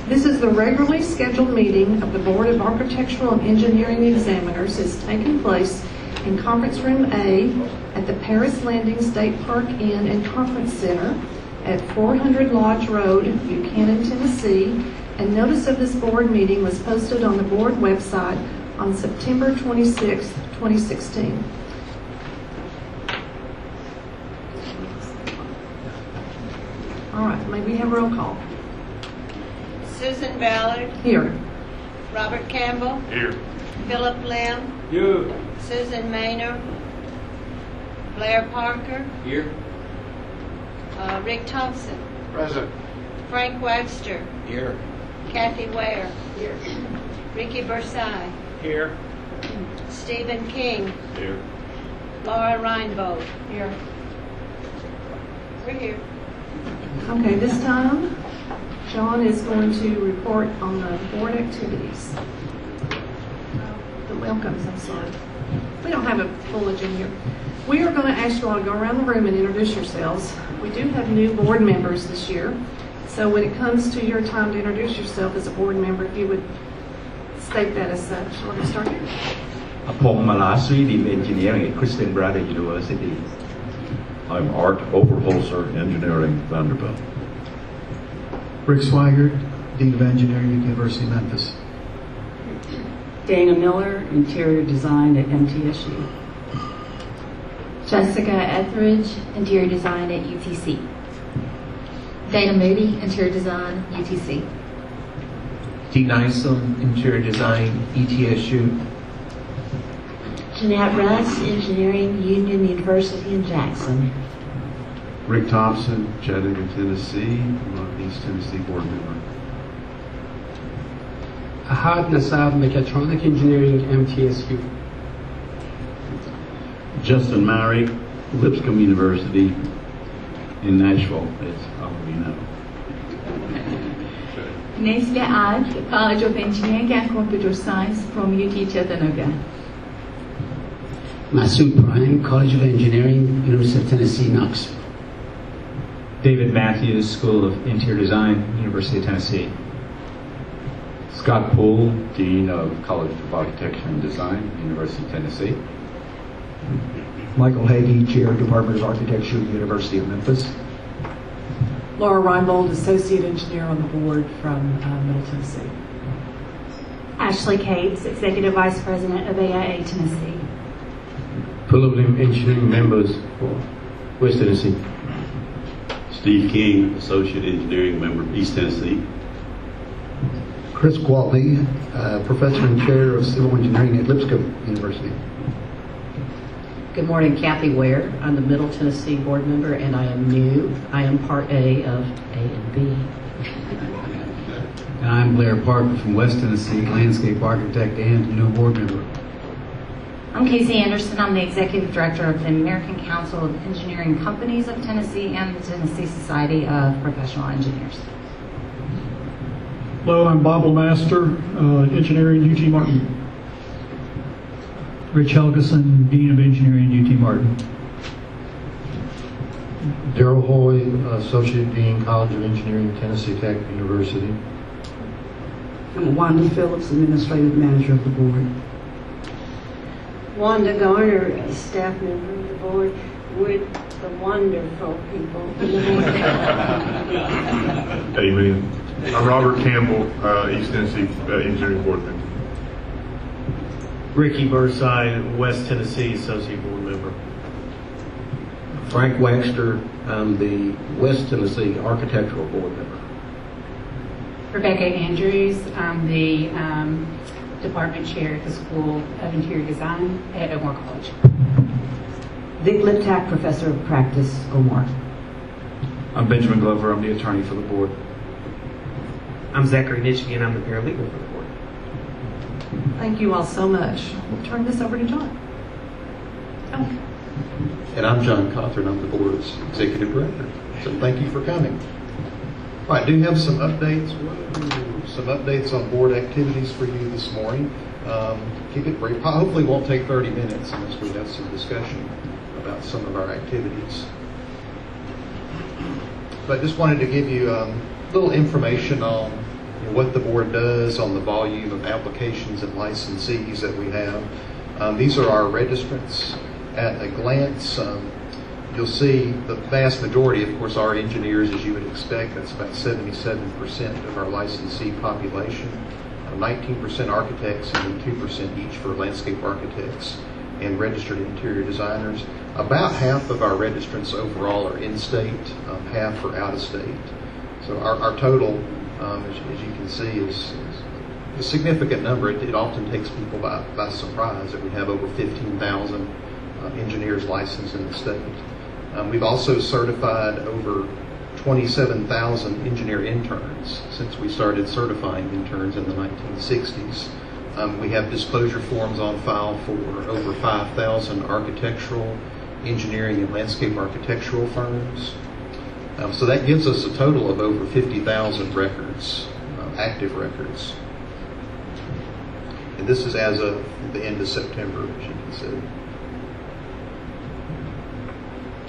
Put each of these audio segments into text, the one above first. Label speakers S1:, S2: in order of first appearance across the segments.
S1: This is the regularly scheduled meeting of the Board of Architectural and Engineering Examiners. It's taking place in Conference Room A at the Paris Landing State Park Inn and Conference Center at 400 Lodge Road, Buchanan, Tennessee. And notice of this board meeting was posted on the board website on September 26, 2016. All right, may we have roll call?
S2: Susan Ballard.
S1: Here.
S2: Robert Campbell.
S3: Here.
S2: Philip Lim.
S3: Here. Susan
S2: Maynor. Blair Parker.
S3: Here.
S2: Rick Thompson.
S3: Present.
S2: Frank Webster.
S3: Here.
S2: Kathy Ware. Here. Ricky Bursai.
S3: Here.
S2: Stephen King.
S3: Here.
S2: Laura Reinbold. Here. We're here.
S1: Okay, this time, John is going to report on the board activities. The welcomes, I'm sorry. We don't have a full agenda here. We are going to ask you all to go around the room and introduce yourselves. We do have new board members this year. So when it comes to your time to introduce yourself as a board member, if you would state that as such. We're going to start here.
S4: Paul Malasri, Dean of Engineering at Christian Brothers University.
S5: I'm Art Overholzer, Engineering, Vanderbilt.
S6: Rick Swigert, Dean of Engineering at University of Memphis.
S7: Dana Miller, Interior Design at MTSU.
S8: Jessica Etheridge, Interior Design at UTC. Dana Moody, Interior Design, UTC.
S9: Dean Isom, Interior Design, ETSU.
S10: Jeanette Russ, Engineering, Union University in Jackson.
S11: Rick Thompson, Chattanooga, Tennessee, East Tennessee board member.
S12: Ahad Nassab, Mechatronic Engineering, MTSU.
S13: Justin Murray, Lipscomb University in Nashville, as all of you know.
S8: Neslia Ad, College of Engineering and Computer Science from UT Chattanooga.
S14: Masood Prime, College of Engineering, University of Tennessee, Knoxville.
S15: David Matthews, School of Interior Design, University of Tennessee.
S16: Scott Poole, Dean of College of Architecture and Design, University of Tennessee.
S17: Michael Hagee, Chair, Department of Architecture, University of Memphis.
S1: Laura Reinbold, Associate Engineer on the board from Middle Tennessee.
S18: Ashley Cates, Executive Vice President of AIA Tennessee.
S19: Philip Lim, Engineering Members for West Tennessee.
S20: Steve King, Associate Engineering Member, East Tennessee.
S6: Chris Gwaltney, Professor and Chair of Civil Engineering at Lipscomb University.
S7: Good morning, Kathy Ware. I'm the Middle Tennessee board member, and I am new. I am part A of A and B.
S2: And I'm Blair Parker from West Tennessee, landscape architect and new board member.
S18: I'm Casey Anderson. I'm the Executive Director of the American Council of Engineering Companies of Tennessee and the Tennessee Society of Professional Engineers.
S3: Hello, I'm Bob Master, Engineering, UT Martin.
S5: Rich Helgeson, Dean of Engineering, UT Martin.
S6: Daryl Hoy, Associate Dean, College of Engineering, Tennessee Tech University.
S7: I'm Wanda Phillips, Administrative Manager of the board.
S10: Wanda Garner, staff member of the board, with the wonderful people in the board.
S3: Amen. I'm Robert Campbell, East Tennessee Engineering Board member.
S19: Ricky Bursai, West Tennessee Associate Board member.
S13: Frank Webster, I'm the West Tennessee Architectural Board member.
S8: Rebecca Andrews, I'm the Department Chair at the School of Interior Design at Oakmore College.
S7: Dick Liptak, Professor of Practice, Oakmore.
S16: I'm Benjamin Glover, I'm the attorney for the board.
S9: I'm Zachary Nitschke, and I'm the paralegal for the board.
S1: Thank you all so much. We'll turn this over to John.
S11: Okay. And I'm John Cawthorn, I'm the board's executive director. So thank you for coming. All right, I do have some updates. Some updates on board activities for you this morning. Keep it brief. Hopefully it won't take 30 minutes unless we have some discussion about some of our activities. But just wanted to give you a little information on what the board does on the volume of applications and licensees that we have. These are our registrants. At a glance, you'll see the vast majority, of course, are engineers, as you would expect. That's about 77% of our licensee population. 19% architects and 2% each for landscape architects and registered interior designers. About half of our registrants overall are in-state, half are out-of-state. So our total, as you can see, is a significant number. It often takes people by surprise that we have over 15,000 engineers licensed in the state. We've also certified over 27,000 engineer interns since we started certifying interns in the 1960s. We have disclosure forms on file for over 5,000 architectural, engineering, and landscape architectural firms. So that gives us a total of over 50,000 records, active records. And this is as of the end of September, as you can see.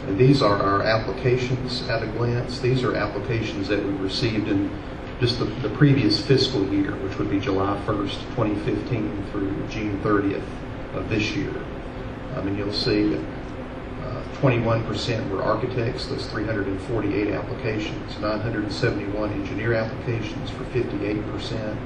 S11: And these are our applications at a glance. These are applications that we received in just the previous fiscal year, which would be July 1st, 2015 through June 30th of this year. And you'll see that 21% were architects, those 348 applications, 971 engineer applications for 58%.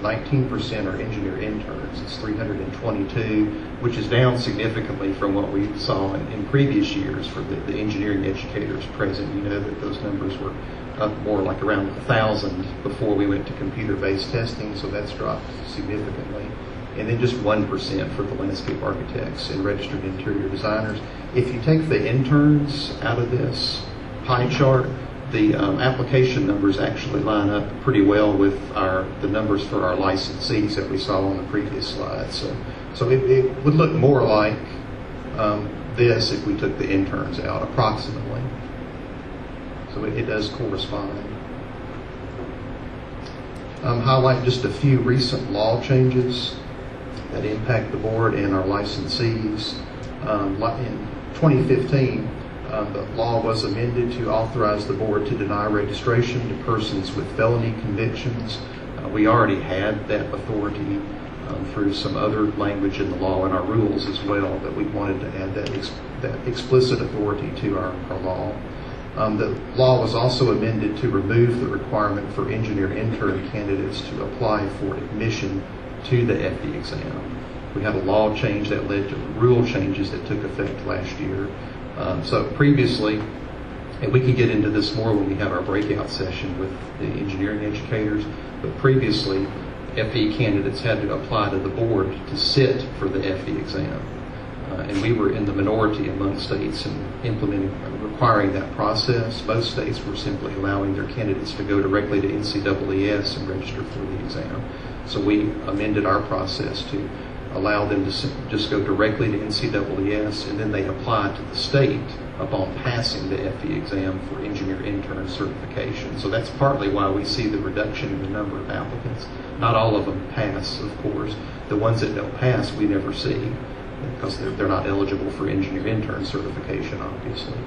S11: 19% are engineer interns. It's 322, which is down significantly from what we saw in previous years for the engineering educators present. You know that those numbers were up more like around 1,000 before we went to computer-based testing, so that's dropped significantly. And then just 1% for the landscape architects and registered interior designers. If you take the interns out of this pie chart, the application numbers actually line up pretty well with the numbers for our licensees that we saw on the previous slide. So it would look more like this if we took the interns out, approximately. So it does correspond. Highlight just a few recent law changes that impact the board and our licensees. In 2015, the law was amended to authorize the board to deny registration to persons with felony convictions. We already had that authority through some other language in the law and our rules as well, but we wanted to add that explicit authority to our law. The law was also amended to remove the requirement for engineer intern candidates to apply for admission to the FE exam. We had a law change that led to rule changes that took effect last year. So previously, and we can get into this more when we have our breakout session with the engineering educators, but previously, FE candidates had to apply to the board to sit for the FE exam. And we were in the minority among states in requiring that process. Most states were simply allowing their candidates to go directly to NCEES and register for the exam. So we amended our process to allow them to just go directly to NCEES, and then they apply to the state upon passing the FE exam for engineer intern certification. So that's partly why we see the reduction in the number of applicants. Not all of them pass, of course. The ones that don't pass, we never see, because they're not eligible for engineer intern certification, obviously.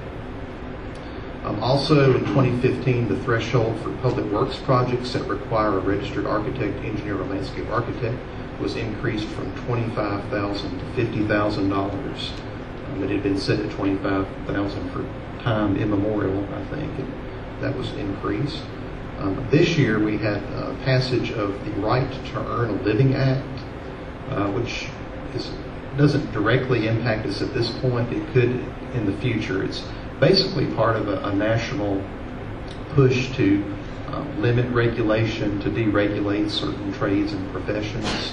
S11: Also, in 2015, the threshold for public works projects that require a registered architect, engineer, or landscape architect was increased from $25,000 to $50,000. It had been set at $25,000 for time immemorial, I think, and that was increased. This year, we had passage of the Right to Earn a Living Act, which doesn't directly impact us at this point. It could in the future. It's basically part of a national push to limit regulation, to deregulate certain trades and professions.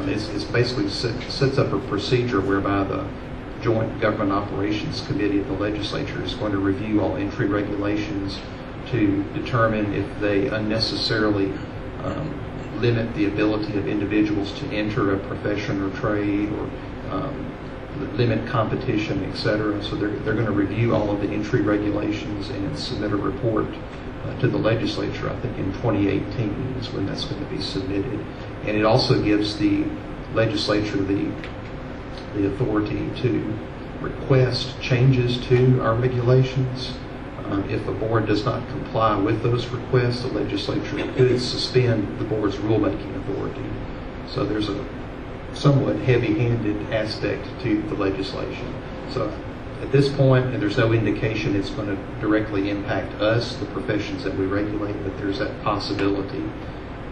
S11: It's basically sets up a procedure whereby the Joint Government Operations Committee of the legislature is going to review all entry regulations to determine if they unnecessarily limit the ability of individuals to enter a profession or trade, or limit competition, etc. So they're going to review all of the entry regulations and submit a report to the legislature. I think in 2018 is when that's going to be submitted. And it also gives the legislature the authority to request changes to our regulations. If a board does not comply with those requests, the legislature could suspend the board's rulemaking authority. So there's a somewhat heavy-handed aspect to the legislation. So at this point, and there's no indication it's going to directly impact us, the professions that we regulate, but there's that possibility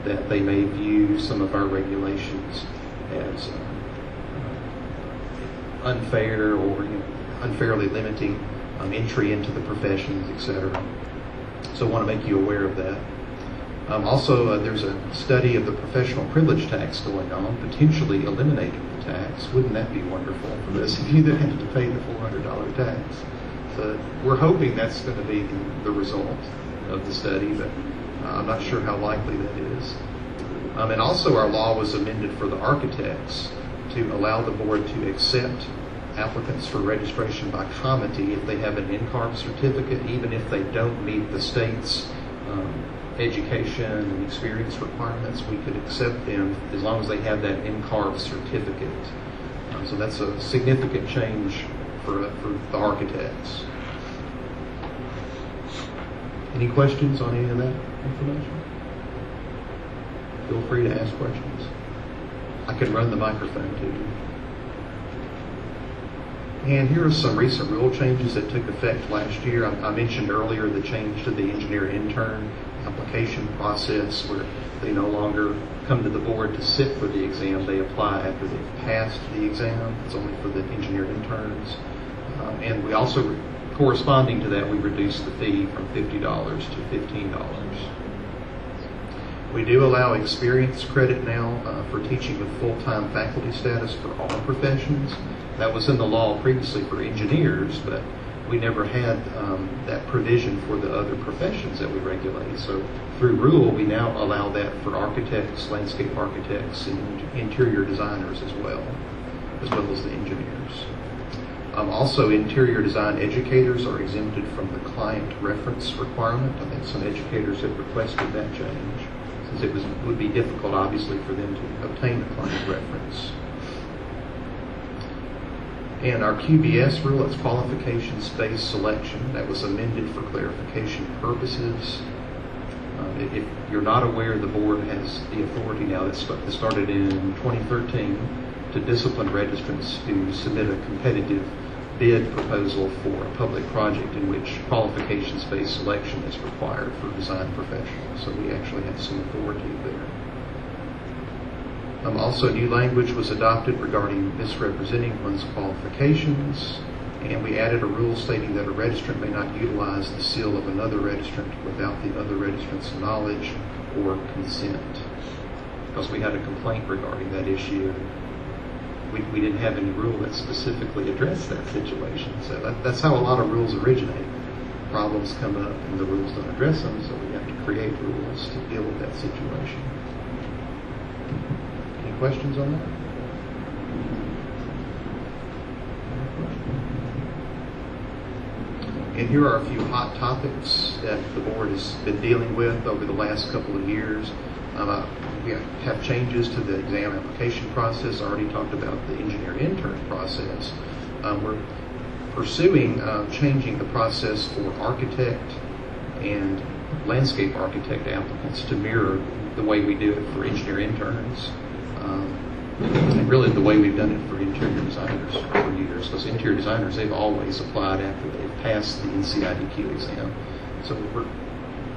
S11: that they may view some of our regulations as unfair or unfairly limiting entry into the professions, etc. So I want to make you aware of that. Also, there's a study of the professional privilege tax going on, potentially eliminating the tax. Wouldn't that be wonderful for those of you that had to pay the $400 tax? So we're hoping that's going to be the result of the study, but I'm not sure how likely that is. And also our law was amended for the architects to allow the board to accept applicants for registration by comity if they have an NCARB certificate, even if they don't meet the state's education and experience requirements. We could accept them as long as they have that NCARB certificate. So that's a significant change for the architects. Any questions on any of that information? Feel free to ask questions. I can run the microphone to you. And here are some recent rule changes that took effect last year. I mentioned earlier the change to the engineer intern application process, where they no longer come to the board to sit for the exam. They apply after they've passed the exam. It's only for the engineer interns. And we also, corresponding to that, we reduced the fee from $50 to $15. We do allow experience credit now for teaching with full-time faculty status for all professions. That was in the law previously for engineers, but we never had that provision for the other professions that we regulate. So through rule, we now allow that for architects, landscape architects, and interior designers as well as the engineers. Also, interior design educators are exempted from the client reference requirement. I think some educators have requested that change, since it would be difficult, obviously, for them to obtain a client reference. And our QBS rule, it's qualifications-based selection, that was amended for clarification purposes. If you're not aware, the board has the authority now that started in 2013 to discipline registrants who submit a competitive bid proposal for a public project in which qualifications-based selection is required for design professionals. So we actually have some authority there. Also, new language was adopted regarding misrepresenting one's qualifications, and we added a rule stating that a registrant may not utilize the seal of another registrant without the other registrant's knowledge or consent, because we had a complaint regarding that issue. We didn't have any rule that specifically addressed that situation. So that's how a lot of rules originate. Problems come up and the rules don't address them, so we have to create rules to deal with that situation. Any questions on that? And here are a few hot topics that the board has been dealing with over the last couple of years. We have changes to the exam application process. I already talked about the engineer intern process. We're pursuing changing the process for architect and landscape architect applicants to mirror the way we do it for engineer interns. And really the way we've done it for interior designers for years, because interior designers, they've always applied after they've passed the NCIDQ exam. So we're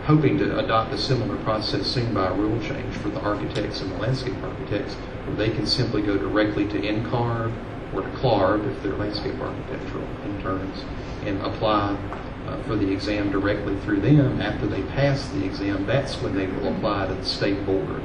S11: hoping to adopt a similar process soon by a rule change for the architects and the landscape architects, where they can simply go directly to NCARB or to CLARB if they're landscape architectural interns and apply for the exam directly through them. After they pass the exam, that's when they will apply to the state board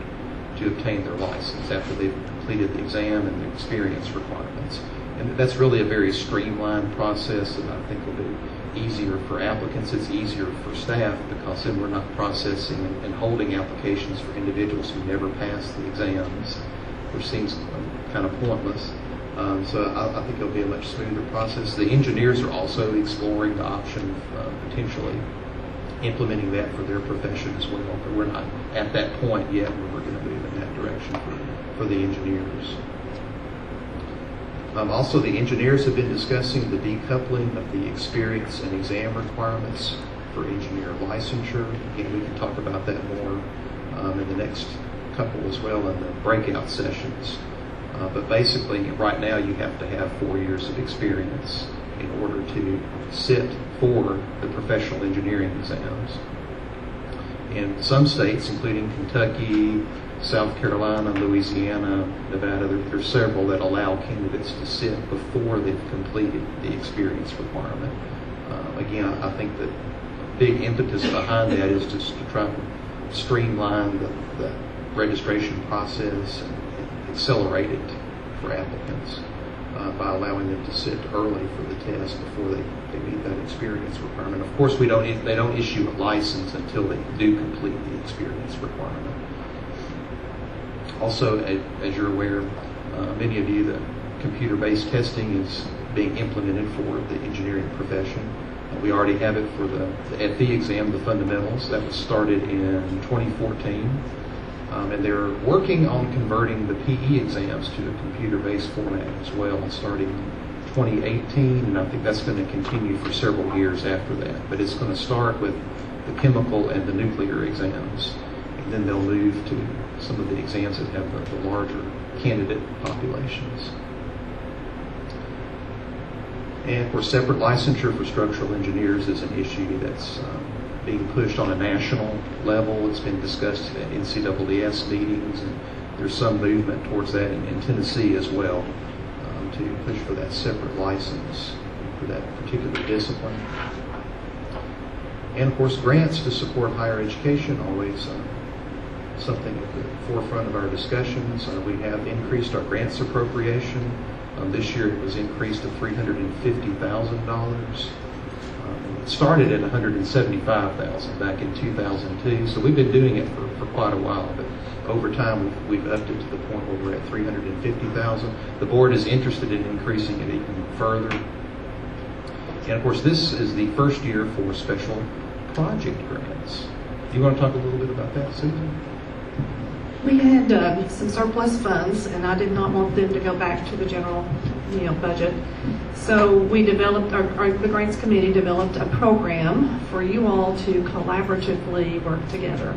S11: to obtain their license, after they've completed the exam and the experience requirements. And that's really a very streamlined process that I think will be easier for applicants. It's easier for staff, because then we're not processing and holding applications for individuals who never pass the exams, which seems kind of pointless. So I think it'll be a much smoother process. The engineers are also exploring the option of potentially implementing that for their profession as well, but we're not at that point yet where we're going to move in that direction for the engineers. Also, the engineers have been discussing the decoupling of the experience and exam requirements for engineer licensure. Again, we can talk about that more in the next couple as well in the breakout sessions. But basically, right now you have to have 4 years of experience in order to sit for the professional engineering exams. In some states, including Kentucky, South Carolina, Louisiana, Nevada, there's several that allow candidates to sit before they've completed the experience requirement. Again, I think that big impetus behind that is just to try to streamline the registration process and accelerate it for applicants by allowing them to sit early for the test before they meet that experience requirement. Of course, they don't issue a license until they do complete the experience requirement. Also, as you're aware, many of you, that computer-based testing is being implemented for the engineering profession. We already have it for the FE exam, the fundamentals. That was started in 2014. And they're working on converting the PE exams to a computer-based format as well, starting in 2018, and I think that's going to continue for several years after that. But it's going to start with the chemical and the nuclear exams, and then they'll move to some of the exams that have the larger candidate populations. And of course, separate licensure for structural engineers is an issue that's being pushed on a national level. It's been discussed at NCAAS meetings, and there's some movement towards that in Tennessee as well, to push for that separate license for that particular discipline. And of course, grants to support higher education, always something at the forefront of our discussions. We have increased our grants appropriation. This year it was increased to $350,000. It started at $175,000 back in 2002, so we've been doing it for quite a while, but over time we've upped it to the point where we're at $350,000. The board is interested in increasing it even further. And of course, this is the first year for special project grants. Do you want to talk a little bit about that, Susan?
S1: We had some surplus funds, and I did not want them to go back to the general budget. So we developed, the grants committee developed a program for you all to collaboratively work together.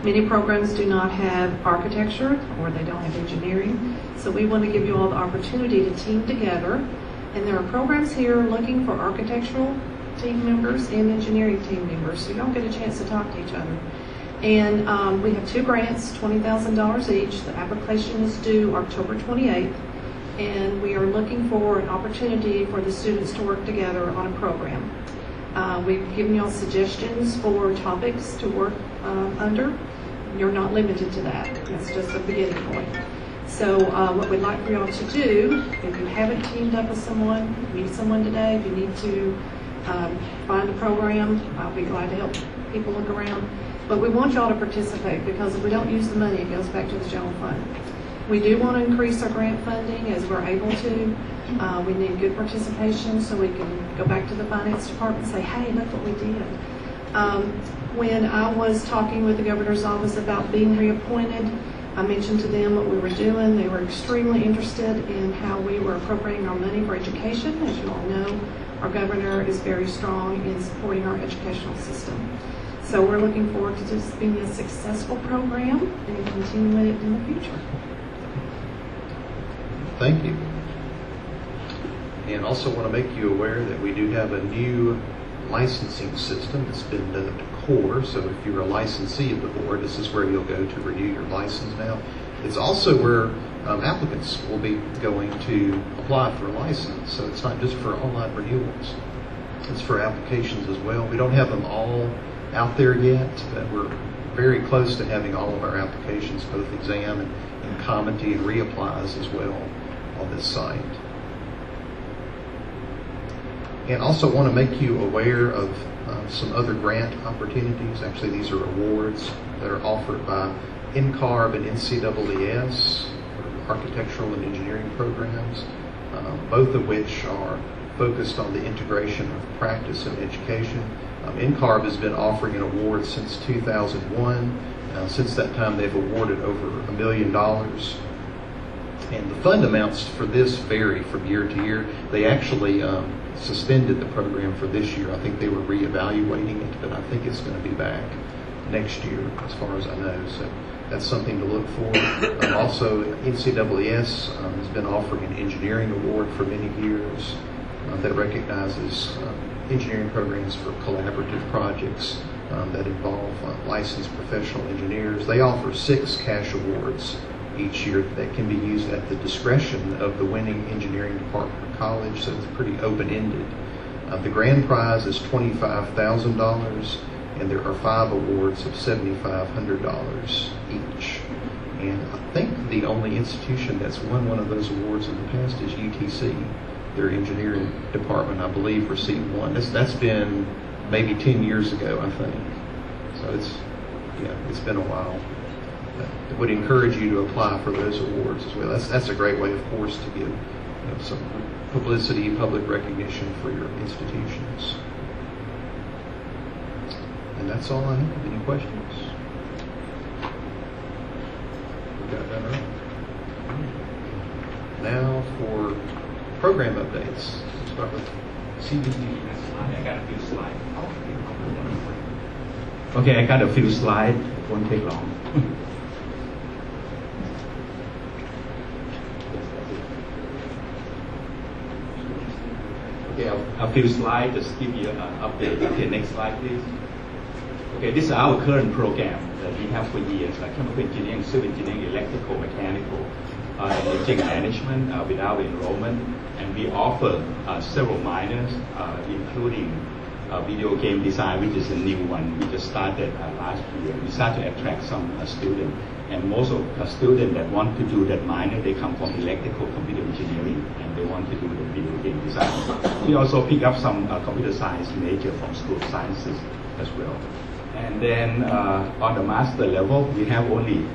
S1: Many programs do not have architecture, or they don't have engineering. So we want to give you all the opportunity to team together. And there are programs here looking for architectural team members and engineering team members, so y'all get a chance to talk to each other. And we have 2 grants, $20,000 each. The application is due October 28th, and we are looking for an opportunity for the students to work together on a program. We've given y'all suggestions for topics to work under. You're not limited to that. That's just a beginning point. So what we'd like for y'all to do, if you haven't teamed up with someone, meet someone today. If you need to find a program, I'll be glad to help people look around. But we want y'all to participate, because if we don't use the money, it goes back to the general fund. We do want to increase our grant funding as we're able to. We need good participation so we can go back to the finance department and say, hey, look what we did. When I was talking with the governor's office about being reappointed, I mentioned to them what we were doing. They were extremely interested in how we were appropriating our money for education. As you all know, our governor is very strong in supporting our educational system. So we're looking forward to this being a successful program and continuing it in the future.
S11: Thank you. And also want to make you aware that we do have a new licensing system that's been dubbed CORE. So if you're a licensee of the board, this is where you'll go to renew your license now. It's also where applicants will be going to apply for a license. So it's not just for online renewals. It's for applications as well. We don't have them all out there yet, but we're very close to having all of our applications, both exam and commenting and reapplies as well, on this site. And also want to make you aware of some other grant opportunities. Actually, these are awards that are offered by NCARB and NCAAS, for architectural and engineering programs, both of which are focused on the integration of practice and education. NCARB has been offering an award since 2001. Since that time, they've awarded over $1 million. And the fund amounts for this vary from year to year. They actually suspended the program for this year. I think they were reevaluating it, but I think it's going to be back next year, as far as I know. So that's something to look for. Also, NCAAS has been offering an engineering award for many years that recognizes engineering programs for collaborative projects that involve licensed professional engineers. They offer 6 cash awards each year that can be used at the discretion of the winning engineering department or college, so it's pretty open-ended. The grand prize is $25,000, and there are 5 awards of $7,500 each. And I think the only institution that's won one of those awards in the past is UTC. Their engineering department, I believe, received one. That's been maybe 10 years ago, I think. So it's been a while. I would encourage you to apply for those awards as well. That's a great way, of course, to give some publicity, public recognition for your institutions. And that's all I have. Any questions? We got that right. Now for program updates. Let's start with CBG.
S4: I got a few slides. Okay, I got a few slides. It won't take long. Okay, a few slides, just give you an update. Okay, next slide, please. Okay, this is our current program that we have for years, like chemical engineering, civil engineering, electrical, mechanical, engineering management with our enrollment. And we offer several minors, including video game design, which is a new one. We just started last year. We started to attract some students. And most of the students that want to do that minor, they come from electrical computer engineering, and they want to do the video game design. We also pick up some computer science major from School of Sciences as well. And then on the master level, we have only,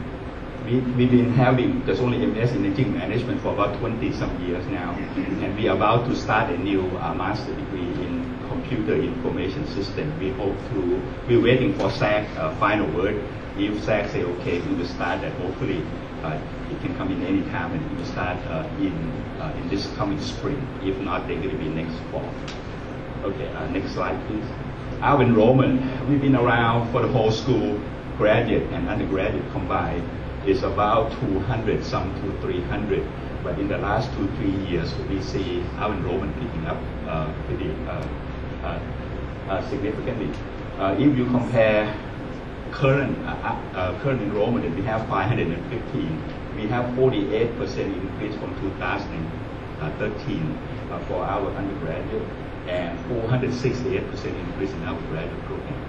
S4: we've been having just only MS in engineering management for about 20 some years now. And we are about to start a new master degree in computer information system. We hope to, we're waiting for SAC final word. If SAC say okay, we will start that. Hopefully it can come in any time, and we will start in this coming spring. If not, they're going to be next fall. Okay, next slide, please. Our enrollment, we've been around for the whole school, graduate and undergraduate combined, is about 200, some to 300. But in the last 2-3 years, we see our enrollment picking up pretty significantly. If you compare current enrollment, we have 515. We have 48% increase from 2013 for our undergraduate, and 468% increase in our graduate program.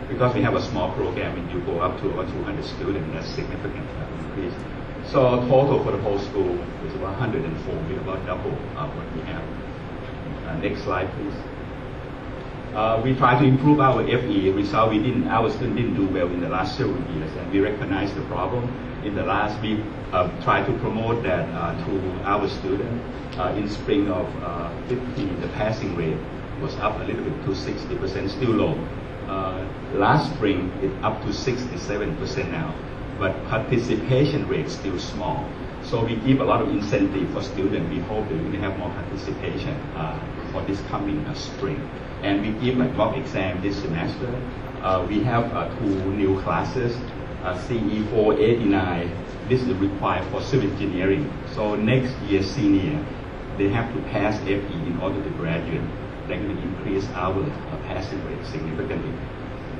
S4: Because we have a small program and you go up to about 200 students, that's significant increase. So total for the whole school is about 104, we're about double what we have. Next slide, please. We try to improve our FE result. Our students didn't do well in the last several years, and we recognize the problem. In the last week, try to promote that to our students. In spring of 15, the passing rate was up a little bit to 60%, still low. Last spring, it's up to 67% now, but participation rate still small. So we give a lot of incentive for students. We hope that we can have more participation for this coming spring. And we give like mock exam this semester. We have 2 new classes, CE 489. This is required for civil engineering. So next year senior, they have to pass FE in order to graduate. They're going to increase our passing rate significantly.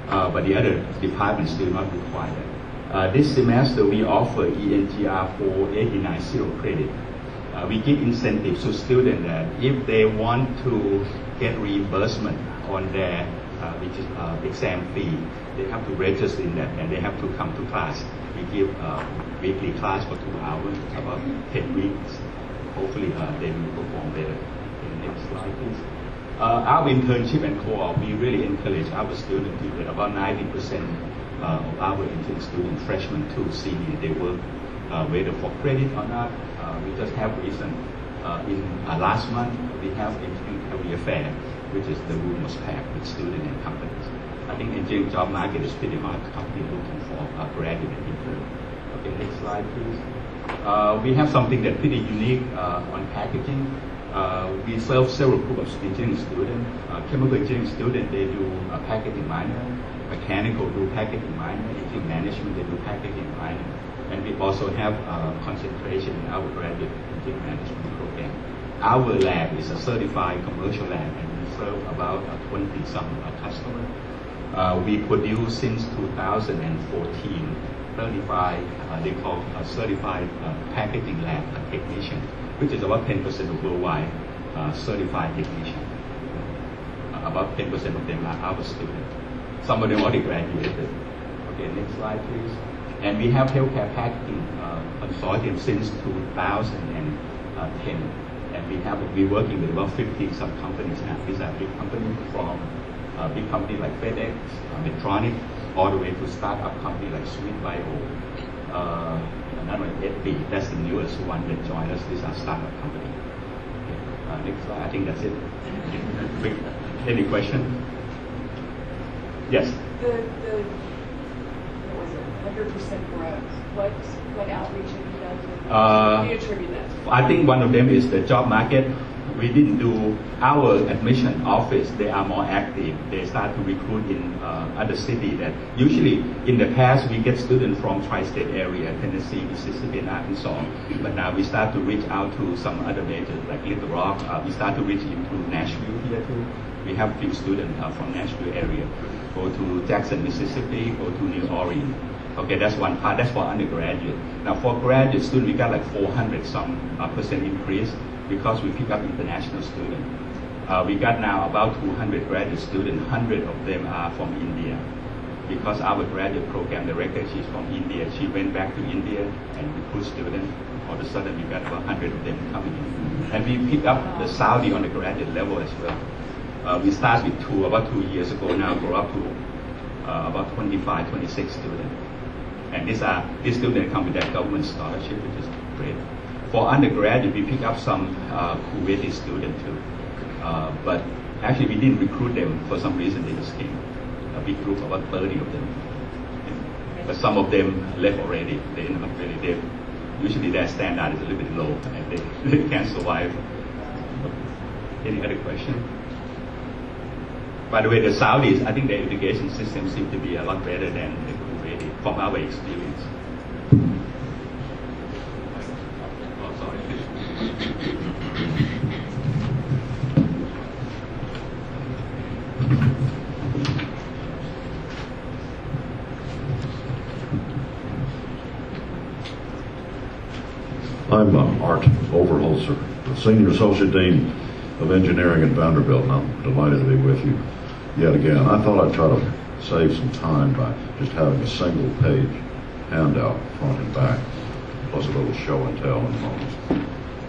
S4: But the other departments still not require that. This semester we offer ENGR 489 0 credit. We give incentives to students that if they want to get reimbursement on their exam fee, they have to register in that and they have to come to class. We give weekly class for 2 hours, about 10 weeks. Hopefully they will perform better. Next slide, please. Our internship and co-op, we really encourage our students to get about 90% of our intern students, freshmen to senior, they work whether for credit or not. We just have recent, in last month, we have engineering career fair, which is the room was packed with students and companies. I think engineering job market is pretty hard. Company looking for a graduate intern. Okay, next slide, please. We have something that's pretty unique on packaging. We serve several groups of engineering students. Chemical engineering students, they do packaging minor. Mechanical do packaging minor. Engineering management, they do packaging minor. And we also have concentration in our graduate engineering management program. Our lab is a certified commercial lab, and we serve about 20-some customers. We produce since 2014 35, they call certified packaging lab technician, which is about 10% of worldwide certified technician. About 10% of them are our students. Some of them already graduated. Okay, next slide, please. And we have healthcare packaging consortium since 2010. And we're working with about 50 sub-companies now. These are big companies from big companies like FedEx, Medtronic, all the way to startup companies like Sweet Bio, another one, A&E, that's the newest one that joined us. These are startup companies. Okay. Next slide, I think that's it. Any question? Yes?
S21: What was it, 100% growth? What outreach have you done to what do you attribute that to?
S4: I think one of them is the job market. We didn't do our admission office. They are more active. They start to recruit in other cities. That usually in the past we get students from tri-state area, Tennessee, Mississippi, and Arkansas. But now we start to reach out to some other majors like Little Rock. We start to reach into Nashville here too. We have a few students from Nashville area. Go to Jackson, Mississippi. Go to New Orleans. Okay, that's one part. That's for undergraduate. Now for graduate students, we got like 400% increase, because we pick up international students. We got now about 200 graduate students. 100 of them are from India, because our graduate program director, she's from India. She went back to India and recruit students. All of a sudden, we got about 100 of them coming in. And we pick up the Saudi on the graduate level as well. We start with about 2 years ago now, grow up to about 25, 26 students. And these students come with that government scholarship, which is great. For undergraduate, we pick up some Kuwaiti students too. But actually, we didn't recruit them for some reason. They just came. A big group, about 30 of them. But some of them left already. They're not really there. Usually their standard is a little bit low, and they can't survive. Any other question? By the way, the Saudis, I think their education system seems to be a lot better than the Kuwaiti, from our experience.
S5: I'm Art Overholzer, the Senior Associate Dean of Engineering at Vanderbilt, and I'm delighted to be with you yet again. I thought I'd try to save some time by just having a single page handout, front and back, plus a little show and tell in a moment.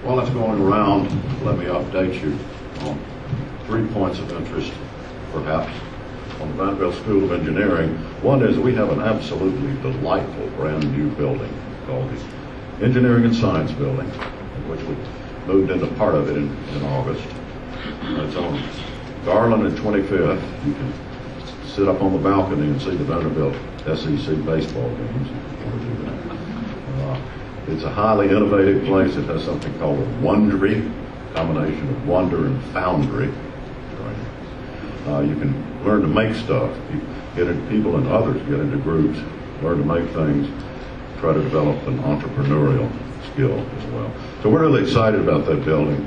S5: While that's going around, let me update you on 3 points of interest, perhaps, on the Vanderbilt School of Engineering. One is we have an absolutely delightful brand new building called the Engineering and Science Building, which we moved into part of it in August. It's on Garland and 25th. You can sit up on the balcony and see the Vanderbilt SEC baseball games if you want to do that. It's a highly innovative place. It has something called a Wondery, combination of wonder and foundry. You can learn to make stuff. People and others get into groups, learn to make things, try to develop an entrepreneurial skill as well. So we're really excited about that building.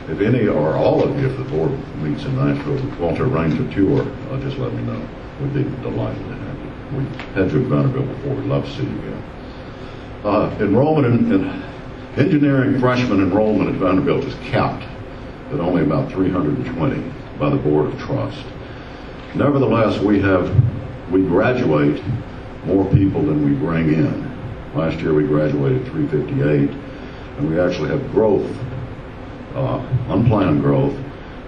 S5: If any or all of you, if the board meets in Nashville, want to arrange a tour, just let me know. We'd be delighted to have you. We've had you at Vanderbilt before. We'd love to see you again. Enrollment in engineering freshman enrollment at Vanderbilt is capped at only about 320 by the Board of Trust. Nevertheless, we graduate more people than we bring in. Last year we graduated 358, and we actually have growth, unplanned growth.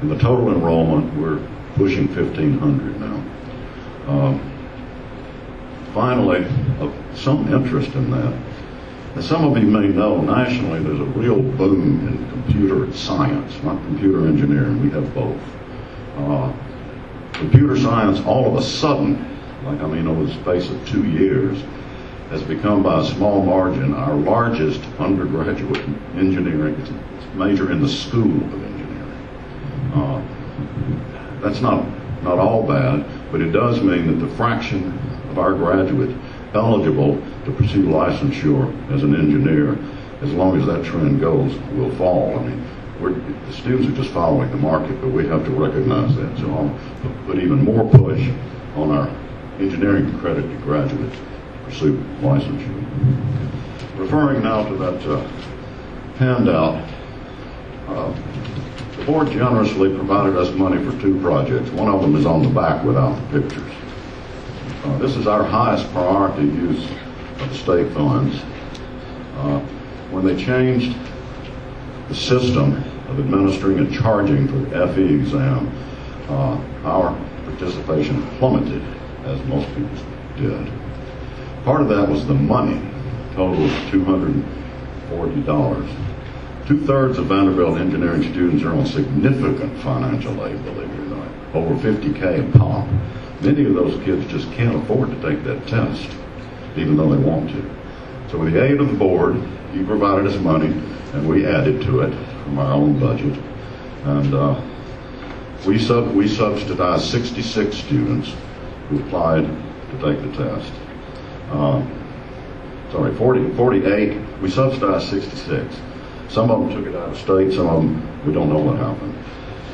S5: In the total enrollment, we're pushing 1,500 now. Finally, some interest in that. As some of you may know, nationally there's a real boom in computer science, not computer engineering. We have both. Computer science, all of a sudden, over the space of 2 years, has become by a small margin our largest undergraduate engineering major in the School of Engineering. That's not all bad, but it does mean that the fraction of our graduates eligible to pursue licensure as an engineer, as long as that trend goes, will fall. I mean, the students are just following the market, but we have to recognize that. So I'll put even more push on our engineering accredited graduates to pursue licensure. Referring now to that handout, the board generously provided us money for 2 projects. One of them is on the back without the pictures. This is our highest priority use of the state funds. When they changed the system of administering and charging for the FE exam, our participation plummeted, as most people did. Part of that was the money, total of $240. 2/3 of Vanderbilt engineering students are on significant financial aid, believe it or not, over $50K a pop. Many of those kids just can't afford to take that test, even though they want to. So with the aid of the board, he provided us money, and we added to it from our own budget. And we subsidized 66 students who applied to take the test. 48, we subsidized 66. Some of them took it out of state, some of them, we don't know what happened.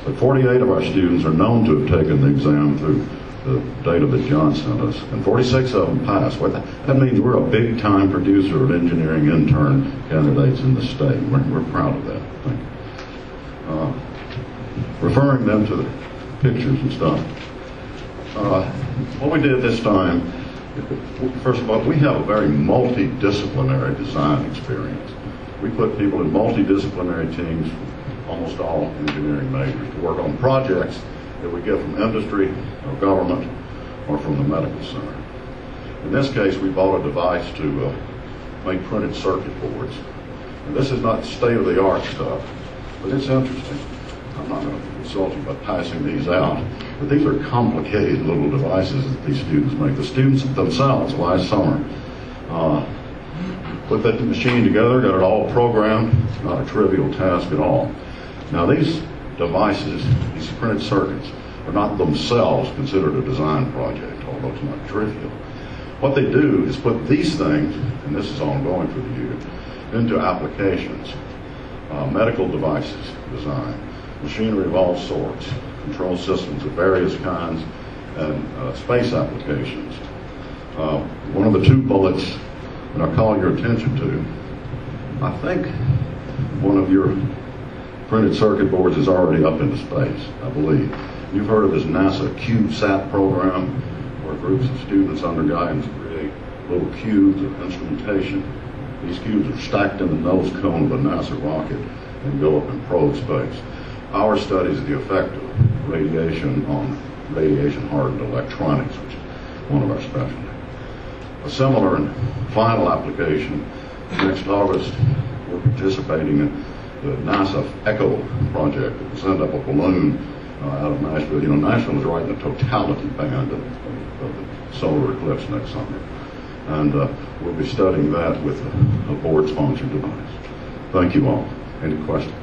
S5: But 48 of our students are known to have taken the exam through the data that John sent us, and 46 of them passed. That means we're a big-time producer of engineering intern candidates in the state. We're proud of that, I think. Referring them to the pictures and stuff, what we did this time, first of all, we have a very multidisciplinary design experience. We put people in multidisciplinary teams, almost all engineering majors, to work on projects that we get from industry or government or from the medical center. In this case, we bought a device to make printed circuit boards. And this is not state-of-the-art stuff, but it's interesting. I'm not going to insult you by passing these out, but these are complicated little devices that these students make. The students themselves, last summer, put that machine together, got it all programmed. It's not a trivial task at all. Now these devices, these printed circuits, are not themselves considered a design project, although it's not trivial. What they do is put these things, and this is ongoing for the year, into applications. Medical devices design, machinery of all sorts, control systems of various kinds, and space applications. One of the 2 bullets that I call your attention to, I think one of your printed circuit boards is already up into space, I believe. You've heard of this NASA CubeSat program, where groups of students under guidance create little cubes of instrumentation. These cubes are stacked in the nose cone of a NASA rocket and go up in probe space. Our studies the effect of radiation on radiation-hardened electronics, which is one of our specialties. A similar and final application, next August, we're participating in the NASA ECHO project that will send up a balloon out of Nashville. You know, Nashville is right in the totality band of the solar eclipse next summer. And we'll be studying that with a board-sponsored device. Thank you all. Any questions?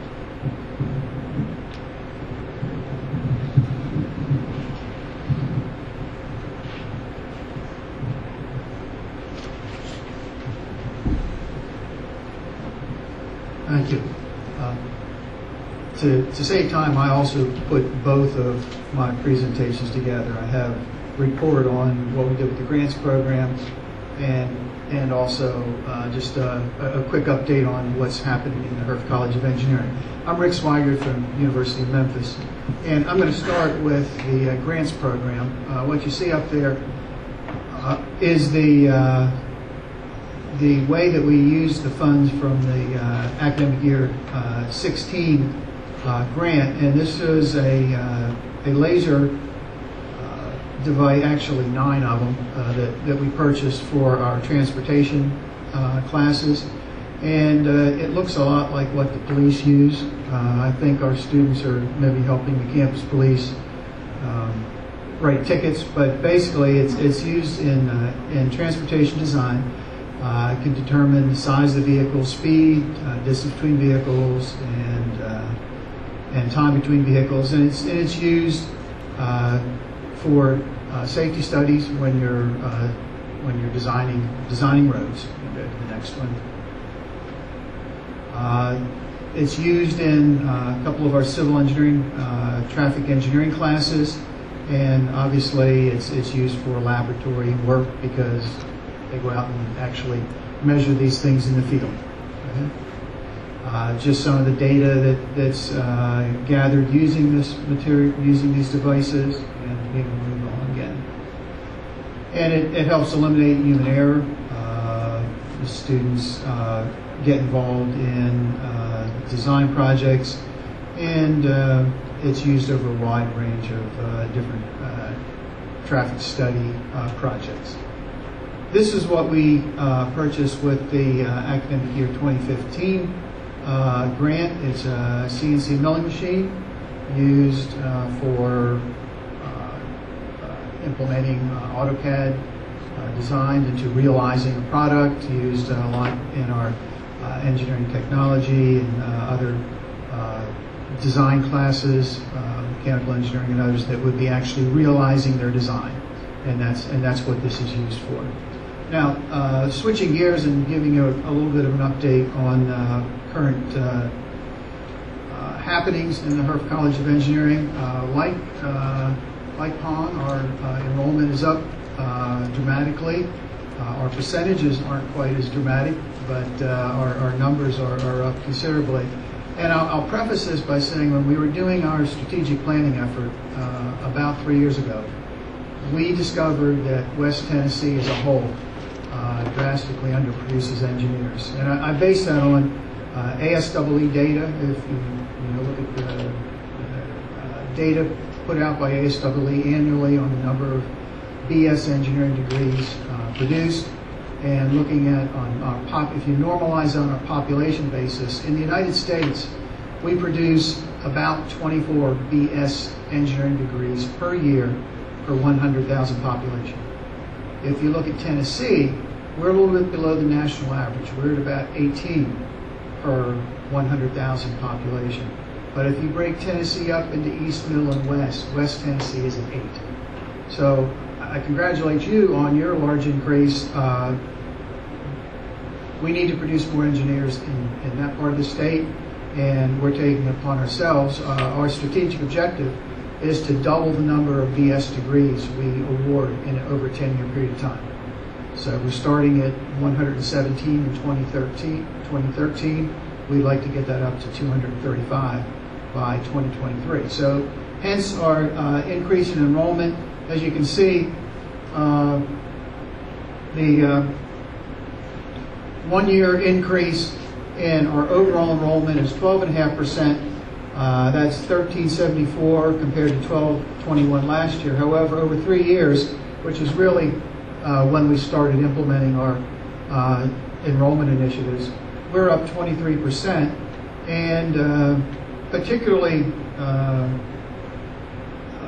S12: Thank you. To save time, I also put both of my presentations together. I have a report on what we did with the grants program and also just a quick update on what's happening in the Herff College of Engineering. I'm Rick Swigert from University of Memphis, and I'm going to start with the grants program. What you see up there is the way that we use the funds from the academic year 16 grant, and this is a laser device, actually 9 of them, that we purchased for our transportation classes, and it looks a lot like what the police use. I think our students are maybe helping the campus police write tickets, but basically it's used in transportation design. It can determine the size of the vehicle, speed, distance between vehicles, and time between vehicles. And it's used for safety studies when you're designing roads. We'll go to the next one. It's used in a couple of our civil engineering, traffic engineering classes, and obviously it's used for laboratory work because they go out and actually measure these things in the field. Okay? Just some of the data that's gathered using this material, using these devices, and we can move on again. And it helps eliminate human error. The students get involved in design projects, and it's used over a wide range of different traffic study projects. This is what we purchased with the academic year 2015 grant. It's a CNC milling machine used for implementing AutoCAD design into realizing a product, used a lot in our engineering technology and other design classes, mechanical engineering and others that would be actually realizing their design, and that's what this is used for. Now, switching gears and giving you a little bit of an update on current happenings in the Herf College of Engineering. Like Pong, our enrollment is up dramatically. Our percentages aren't quite as dramatic, but our numbers are up considerably. And I'll preface this by saying when we were doing our strategic planning effort about 3 years ago, we discovered that West Tennessee as a whole drastically underproduces engineers. And I base that on ASEE data. If you look at the data put out by ASEE annually on the number of BS engineering degrees produced, and looking at if you normalize on a population basis, in the United States, we produce about 24 BS engineering degrees per year per 100,000 population. If you look at Tennessee, we're a little bit below the national average. We're at about 18 per 100,000 population. But if you break Tennessee up into East, Middle, and West, West Tennessee is at 8. So I congratulate you on your large increase. We need to produce more engineers in that part of the state, and we're taking it upon ourselves. Our strategic objective is to double the number of BS degrees we award in over a 10-year period of time. So we're starting at 117 in 2013. We'd like to get that up to 235 by 2023. So hence our increase in enrollment. As you can see, the 1 year increase in our overall enrollment is 12.5%. That's 1374 compared to 1221 last year. However, over 3 years, which is really when we started implementing our enrollment initiatives, we're up 23%. And particularly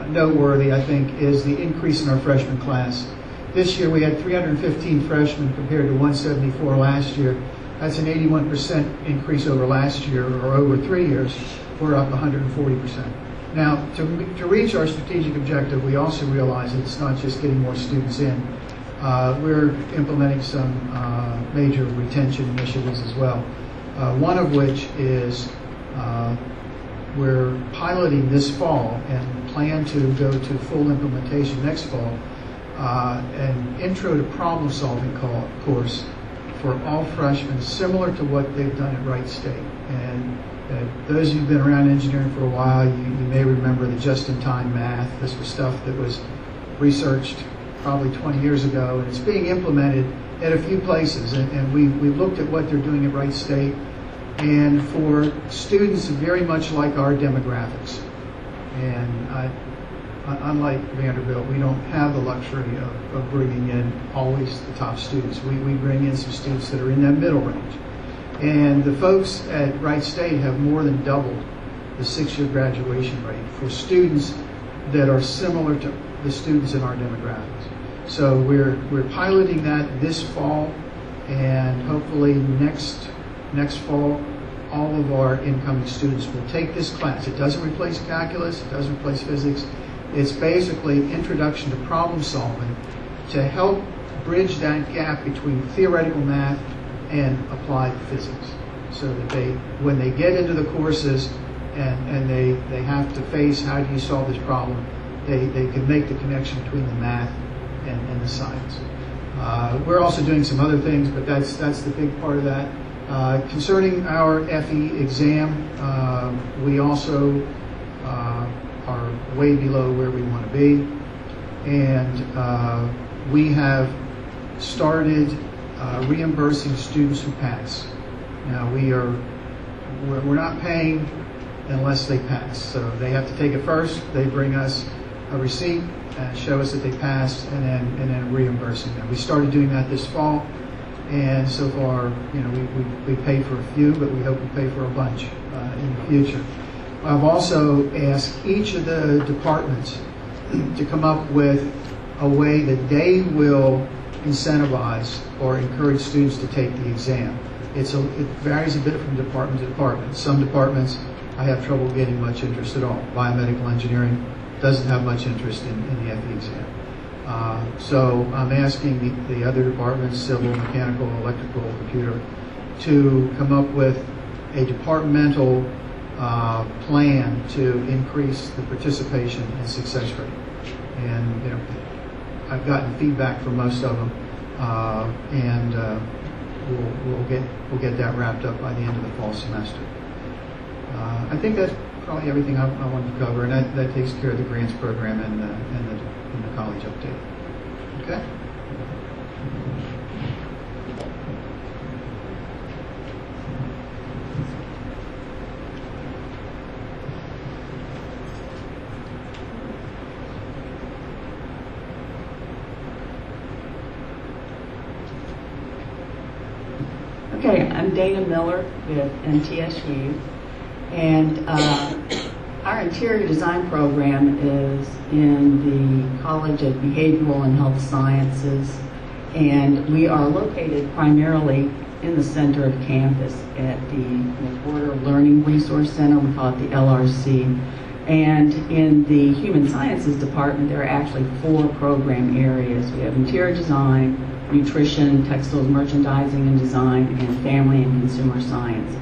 S12: noteworthy, I think, is the increase in our freshman class. This year we had 315 freshmen compared to 174 last year. That's an 81% increase over last year, or over 3 years. We're up 140%. Now, to reach our strategic objective, we also realize that it's not just getting more students in. We're implementing some major retention initiatives as well. One of which is we're piloting this fall and plan to go to full implementation next fall, an intro to problem solving course for all freshmen, similar to what they've done at Wright State. And those who've been around engineering for a while, you may remember the just-in-time math. This was stuff that was researched probably 20 years ago, and it's being implemented at a few places. And we looked at what they're doing at Wright State, and for students very much like our demographics. And unlike Vanderbilt, we don't have the luxury of bringing in always the top students. We bring in some students that are in that middle range. And the folks at Wright State have more than doubled the 6-year graduation rate for students that are similar to the students in our demographics. So we're piloting that this fall, And hopefully next fall, all of our incoming students will take this class. It doesn't replace calculus, it doesn't replace physics. It's basically introduction to problem solving to help bridge that gap between theoretical math and applied physics, so that when they get into the courses and they have to face how do you solve this problem, they can make the connection between the math and the science. We're also doing some other things, but that's the big part of that. Concerning our FE exam, we also are way below where we want to be, and we have started reimbursing students who pass. Now we're not paying unless they pass, so they have to take it first. They bring us a receipt, show us that they passed, and then reimbursing them. We started doing that this fall, and so far, we paid for a few, but we hope we pay for a bunch in the future. I've also asked each of the departments to come up with a way that they will incentivize or encourage students to take the exam. It varies a bit from department to department. Some departments I have trouble getting much interest at all. Biomedical engineering doesn't have much interest in the FE exam. So I'm asking the other departments, civil, mechanical, electrical, computer, to come up with a departmental plan to increase the participation and success rate. And I've gotten feedback from most of them, and we'll get that wrapped up by the end of the fall semester. I think that's probably everything I wanted to cover, and that takes care of the grants program and the college update. Okay.
S14: Okay, I'm Dana Miller with NTSU, and our interior design program is in the College of Behavioral and Health Sciences, and we are located primarily in the center of campus at the McWhorter Learning Resource Center. We call it the LRC. And in the Human Sciences Department, there are actually 4 program areas. We have interior design, nutrition, textiles, merchandising and design, and family and consumer sciences.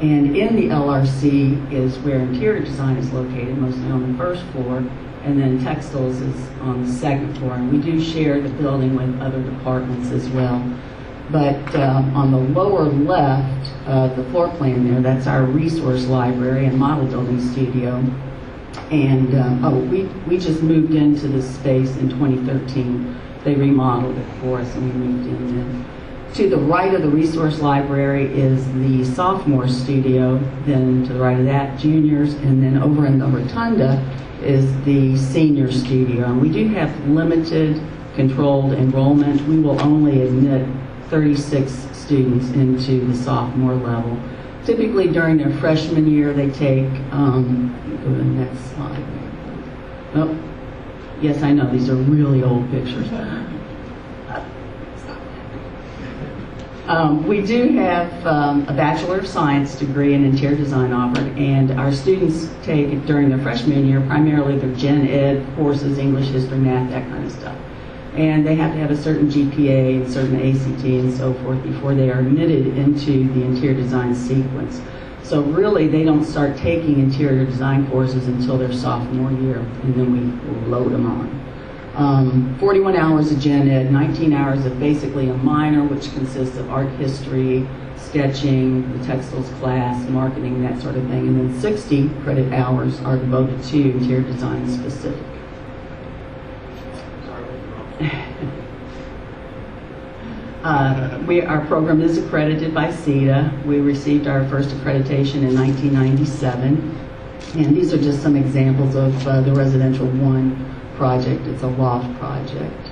S14: And in the LRC is where interior design is located, mostly on the first floor, and then textiles is on the second floor. And we do share the building with other departments as well. But on the lower left of the floor plan there, that's our resource library and model building studio. And we just moved into this space in 2013. They remodeled it for us, and we moved in then. To the right of the resource library is the sophomore studio, then to the right of that, juniors, and then over in the rotunda is the senior studio. And we do have limited controlled enrollment. We will only admit 36 students into the sophomore level. Typically during their freshman year, they take, go to the next slide. Oh, yes, I know, these are really old pictures. We do have a Bachelor of Science degree in interior design offered, and our students take during their freshman year primarily their gen ed courses, English, history, math, that kind of stuff. And they have to have a certain GPA and certain ACT and so forth before they are admitted into the interior design sequence. So really they don't start taking interior design courses until their sophomore year, and then we load them on. 41 hours of gen ed, 19 hours of basically a minor, which consists of art history, sketching, the textiles class, marketing, that sort of thing. And then 60 credit hours are devoted to interior design specific. Our program is accredited by CETA. We received our first accreditation in 1997. And these are just some examples of the Residential 1 project. It's a loft project.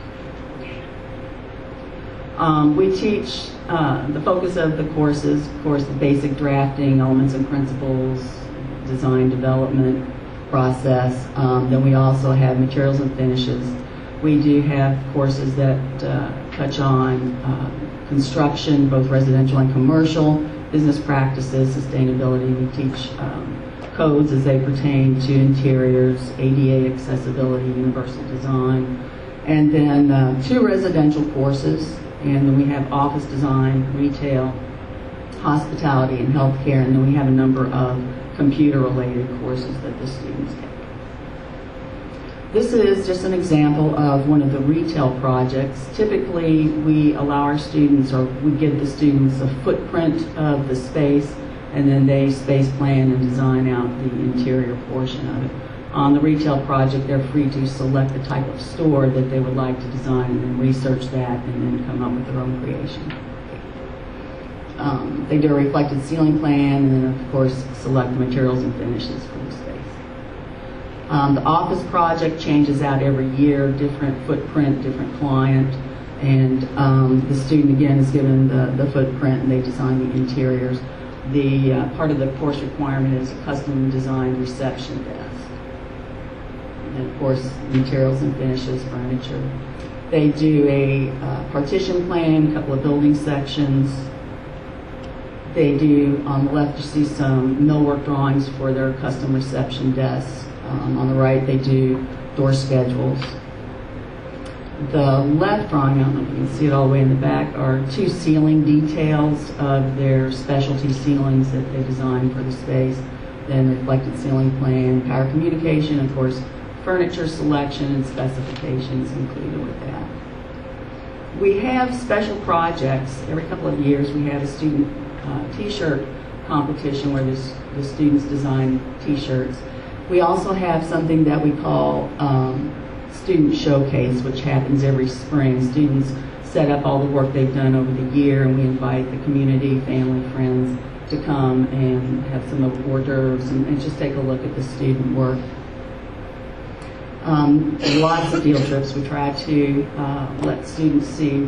S14: We teach the focus of the courses, of course, the basic drafting, elements and principles, design development process. Then we also have materials and finishes. We do have courses that touch on construction, both residential and commercial, business practices, sustainability. We teach codes as they pertain to interiors, ADA accessibility, universal design, and then 2 residential courses, and then we have office design, retail, hospitality, and healthcare, and then we have a number of computer-related courses that the students take. This is just an example of one of the retail projects. Typically, we allow our students, or we give the students a footprint of the space, and then they space plan and design out the interior portion of it. On the retail project, they're free to select the type of store that they would like to design and then research that and then come up with their own creation. They do a reflected ceiling plan and then, of course, select the materials and finishes for the space. The office project changes out every year, different footprint, different client, and the student, again, is given the footprint and they design the interiors. The part of the course requirement is a custom designed reception desk. And of course, materials and finishes, furniture. They do a partition plan, a couple of building sections. They do, on the left, you see some millwork drawings for their custom reception desks. On the right, they do door schedules. The left drawing, I don't know if you can see it all the way in the back, are 2 ceiling details of their specialty ceilings that they designed for the space. Then reflected ceiling plan, power communication, of course, furniture selection and specifications included with that. We have special projects. Every couple of years we have a student t-shirt competition where the students design t-shirts. We also have something that we call student showcase, which happens every spring. Students set up all the work they've done over the year, and we invite the community, family, friends to come and have some hors d'oeuvres and just take a look at the student work. Lots of field trips. We try to let students see,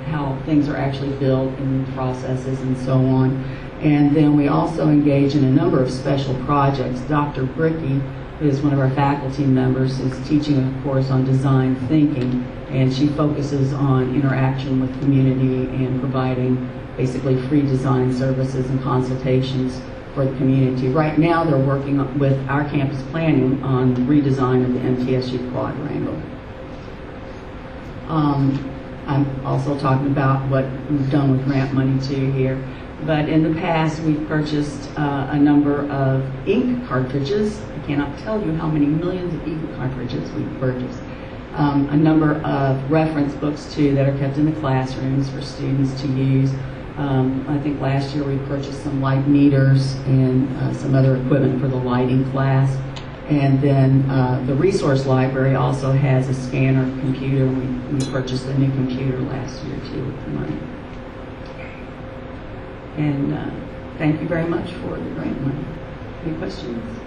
S14: how things are actually built and processes and so on. And then we also engage in a number of special projects. Dr. Bricky, who is one of our faculty members, is teaching a course on design thinking, and she focuses on interaction with community and providing basically free design services and consultations for the community. Right now they're working with our campus planning on redesign of the MTSU quadrangle. I'm also talking about what we've done with grant money too here. But in the past, we've purchased a number of ink cartridges. I cannot tell you how many millions of ink cartridges we've purchased. A number of reference books, too, that are kept in the classrooms for students to use. I think last year we purchased some light meters and some other equipment for the lighting class. And then the resource library also has a scanner computer. We purchased a new computer last year, too, with the money. And thank you very much for the grant money. Any questions?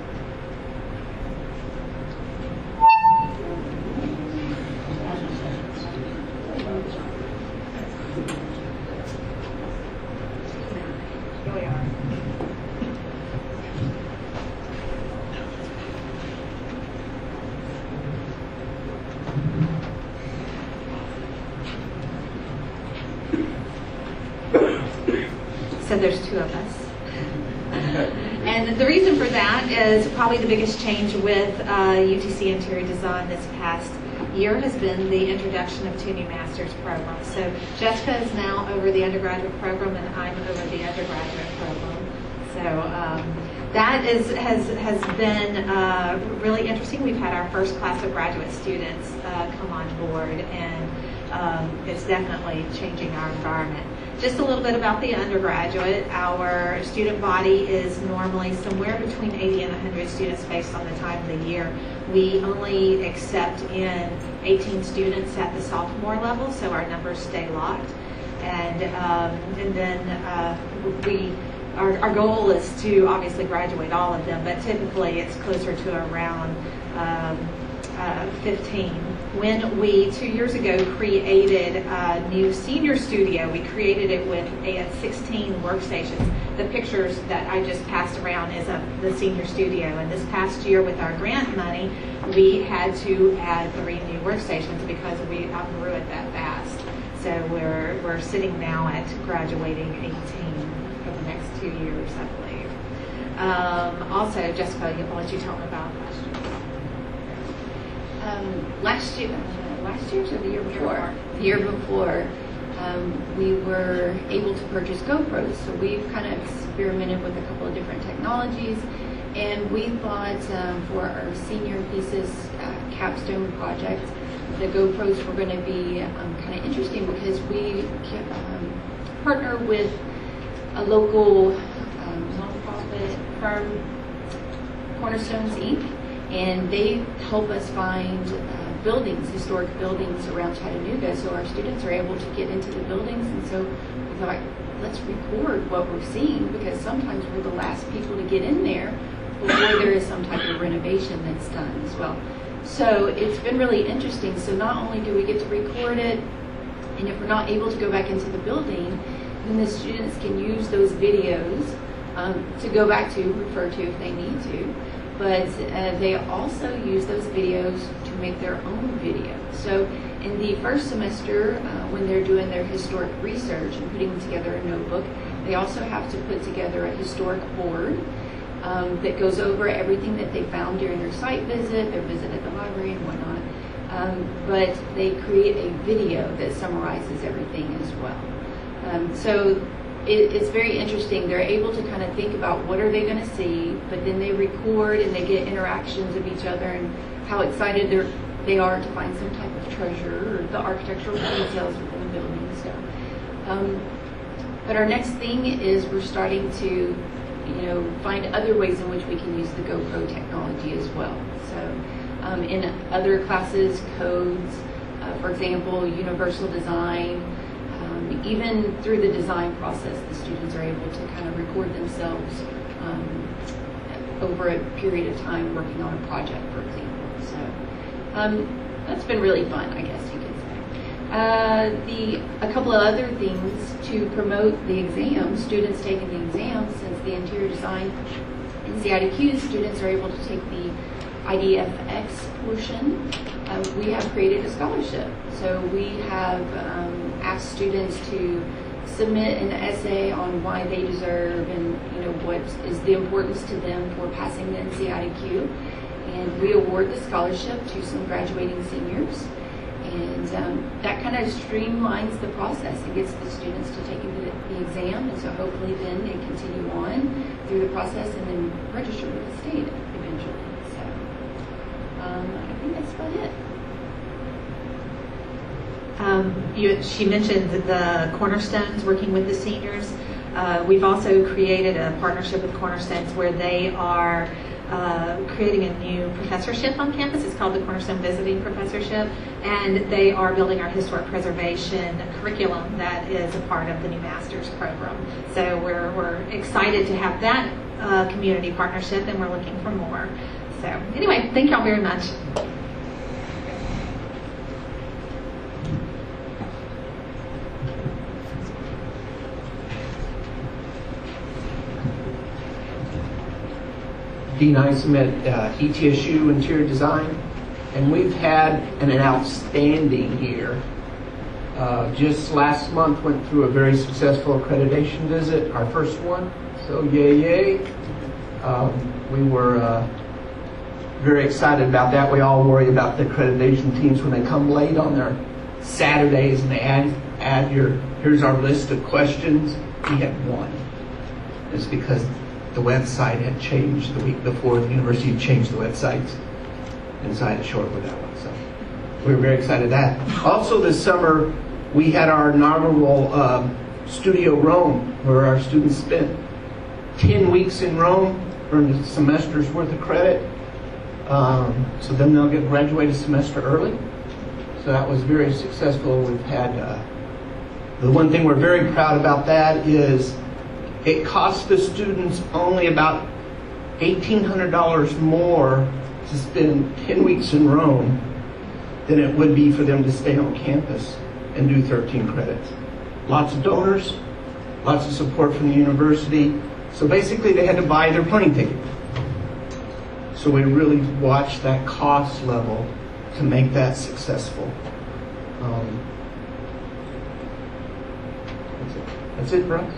S1: So there's 2 of us. And the reason for that is probably the biggest change with UTC Interior Design this past year has been the introduction of 2 new master's programs. So Jessica is now over the undergraduate program and I'm over the undergraduate program. So that has been really interesting. We've had our first class of graduate students come on board, and it's definitely changing our environment. Just a little bit about the undergraduate. Our student body is normally somewhere between 80 and 100 students based on the time of the year. We only accept in 18 students at the sophomore level, so our numbers stay locked. And then our goal is to obviously graduate all of them, but typically it's closer to around 15. When we 2 years ago created a new senior studio, we created it with 16 workstations. The pictures that I just passed around is of the senior studio. And this past year with our grant money, we had to add 3 new workstations because we outgrew it that fast.
S15: So we're sitting now at graduating 18 for the next 2 years, I believe. Also, Jessica, I'll let you tell me about last year.
S22: Last year's or the year before? The year before, we were able to purchase GoPros. So we've kind of experimented with a couple of different technologies, and we thought for our senior thesis capstone project, the GoPros were going to be kind of interesting because we partner with a local nonprofit firm, Cornerstones Inc., and they help us find buildings, historic buildings around Chattanooga, so our students are able to get into the buildings. And so we thought, let's record what we're seeing, because sometimes we're the last people to get in there before there is some type of renovation that's done as well. So it's been really interesting. So not only do we get to record it, and if we're not able to go back into the building, then the students can use those videos to go back to, refer to if they need to. But they also use those videos to make their own videos. So in the first semester, when they're doing their historic research and putting together a notebook, they also have to put together a historic board that goes over everything that they found during their site visit, their visit at the library and whatnot. But they create a video that summarizes everything as well. So it's very interesting. They're able to kind of think about what are they going to see, but then they record and they get interactions of each other and how excited they are to find some type of treasure or the architectural details within the building. So, but our next thing is we're starting to, find other ways in which we can use the GoPro technology as well. So in other classes, codes, for example, universal design, even through the design process, the students are able to kind of record themselves over a period of time working on a project, for example. So that's been really fun, I guess you could say. A couple of other things to promote the exams, students taking the exams, since the interior design and CIDQ students are able to take the IDFX portion. We have created a scholarship. So we have asked students to submit an essay on why they deserve and what is the importance to them for passing the NCIDQ. And we award the scholarship to some graduating seniors. And that kind of streamlines the process and gets the students to take the exam. And so hopefully then they continue on through the process and then register with the state eventually. So I think that's about it.
S15: She mentioned the Cornerstones working with the seniors. We've also created a partnership with Cornerstones where they are creating a new professorship on campus. It's called the Cornerstone Visiting Professorship, and they are building our historic preservation curriculum that is a part of the new master's program. So we're excited to have that community partnership, and we're looking for more. So anyway, thank y'all very much.
S17: Dean Isom at ETSU Interior Design, and we've had an outstanding year. Just last month went through a very successful accreditation visit, our first one, so yay. We were very excited about that. We all worry about the accreditation teams when they come late on their Saturdays and they add here's our list of questions. We had one. It's because the website had changed the week before. The university had changed the websites, and so I had to short with that one. So we were very excited at that. Also this summer, we had our inaugural Studio Rome, where our students spent 10 weeks in Rome, earned a semester's worth of credit. So then they'll get graduated a semester early. So that was very successful. We've had, the one thing we're very proud about that is it cost the students only about $1,800 more to spend 10 weeks in Rome than it would be for them to stay on campus and do 13 credits. Lots of donors, lots of support from the university. So basically they had to buy their plane ticket. So we really watched that cost level to make that successful. That's it for us.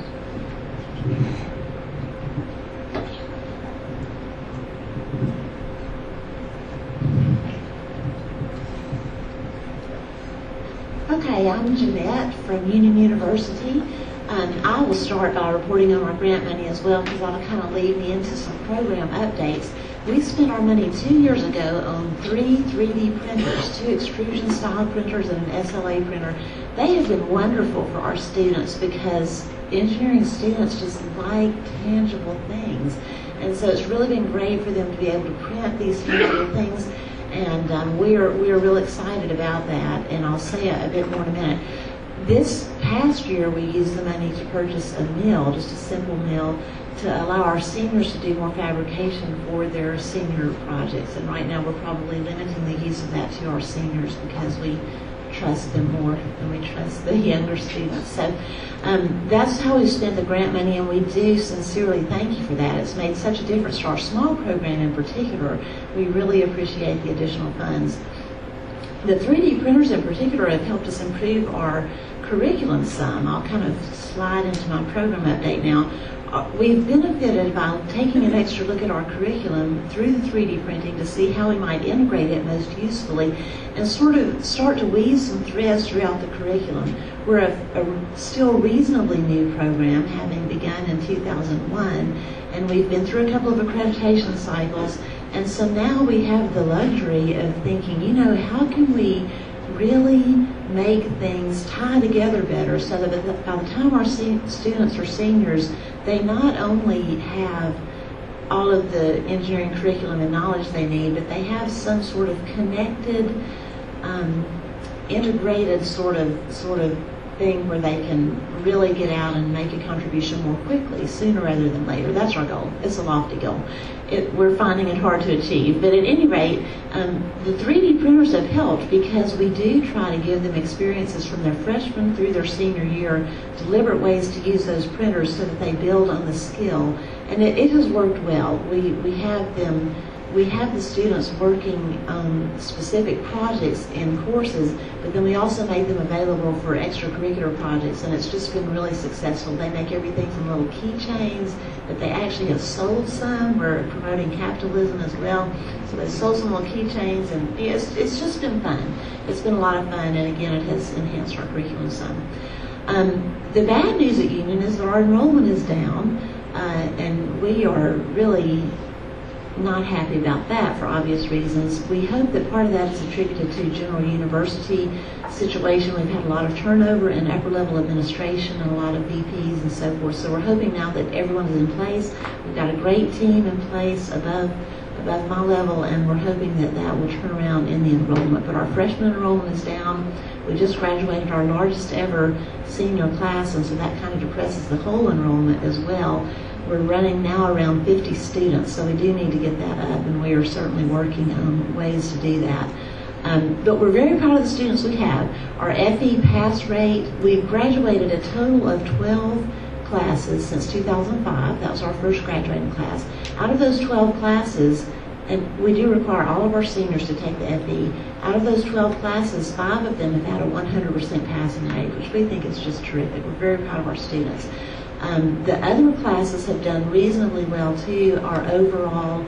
S2: Okay, I'm Jeanette from Union University. I will start by reporting on our grant money as well, because that'll kind of lead me into some program updates. We spent our money 2 years ago on 3 3D printers, 2 extrusion style printers and an SLA printer. They have been wonderful for our students because engineering students just like tangible things. And so it's really been great for them to be able to print these tangible things. And we are real excited about that, and I'll say a bit more in a minute. This past year, we used the money to purchase a mill, just a simple mill, to allow our seniors to do more fabrication for their senior projects. And right now, we're probably limiting the use of that to our seniors because we trust them more than we trust the younger students. So that's how we spent the grant money, and we do sincerely thank you for that. It's made such a difference to our small program in particular. We really appreciate the additional funds. The 3D printers in particular have helped us improve our curriculum some. I'll kind of slide into my program update now. We've benefited by taking an extra look at our curriculum through the 3D printing to see how we might integrate it most usefully and sort of start to weave some threads throughout the curriculum. We're a still reasonably new program, having begun in 2001, and we've been through a couple of accreditation cycles, and so now we have the luxury of thinking, you know, how can we really make things tie together better so that by the time our students are seniors, they not only have all of the engineering curriculum and knowledge they need, but they have some sort of connected, integrated sort of thing where they can really get out and make a contribution more quickly, sooner rather than later. That's our goal. It's a lofty goal. We're finding it hard to achieve. But at any rate, the 3D printers have helped because we do try to give them experiences from their freshman through their senior year, deliberate ways to use those printers so that they build on the skill. And it has worked well. We have the students working on specific projects in courses, but then we also make them available for extracurricular projects, and it's just been really successful. They make everything from little keychains that they actually have sold some. We're promoting capitalism as well. So they sold some little keychains, and it's just been fun. It's been a lot of fun, and again, it has enhanced our curriculum some. The bad news at Union is that our enrollment is down, and we are really not happy about that for obvious reasons. We hope that part of that is attributed to general university situation. We've had a lot of turnover in upper level administration and a lot of VPs and so forth. So we're hoping now that everyone is in place. We've got a great team in place above my level, and we're hoping that that will turn around in the enrollment. But our freshman enrollment is down. We just graduated our largest ever senior class, and so that kind of depresses the whole enrollment as well. We're running now around 50 students, so we do need to get that up, and we are certainly working on ways to do that. But we're very proud of the students we have. Our FE pass rate, we've graduated a total of 12 classes since 2005. That was our first graduating class. Out of those 12 classes, and we do require all of our seniors to take the FE, out of those 12 classes, 5 of them have had a 100% passing rate, which we think is just terrific. We're very proud of our students. The other classes have done reasonably well too. Our overall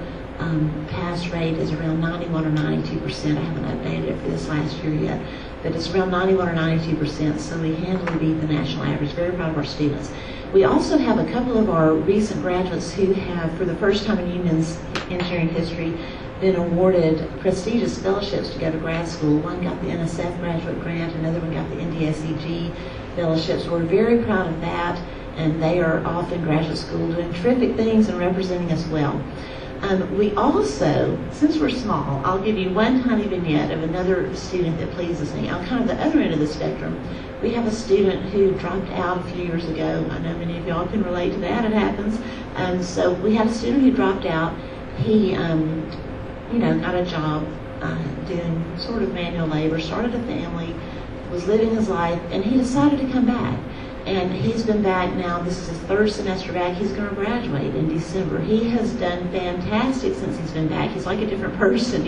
S2: pass rate is around 91 or 92%. I haven't updated it for this last year yet, but it's around 91 or 92%, so we handily beat the national average. Very proud of our students. We also have a couple of our recent graduates who have, for the first time in Union's engineering history, been awarded prestigious fellowships to go to grad school. One got the NSF graduate grant, another one got the NDSEG fellowships. We're very proud of that, and they are off in graduate school doing terrific things and representing us well. We also, since we're small, I'll give you one tiny vignette of another student that pleases me. On kind of the other end of the spectrum, we have a student who dropped out a few years ago. I know many of y'all can relate to that. It happens. So we had a student who dropped out. He, got a job doing sort of manual labor, started a family, was living his life, and he decided to come back. And he's been back now. This is his third semester back. He's going to graduate in December. He has done fantastic since he's been back. He's like a different person,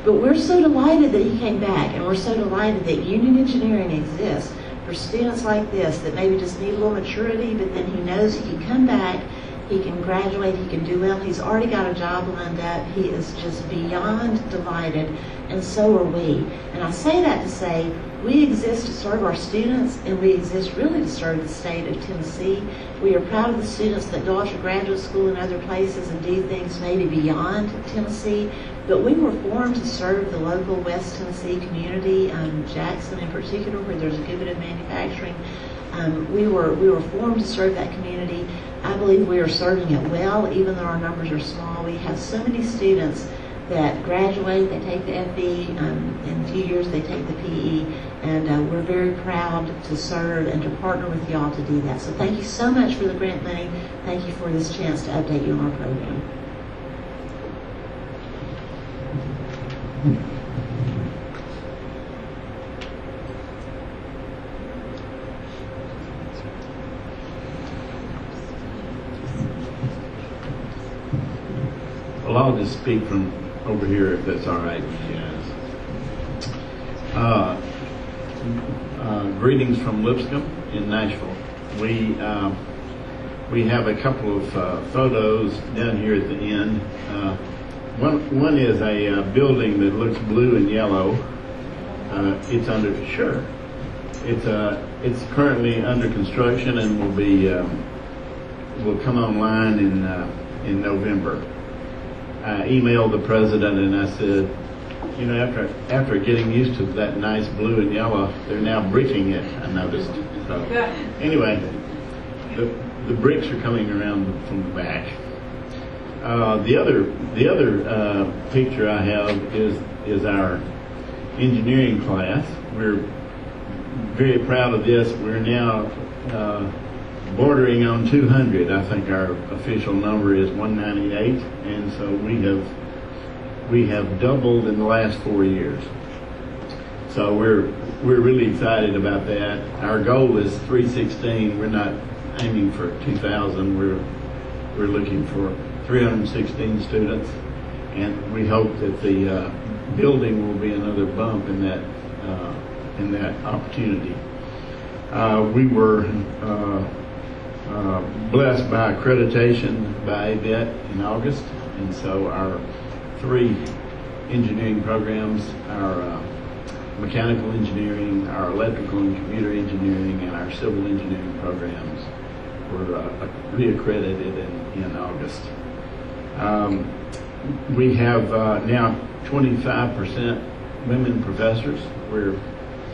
S2: But we're so delighted that he came back, and we're so delighted that Union Engineering exists for students like this that maybe just need a little maturity, but then he knows he can come back, he can graduate, he can do well. He's already got a job lined up. He is just beyond delighted, and so are we. And I say that to say we exist to serve our students, and we exist really to serve the state of Tennessee. We are proud of the students that go off to graduate school in other places and do things maybe beyond Tennessee. But we were formed to serve the local West Tennessee community, Jackson in particular, where there's a good bit of manufacturing. We were formed to serve that community. I believe we are serving it well, even though our numbers are small. We have so many students that graduate, they take the FE, in a few years they take the PE, and we're very proud to serve and to partner with y'all to do that. So thank you so much for the grant money. Thank you for this chance to update you on our program.
S13: Well, I'll just speak from over here if that's all right with you guys. Greetings from Lipscomb in Nashville. We have a couple of photos down here at the end. One is a building that looks blue and yellow. It's it's currently under construction and will come online in November. I emailed the president and I said, you know, after getting used to that nice blue and yellow, they're now bricking it, I noticed. So anyway, the bricks are coming around from the back. The other picture I have is our engineering class. We're very proud of this. We're now bordering on 200. I think our official number is 198, and so we have doubled in the last 4 years. So we're really excited about that. Our goal is 316. We're not aiming for 2,000. We're looking for 316 students, and we hope that the building will be another bump in that opportunity. We were blessed by accreditation by ABET in August, and so our 3 engineering programs, our mechanical engineering, our electrical and computer engineering, and our civil engineering programs were reaccredited in August. We have now 25% women professors. We're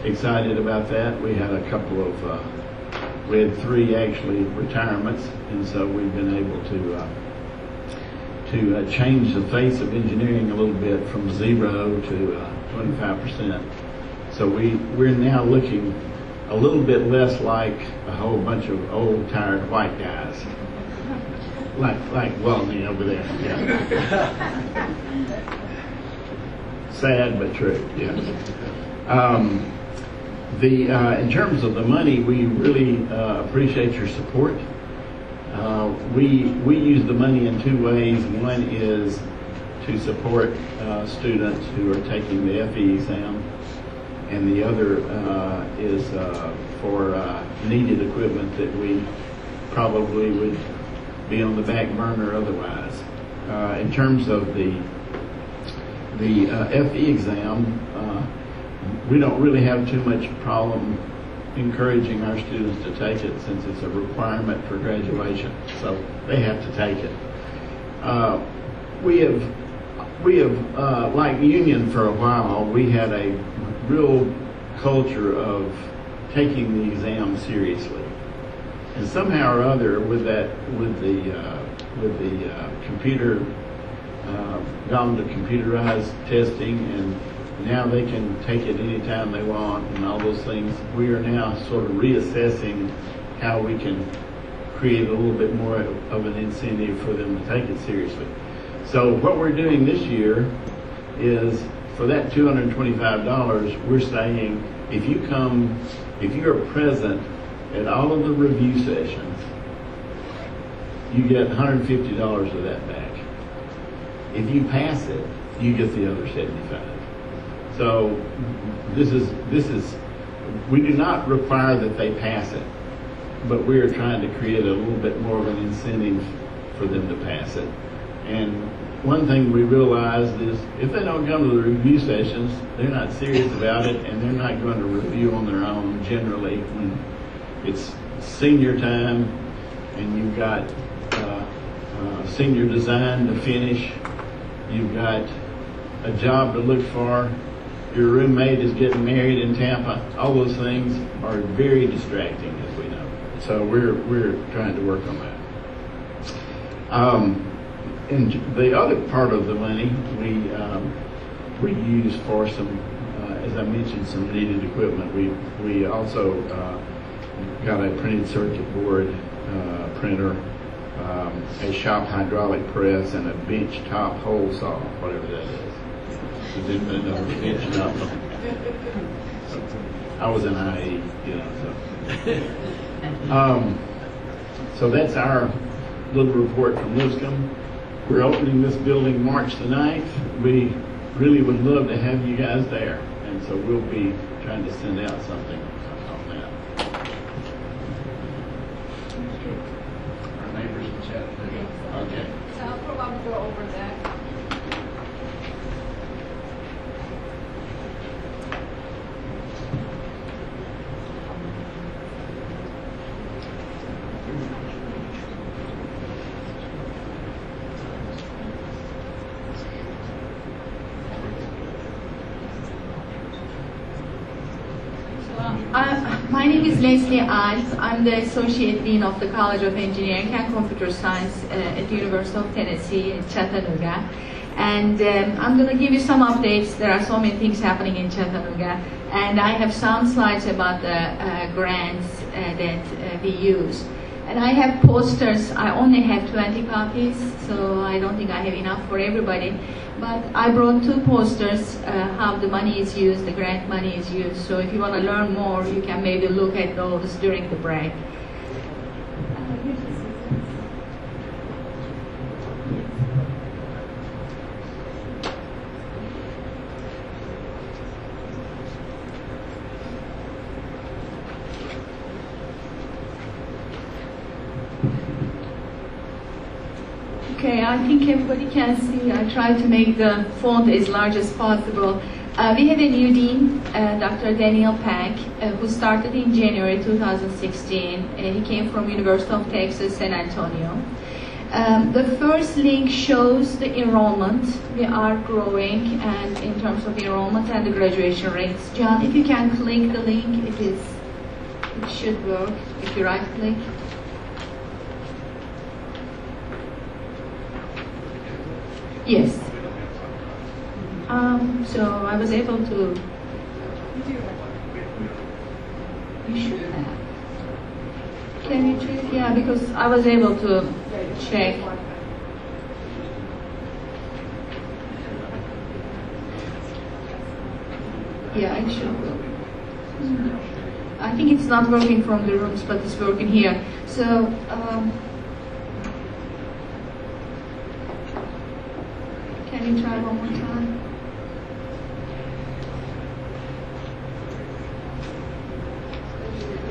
S13: excited about that. We had we had 3 actually retirements, and so we've been able to change the face of engineering a little bit from 0 to 25%. So we're now looking a little bit less like a whole bunch of old, tired white guys, like Walney over there. Yeah. Sad but true. Yeah. In terms of the money, we really appreciate your support. We use the money in 2 ways. One is to support students who are taking the FE exam, and the other is for needed equipment that we probably would be on the back burner otherwise. In terms of the FE exam, we don't really have too much problem encouraging our students to take it since it's a requirement for graduation, so they have to take it. We have like Union for a while, we had a real culture of taking the exam seriously, and somehow or other with the computer gone to computerized testing, and now they can take it anytime they want and all those things. We are now sort of reassessing how we can create a little bit more of an incentive for them to take it seriously. So what we're doing this year is for that $225, we're saying if you are present at all of the review sessions, you get $150 of that back. If you pass it, you get the other $75. So this is we do not require that they pass it, but we are trying to create a little bit more of an incentive for them to pass it. And one thing we realized is if they don't come to the review sessions, they're not serious about it, and they're not going to review on their own generally when it's senior time and you've got senior design to finish, you've got a job to look for, your roommate is getting married in Tampa. All those things are very distracting, as we know. So we're trying to work on that. And the other part of the money we use for some, as I mentioned, some needed equipment. We also got a printed circuit board printer, a shop hydraulic press, and a bench top hole saw, whatever that is. Does anybody know what a bench top? I was an IE, so that's our little report from Lipscomb. We're opening this building March the 9th. We really would love to have you guys there, and so we'll be trying to send out something on that. Our neighbors in Chattanooga. Okay.
S21: So I'll probably go over that.
S18: My name is Leslie Ives. I'm the Associate Dean of the College of Engineering and Computer Science at the University of Tennessee in Chattanooga. And I'm going to give you some updates. There are so many things happening in Chattanooga. And I have some slides about the grants that we use. And I have posters. I only have 20 copies, so I don't think I have enough for everybody. But I brought 2 posters, how the money is used, the grant money is used. So if you want to learn more, you can maybe look at those during the break. Okay, I think everybody can see. I tried to make the font as large as possible. We have a new dean, Dr. Daniel Pack, who started in January 2016. He came from University of Texas, San Antonio. The first link shows the enrollment. We are growing, and in terms of enrollment and the graduation rates. John, if you can click the link, it should work if you right click. Yes. So I was able to. You should have. Can you check? Yeah, because I was able to check. Yeah, it should work. I think it's not working from the rooms, but it's working here. So. Can you try one more time?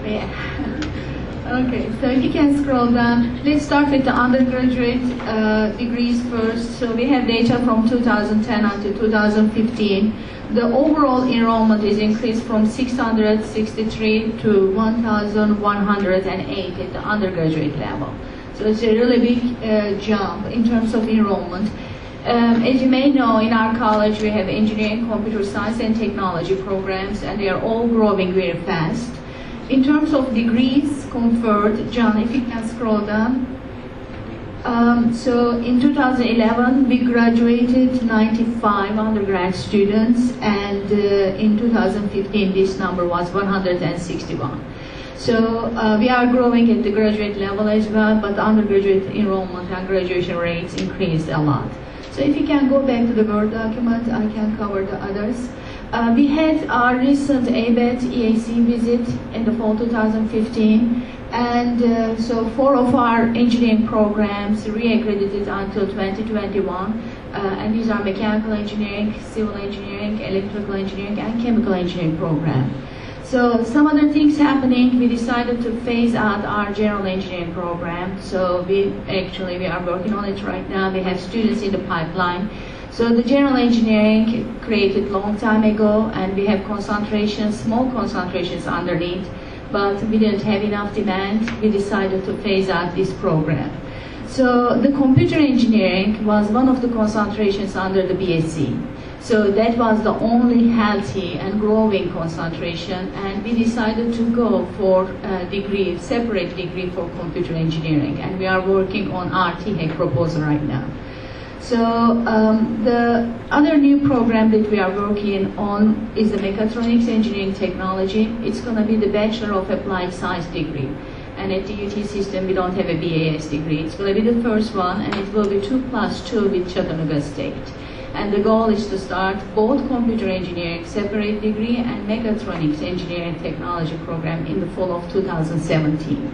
S18: Yeah. Okay, so if you can scroll down, let's start with the undergraduate degrees first. So we have data from 2010 until 2015. The overall enrollment is increased from 663 to 1,108 at the undergraduate level. So it's a really big jump in terms of enrollment. As you may know, in our college we have engineering, computer science, and technology programs, and they are all growing very fast. In terms of degrees conferred, John, if you can scroll down. So in 2011, we graduated 95 undergrad students, and in 2015, this number was 161. So we are growing at the graduate level as well, but undergraduate enrollment and graduation rates increased a lot. So if you can go back to the Word document, I can cover the others. We had our recent ABET EAC visit in the fall 2015, and so 4 of our engineering programs re-accredited until 2021, and these are mechanical engineering, civil engineering, electrical engineering, and chemical engineering programs. So some other things happening, we decided to phase out our general engineering program. So we are working on it right now. We have students in the pipeline. So the general engineering created long time ago, and we have concentrations, small concentrations underneath, but we didn't have enough demand. We decided to phase out this program. So the computer engineering was one of the concentrations under the BSc. So that was the only healthy and growing concentration, and we decided to go for a degree, separate degree for computer engineering, and we are working on our THEC proposal right now. So the other new program that we are working on is the Mechatronics Engineering Technology. It's going to be the Bachelor of Applied Science degree. And at the UT system, we don't have a BAS degree. It's going to be the first one, and it will be 2+2 with Chattanooga State. And the goal is to start both computer engineering separate degree and mechatronics engineering technology program in the fall of 2017.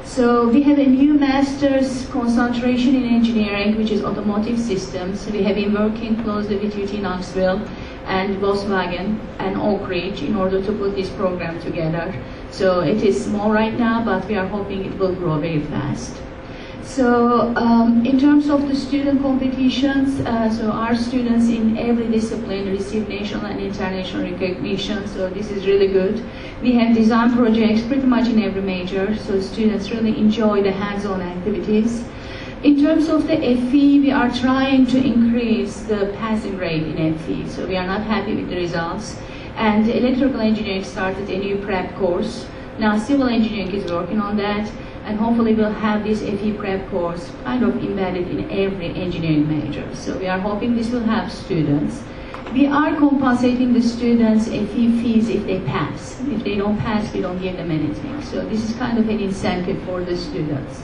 S18: So we have a new master's concentration in engineering, which is automotive systems. We have been working closely with UT Knoxville and Volkswagen and Oak Ridge in order to put this program together. So it is small right now, but we are hoping it will grow very fast. So in terms of the student competitions, so our students in every discipline receive national and international recognition, so this is really good. We have design projects pretty much in every major, so students really enjoy the hands-on activities. In terms of the FE, we are trying to increase the passing rate in FE, so we are not happy with the results. And electrical engineering started a new prep course. Now civil engineering is working on that, and hopefully we'll have this FE prep course kind of embedded in every engineering major. So we are hoping this will help students. We are compensating the students FE fees if they pass. If they don't pass, we don't give them anything. So this is kind of an incentive for the students.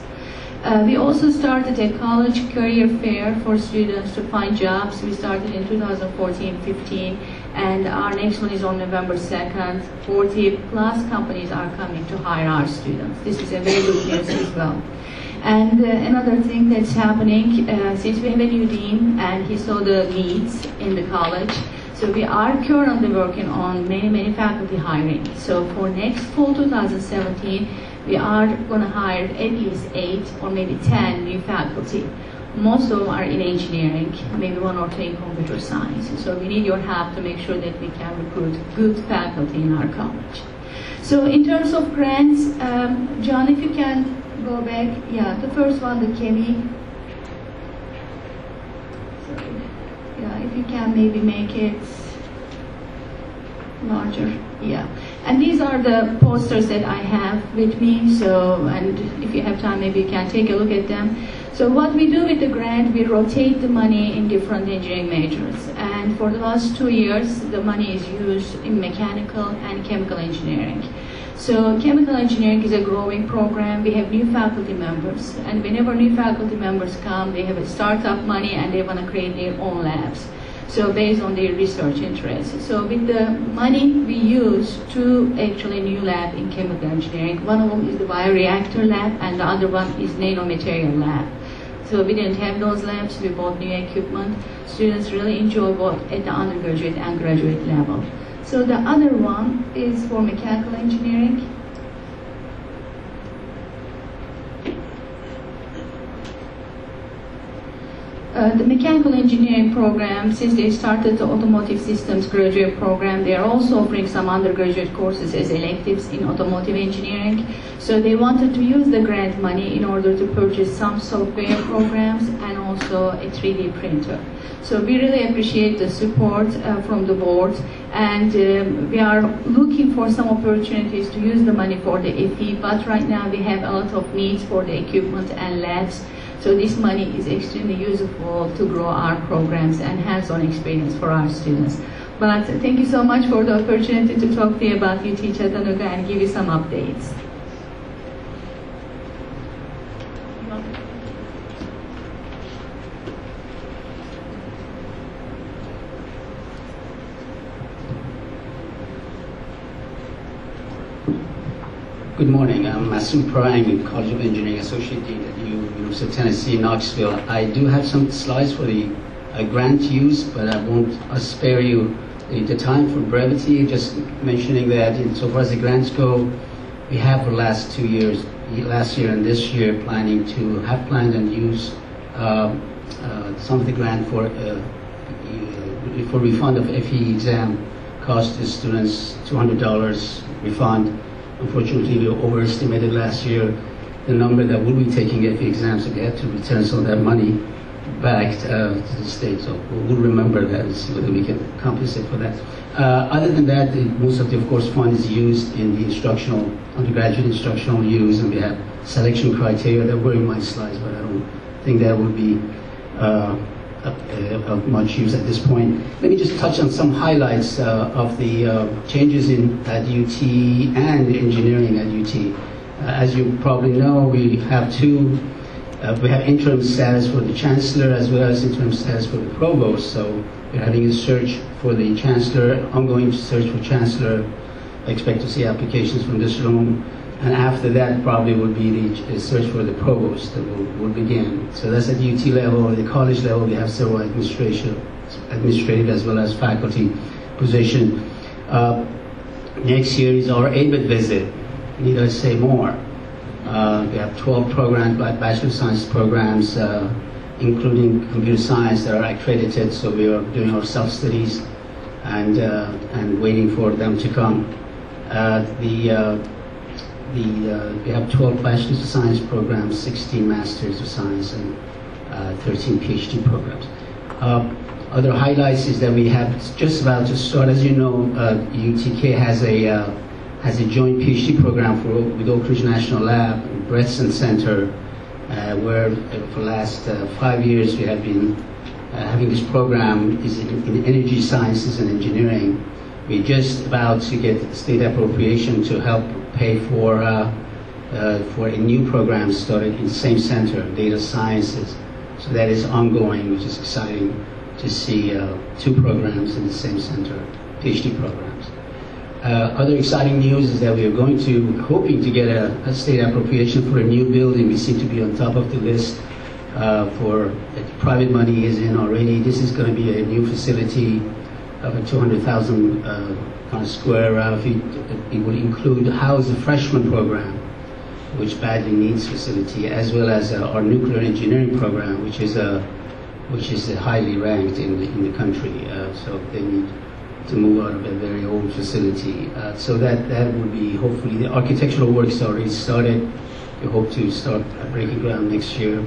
S18: We also started a college career fair for students to find jobs. We started in 2014-15, and our next one is on November 2nd. 40 plus companies are coming to hire our students. This is a very good news as well. And another thing that's happening, since we have a new dean and he saw the needs in the college, so we are currently working on many faculty hiring. So for next fall 2017, we are going to hire at least 8 or maybe 10 new faculty. Most of them are in engineering, maybe 1 or 2 in computer science. So we need your help to make sure that we can recruit good faculty in our college. So in terms of grants, John, if you can go back. Yeah, the first one, the Chemi. Sorry. Yeah, if you can maybe make it larger. Yeah. And these are the posters that I have with me, so, and if you have time, maybe you can take a look at them. So what we do with the grant, we rotate the money in different engineering majors. And for the last 2 years, the money is used in mechanical and chemical engineering. So chemical engineering is a growing program. We have new faculty members. And whenever new faculty members come, they have a startup money and they want to create their own labs. So based on their research interests. So with the money we use 2 actually new lab in chemical engineering. One of them is the bioreactor lab and the other one is nanomaterial lab. So we didn't have those labs, we bought new equipment. Students really enjoy both at the undergraduate and graduate level. So the other one is for mechanical engineering. The mechanical engineering program, since they started the automotive systems graduate program, they are also offering some undergraduate courses as electives in automotive engineering. So they wanted to use the grant money in order to purchase some software programs and also a 3D printer. So we really appreciate the support from the board, and we are looking for some opportunities to use the money for the FE, but right now we have a lot of needs for the equipment and labs. So this money is extremely useful to grow our programs and hands-on experience for our students. But thank you so much for the opportunity to talk to you about UT Chattanooga and give you some updates.
S6: Good morning. I'm Masoom Prime, College of Engineering Associate Dean at University of Tennessee, Knoxville. I do have some slides for the grant use, but I won't spare you the time for brevity, just mentioning that so far as the grants go, we have for the last 2 years, last year and this year, planned and use some of the grant for refund of FE exam cost to students, $200 refund. Unfortunately, we overestimated last year the number that would be taking FE exams, so we had to return some of that money back to the state. So we'll remember that and see whether we can compensate for that. Other than that, most of the, of course, fund is used in the undergraduate instructional use, and we have selection criteria that were in my slides, but I don't think that would be of much use at this point. Let me just touch on some highlights of the changes at UT and engineering at UT. As you probably know, we have interim status for the chancellor as well as interim status for the provost. So we're having a search for the chancellor, ongoing search for chancellor. I expect to see applications from this room. And after that, probably will be the search for the provost that will begin. So that's at UT level. At the college level, we have several administrative as well as faculty position. Next year is our ABIT visit. Need I say more? We have 12 programs, Bachelor of Science programs, including computer science, that are accredited. So we are doing our self-studies and waiting for them to come. We have 12 Bachelor of Science programs, 16 Masters of Science, and 13 PhD programs. Other highlights is that we have just about to start. As you know, UTK has a joint PhD program with Oak Ridge National Lab, Bredesen Center, where for the last 5 years we have been having this program is in energy sciences and engineering. We're just about to get state appropriation to help pay for a new program started in the same center, data sciences. So that is ongoing, which is exciting to see 2 programs in the same center, PhD programs. Other exciting news is that we are hoping to get a state appropriation for a new building. We seem to be on top of the list for private money is in already. This is going to be a new facility of a 200,000 kind of square feet. It will house the freshman program, which badly needs facility, as well as our nuclear engineering program, which is highly ranked in the country. So they need to move out of a very old facility. So that would be, hopefully, the architectural work is already started. We hope to start breaking ground next year.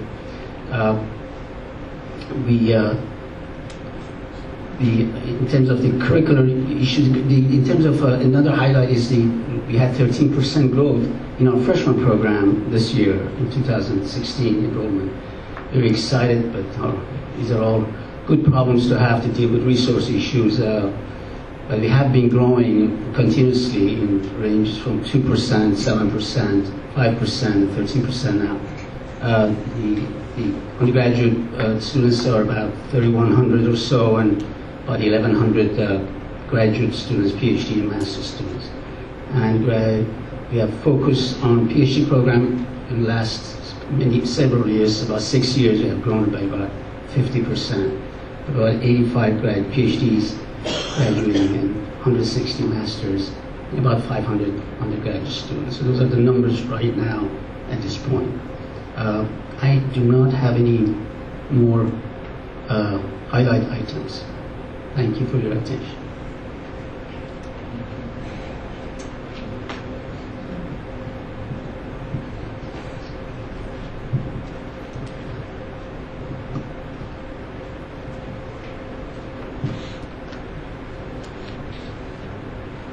S6: In terms of the curricular issues, in terms of another highlight is we had 13% growth in our freshman program this year in 2016 enrollment. Very excited, but these are all good problems to have to deal with resource issues. But we have been growing continuously in ranges from 2%, 7%, 5%, 13% now. The undergraduate students are about 3,100 or so, and about 1,100 graduate students, PhD and master's students. And we have focused on PhD program in the last several years. About 6 years, we have grown by about 50%. About 85 PhDs graduating and 160 masters, and about 500 undergraduate students. So those are the numbers right now at this point. I do not have any more highlight items. Thank you for your attention.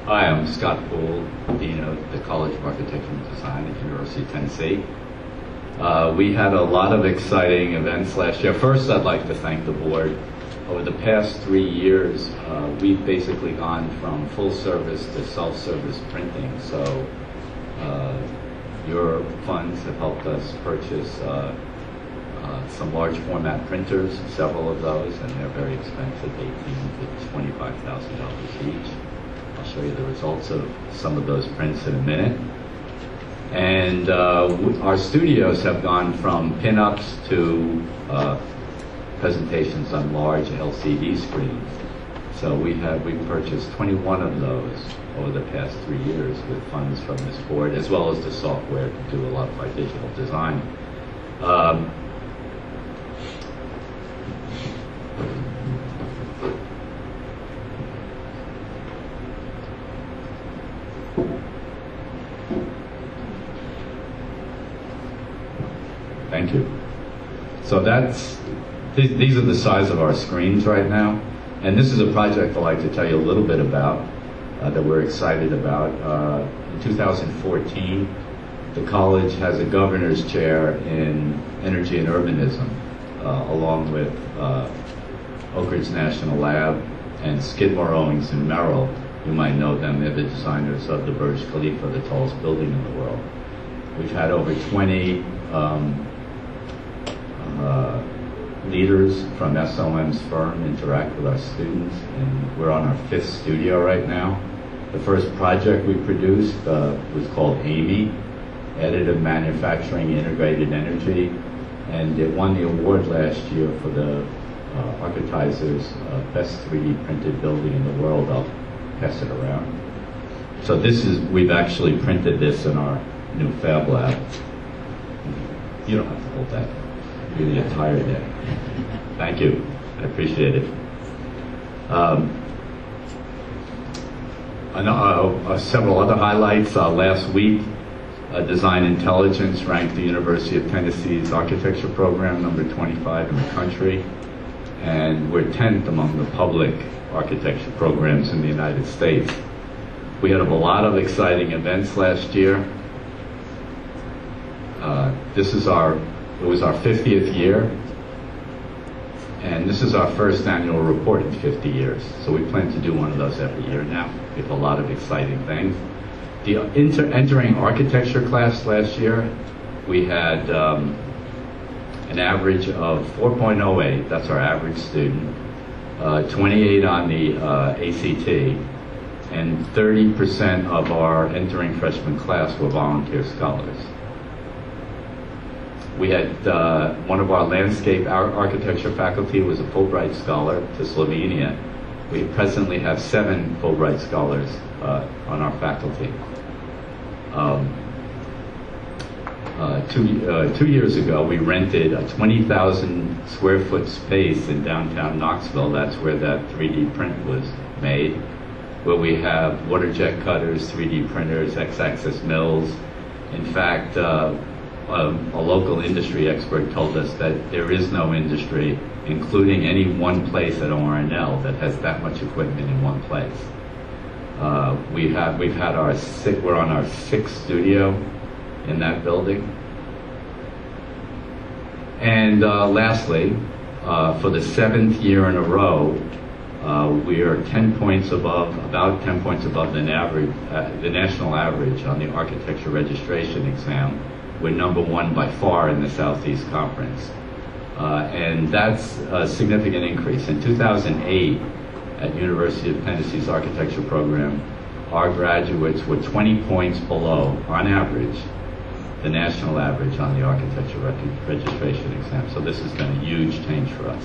S16: Hi, I'm Scott Poole, Dean of the College of Architecture and Design at the University of Tennessee. We had a lot of exciting events last year. First, I'd like to thank the board. Over the past 3 years, we've basically gone from full service to self-service printing. So your funds have helped us purchase some large format printers, several of those, and they're very expensive, $18,000 to $25,000 each. I'll show you the results of some of those prints in a minute. And our studios have gone from pin-ups to presentations on large LCD screens. So we purchased 21 of those over the past 3 years with funds from this board, as well as the software to do a lot of our digital design. Thank you. So these are the size of our screens right now. And this is a project I'd like to tell you a little bit about that we're excited about. In 2014, the college has a governor's chair in energy and urbanism, along with Oak Ridge National Lab and Skidmore, Owings and Merrill. You might know them. They're the designers of the Burj Khalifa, the tallest building in the world. We've had over 20 leaders from SOM's firm interact with our students, and we're on our 5th studio right now. The first project we produced was called A&E, Additive Manufacturing Integrated Energy, and it won the award last year for the Architizer's best 3D printed building in the world. I'll pass it around. So we've actually printed this in our new Fab Lab. You don't have to hold that. You're the entire day. Thank you. I appreciate it. Several other highlights. Last week, Design Intelligence ranked the University of Tennessee's architecture program number 25 in the country, and we're 10th among the public architecture programs in the United States. We had a lot of exciting events last year. It was our 50th year, and this is our first annual report in 50 years. So we plan to do one of those every year now. We have a lot of exciting things. The entering architecture class last year, we had an average of 4.08. That's our average student. 28 on the ACT, and 30% of our entering freshman class were volunteer scholars. We had one of our landscape architecture faculty was a Fulbright scholar to Slovenia. We presently have 7 Fulbright scholars on our faculty. 2 years ago, we rented a 20,000 square foot space in downtown Knoxville. That's where that 3D print was made, where we have water jet cutters, 3D printers, X-axis mills. In fact, a local industry expert told us that there is no industry, including any one place at ORNL, that has that much equipment in one place. We're on our 6th studio in that building. And lastly, for the 7th year in a row, we are about 10 points above the national average on the architecture registration exam. We're number 1 by far in the Southeast Conference. And that's a significant increase. In 2008, at University of Tennessee's architecture program, our graduates were 20 points below, on average, the national average on the architecture registration exam. So this has been a huge change for us.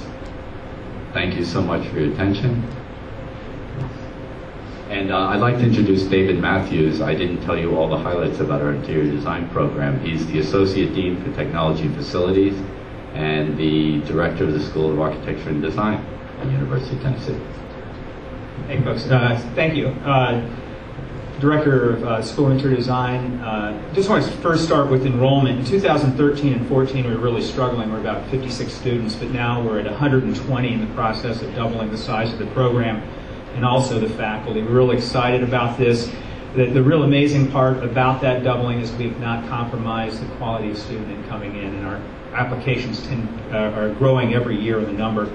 S16: Thank you so much for your attention. And I'd like to introduce David Matthews. I didn't tell you all the highlights about our interior design program. He's the Associate Dean for Technology and Facilities and the Director of the School of Architecture and Design at the University of Tennessee.
S10: Hey folks, thank you. Director of School of Interior Design. Just want to first start with enrollment. In 2013 and 14, we were really struggling. We're about 56 students, but now we're at 120 in the process of doubling the size of the program, and also the faculty. We're really excited about this. The real amazing part about that doubling is we've not compromised the quality of student coming in, and our applications are growing every year in the number.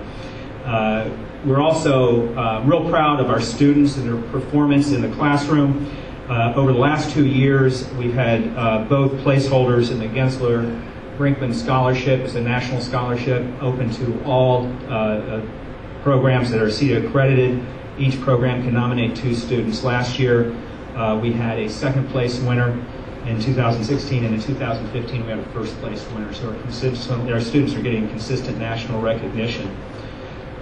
S10: We're also real proud of our students and their performance in the classroom. Over the last 2 years, we've had both placeholders in the Gensler-Brinkman Scholarship as a national scholarship open to all programs that are CETA accredited. Each program can nominate 2 students. Last year, we had a 2nd place winner in 2016, and in 2015, we had a 1st place winner. So our students are getting consistent national recognition.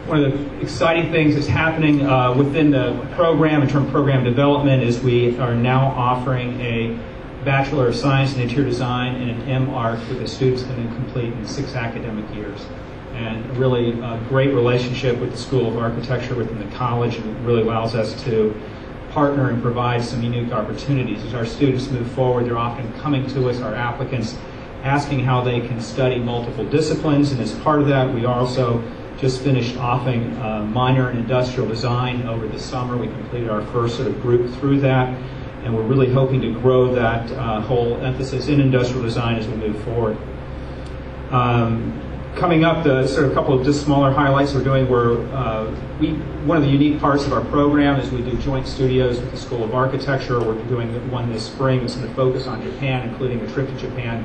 S10: one of the exciting things that's happening within the program in terms of program development is we are now offering a Bachelor of Science in Interior Design and an MArch that the students can then complete in 6 academic years. And a really great relationship with the School of Architecture within the college, and it really allows us to partner and provide some unique opportunities. As our students move forward, they're often coming to us, our applicants, asking how they can study multiple disciplines, and as part of that, we also just finished offering minor in industrial design over the summer. We completed our first sort of group through that, and we're really hoping to grow that whole emphasis in industrial design as we move forward. Coming up, the sort of a couple of just smaller highlights we're doing. One of the unique parts of our program is we do joint studios with the School of Architecture. We're doing one this spring that's going to focus on Japan, including a trip to Japan,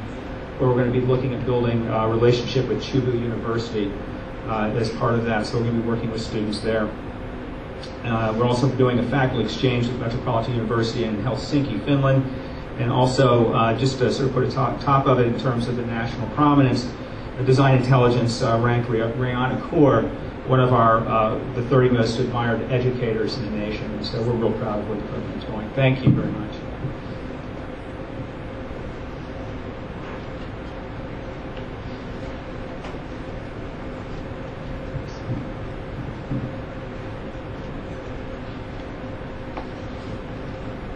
S10: where we're going to be looking at building a relationship with Chubu University as part of that. So we're going to be working with students there. We're also doing a faculty exchange with Metropolitan University in Helsinki, Finland, and also just to sort of put a top of it in terms of the national prominence, Design Intelligence ranked Rihanna Kaur one of the 30 most admired educators in the nation, and so we're real proud of where the program is going. Thank you very much.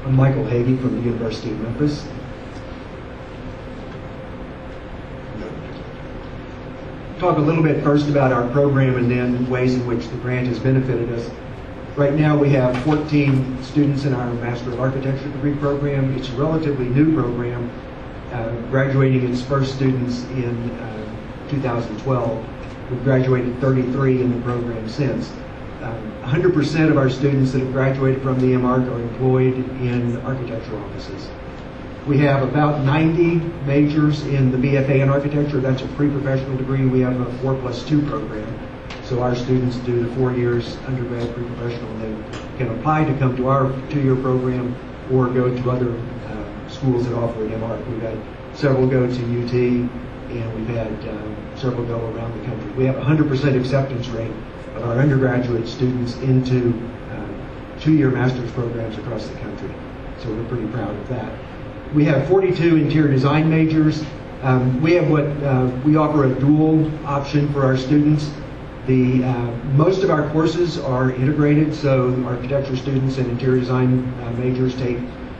S3: I'm Michael Hagee from the University of Memphis. Talk a little bit first about our program and then ways in which the grant has benefited us. Right now we have 14 students in our Master of Architecture degree program. It's a relatively new program, graduating its first students in 2012. We've graduated 33 in the program since. 100% of our students that have graduated from the MArch are employed in architecture offices. We have about 90 majors in the BFA in architecture. That's a pre-professional degree. We have a 4+2 program. So our students do the 4 years undergrad pre-professional, and they can apply to come to our 2-year program or go to other schools that offer an MArch. We've had several go to UT, and we've had several go around the country. We have a 100% acceptance rate of our undergraduate students into 2-year master's programs across the country. So we're pretty proud of that. We have 42 interior design majors. We offer a dual option for our students. Most of our courses are integrated, so architecture students and interior design majors take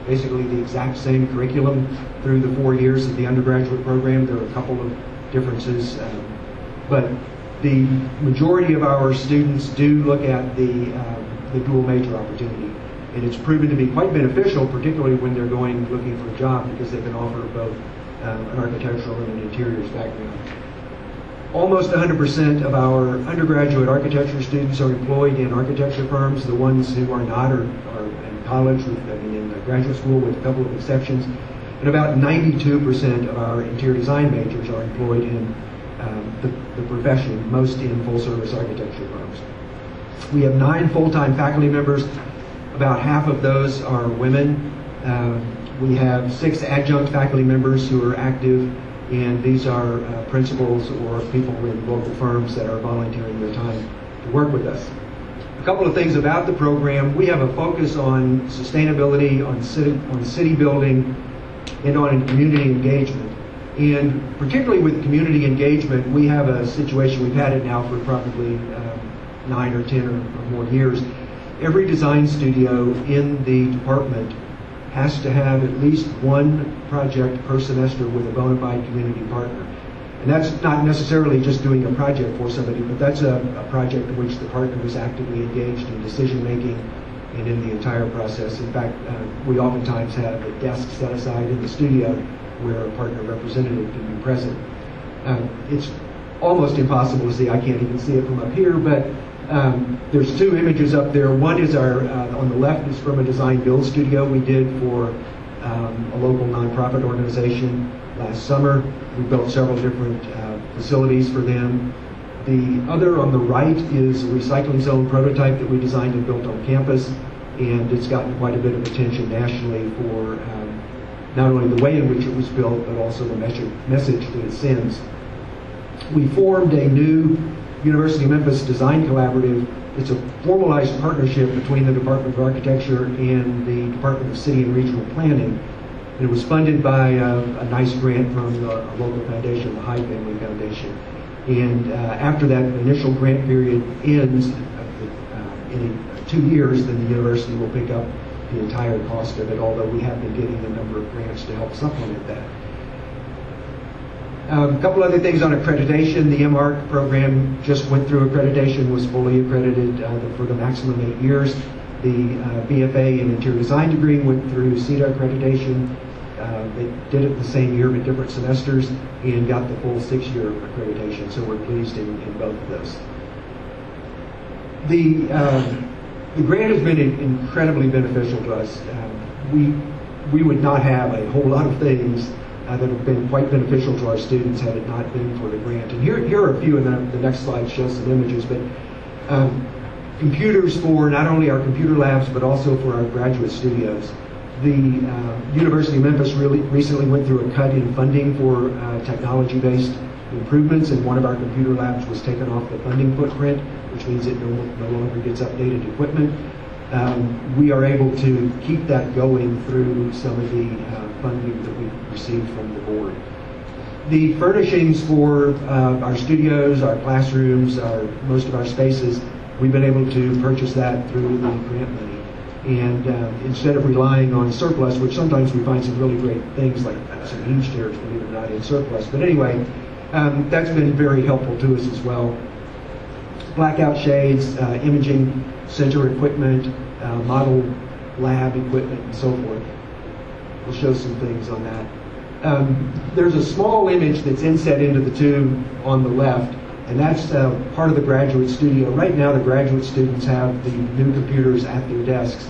S3: basically the exact same curriculum through the 4 years of the undergraduate program. There are a couple of differences, but the majority of our students do look at the dual major opportunity. And it's proven to be quite beneficial, particularly when they're looking for a job, because they can offer both an architectural and an interiors background. Almost 100% of our undergraduate architecture students are employed in architecture firms. The ones who are not are in college, in graduate school, with a couple of exceptions. And about 92% of our interior design majors are employed in the profession, most in full-service architecture firms. We have 9 full-time faculty members. About half of those are women. We have 6 adjunct faculty members who are active, and these are principals or people in local firms that are volunteering their time to work with us. A couple of things about the program. We have a focus on sustainability, on city building, and on community engagement. And particularly with community engagement, we have a situation, we've had it now for probably 9 or 10 or more years. Every design studio in the department has to have at least one project per semester with a bona fide community partner. And that's not necessarily just doing a project for somebody, but that's a project in which the partner is actively engaged in decision making and in the entire process. In fact, we oftentimes have a desk set aside in the studio where a partner representative can be present. It's almost impossible to see. I can't even see it from up here, but there's 2 images up there. One is on the left is from a design build studio we did for a local nonprofit organization last summer. We built several different facilities for them. The other on the right is a recycling zone prototype that we designed and built on campus, and it's gotten quite a bit of attention nationally for not only the way in which it was built, but also the message that it sends. We formed a new University of Memphis Design Collaborative. It's a formalized partnership between the Department of Architecture and the Department of City and Regional Planning. And it was funded by a nice grant from a local foundation, the Hyde Family Foundation. And after that initial grant period ends in 2 years, then the university will pick up the entire cost of it, although we have been getting a number of grants to help supplement that. A couple other things on accreditation. The MARC program just went through accreditation, was fully accredited for the maximum 8 years. The BFA in interior design degree went through CETA accreditation. They did it the same year but different semesters and got the full 6-year accreditation, so we're pleased in both of those. The grant has been incredibly beneficial to us. We would not have a whole lot of things that have been quite beneficial to our students had it not been for the grant. And here are a few, and the next slide shows some images, but computers for not only our computer labs but also for our graduate studios. The University of Memphis recently went through a cut in funding for technology-based improvements, and one of our computer labs was taken off the funding footprint, which means it no longer gets updated equipment. We are able to keep that going through some of the funding that we received from the board. The furnishings for our studios, our classrooms, most of our spaces, we've been able to purchase that through the grant money. And instead of relying on surplus, which sometimes we find some really great things like some huge chairs, believe it or not, in surplus. But anyway, that's been very helpful to us as well. Blackout shades, imaging center equipment, model lab equipment, and so forth. We'll show some things on that. There's a small image that's inset into the tube on the left, and that's part of the graduate studio. Right now, the graduate students have the new computers at their desks.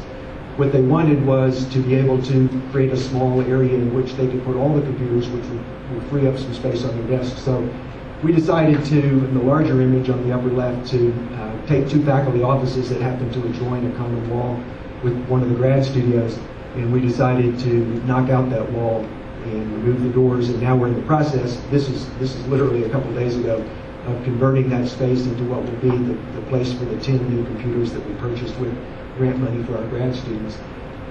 S3: What they wanted was to be able to create a small area in which they could put all the computers, which would free up some space on their desks. So we decided to, in the larger image on the upper left, to take 2 faculty offices that happen to adjoin a common wall with one of the grad studios, and we decided to knock out that wall and remove the doors, and now we're in the process. This is literally a couple days ago, of converting that space into what will be the place for the 10 new computers that we purchased with grant money for our grad students.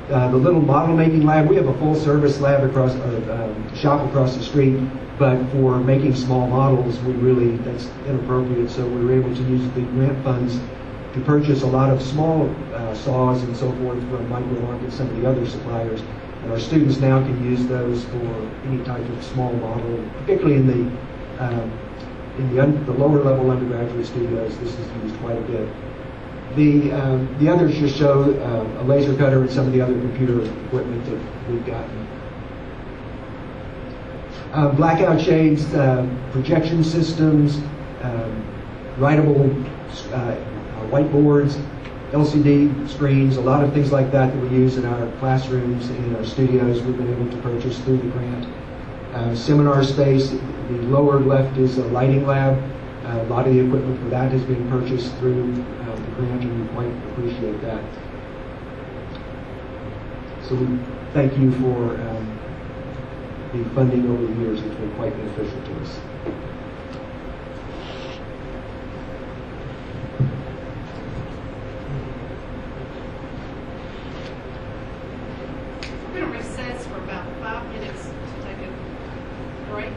S3: The little model making lab, we have a full service lab across, shop across the street, but for making small models, that's inappropriate, so we were able to use the grant funds to purchase a lot of small saws and so forth from Micromark and some of the other suppliers. And our students now can use those for any type of small model, particularly in the lower level undergraduate studios. This is used quite a bit. The others just show a laser cutter and some of the other computer equipment that we've gotten. Blackout shades, projection systems, writable whiteboards, LCD screens, a lot of things like that we use in our classrooms and in our studios we've been able to purchase through the grant. Seminar space, the lower left is a lighting lab. A lot of the equipment for that has been purchased through the grant, and we quite appreciate that. So we thank you for the funding over the years. It's been quite beneficial to us.
S1: We're going to recess for about 5 minutes to take a break,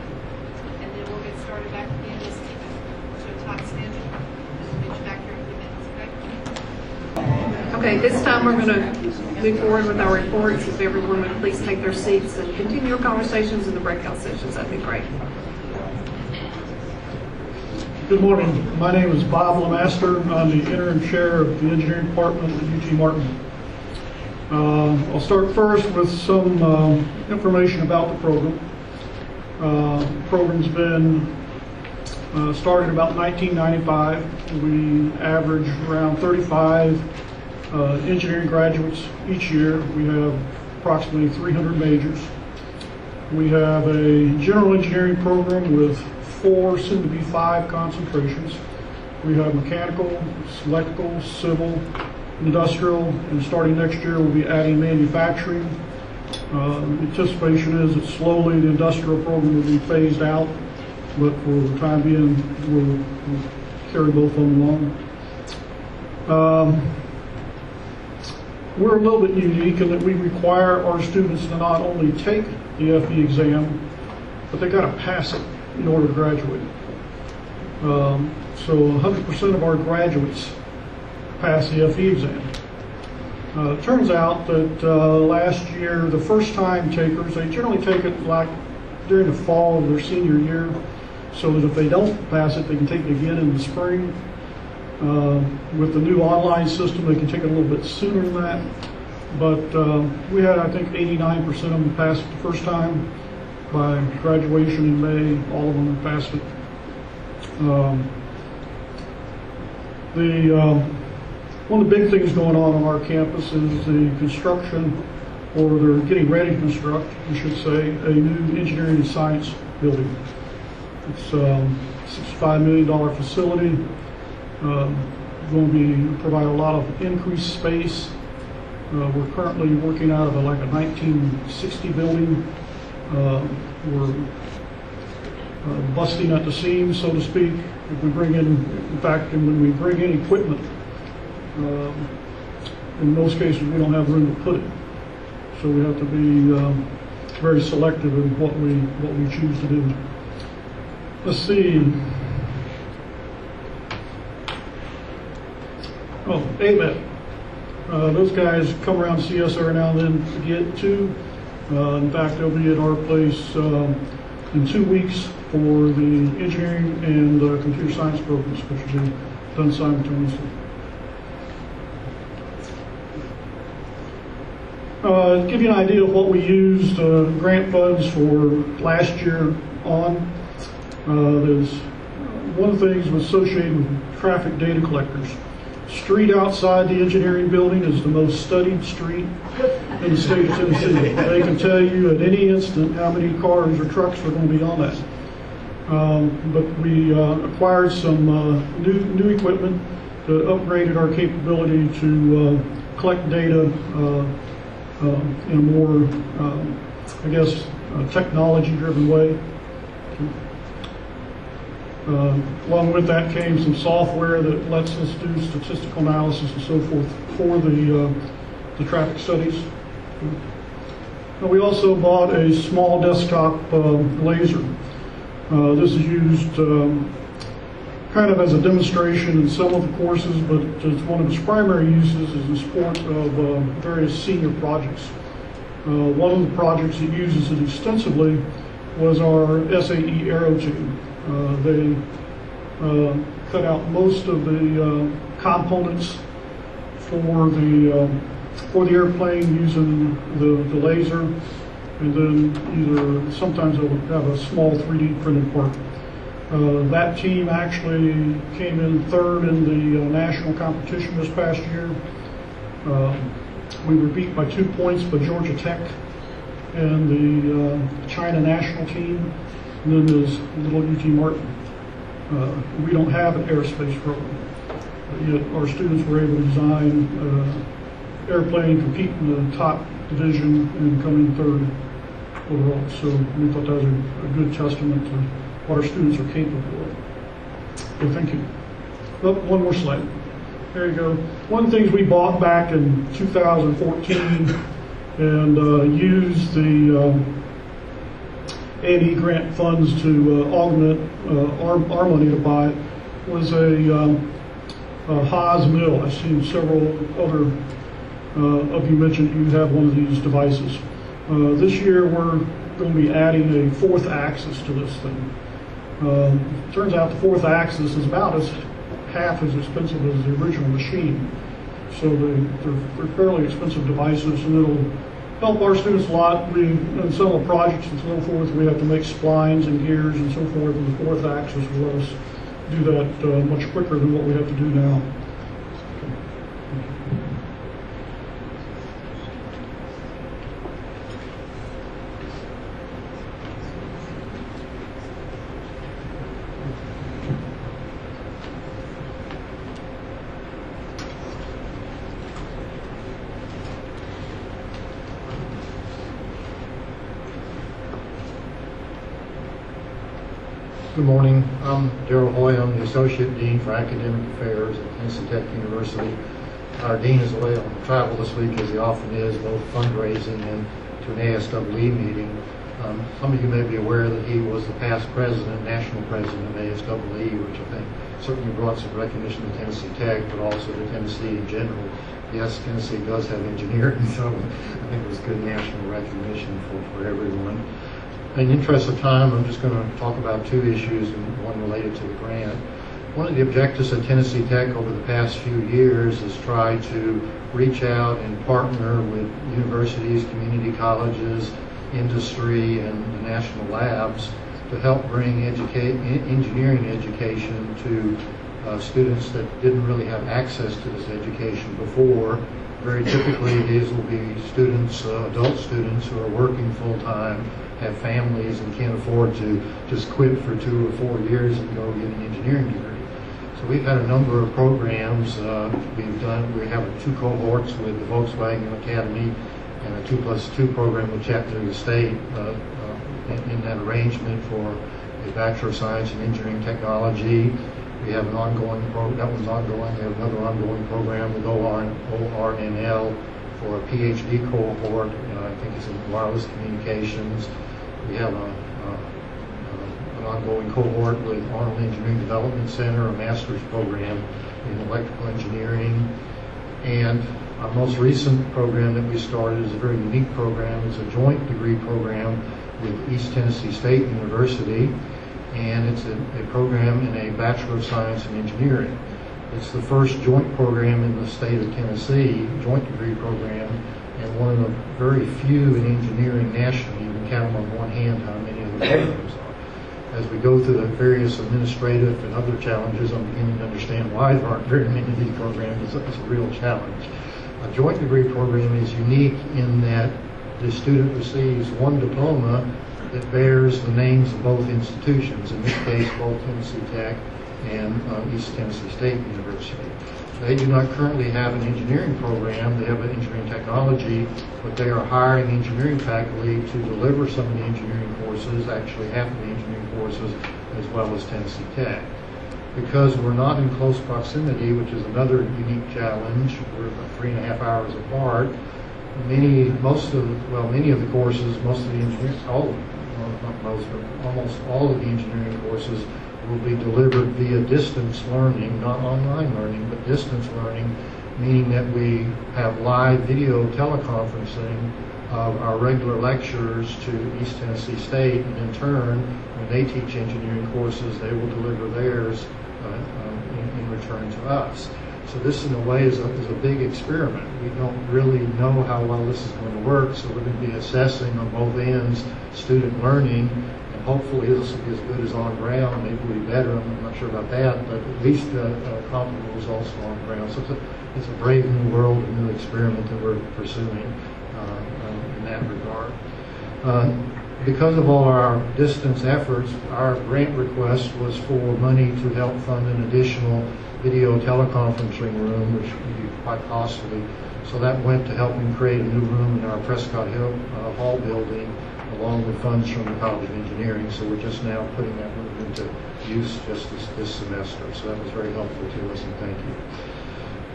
S1: and then we'll get started back again this evening to a tight schedule. We'll meet you back here in a few minutes, okay? Okay, this time we're going to move forward with our reports. If everyone would please take their seats and continue your conversations in the breakout sessions, that'd be great.
S19: Good morning. My name is Bob Lemaster. I'm the interim chair of the engineering department at UT Martin. I'll start first with some information about the program. The program's been started about 1995. We average around 35 engineering graduates each year. We have approximately 300 majors. We have a general engineering program with 4, soon to be 5 concentrations. We have mechanical, electrical, civil, industrial, and starting next year we'll be adding manufacturing. Anticipation is that slowly the industrial program will be phased out, but for the time being we'll carry both of them along. We're a little bit unique in that we require our students to not only take the FE exam, but they got to pass it in order to graduate. So 100% of our graduates pass the FE exam. It turns out that last year, the first-time takers, they generally take it like during the fall of their senior year, so that if they don't pass it, they can take it again in the spring. With the new online system, they can take it a little bit sooner than that. But we had, I think, 89% of them pass it the first time. By graduation in May, all of them have passed it. One of the big things going on our campus is the construction, or they're getting ready to construct, we should say, a new engineering and science building. It's a $65 million facility. Going to provide a lot of increased space. We're currently working out of a 1960 building. We're busting at the seams, so to speak. If we bring in fact, when we bring in equipment, in most cases we don't have room to put it. So we have to be very selective in what we choose to do. Let's see. Oh, A&E. Those guys come around to see us every now and then to get to. In fact, they'll be at our place in 2 weeks for the engineering and computer science programs, which will be done simultaneously. To give you an idea of what we used grant funds for last year on, there's one of the things was associated with traffic data collectors. Street outside the engineering building is the most studied street in the state of Tennessee. They can tell you at any instant how many cars or trucks are going to be on that. But we acquired some new equipment that upgraded our capability to collect data in a more, technology-driven way. Along with that came some software that lets us do statistical analysis and so forth for the traffic studies. We also bought a small desktop laser. This is used kind of as a demonstration in some of the courses, but it's one of its primary uses is in support of various senior projects. One of the projects it uses it extensively was our SAE aero team. They cut out most of the components for the airplane using the laser, and then sometimes they'll have a small 3D printed part. That team actually came in third in the national competition this past year. We were beat by 2 points by Georgia Tech and the China national team. And then there's little UT Martin. We don't have an aerospace program, but yet our students were able to design an airplane, compete in the top division, and come in third overall. So we thought that was a good testament to what our students are capable of. So thank you. Oh, one more slide. There you go. One of the things we bought back in 2014 and used the A&E grant funds to augment our money to buy it was a Haas mill. I've seen several other of you mentioned you have one of these devices. This year we're going to be adding a fourth axis to this thing. Turns out the fourth axis is about half as expensive as the original machine. So they're fairly expensive devices, and it'll help our students a lot. In some of the projects and so forth, we have to make splines and gears and so forth, and the fourth axis will let us do that much quicker than what we have to do now.
S8: Good morning. I'm Darrell Hoy. I'm the Associate Dean for Academic Affairs at Tennessee Tech University. Our Dean is away on travel this week, as he often is, both fundraising and to an ASWE meeting. Some of you may be aware that he was the past president, national president of ASWE, which I think certainly brought some recognition to Tennessee Tech, but also to Tennessee in general. Yes, Tennessee does have engineering, so I think it was good national recognition for everyone. In the interest of time, I'm just going to talk about two issues, and one related to the grant. One of the objectives at Tennessee Tech over the past few years is try to reach out and partner with universities, community colleges, industry, and the national labs to help bring engineering education to students that didn't really have access to this education before. Very typically, these will be students, adult students who are working full-time, have families, and can't afford to just quit for 2 or 4 years and go get an engineering degree. So we've had a number of programs. We have 2 cohorts with the Volkswagen Academy and a 2+2 program with Chattanooga State in that arrangement for a Bachelor of Science in Engineering Technology. We have an ongoing program, that one's ongoing. We have another ongoing program with ORNL for a PhD cohort. I think it's in wireless communications. We have an ongoing cohort with Arnold Engineering Development Center, a master's program in electrical engineering. And our most recent program that we started is a very unique program. It's a joint degree program with East Tennessee State University, and it's a program in a Bachelor of Science in Engineering. It's the first joint program in the state of Tennessee, joint degree program, and one of the very few in engineering nationally. You can count them on one hand how many of the programs are. As we go through the various administrative and other challenges, I'm beginning to understand why there aren't very many of these programs. It's a real challenge. A joint degree program is unique in that the student receives one diploma that bears the names of both institutions, in this case both Tennessee Tech and East Tennessee State University. They do not currently have an engineering program. They have an engineering technology, but they are hiring engineering faculty to deliver some of the engineering courses, actually half of the engineering courses, as well as Tennessee Tech. Because we're not in close proximity, which is another unique challenge, we're about 3.5 hours apart. Many of the courses, most of the engineering, not most, but almost all of the engineering courses will be delivered via distance learning, not online learning, but distance learning, meaning that we have live video teleconferencing of our regular lecturers to East Tennessee State, and in turn, when they teach engineering courses, they will deliver theirs in return to us. So this, in a way, is a big experiment. We don't really know how well this is going to work, so we're going to be assessing on both ends student learning, and hopefully this will be as good as on ground. Maybe it'll be better. I'm not sure about that, but at least comparable results on ground. So it's a brave new world, a new experiment that we're pursuing in that regard. Because of all our distance efforts, our grant request was for money to help fund an additional video teleconferencing room, which would be quite costly. So that went to helping create a new room in our Prescott Hill Hall building, along with funds from the College of Engineering. So we're just now putting that room into use just this semester. So that was very helpful to us, and thank you.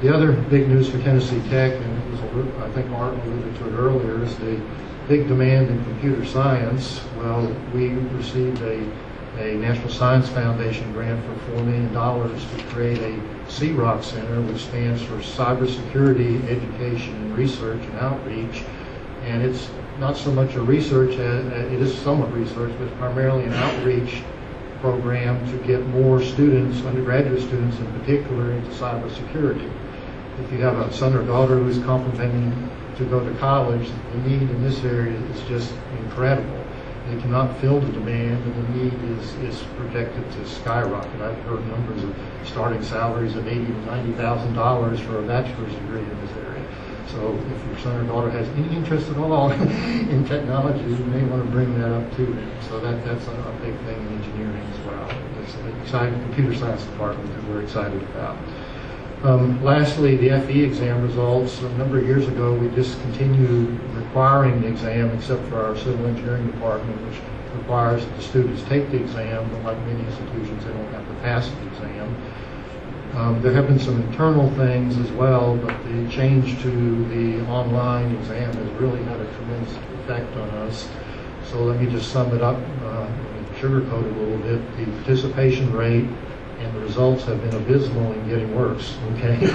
S8: The other big news for Tennessee Tech, and it was, I think Martin alluded to it earlier, is the big demand in computer science. Well, we received a National Science Foundation grant for $4 million to create a CROC Center, which stands for Cybersecurity Education and Research and Outreach. And it's not so much a research, it is somewhat research, but it's primarily an outreach program to get more students, undergraduate students in particular, into cybersecurity. If you have a son or daughter who's contemplating to go to college, the need in this area is just incredible. They cannot fill the demand, and the need is projected to skyrocket. I've heard numbers of starting salaries of $80,000 to $90,000 for a bachelor's degree in this area. So if your son or daughter has any interest at all in technology, you may want to bring that up to them. So that's a big thing in engineering as well. It's an exciting computer science department that we're excited about. Lastly, the FE exam results. A number of years ago, we discontinued requiring the exam except for our civil engineering department, which requires that the students take the exam, but like many institutions, they don't have to pass the exam. There have been some internal things as well, but the change to the online exam has really had a tremendous effect on us. So let me just sum it up, sugarcoat it a little bit. The participation rate and the results have been abysmal and getting worse, okay?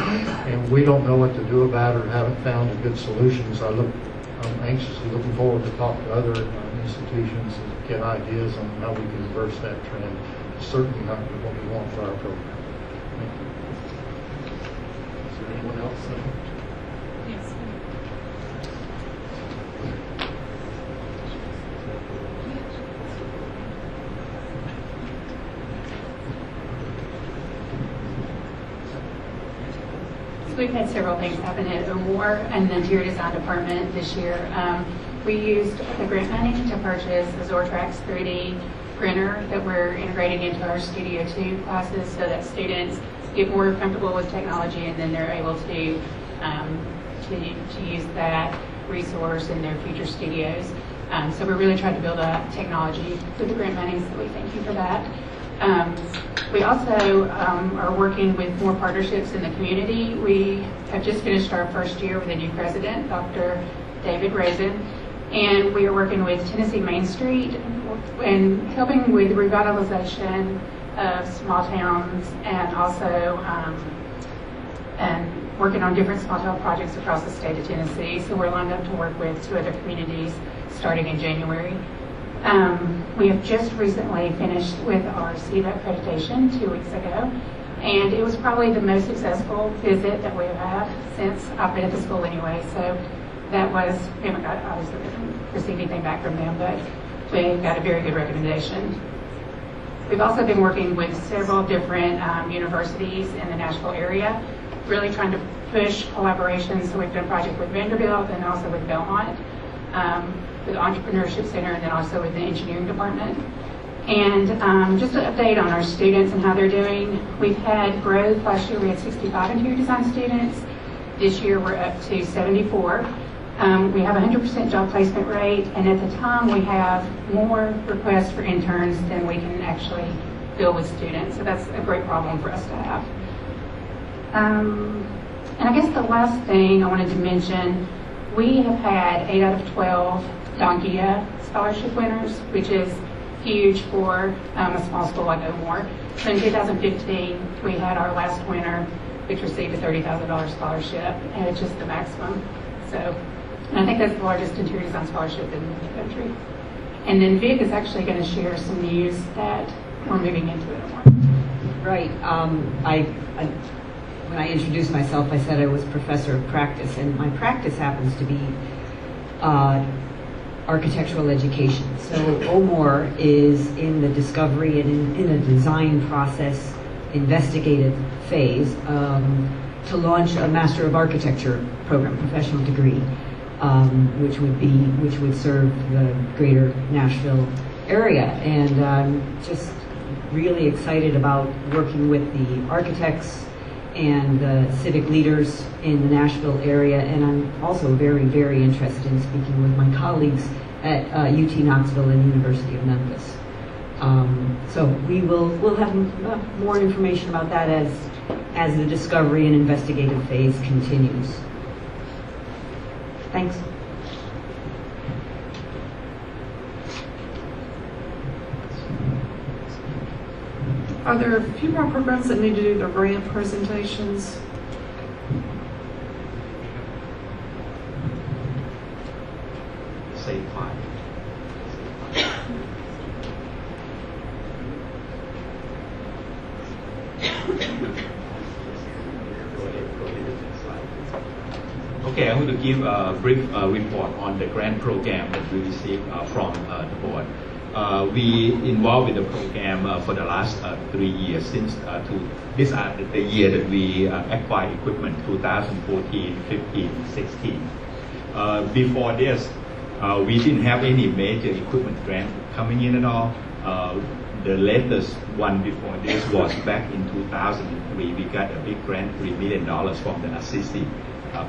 S8: And we don't know what to do about it or haven't found a good solution. So I'm anxiously looking forward to talk to other institutions and get ideas on how we can reverse that trend. It's certainly not what we want for our program. Thank you. Is there anyone else?
S21: Yes.
S7: So we've had several things happen at A&E and the interior design department this year. We used the grant money to purchase a Zortrax 3D printer that we're integrating into our Studio 2 classes so that students get more comfortable with technology and then they're able to use that resource in their future studios. So we're really trying to build up technology with the grant money, so we thank you for that. We also are working with more partnerships in the community. We have just finished our first year with a new president, Dr. David Raisin, and we are working with Tennessee Main Street and helping with revitalization of small towns and also and working on different small town projects across the state of Tennessee. So we're lined up to work with 2 other communities starting in January. We have just recently finished with our CEVA accreditation 2 weeks ago, and it was probably the most successful visit that we've had since I've been at the school anyway. So that was, we haven't got, obviously we haven't received anything back from them, but we got a very good recommendation. We've also been working with several different universities in the Nashville area, really trying to push collaboration. So we've done a project with Vanderbilt and also with Belmont, with the Entrepreneurship Center, and then also with the engineering department. And just an update on our students and how they're doing. We've had growth. Last year we had 65 interior design students. This year we're up to 74. We have a 100% job placement rate, and at the time we have more requests for interns than we can actually fill with students. So that's a great problem for us to have. And I guess the last thing I wanted to mention, we have had 8 out of 12 Donkia scholarship winners, which is huge for a small school like O'Moore. So in 2015, we had our last winner, which received a $30,000 scholarship, and it's just the maximum. So, and I think that's the largest interior design scholarship in the country. And then Vic is actually going to share some news that we're moving into it more.
S20: Right. When I introduced myself, I said I was professor of practice, and my practice happens to be architectural education. So O'Moore is in the discovery and in a design process, investigative phase to launch a Master of Architecture program, professional degree, which would serve the greater Nashville area. And I'm just really excited about working with the architects and the civic leaders in the Nashville area, and I'm also very, very interested in speaking with my colleagues at UT Knoxville and University of Memphis. So we'll have more information about that as the discovery and investigative phase continues. Thanks.
S1: Are there a few more programs that need to do their grant presentations?
S4: Say 5. Okay, I'm going to give a brief report on the grant program that we received from the board. We involved with the program for the last 3 years since this is the year that we acquired equipment, 2014, 15, 16. Before this, we didn't have any major equipment grant coming in at all. The latest one before this was back in 2003. We got a big grant, $3 million from the Assisi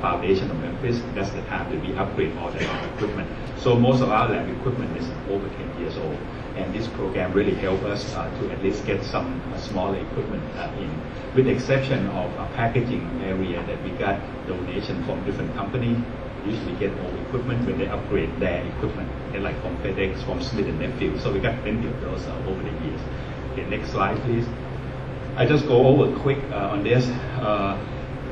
S4: foundation of Memphis, that's the time that we upgrade all the lab equipment. So most of our lab equipment is over 10 years old. And this program really helped us to at least get some smaller equipment in. With the exception of a packaging area that we got donation from different companies, usually get old equipment when they upgrade their equipment. They're like from FedEx, from Smith & Nephew. So we got plenty of those over the years. Okay, next slide, please. I just go over quick on this.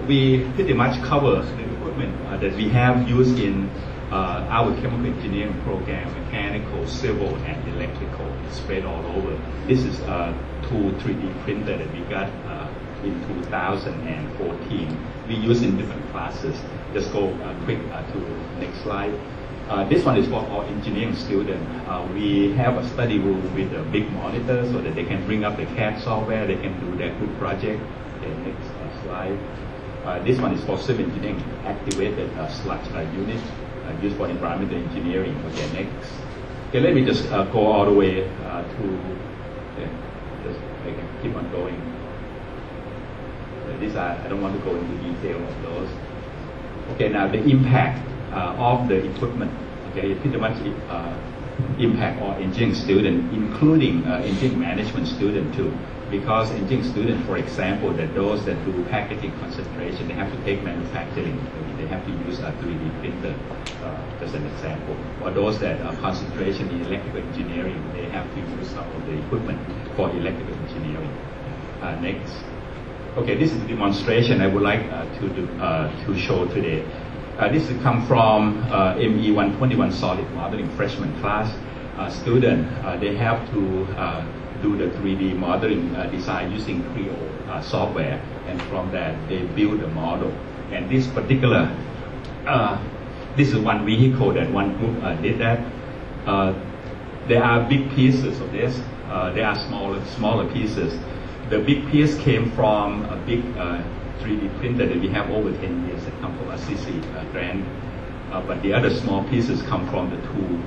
S4: We pretty much cover the equipment that we have used in our chemical engineering program, mechanical, civil, and electrical, spread all over. This is a 3D printer that we got in 2014. We use in different classes. Just go quick to next slide. This one is for our engineering students. We have a study room with a big monitor so that they can bring up the CAD software, they can do their group project. Okay, next slide. This one is for civil engineering activated sludge unit used for environmental engineering. Okay, next. Okay, let me just go all the way to, just I can keep on going. These are, I don't want to go into detail of those. Okay, now the impact of the equipment. Okay, it pretty much impact our engineering student, including engineering management student too. Because engineering students, for example, that those that do packaging concentration, they have to take manufacturing. They have to use a 3D printer, just an example. Or those that are concentration in electrical engineering, they have to use some of the equipment for electrical engineering. Next. Okay, this is a demonstration I would like to show today. This has come from ME 121 solid modeling freshman class student. They have to do the 3D modeling design using Creo software, and from that they build a model. And this particular, this is one vehicle that one group did that. There are big pieces of this. There are smaller pieces. The big piece came from a big 3D printer that we have over 10 years that come from a CC grant. But the other small pieces come from the two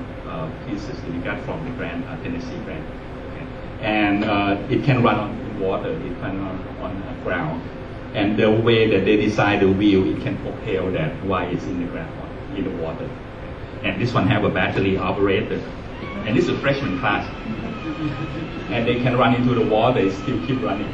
S4: pieces that we got from the grant, Tennessee grant. Okay. And it can run on water, it can run on ground. And the way that they design the wheel, it can propel that while it's in the ground, in the water. And this one have a battery operated. And this is a freshman class. And they can run into the water, they still keep running.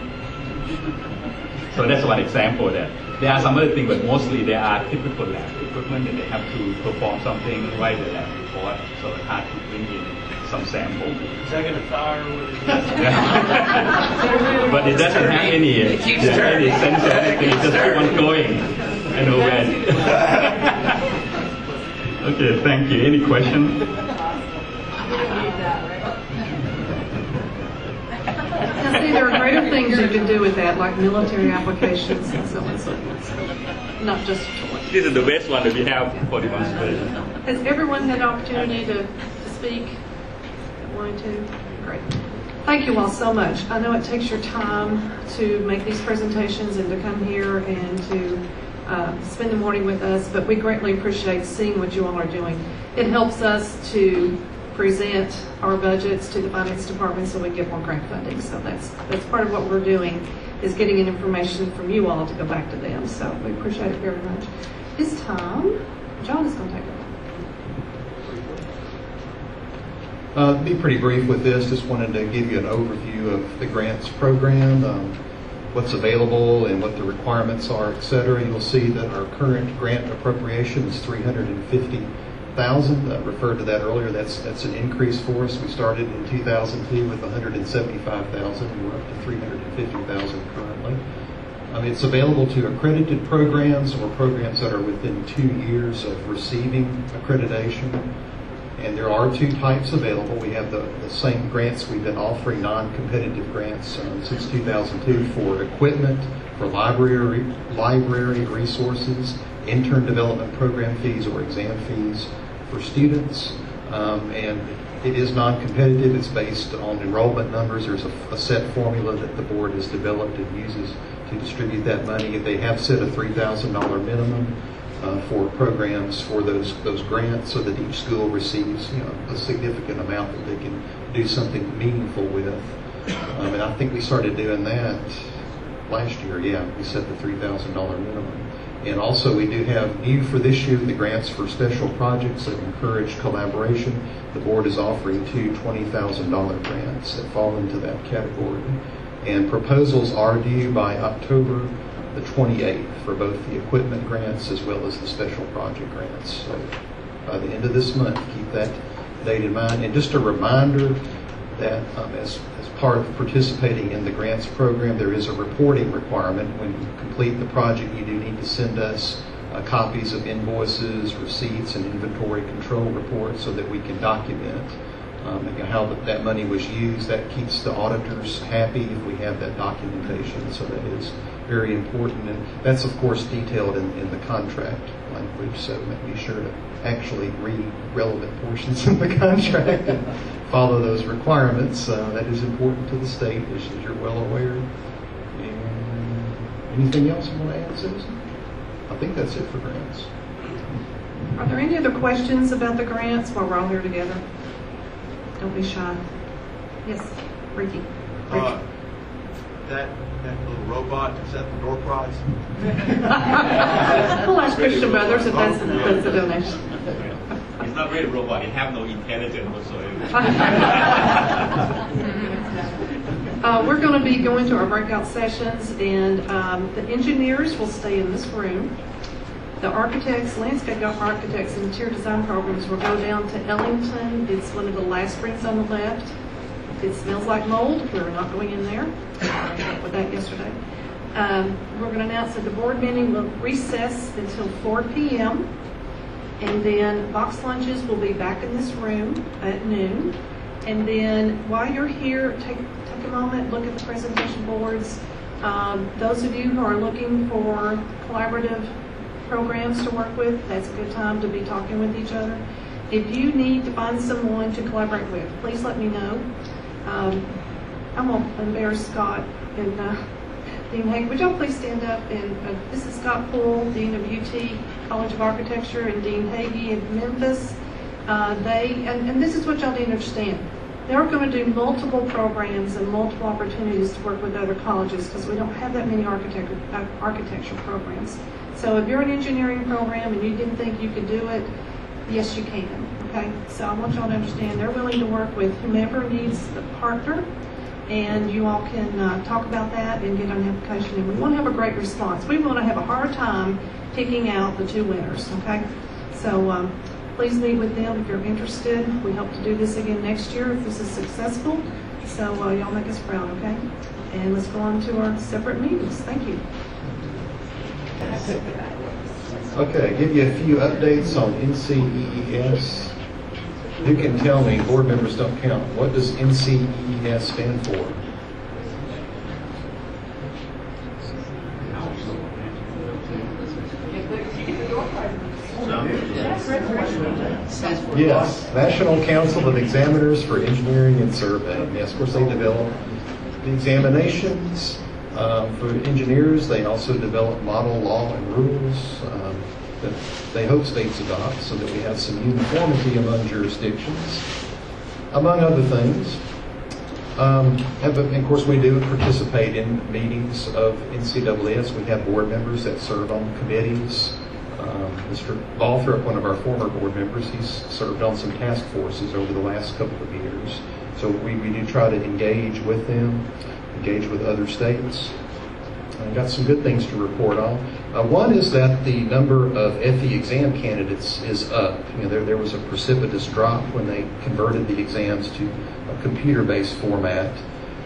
S4: So that's one example there. There are some other things, but mostly they are typical lab equipment that they have to perform something right the lab report, so it's hard to bring in some sample.
S9: Is that going to fire with it?
S4: But it doesn't have any sense of anything, it just keep on going. I know when. Okay, thank you. Any question?
S1: See, there are greater things you can do with that, like military applications and so on and so forth. Not just toys.
S4: This is the best one that we have for demonstration.
S1: Has everyone had an opportunity to speak? Wanting to? Great. Thank you all so much. I know it takes your time to make these presentations and to come here and to spend the morning with us, but we greatly appreciate seeing what you all are doing. It helps us to present our budgets to the finance department so we get more grant funding. So that's part of what we're doing, is getting information from you all to go back to them. So we appreciate it very much. This time, John is going to take it.
S11: Be pretty brief with this. Just wanted to give you an overview of the grants program, what's available and what the requirements are, etc. You'll see that our current grant appropriation is $350,000. Referred to that earlier. That's an increase for us. We started in 2002 with $175,000. We're up to $350,000 currently. It's available to accredited programs or programs that are within 2 years of receiving accreditation. And there are two types available. We have the same grants we've been offering, non-competitive grants since 2002 for equipment, for library resources, intern development program fees or exam fees for students. And it is non-competitive. It's based on enrollment numbers. There's a set formula that the board has developed and uses to distribute that money. They have set a $3,000 minimum for programs for those grants, so that each school receives a significant amount that they can do something meaningful with. And I think we started doing that last year. Yeah, we set the $3,000 minimum. And also we do have new for this year, the grants for special projects that encourage collaboration. The board is offering two $20,000 grants that fall into that category. And proposals are due by October the 28th for both the equipment grants as well as the special project grants. So by the end of this month, keep that date in mind. And just a reminder that as part of participating in the grants program, there is a reporting requirement. When you complete the project, you do need to send us copies of invoices, receipts, and inventory control reports so that we can document how that money was used. That keeps the auditors happy if we have that documentation. So that is very important. And that's, of course, detailed in the contract language. So be sure to actually read relevant portions of the contract and follow those requirements. That is important to the state, as you're well aware. And anything else you want to add, Susan? I think that's it for grants.
S1: Are there any other questions about the grants while we're all here together? Don't be shy. Yes, Ricky.
S9: That little robot, is that the door prize?
S1: We'll ask Christian Brothers if that's a donation.
S4: It's not really a robot. It have no intelligence whatsoever.
S1: We're going to be going to our breakout sessions, and the engineers will stay in this room. The architects, landscape architects, and interior design programs will go down to Ellington. It's one of the last rooms on the left. It smells like mold. We're not going in there. I dealt with that yesterday. We're going to announce that the board meeting will recess until 4 p.m. And then box lunches will be back in this room at noon. And then while you're here, take a moment, look at the presentation boards. Those of you who are looking for collaborative programs to work with, that's a good time to be talking with each other. If you need to find someone to collaborate with, please let me know. I'm going to embarrass Scott and Dean Hague. Would y'all please stand up? And this is Scott Poole, Dean of UT College of Architecture, and Dean Hagee of Memphis. And this is what y'all need to understand. They're going to do multiple programs and multiple opportunities to work with other colleges because we don't have that many architecture programs. So if you're an engineering program and you didn't think you could do it, yes, you can. Okay? So I want y'all to understand they're willing to work with whomever needs a partner, and you all can talk about that and get an application. And we want to have a great response. We want to have a hard time picking out the two winners. Okay? So please meet with them if you're interested. We hope to do this again next year if this is successful. So y'all make us proud, okay? And let's go on to our separate meetings. Thank you.
S11: Okay, give you a few updates on NCEES. Who can tell me, board members don't count, what does NCEES stand for? Yes, National Council of Examiners for Engineering and Surveying. Yes, of course they develop the examinations for engineers. They also develop model law and rules that they hope states adopt so that we have some uniformity among jurisdictions, among other things. And of course we do participate in meetings of NCAAS. We have board members that serve on committees. Mr. Balthrop, one of our former board members, he's served on some task forces over the last couple of years. So we do try to engage with them, engage with other states. I've got some good things to report on. One is that the number of FE exam candidates is up. You know, there was a precipitous drop when they converted the exams to a computer-based format.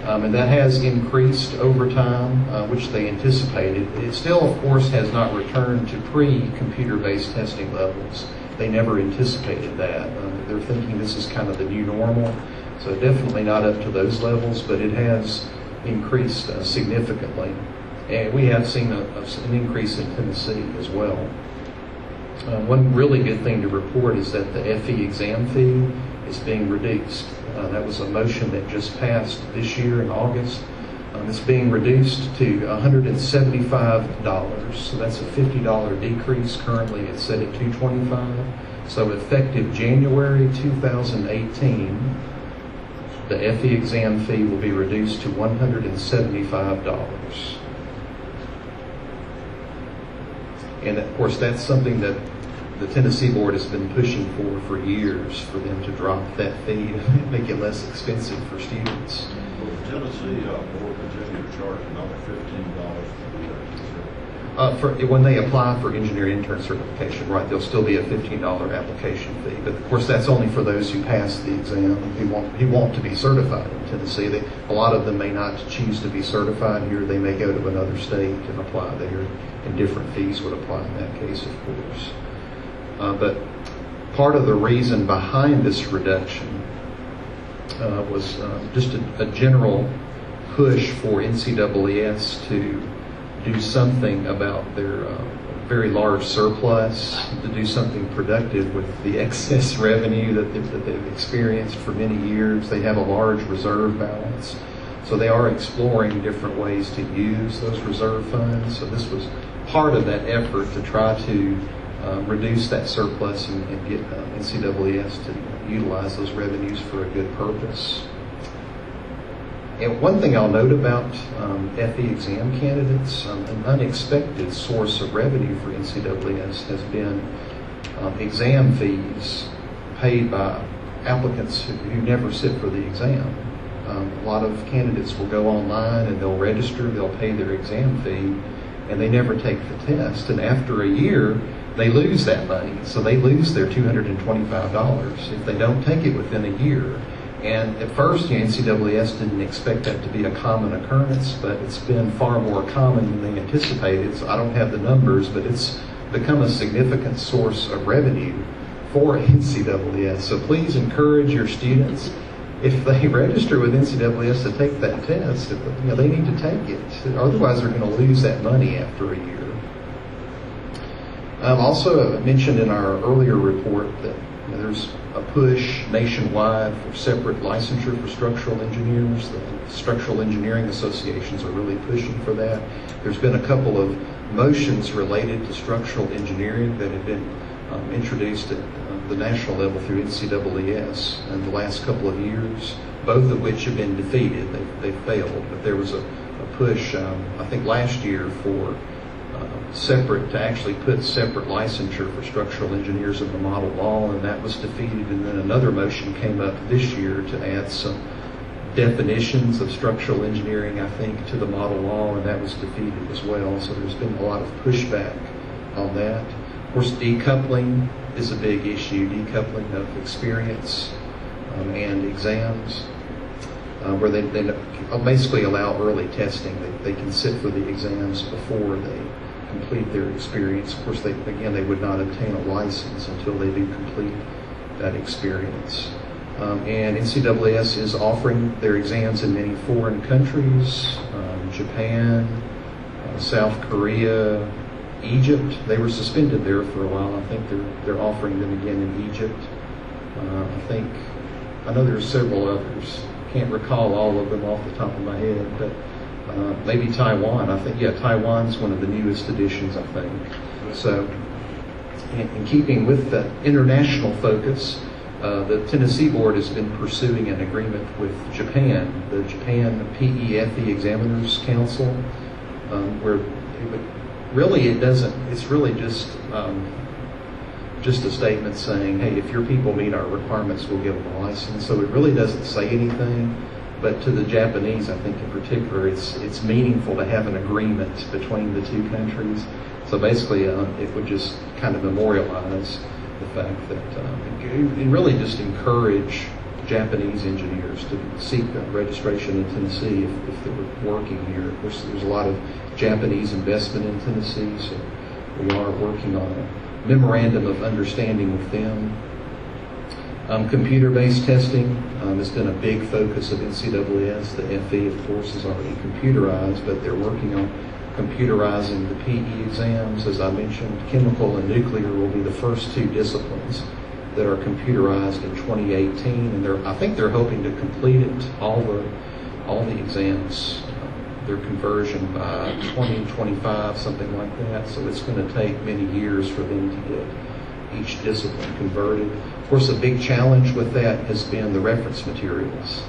S11: And that has increased over time, which they anticipated. It still, of course, has not returned to pre-computer-based testing levels. They never anticipated that. They're thinking this is kind of the new normal. So definitely not up to those levels, but it has increased significantly. And we have seen an increase in Tennessee as well. One really good thing to report is that the FE exam fee is being reduced. That was a motion that just passed this year in August. It's being reduced to $175. So that's a $50 decrease. Currently it's set at $225. So effective January 2018, the FE exam fee will be reduced to $175. And of course, that's something that the Tennessee Board has been pushing for years, for them to drop that fee to make it less expensive for students.
S9: Well, the Tennessee Board continue to charge another $15 for the
S11: When they apply for engineering intern certification, right, there'll still be a $15 application fee. But of course, that's only for those who pass the exam who want to be certified in Tennessee. A lot of them may not choose to be certified here. They may go to another state and apply there, and different fees would apply in that case, of course. But part of the reason behind this reduction was just a general push for NCAAS to do something about their very large surplus, to do something productive with the excess revenue that they've experienced for many years. They have a large reserve balance. So they are exploring different ways to use those reserve funds. So this was part of that effort to try to reduce that surplus and get NCAAS to utilize those revenues for a good purpose. And one thing I'll note about FE exam candidates, an unexpected source of revenue for NCAAS has been exam fees paid by applicants who never sit for the exam. A lot of candidates will go online and they'll register, they'll pay their exam fee, and they never take the test. And after a year, they lose that money. So they lose their $225 if they don't take it within a year. And at first, NCAAS didn't expect that to be a common occurrence, but it's been far more common than they anticipated. So I don't have the numbers, but it's become a significant source of revenue for NCAAS. So please encourage your students, if they register with NCAAS to take that test, they need to take it. Otherwise, they're going to lose that money after a year. Also, I mentioned in our earlier report that there's a push nationwide for separate licensure for structural engineers. The structural engineering associations are really pushing for that. There's been a couple of motions related to structural engineering that have been introduced at the national level through NCAAS in the last couple of years, both of which have been defeated. They failed, but there was a push, I think last year, for to actually put separate licensure for structural engineers in the model law, and that was defeated. And then another motion came up this year to add some definitions of structural engineering, I think, to the model law, and that was defeated as well. So there's been a lot of pushback on that. Of course, decoupling is a big issue, decoupling of experience and exams, where they basically allow early testing. They can sit for the exams before they complete their experience. Of course, they would not obtain a license until they do complete that experience. And NCAAS is offering their exams in many foreign countries, Japan, South Korea, Egypt. They were suspended there for a while. I think they're offering them again in Egypt. I know there's several others. Can't recall all of them off the top of my head, but maybe Taiwan. I think, Taiwan's one of the newest additions, I think. So, in keeping with the international focus, the Tennessee Board has been pursuing an agreement with Japan, the Japan PEFE Examiners Council, where really it's really just a statement saying, hey, if your people meet our requirements, we'll give them a license. So it really doesn't say anything. But to the Japanese, I think in particular, it's meaningful to have an agreement between the two countries. So basically, it would just kind of memorialize the fact that and really just encourage Japanese engineers to seek registration in Tennessee if they were working here. Of course, there's a lot of Japanese investment in Tennessee, so we are working on a memorandum of understanding with them. Computer-based testing has been a big focus of NCAAS. The FE, of course, is already computerized, but they're working on computerizing the PE exams. As I mentioned, chemical and nuclear will be the first two disciplines that are computerized in 2018, and I think they're hoping to complete it, all the exams, their conversion by 2025, something like that. So it's going to take many years for them to get each discipline converted. Of course, a big challenge with that has been the reference materials.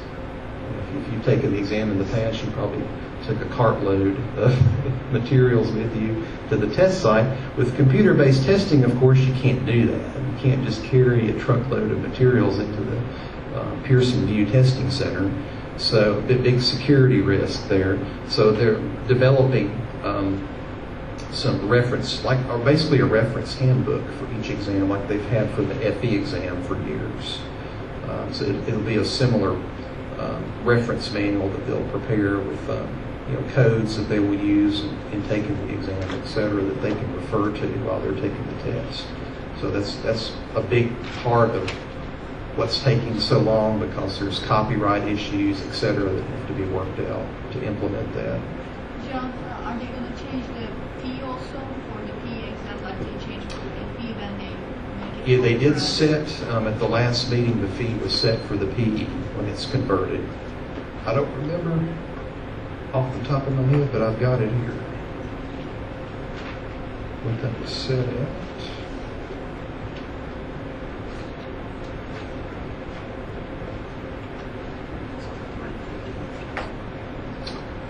S11: If you've taken the exam in the past, you probably took a cartload of materials with you to the test site. With computer-based testing, of course, you can't do that. You can't just carry a truckload of materials into the Pearson View Testing Center. So big security risk there. So they're developing some reference, or basically a reference handbook for each exam, like they've had for the FE exam for years. So it'll be a similar reference manual that they'll prepare with codes that they will use in taking the exam, et cetera, that they can refer to while they're taking the test. So that's a big part of what's taking so long, because there's copyright issues, et cetera, that have to be worked out to implement that.
S5: John, are they going to change the fee also for the PE exam, like they changed for the fee, then they make it?
S11: Yeah, they did set, at the last meeting, the fee was set for the PE when it's converted. I don't remember off the top of my head, but I've got it here. What that was set at.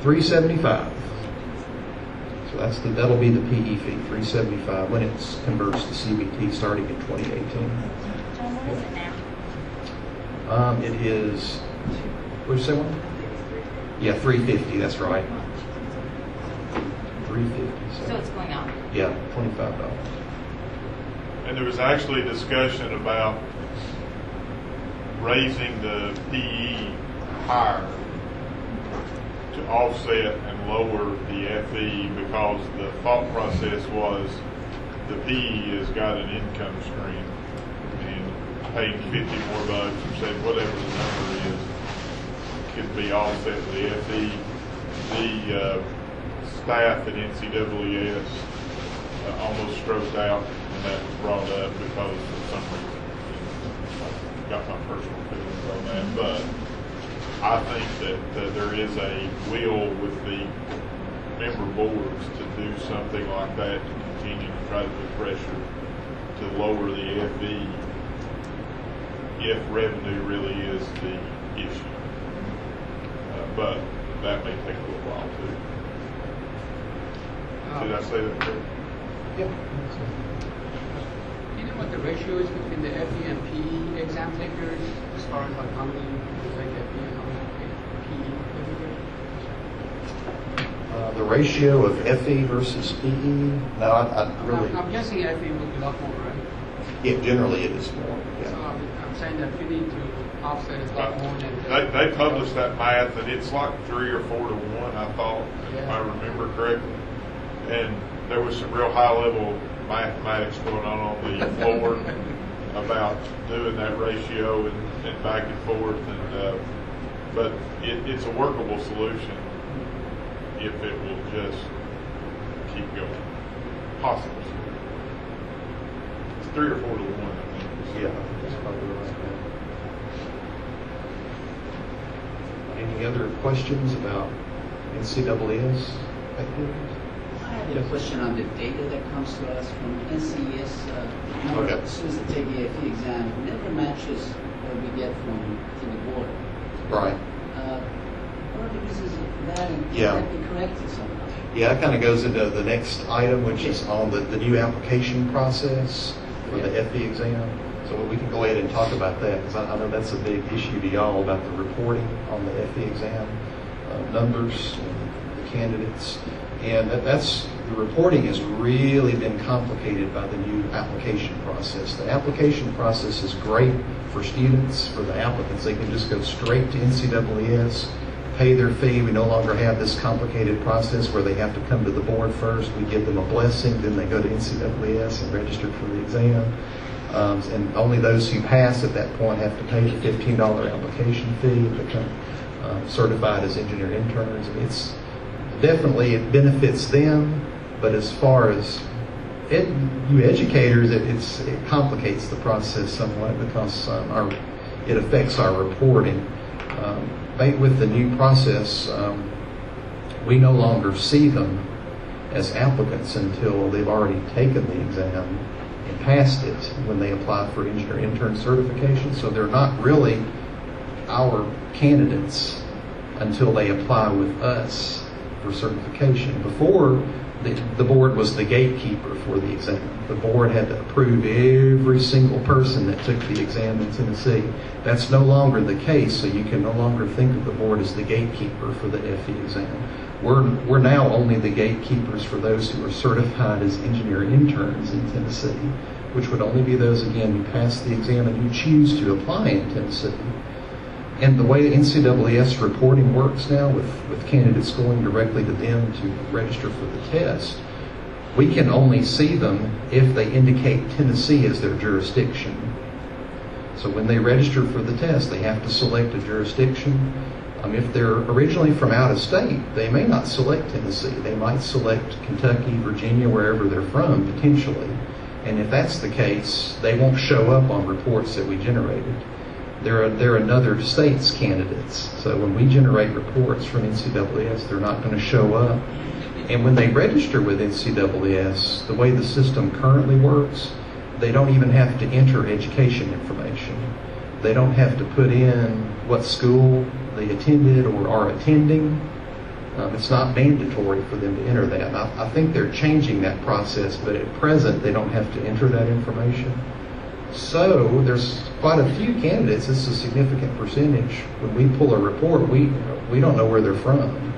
S11: $375. So that'll be the PE fee, $375 when it converts to CBT starting in 2018.
S5: What is it now?
S11: It is. What did you say? One? Yeah, $350. That's right. $350.
S5: So it's going up.
S11: Yeah, $25.
S9: And there was actually discussion about raising the PE higher to offset and lower the FE, because the thought process was the PE has got an income stream, and paying $50 more or say whatever the number is could be offset with the FE. The staff at NCAAS almost stroked out when that was brought up, because of some reason, I got my personal feelings on that, but I think that there is a will with the member boards to do something like that, to continue to try to put pressure to lower the FE if revenue really is the issue. But that may take a little while too. Did I say that correctly?
S11: Yeah.
S12: Do you know what the ratio is between the FE and PE exam takers, as far as like how many people take FE and how many PE takers?
S11: The ratio of FE versus PE? No, I really.
S12: I'm guessing FE would be a lot more, right?
S11: Yeah, generally it is more. Yeah.
S12: So I'm saying that we need to offset it a lot more than.
S9: They published that math, and it's like 3 or 4 to 1, I thought, if I remember correctly. And there was some real high-level mathematics going on the floor about doing that ratio and back and forth. And but it's a workable solution if it will just keep going. Possible. It's 3 or 4 to 1, I think.
S11: Yeah, that's probably right. Any other questions about NCAA's activities?
S6: I had a question on the data that comes to us from NCES.
S11: Okay.
S6: As soon as they take the FE exam, it never matches what we get from the board.
S11: Right.
S6: What are the reasons of that, and
S11: Yeah.
S6: can that be corrected somehow?
S11: Yeah, that kind of goes into the next item, which is on the new application process for the FE exam. So we can go ahead and talk about that, because I know that's a big issue to y'all about the reporting on the FE exam numbers and the candidates. And the reporting has really been complicated by the new application process. The application process is great for students, for the applicants. They can just go straight to NCAAS, pay their fee. We no longer have this complicated process where they have to come to the board first. We give them a blessing, then they go to NCAAS and register for the exam. And only those who pass at that point have to pay the $15 application fee and become certified as engineer interns. And it's definitely, it benefits them, but as far as you educators, it complicates the process somewhat, because it affects our reporting. With the new process, we no longer see them as applicants until they've already taken the exam and passed it when they apply for engineer intern certification. So they're not really our candidates until they apply with us for certification. Before, the board was the gatekeeper for the exam. The board had to approve every single person that took the exam in Tennessee. That's no longer the case, so you can no longer think of the board as the gatekeeper for the FE exam. We're now only the gatekeepers for those who are certified as engineer interns in Tennessee, which would only be those, again, who pass the exam and who choose to apply in Tennessee. And the way the NCAAS reporting works now, with candidates going directly to them to register for the test, we can only see them if they indicate Tennessee as their jurisdiction. So when they register for the test, they have to select a jurisdiction. If they're originally from out of state, they may not select Tennessee. They might select Kentucky, Virginia, wherever they're from, potentially. And if that's the case, they won't show up on reports that we generated. They're another state's candidates. So when we generate reports from NCAAS, they're not going to show up. And when they register with NCAAS, the way the system currently works, they don't even have to enter education information. They don't have to put in what school they attended or are attending. It's not mandatory for them to enter that. And I think they're changing that process, but at present they don't have to enter that information. So there's quite a few candidates. It's a significant percentage. When we pull a report, we don't know where they're from.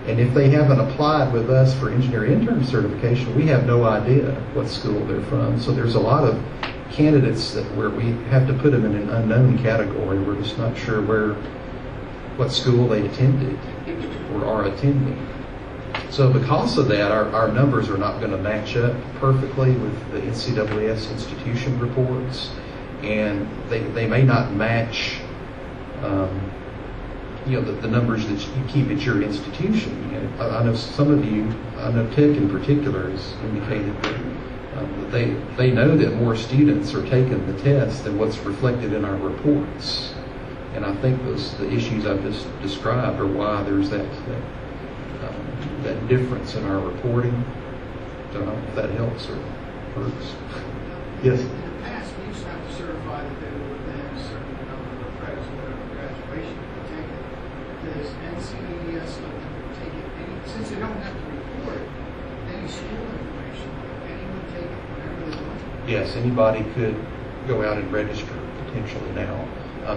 S11: And if they haven't applied with us for engineer intern certification, we have no idea what school they're from. So there's a lot of candidates where we have to put them in an unknown category. We're just not sure what school they attended or are attending. So because of that, our numbers are not going to match up perfectly with the NCAAS institution reports, and they may not match the numbers that you keep at your institution. I know some of you, I know Tech in particular has indicated that they know that more students are taking the test than what's reflected in our reports. And I think the issues I've just described are why there's that difference in our reporting. I don't know if that helps or hurts. Yes?
S12: In the past, we used to have to certify that they were within a certain number of credits or whatever graduation to take it. Does NCAAS take it since they don't have to report any school information, anyone take it whenever they want?
S11: Yes, anybody could go out and register potentially now.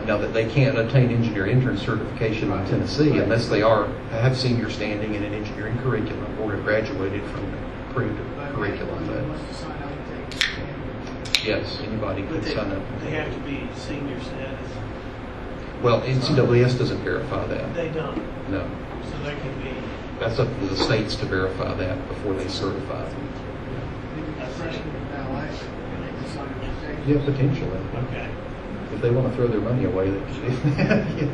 S11: Now that they can't obtain engineer intern certification in Tennessee unless they have senior standing in an engineering curriculum or have graduated from the approved curriculum. But yes, anybody could sign up.
S14: They have to be senior status.
S11: Well, NCAAS doesn't verify that.
S14: They don't.
S11: No.
S14: So they can be.
S11: That's up to the states to verify that before they certify them.
S12: A freshman in ballet, they can sign up.
S11: Yeah, potentially.
S14: Okay.
S11: If they want to throw their money away, they can. Yeah.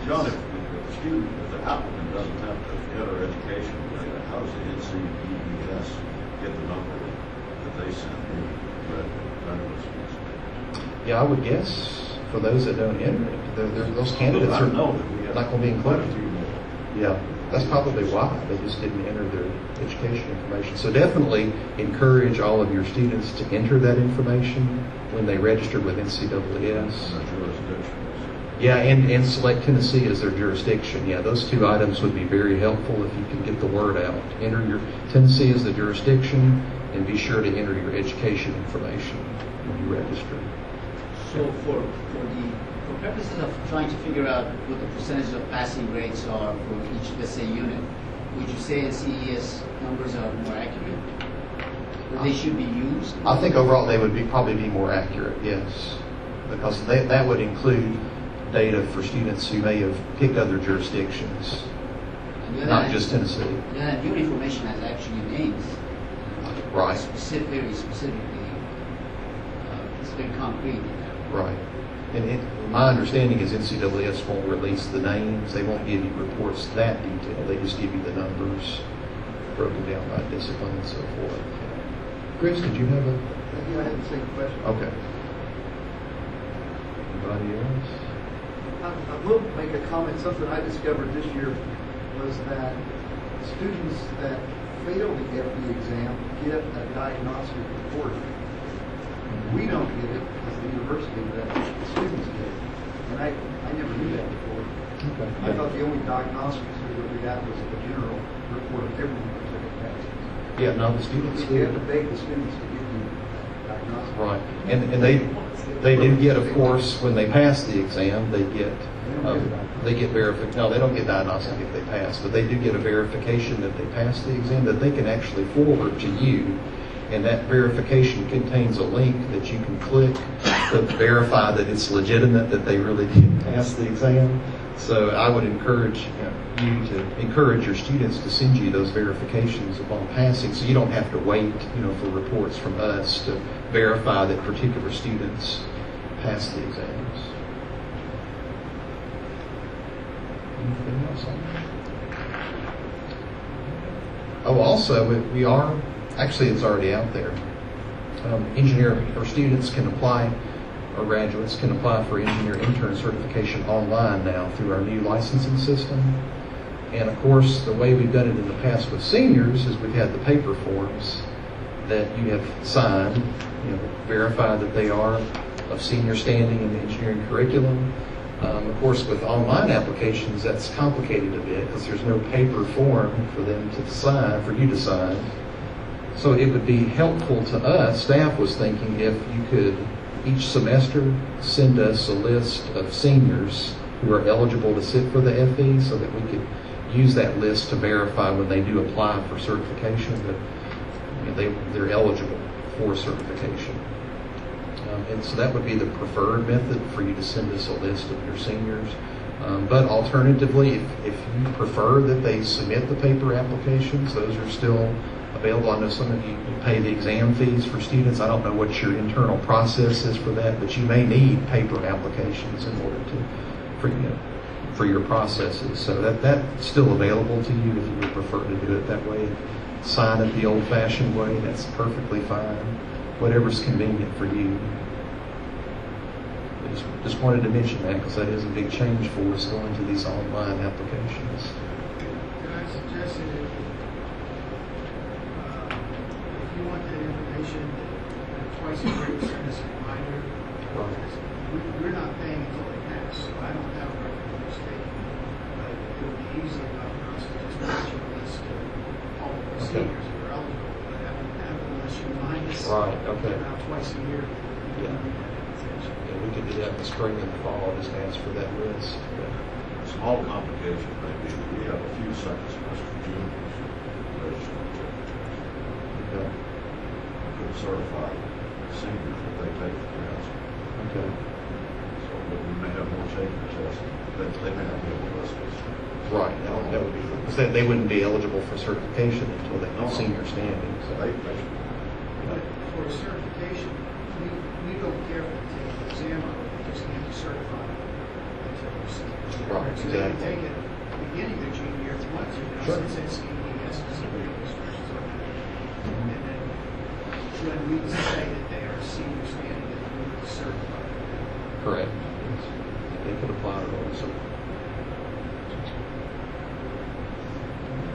S22: John, if the student, if the applicant doesn't have to get their education, how does the NCAAS get the number that they send you?
S11: Yeah, I would guess for those that don't enter it, those candidates are not going to be included. Yeah, that's probably why they just didn't enter their education information. So definitely encourage all of your students to enter that information when they register with NCAAS. Yeah, and select Tennessee as their jurisdiction. Yeah, those two items would be very helpful if you could get the word out. Enter your Tennessee as the jurisdiction, and be sure to enter your education information when you register.
S23: So for purposes of trying to figure out what the percentage of passing rates are for each, let's say, unit, would you say NCES numbers are more accurate? Or they should be used?
S11: I think overall they would probably be more accurate, yes. Because that would include data for students who may have picked other jurisdictions, not just Tennessee.
S23: Yeah, your information has actually names.
S11: Right.
S23: Very specifically, it's very concrete.
S11: Right. And my understanding is NCAAS won't release the names. They won't give you reports that detailed. They just give you the numbers broken down by discipline and so forth. Chris, did you have a...
S24: Yeah, I had the same question.
S11: Okay. Anybody else?
S24: I will make a comment. Something I discovered this year was that students that fail the FE exam get a diagnostic report. We don't get it as the university, but the students get it. And I never knew that before.
S11: Okay.
S24: I thought the only diagnostics that we got was a general report of everyone who took a test.
S11: Yeah, no, the students
S24: You
S11: did.
S24: have to beg the students to give you diagnostics.
S11: Right, and they do get, of course, when they pass the exam, they get verification. No, they don't get diagnostic if they pass, but they do get a verification that they passed the exam that they can actually forward to you, and that verification contains a link that you can click to verify that it's legitimate, that they really did pass the exam. So I would encourage you to encourage your students to send you those verifications upon passing, so you don't have to wait, for reports from us to verify that particular students pass the exams. Anything else on that? Oh, also, we are, actually it's already out there. Students can apply, or graduates can apply for engineer intern certification online now through our new licensing system. And of course, the way we've done it in the past with seniors is we've had the paper forms that you have signed, verify that they are of senior standing in the engineering curriculum. Of course, with online applications, that's complicated a bit because there's no paper form for them to sign, for you to sign. So it would be helpful to us, staff was thinking, if you could each semester send us a list of seniors who are eligible to sit for the FE so that we could use that list to verify when they do apply for certification that they're eligible for certification. And so that would be the preferred method for you to send us a list of your seniors. But alternatively, if you prefer that they submit the paper applications, those are still available. I know some of you pay the exam fees for students. I don't know what your internal process is for that, but you may need paper applications in order for your processes. So that's still available to you if you would prefer to do it that way. Sign it the old-fashioned way, that's perfectly fine. Whatever's convenient for you. I just wanted to mention that because that is a big change for us going to these online applications.
S12: Can I suggest that if you want that information twice a year, send us a reminder. We're not paying until they pass, so I don't have a record of mistake. But it would be easy enough for us to just mention a list of all the seniors who are eligible. But unless you remind us about twice a year,
S11: we could do that in the spring and the fall, just ask for that list.
S22: Small complication maybe, we have a few second semester juniors registered. Could certify seniors if they take the test.
S11: Okay.
S22: So, but we may have more taking the test, but they may not be able to list us.
S11: Right, that would be, because they wouldn't be eligible for certification until they have senior standing. So
S12: for certification, we don't care if they take the exam or they just can't be certified until they're seniors.
S11: Right,
S12: So they can
S11: exactly.
S12: take it at the beginning of the junior year if they want to, since it's NCES specifically. And then when we say that they are senior standing, then we need to certify them.
S11: Correct. They could apply to also.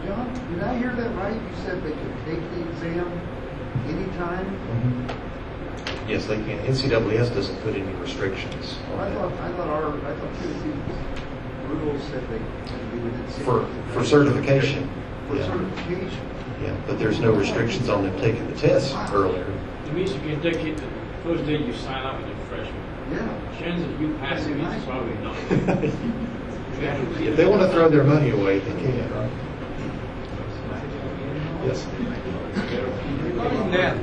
S24: John, did I hear that right? You said they could take the exam anytime?
S11: Mm-hmm. Yes, they can. NCAA doesn't put any restrictions on
S24: I
S11: that.
S24: thought Tennessee's rules said they could do it at
S11: For certification.
S24: For
S11: Yeah.
S24: certification.
S11: Yeah, but there's no restrictions on them taking the test earlier.
S2: It means you can take it the first day you sign up as a freshman.
S24: Yeah.
S2: Chances of you passing is probably not.
S11: If they want to throw their money away, they can, right? Yes.
S13: Regarding that,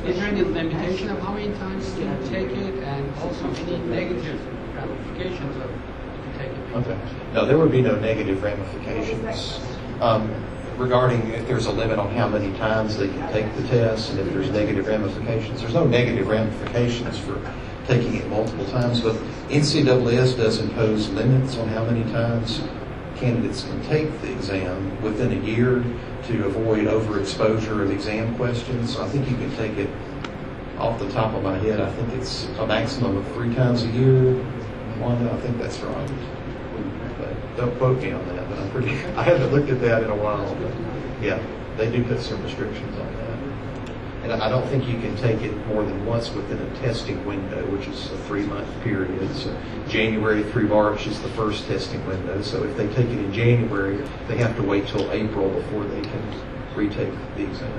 S13: is there any limitation of how many times you can take it, and also any negative ramifications of if you take it?
S11: Okay. No, there would be no negative ramifications. Regarding if there's a limit on how many times they can take the test, and if there's negative ramifications, there's no negative ramifications for taking it multiple times, but NCAA does impose limits on how many times candidates can take the exam within a year to avoid overexposure of exam questions. So I think you can take it off the top of my head. I think it's a maximum of 3 times a year. I think that's right. But don't quote me on that, but I haven't looked at that in a while. But yeah, they do put some restrictions on that. And I don't think you can take it more than once within a testing window, which is a 3-month period. So January through March is the first testing window. So if they take it in January, they have to wait till April before they can retake the exam.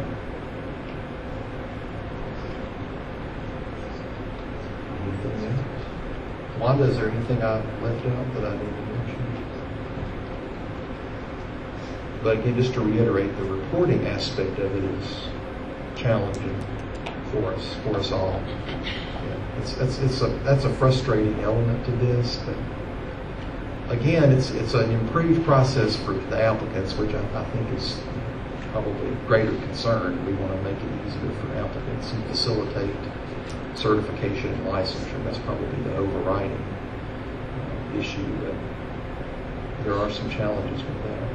S11: Anything else? Wanda, is there anything I left out that I need to mention? But again, just to reiterate, the reporting aspect of it is challenging for us all. Yeah, that's a frustrating element to this, but again, it's an improved process for the applicants, which I think is probably a greater concern. We want to make it easier for applicants and facilitate certification and licensure. That's probably the overriding issue, but there are some challenges with that.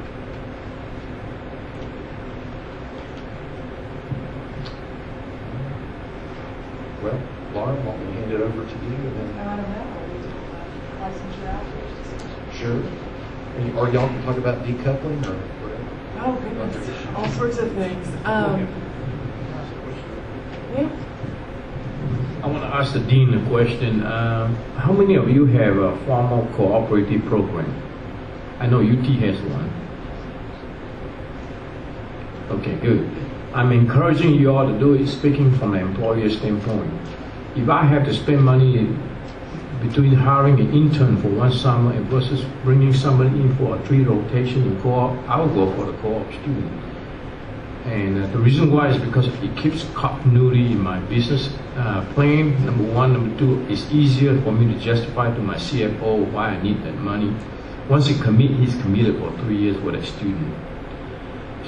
S11: Well, Laura, why don't we hand it over to you? And then
S21: I don't know. Are we doing licensure outreach?
S11: Sure. Or y'all can talk about decoupling or whatever.
S21: Oh, goodness. All sorts of things. Yeah.
S2: I want to ask the dean a question. How many of you have a formal cooperative program? I know UT has one. Okay, good. I'm encouraging you all to do it, speaking from an employer standpoint. If I have to spend money between hiring an intern for one summer and versus bringing somebody in for a 3 rotation in co-op, I will go for the co-op student. And the reason why is because it keeps continuity in my business plan, number one. Number two, it's easier for me to justify to my CFO why I need that money. Once he commit, he's committed for 3 years with a student.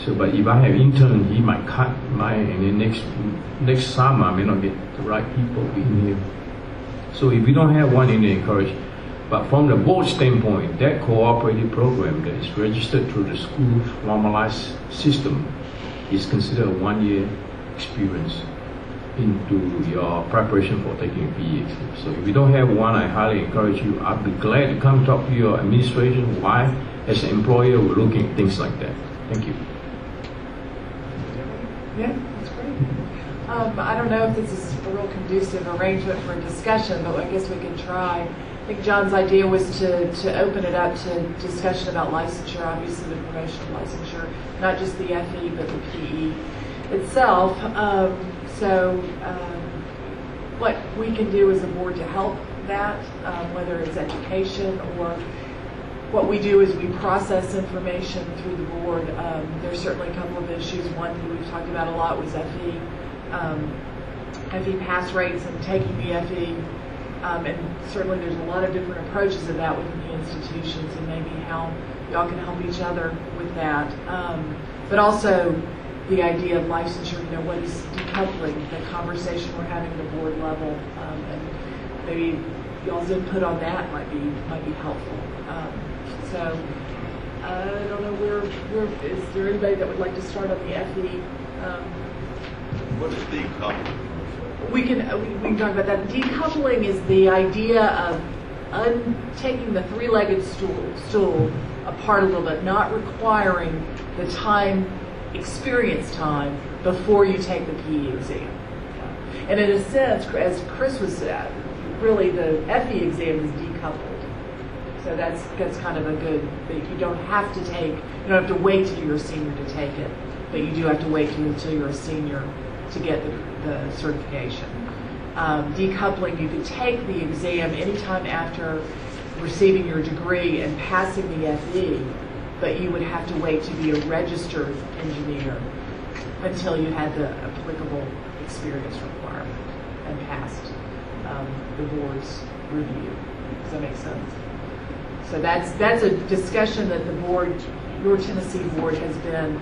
S2: So, but if I have intern, he might cut mine, and then next summer I may not get the right people in here. So if we don't have one, you need to encourage. But from the board standpoint, that cooperative program that is registered through the school's formalized system is considered a 1-year experience into your preparation for taking a PE exam. So if you don't have one, I highly encourage you. I'd be glad to come talk to your administration why, as an employer, we're looking at things like that. Thank you.
S21: Yeah, that's great. I don't know if this is a real conducive arrangement for a discussion, but I guess we can try. I think John's idea was to open it up to discussion about licensure, obviously the promotional licensure, not just the FE, but the PE itself. What we can do as a board to help that, whether it's education or what we do is we process information through the board. There's certainly a couple of issues. One that we've talked about a lot was FE pass rates and taking the FE. And certainly there's a lot of different approaches to that within the institutions, and maybe how y'all can help each other with that. But also the idea of licensure, what is decoupling, the conversation we're having at the board level, and maybe y'all's input on that might be helpful. So I don't know where is there anybody that would like to start on the FE?
S22: What is decoupling?
S21: We can talk about that. Decoupling is the idea of taking the 3-legged stool apart a little bit, not requiring the experience time before you take the PE exam. And in a sense, as Chris was really the FE exam is decoupled. So that's kind of a good thing. You don't have to wait till you're a senior to take it, but you do have to wait until you're a senior to get the certification. Decoupling, you could take the exam anytime after receiving your degree and passing the FE, but you would have to wait to be a registered engineer until you had the applicable experience requirement and passed the board's review. Does that make sense? So that's a discussion that the board, your Tennessee board, has been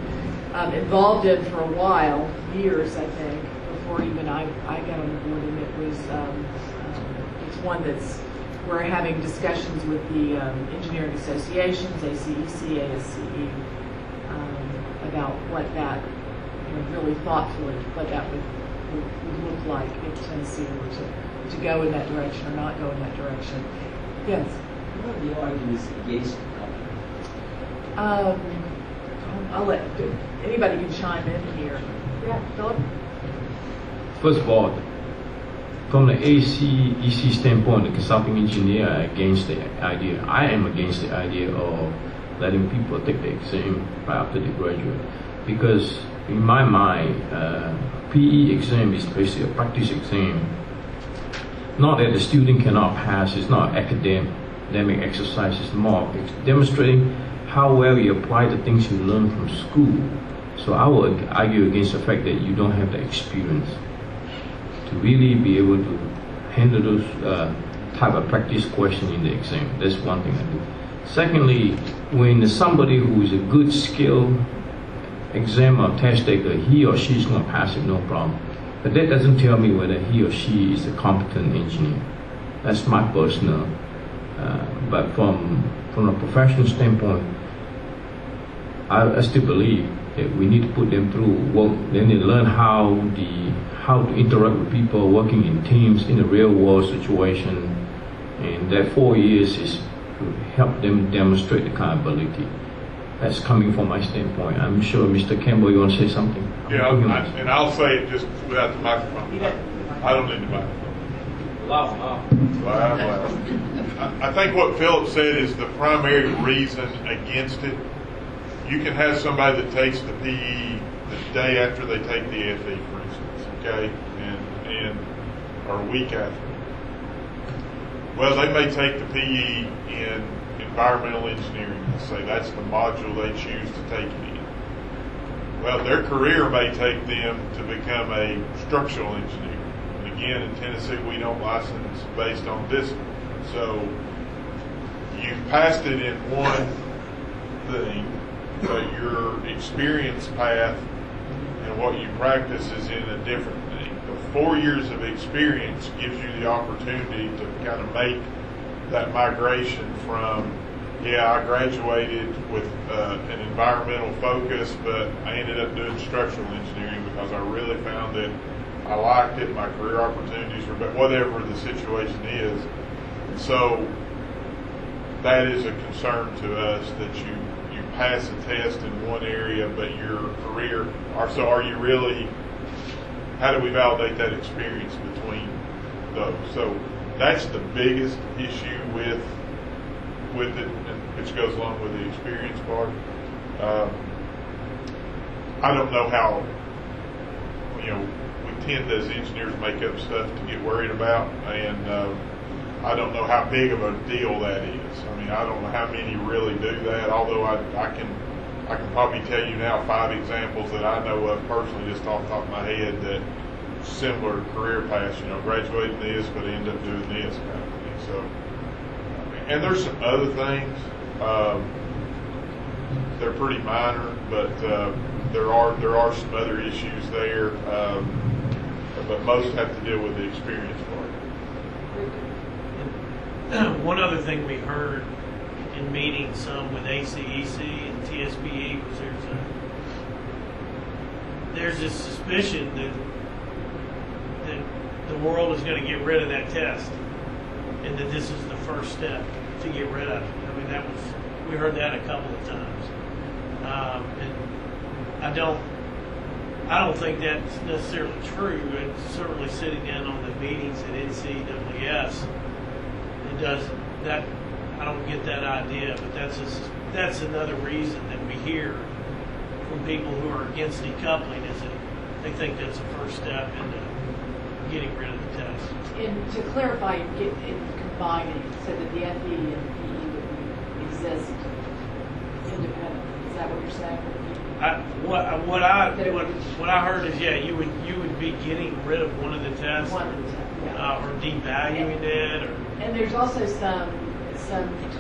S21: involved in for a while, years I think, before even I got on the board, and it was it's one we're having discussions with the engineering associations, ACEC, ASCE, about what that, really thoughtfully, what that would look like if Tennessee were to go in that direction or not go in that direction. Yes?
S15: What are the arguments against
S21: I'll let anybody can chime in here. Yeah, Philip?
S2: First of all, from the ACEC standpoint, the consulting engineer are against the idea. I am against the idea of letting people take the exam right after they graduate, because in my mind, PE exam is basically a practice exam. Not that the student cannot pass, it's not academic exercise, it's more demonstrating how well you apply the things you learn from school. So I would argue against the fact that you don't have the experience to really be able to handle those type of practice questions in the exam. That's one thing I do. Secondly, when somebody who is a good skilled exam or test taker, he or she is going to pass it, no problem. But that doesn't tell me whether he or she is a competent engineer. That's my personal. But from a professional standpoint, I still believe that we need to put them through work. Then they learn how to interact with people, working in teams in a real world situation, and that 4 years is to help them demonstrate the kind of ability. That's coming from my standpoint. I'm sure Mr. Campbell, you want to say something?
S9: Yeah, and I'll say it just without the microphone. I don't need the microphone.
S2: Loud.
S9: I think what Philip said is the primary reason against it. You can have somebody that takes the PE the day after they take the FE, for instance, okay, and or a week after. Well, they may take the PE in environmental engineering. Let's say that's the module they choose to take it in. Well, their career may take them to become a structural engineer. And again, in Tennessee, we don't license based on discipline. So you've passed it in one thing, but your experience path and what you practice is in a different thing. The 4 years of experience gives you the opportunity to kind of make that migration from, I graduated with an environmental focus, but I ended up doing structural engineering because I really found that I liked it, my career opportunities were, but whatever the situation is. And so that is a concern to us, that you pass a test in one area, but your career, so are you really, how do we validate that experience between those? So that's the biggest issue with it, which goes along with the experience part. I don't know how, we tend as engineers make up stuff to get worried about, and I don't know how big of a deal that is. I mean, I don't know how many really do that, although I can probably tell you now 5 examples that I know of personally just off the top of my head that similar career paths, graduating this but end up doing this kind of thing. So, and there's some other things. They're pretty minor, but there are some other issues there. But most have to deal with the experience part.
S14: One other thing we heard in meeting some with ACEC and TSBE was there's this suspicion that the world is going to get rid of that test, and that this is the first step to get rid of it. I mean, we heard that a couple of times, and I don't think that's necessarily true. And certainly sitting in on the meetings at NCWS, it does that. I don't get that idea, but that's another reason that we hear from people who are against decoupling, is that they think that's the first step into getting rid of the test.
S21: And to clarify, in combining, said that the FE and PE would exist independently. Is that what you're saying?
S14: What I heard is, you would be getting rid of one of the tests, or devaluing it, or.
S21: And there's also some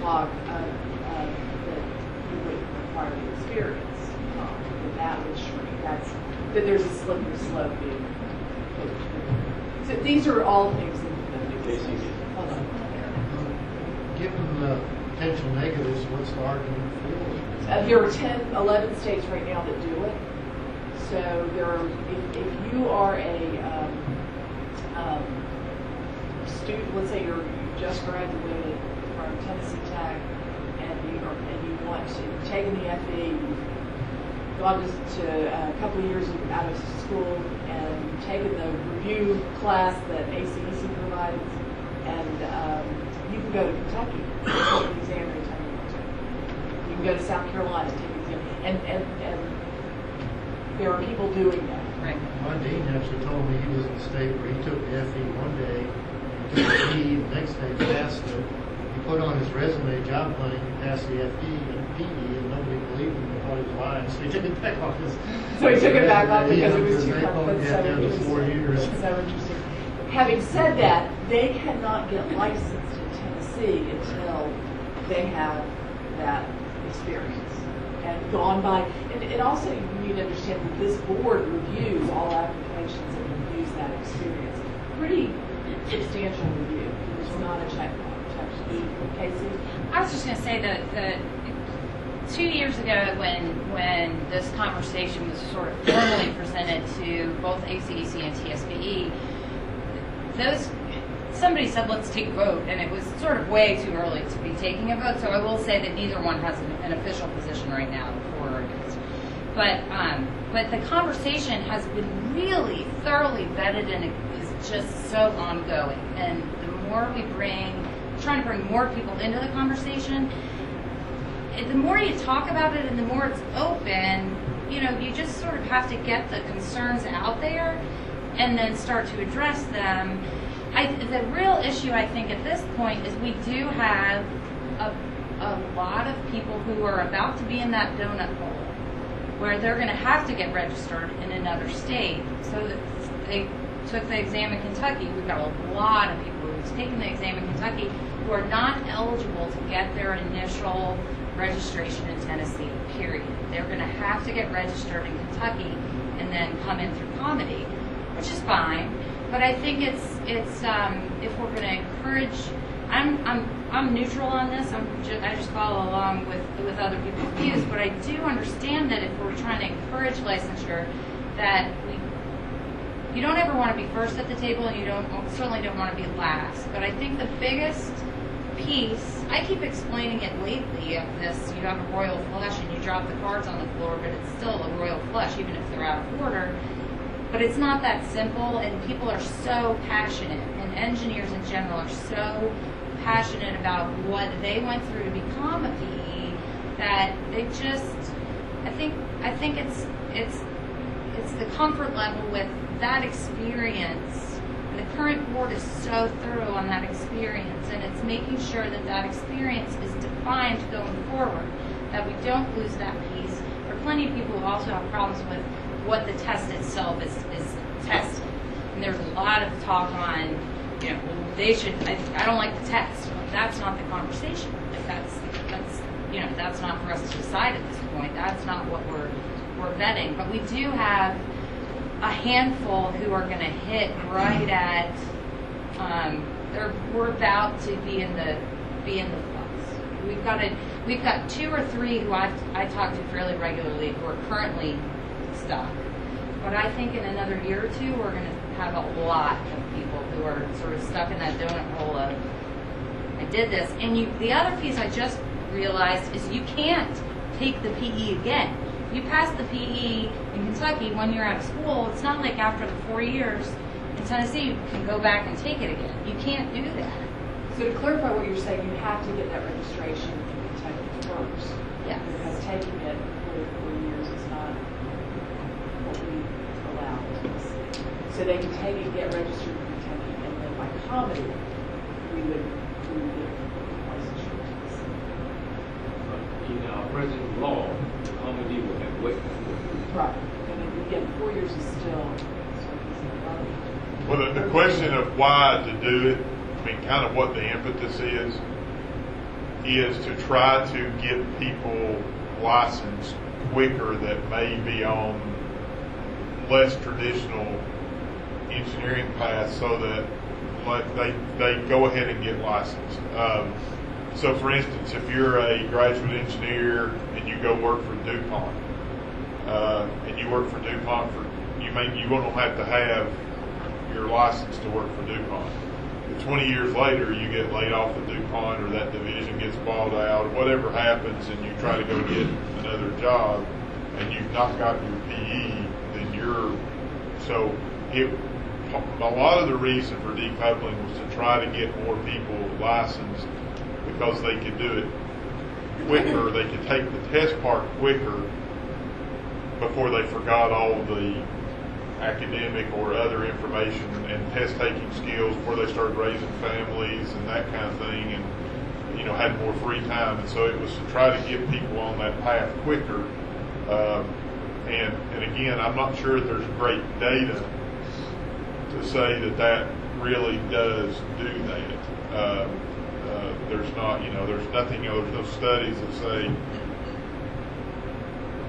S21: talk that you would require the experience, that would shrink. That there's a slippery slope. So these are all things that hold on.
S8: Given the potential negatives, what's the argument for?
S21: There are 11 states right now that do it. So if you are a student, let's say you just graduated from Tennessee Tech, and you want to take the FE, you've gone to a couple of years out of school and taken the review class that ACEC provides, and you can go to Kentucky and take the exam anytime you want to. You can go to South Carolina and take the exam, and there are people doing that.
S8: Right. My dean actually told me he was in a state where he took the FE one day, and took the PE the next day, passed it. He put on his resume, job hunting, he passed the FE and PE, and nobody believed him and thought he was lying, so he took it back off his.
S21: So he took it back off because it was too
S8: complicated.
S21: complicated.
S8: Yeah, it was 4 years.
S21: So interesting. Having said that, they cannot get licensed in Tennessee until they have that experience and gone by. And also, you need to understand that this board reviews all applications and reviews that experience. Pretty substantial review. It's not a check box. Casey?
S10: I was just going to say that 2 years ago, when this conversation was sort of formally presented to both ACEC and TSBE, somebody said, let's take a vote, and it was sort of way too early to be taking a vote, so I will say that neither one has an official position right now for it. But the conversation has been really thoroughly vetted and is just so ongoing, and the more we trying to bring more people into the conversation, the more you talk about it and the more it's open, you just sort of have to get the concerns out there and then start to address them. The real issue, I think, at this point is we do have a lot of people who are about to be in that donut hole where they're going to have to get registered in another state. So that they took the exam in Kentucky. We've got a lot of people who've taken the exam in Kentucky who are not eligible to get their initial registration in Tennessee, period. They're going to have to get registered in Kentucky and then come in through comedy, which is fine. But I think it's if we're going to encourage, I'm neutral on this. I just follow along with other people's views. But I do understand that if we're trying to encourage licensure, that you don't ever want to be first at the table, and you certainly don't want to be last. But I think the biggest piece, I keep explaining it lately, of this, you have a royal flush and you drop the cards on the floor, but it's still a royal flush, even if they're out of order. But it's not that simple, and people are so passionate, and engineers in general are so passionate about what they went through to become a PE, that they just, I think it's the comfort level with that experience. And the current board is so thorough on that experience, and it's making sure that that experience is defined going forward, that we don't lose that piece. There are plenty of people who also have problems with what the test itself is testing. And there's a lot of talk on, they should, I don't like the test. Well, that's not the conversation. If that's not for us to decide at this point. That's not what we're vetting. But we do have a handful who are going to hit right at, we're about to be in the flux. We've got 2 or 3 who I talk to fairly regularly who are currently stuck. But I think in another year or 2, we're going to have a lot of people who are sort of stuck in that donut hole of, I did this. And the other piece I just realized is you can't take the PE again. You pass the PE in Kentucky when you're out of school. It's not like after the 4 years in Tennessee you can go back and take it again. You can't do that.
S21: So to clarify what you're saying, you have to get that registration in Kentucky first.
S10: Yes.
S21: Because taking it for 4 years is not what we allow. So they can take it, get registered in Kentucky, and then by comedy, we would get licensure.
S2: In our present law, comedy will have wait.
S21: Right. And again, 4 years is still.
S9: Well, the question of why to do it, kind of what the impetus is to try to get people licensed quicker that may be on less traditional engineering paths, so that they go ahead and get licensed. So, for instance, if you're a graduate engineer and you go work for DuPont, and you work for DuPont you won't have to have your license to work for DuPont. But 20 years later, you get laid off at DuPont, or that division gets bought out, or whatever happens, and you try to go get another job. and you've not got your PE, then a lot of the reason for decoupling was to try to get more people licensed because they could do it quicker, they could take the test part quicker before they forgot all the academic or other information and test taking skills before they started raising families and that kind of thing, and had more free time. And so it was to try to get people on that path quicker. And again, I'm not sure that there's great data to say that really does do that. There's not, there's nothing, there's no studies that say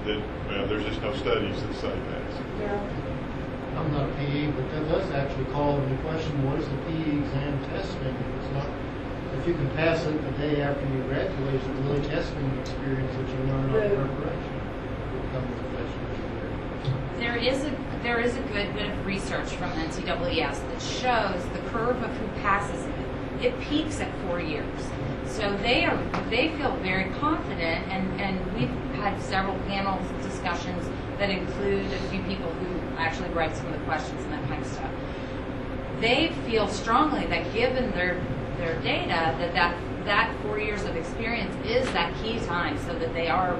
S9: that, there's just no studies that say that.
S1: Yeah.
S8: I'm not a PE, but that does actually call into question, what is the PE exam testing? If you can pass it the day after you graduate, it's really testing the experience that you learn on preparation.
S10: There is a good bit of research from NCEES that shows the curve of who passes it. It peaks at 4 years. So they feel very confident, and we've had several panel discussions that include a few people who actually write some of the questions and that kind of stuff. They feel strongly that given their data, that 4 years of experience is that key time, so that they are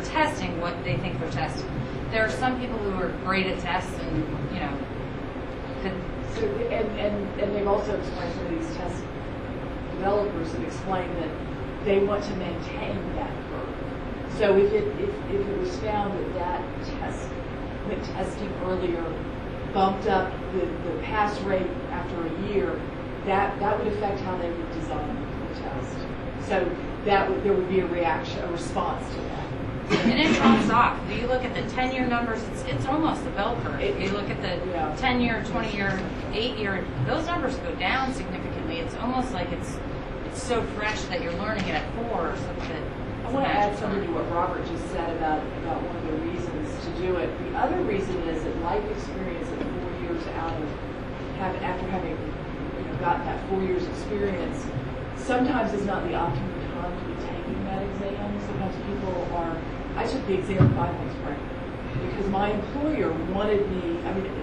S10: testing what they think they're testing. There are some people who are great at tests, and
S21: So, and they've also explained, some of these test developers have explained that they want to maintain that curve. So if it was found that testing earlier bumped up the pass rate after a year, that would affect how they would design the test. So there would be a response to that.
S10: And it drops off. If you look at the 10-year numbers, it's almost a bell curve. If you look at the 10-year, 20-year, 8-year, those numbers go down significantly. It's almost like it's so fresh that you're learning it at 4 or something.
S21: I want to add something to what Robert just said about one of the reasons to do it. The other reason is that life experience at 4 years after having gotten that 4 years experience, sometimes is not the optimum time to be taking that exam. Sometimes people I took the exam 5 months pregnant because my employer wanted me,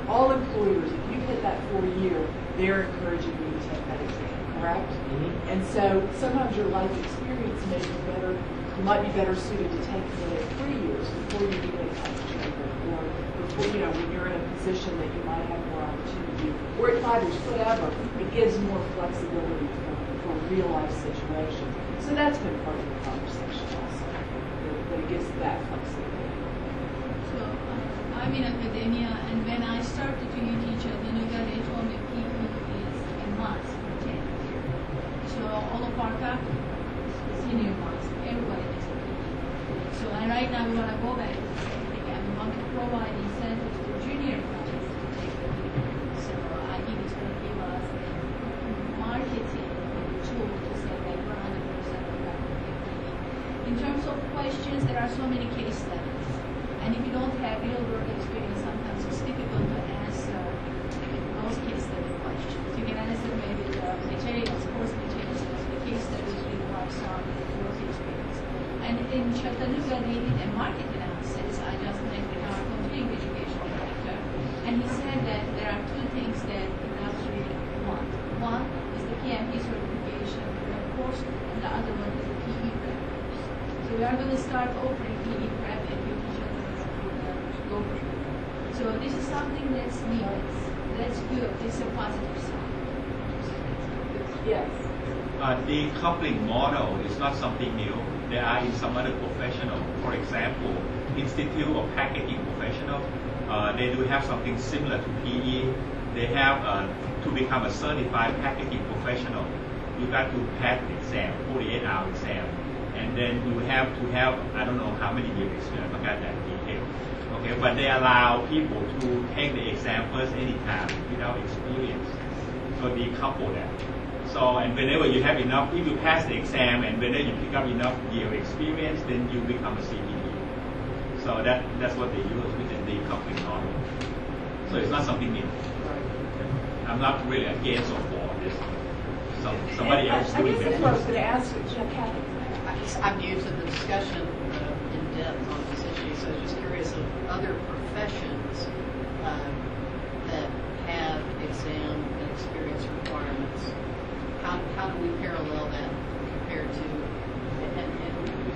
S21: all employers, if you hit that 4 year, they're encouraging you to take that exam, correct? Mm-hmm. And so sometimes your life experience may be better, you might be better suited to take it at 3 years before you get a children, or before, when you're in a position that you might have more opportunity, or at 5 years, whatever. It gives more flexibility for real life situations. So that's been part of the conversation also, that it gives that flexibility.
S5: So I'm in academia, and when I started to teach at they told me PE is a must for 10 years. So all of our faculty, senior ones, everybody is a PE. So right now we want to go back to the same thing, and we want to provide incentives to junior colleges to take the PE. So I think it's going to give us a marketing tool to say that 100% of faculty are PE. In terms of questions, there are so many case studies. And if you don't have real work experience, sometimes it's difficult to answer those case study questions. You can answer maybe the materials, course materials, the case studies require some work experience. And in Chattanooga, they did a market analysis. I just met with our continuing education director. And he said that there are 2 things that people really want. One is the PMP certification course, and the other one is the PE prep course. So we are going to start offering PE prep and globally. So this is something that's needed. That's good. It's a positive sign.
S21: Yes.
S4: Decoupling model is not something new. There are in some other professional. For example, Institute of Packaging Professional, they do have something similar to PE. They have to become a certified packaging professional, you got to pass the exam, 48-hour exam. And then you have to have, I don't know how many years experience, I forgot that detail. Okay, but they allow people to take the exam first anytime without experience. So they couple that. So, and whenever you have enough, if you pass the exam and whenever you pick up enough year experience, then you become a CPE. So that's what they use with the decoupling model. So it's not something new. I'm not really against or for this. So somebody else doing
S21: I guess that's what I was going to ask Kathy.
S3: I'm new to the discussion in depth on this issue, so I was just curious of other professions that have exam and experience requirements. How do we parallel that compared to, and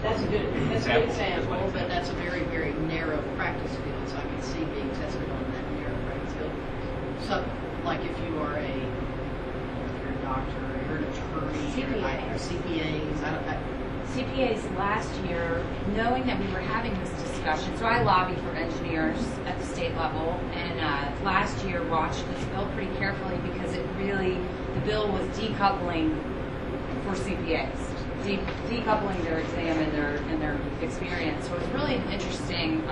S3: that's a good example, but that's a very, very narrow practice field, so I can see being tested on that narrow practice field. So, like if you are you're a doctor, or you're an attorney, or CPAs,
S10: CPAs last year, knowing that we were having this discussion, so I lobby for engineers at the state level, and last year watched this bill pretty carefully because it really, the bill was decoupling for CPAs, decoupling their exam and their experience. So it was really an interesting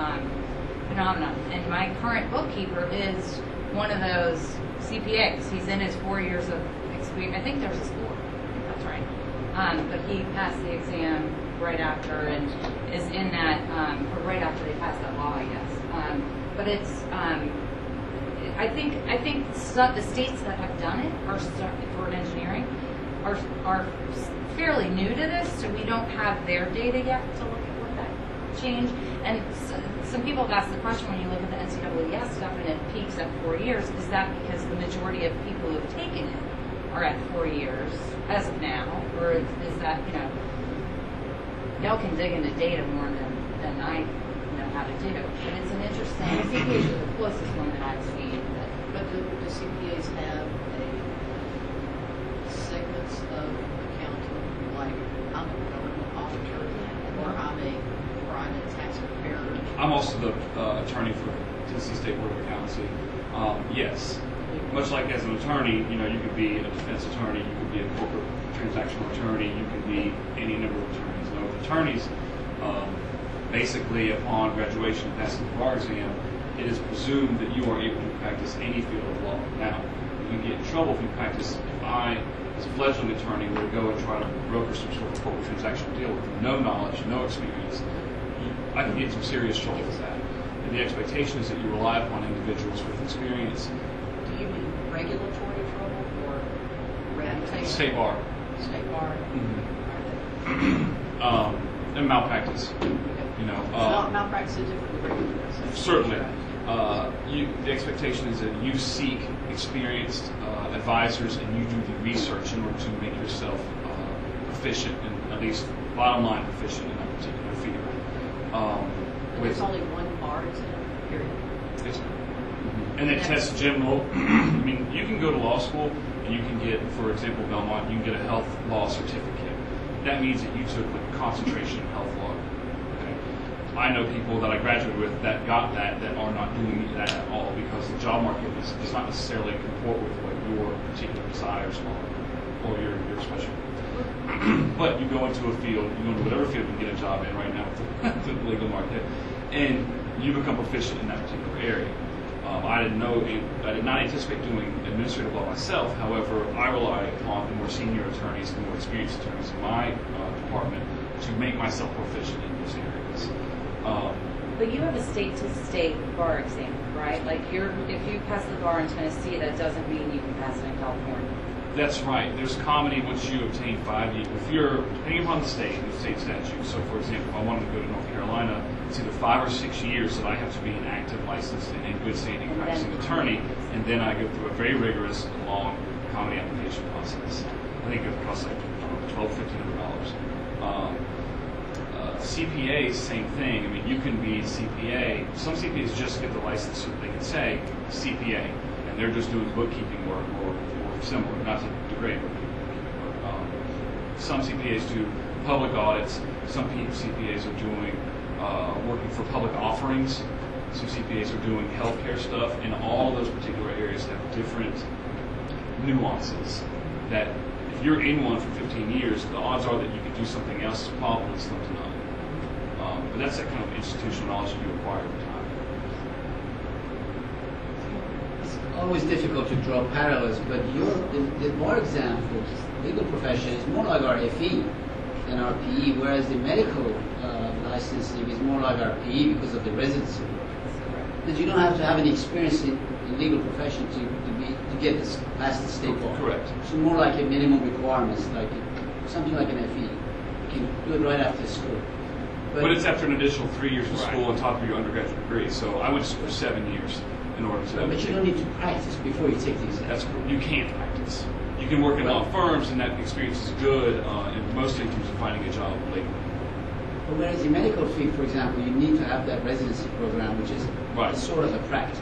S10: phenomenon. And my current bookkeeper is one of those CPAs. He's in his 4 years of experience. I think there's a score. That's right. But he passed the exam right after and is in that, or right after they passed that law, I guess. But it's, I think the states that have done it for engineering are fairly new to this, so we don't have their data yet to look at what that changed. And some people have asked the question when you look at the NCAA stuff and it peaks at 4 years, is that because the majority of people who have taken it are at 4 years as of now, or is that, y'all can dig into data more than I know how to do. But it's an interesting, CPAs are the closest one that I've seen.
S3: But do CPAs have segments of accounting, like I'm a government auditor, or I'm a private tax preparer?
S16: I'm also the attorney for Tennessee State Board of Accountancy. Yes. Much like as an attorney, you could be a defense attorney, you could be a corporate transactional attorney, you could be any number of attorneys. Now, with attorneys, basically upon graduation and passing the bar exam, it is presumed that you are able to practice any field of law. Now, you can get in trouble if you practice. If I, as a fledgling attorney, were to go and try to broker some sort of corporate transactional deal with no knowledge, no experience, I can get in some serious trouble with that. And the expectation is that you rely upon individuals with experience.
S3: Do you mean regulatory trouble or reputation?
S16: State bar.
S3: State bar.
S16: Mm-hmm. And malpractice.
S3: Malpractice is different than regulatory.
S16: Certainly. The expectation is that you seek experienced advisors and you do the research in order to make yourself proficient, and at least bottom line proficient in that particular field.
S3: There's only one bar exam, period.
S16: Yes. And it tests general. I mean, you can go to law school and you can get, for example, Belmont, you can get a health law certificate. That means that you took a concentration in health law. Okay. I know people that I graduated with that got that are not doing that at all because the job market does not necessarily comport with what your particular desires are or your specialty. But you go into a field, you go into whatever field you can get a job in right now with the legal market, and you become proficient in that particular area. I did not anticipate doing administrative law myself. However, I rely upon the more senior attorneys, the more experienced attorneys in my department to make myself proficient in those areas.
S10: But you have a state-to-state bar exam, right? Like if you pass the bar in Tennessee, that doesn't mean you can pass it in California.
S16: That's right. There's comity once you obtain 5 years. If you're, depending upon the state statute. So, for example, if I wanted to go to North Carolina, it's either 5 or 6 years that I have to be an active, licensed, and in good standing practicing attorney, and then I go through a very rigorous, long comity application process. I think it costs like $1,200–$1,500. CPA, same thing. I mean, you can be CPA. Some CPAs just get the license so that they can say CPA, and they're just doing bookkeeping work or similar, not to degrade bookkeeping work. Some CPAs do public audits. Some CPAs are doing working for public offerings. Some CPAs are doing healthcare stuff, and all those particular areas have different nuances that if you're in one for 15 years, the odds are that you could do something else probably slim to none. But that's that kind of institutional knowledge that you acquire over time.
S23: It's always difficult to draw parallels, but the bar exam for the legal profession is more like our FE than our PE, whereas the medical licensing is more like our PE because of the residency work. Because you don't have to have any experience in legal profession to get this past the state bar.
S16: Correct.
S23: So more like a minimum requirements, like something like an FE. You can do it right after school.
S16: But it's after an additional 3 years of school on top of your undergraduate degree. So I went for 7 years in order to.
S23: But you don't need to practice before you take the exam.
S16: That's you can't practice. You can work in law firms, and that experience is good, and mostly in terms of finding a job later.
S23: But whereas in medical field, for example, you need to have that residency program, which is sort of a practice.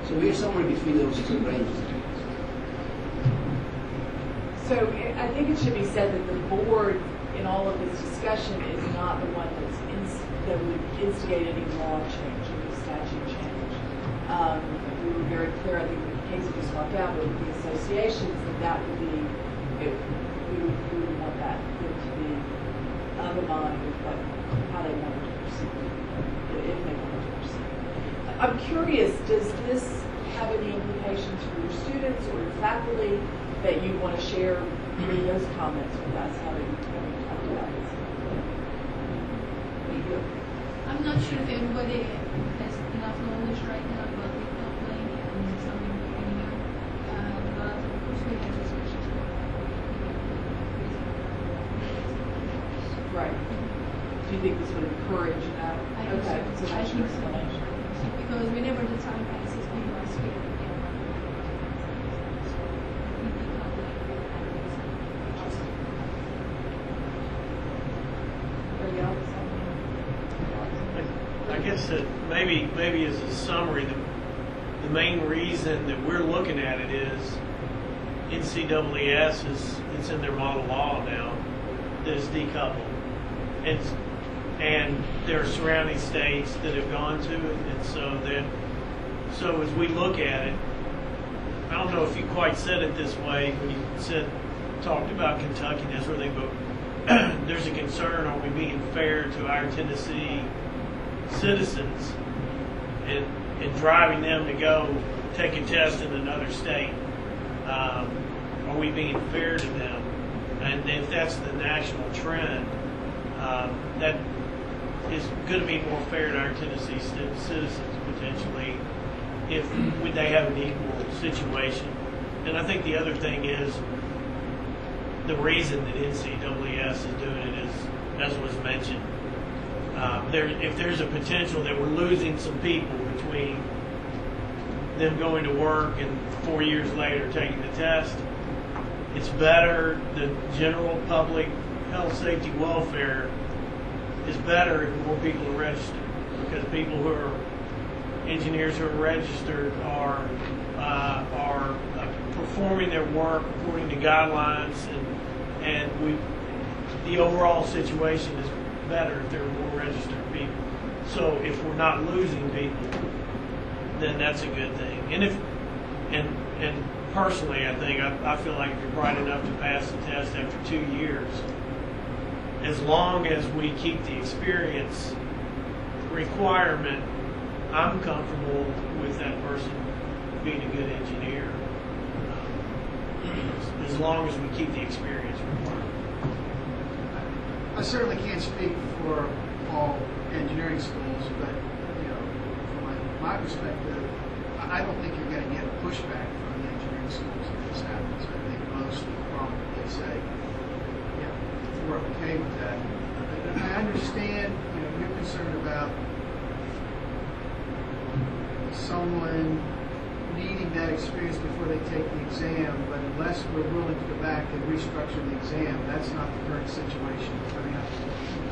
S23: So we are somewhere between those two ranges.
S21: So I think it should be said that the board, in all of this discussion, is not the one that would instigate any law change, any statute change. We were very clear, I think Casey just walked out, but with the associations, that would be, we would want that to be aligned with how they want to proceed, if they want to proceed. I'm curious, does this have any implications for your students or your faculty that you want to share those comments with us, having talked about this?
S5: I'm not sure if everybody has enough knowledge right now about decoupling and something coming up, but of course we have discussions.
S21: Right. Do you think this would encourage that?
S5: I think so. I think so. Because whenever the time passes, people are scared again.
S14: I guess that maybe as a summary, the main reason that we're looking at it is NCAAS it's in their model law now that is decoupled, and there are surrounding states that have gone to it, and so as we look at it, I don't know if you quite said it this way when you talked about Kentucky and that sort of thing, but there's a concern: are we being fair to our Tennessee citizens and driving them to go take a test in another state? Are we being fair to them? And if that's the national trend, that is going to be more fair to our Tennessee citizens potentially if they have an equal situation. And I think the other thing is the reason that NCAAS is doing it is, as was mentioned, if there's a potential that we're losing some people between them going to work and 4 years later taking the test, it's better, the general public health, safety, welfare is better if more people are registered, because people who are engineers who are registered are performing their work according to guidelines, and the overall situation is better if there are more registered people. So if we're not losing people, then that's a good thing. And personally, I think I feel like if you're bright enough to pass the test after 2 years, as long as we keep the experience requirement, I'm comfortable with that person being a good engineer, as long as we keep the experience requirement.
S12: I certainly can't speak for all engineering schools, but from my perspective, I don't think you're going to get a pushback from the engineering schools if this happens. I think most will probably say, yeah, we're okay with that. And I understand, you're concerned about someone needing that experience before they take the exam, but unless we're willing to go back and restructure the exam, that's not the current situation. I mean,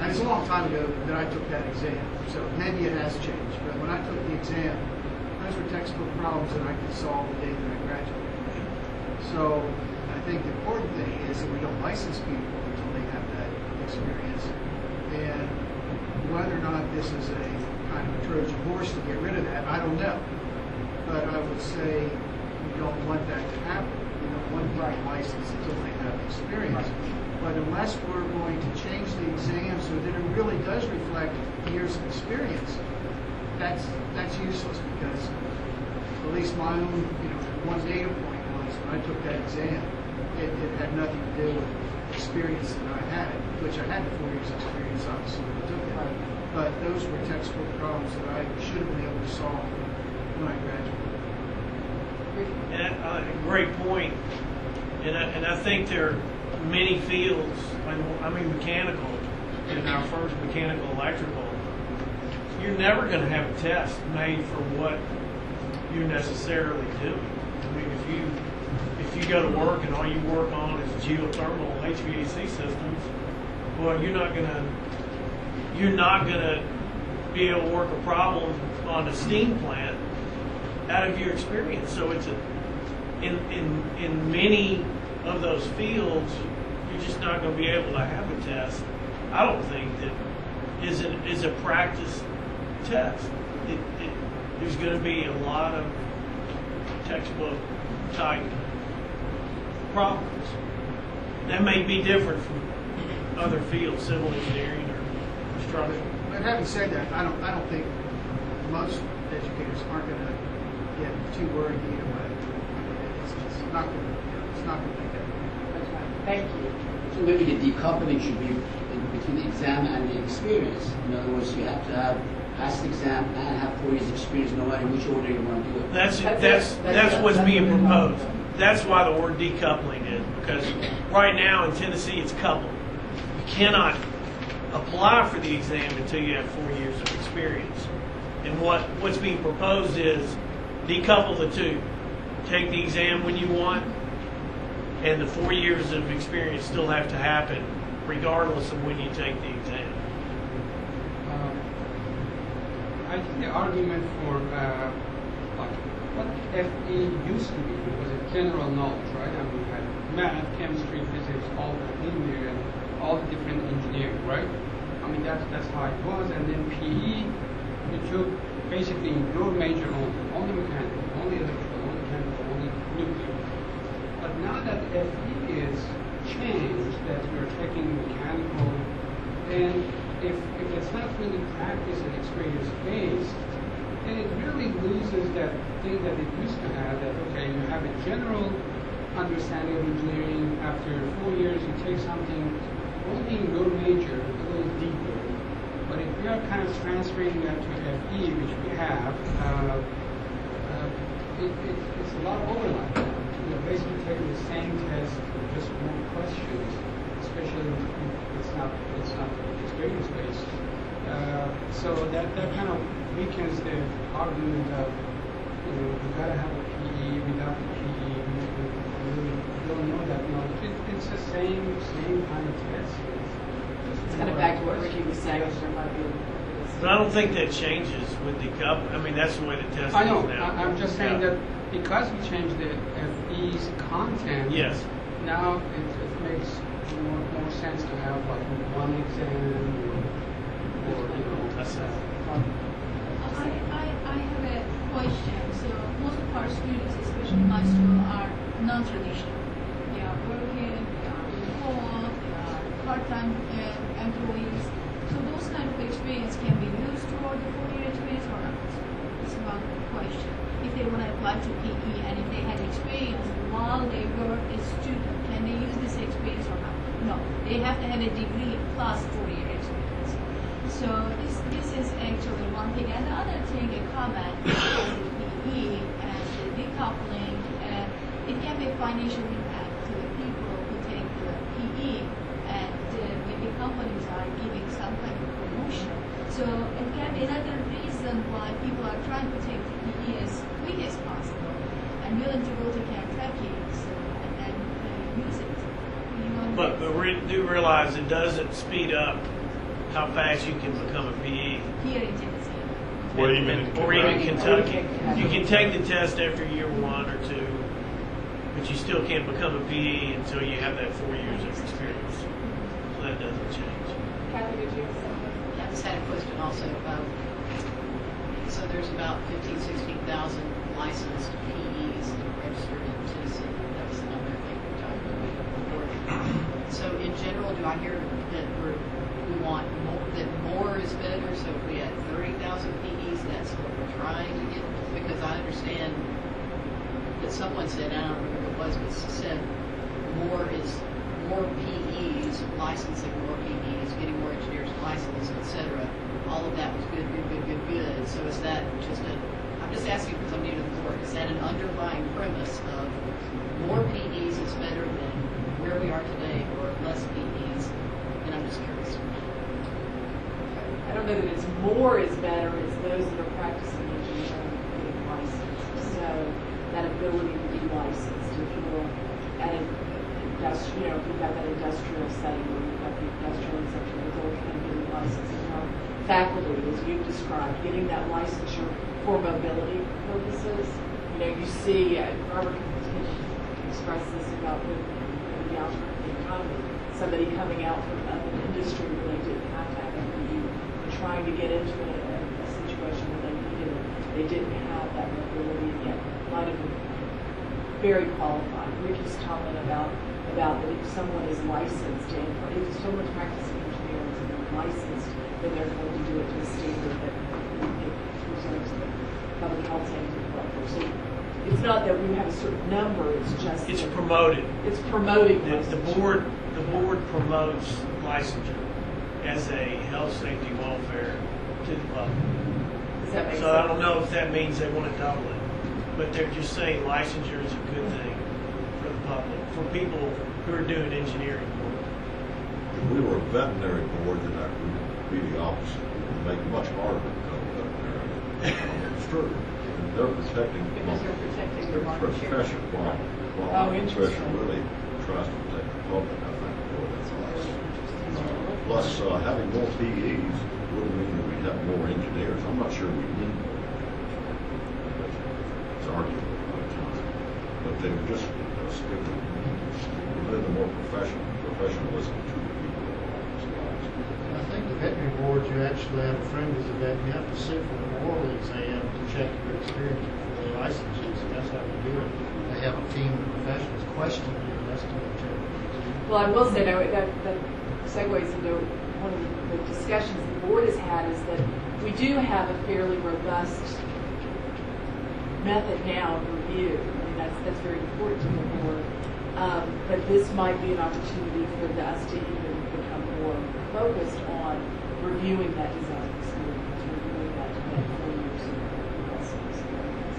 S12: and it's a long time ago that I took that exam, so maybe it has changed. But when I took the exam, those were textbook problems that I could solve the day that I graduated. So I think the important thing is that we don't license people until they have that experience. And whether or not this is a kind of a Trojan horse to get rid of that, I don't know. But I would say we don't want that to happen. We don't want people license until they have experience. But unless we're going to change the exam so that it really does reflect years of experience, that's useless, because at least my own, one data point was when I took that exam, it had nothing to do with experience that I had, which I had 4 years experience obviously when I took it. But those were textbook problems that I should have been able to solve when I graduated.
S14: And great point. And I think there are many fields, I mean mechanical, in our first mechanical electrical, you're never going to have a test made for what you're necessarily doing. I mean, if you go to work and all you work on is geothermal HVAC systems, well, you're not gonna be able to work a problem on a steam plant out of your experience. So it's in many of those fields, you're just not going to be able to have a test. I don't think that is a practice test. There's going to be a lot of textbook type problems. That may be different from other fields, civil engineering or construction.
S12: But having said that, I don't think most educators aren't going to get too worried either way. It's not going to make that.
S21: That's right. Thank you.
S23: So maybe the decoupling should be between the exam and the experience. In other words, you have to have passed the exam and have 4 years experience, no matter which order you want to do it.
S14: That's what's being proposed. That's why the word decoupling is, because right now in Tennessee it's coupled. You cannot apply for the exam until you have 4 years of experience. And what's being proposed is decouple the two. Take the exam when you want, and the 4 years of experience still have to happen regardless of when you take the exam.
S13: I think the argument for like what FE used to be was a general knowledge, right? I mean, we had math, chemistry, physics, all in there, and all the different engineering, right? I mean, that's how it was. And then PE, you took basically your major only mechanical, only electrical, only chemical, only nuclear. But now that FE is changed, that we're taking mechanical, then if it's not really practice and experience based, then it really loses that thing that it used to have, that okay, you have a general understanding of engineering. After 4 years you take something only in your major a little deeper. But if we are kind of transferring that to FE, which we have, it's a lot of overlap. You're basically taking the same test with just more questions, especially if it's not experience based. So that kind of weakens the argument of, you gotta have a PE. Without the PE, we really don't know that knowledge. It's the same kind of test.
S21: It's kind of back to what Ricky was saying.
S14: But I don't think that changes with the cup. I mean, that's the way the test
S13: I know.
S14: is now.
S13: I'm just saying that because we changed the FE's content,
S14: yes,
S13: now it makes more sense to have like one exam or
S14: That's
S5: I have a question. So most of our students, especially high school, are non-traditional. They are working, they are co-op, they are part-time employees. So those kind of experience can be used toward the 4-year experience or not? It's one question. If they want to apply to PE and if they had experience while they were a student, can they use this experience or not? No. They have to have a degree plus 4-year experience. So this is actually one thing. And the other thing, a comment on the PE and the decoupling, it can be a financial impact to the people who take the PE, and maybe companies are giving some kind of promotion. So it can be another reason why people are trying to take the PE as quick as possible and willing to go to Kentucky and use it.
S14: But we do realize it doesn't speed up how fast you can become a PE.
S5: Here in Tennessee.
S9: Or even
S14: Kentucky. You can take the test after year 1 or 2, but you still can't become a PE until you have that 4 years of experience. So that doesn't change.
S1: Kathy, did you have something?
S3: I just had a question also. So there's about 16,000 licensed PEs that are registered in Tennessee. That was the number I think we talked about before. So in general, do I hear that we want more, that more is better? So if we had 30,000 PEs, that's what we're trying to get? Because I understand that someone said, I don't remember who it was, but said more PEs, licensing more PEs, getting more engineers licensed, etc. All of that was good. So is that just I'm just asking because I'm new to the board, is that an underlying premise of more PEs is better than where we are today or less PEs? And I'm just curious.
S21: I don't know that it's more is better, it's those that are practicing engineering getting licensed. So that ability to be licensed, if you're at an industrial, if you've got that industrial setting where you've got the industrial exemption, it's all kind of getting licensed. And our faculty, as you've described, getting that licensure for mobility purposes. You know, you see, Robert can express this about the downturn in the economy. Somebody coming out from an industry where they didn't have to have MBA, trying to get into a situation where they needed it. They didn't have that mobility, and yet might have been very qualified. Ricky's comment about that if someone is licensed, and if someone's practicing engineering and they're licensed, then they're going to do it to a standard that preserves the public health safety welfare. So it's not that we have a certain number, it's just
S14: It's promoted.
S21: It's promoting
S14: The board promotes licensure as a health, safety, welfare to the public.
S21: Does that make sense?
S14: So I don't know if that means they want to double it, but they're just saying licensure is a good thing for the public, for people who are doing engineering work.
S22: If we were a veterinary board, then that would be the opposite. It would make it much harder to become a veterinarian. It's true. They're protecting
S21: their market share.
S22: profession, while
S21: Oh,
S22: the
S21: interesting.
S22: profession really tries to protect the public, I think, more than us. Plus, having more PEs wouldn't mean that we'd have more engineers. I'm not sure we need more engineers. It's arguable, but they would just stick with the more professionalism to the people.
S8: I think the veterinary board, you actually have a friend as a vet, you have to sit for an oral exam to check your experience before they license you, so that's how they do it. They have a team of professionals question you, and that's how they check it.
S21: Well, I will say that segues into one of the discussions the board has had is that we do have a fairly robust method now of review. I mean, that's very important to the board. But this might be an opportunity for us to even become more focused on reviewing that design experience, reviewing that 4 years of lesson experience.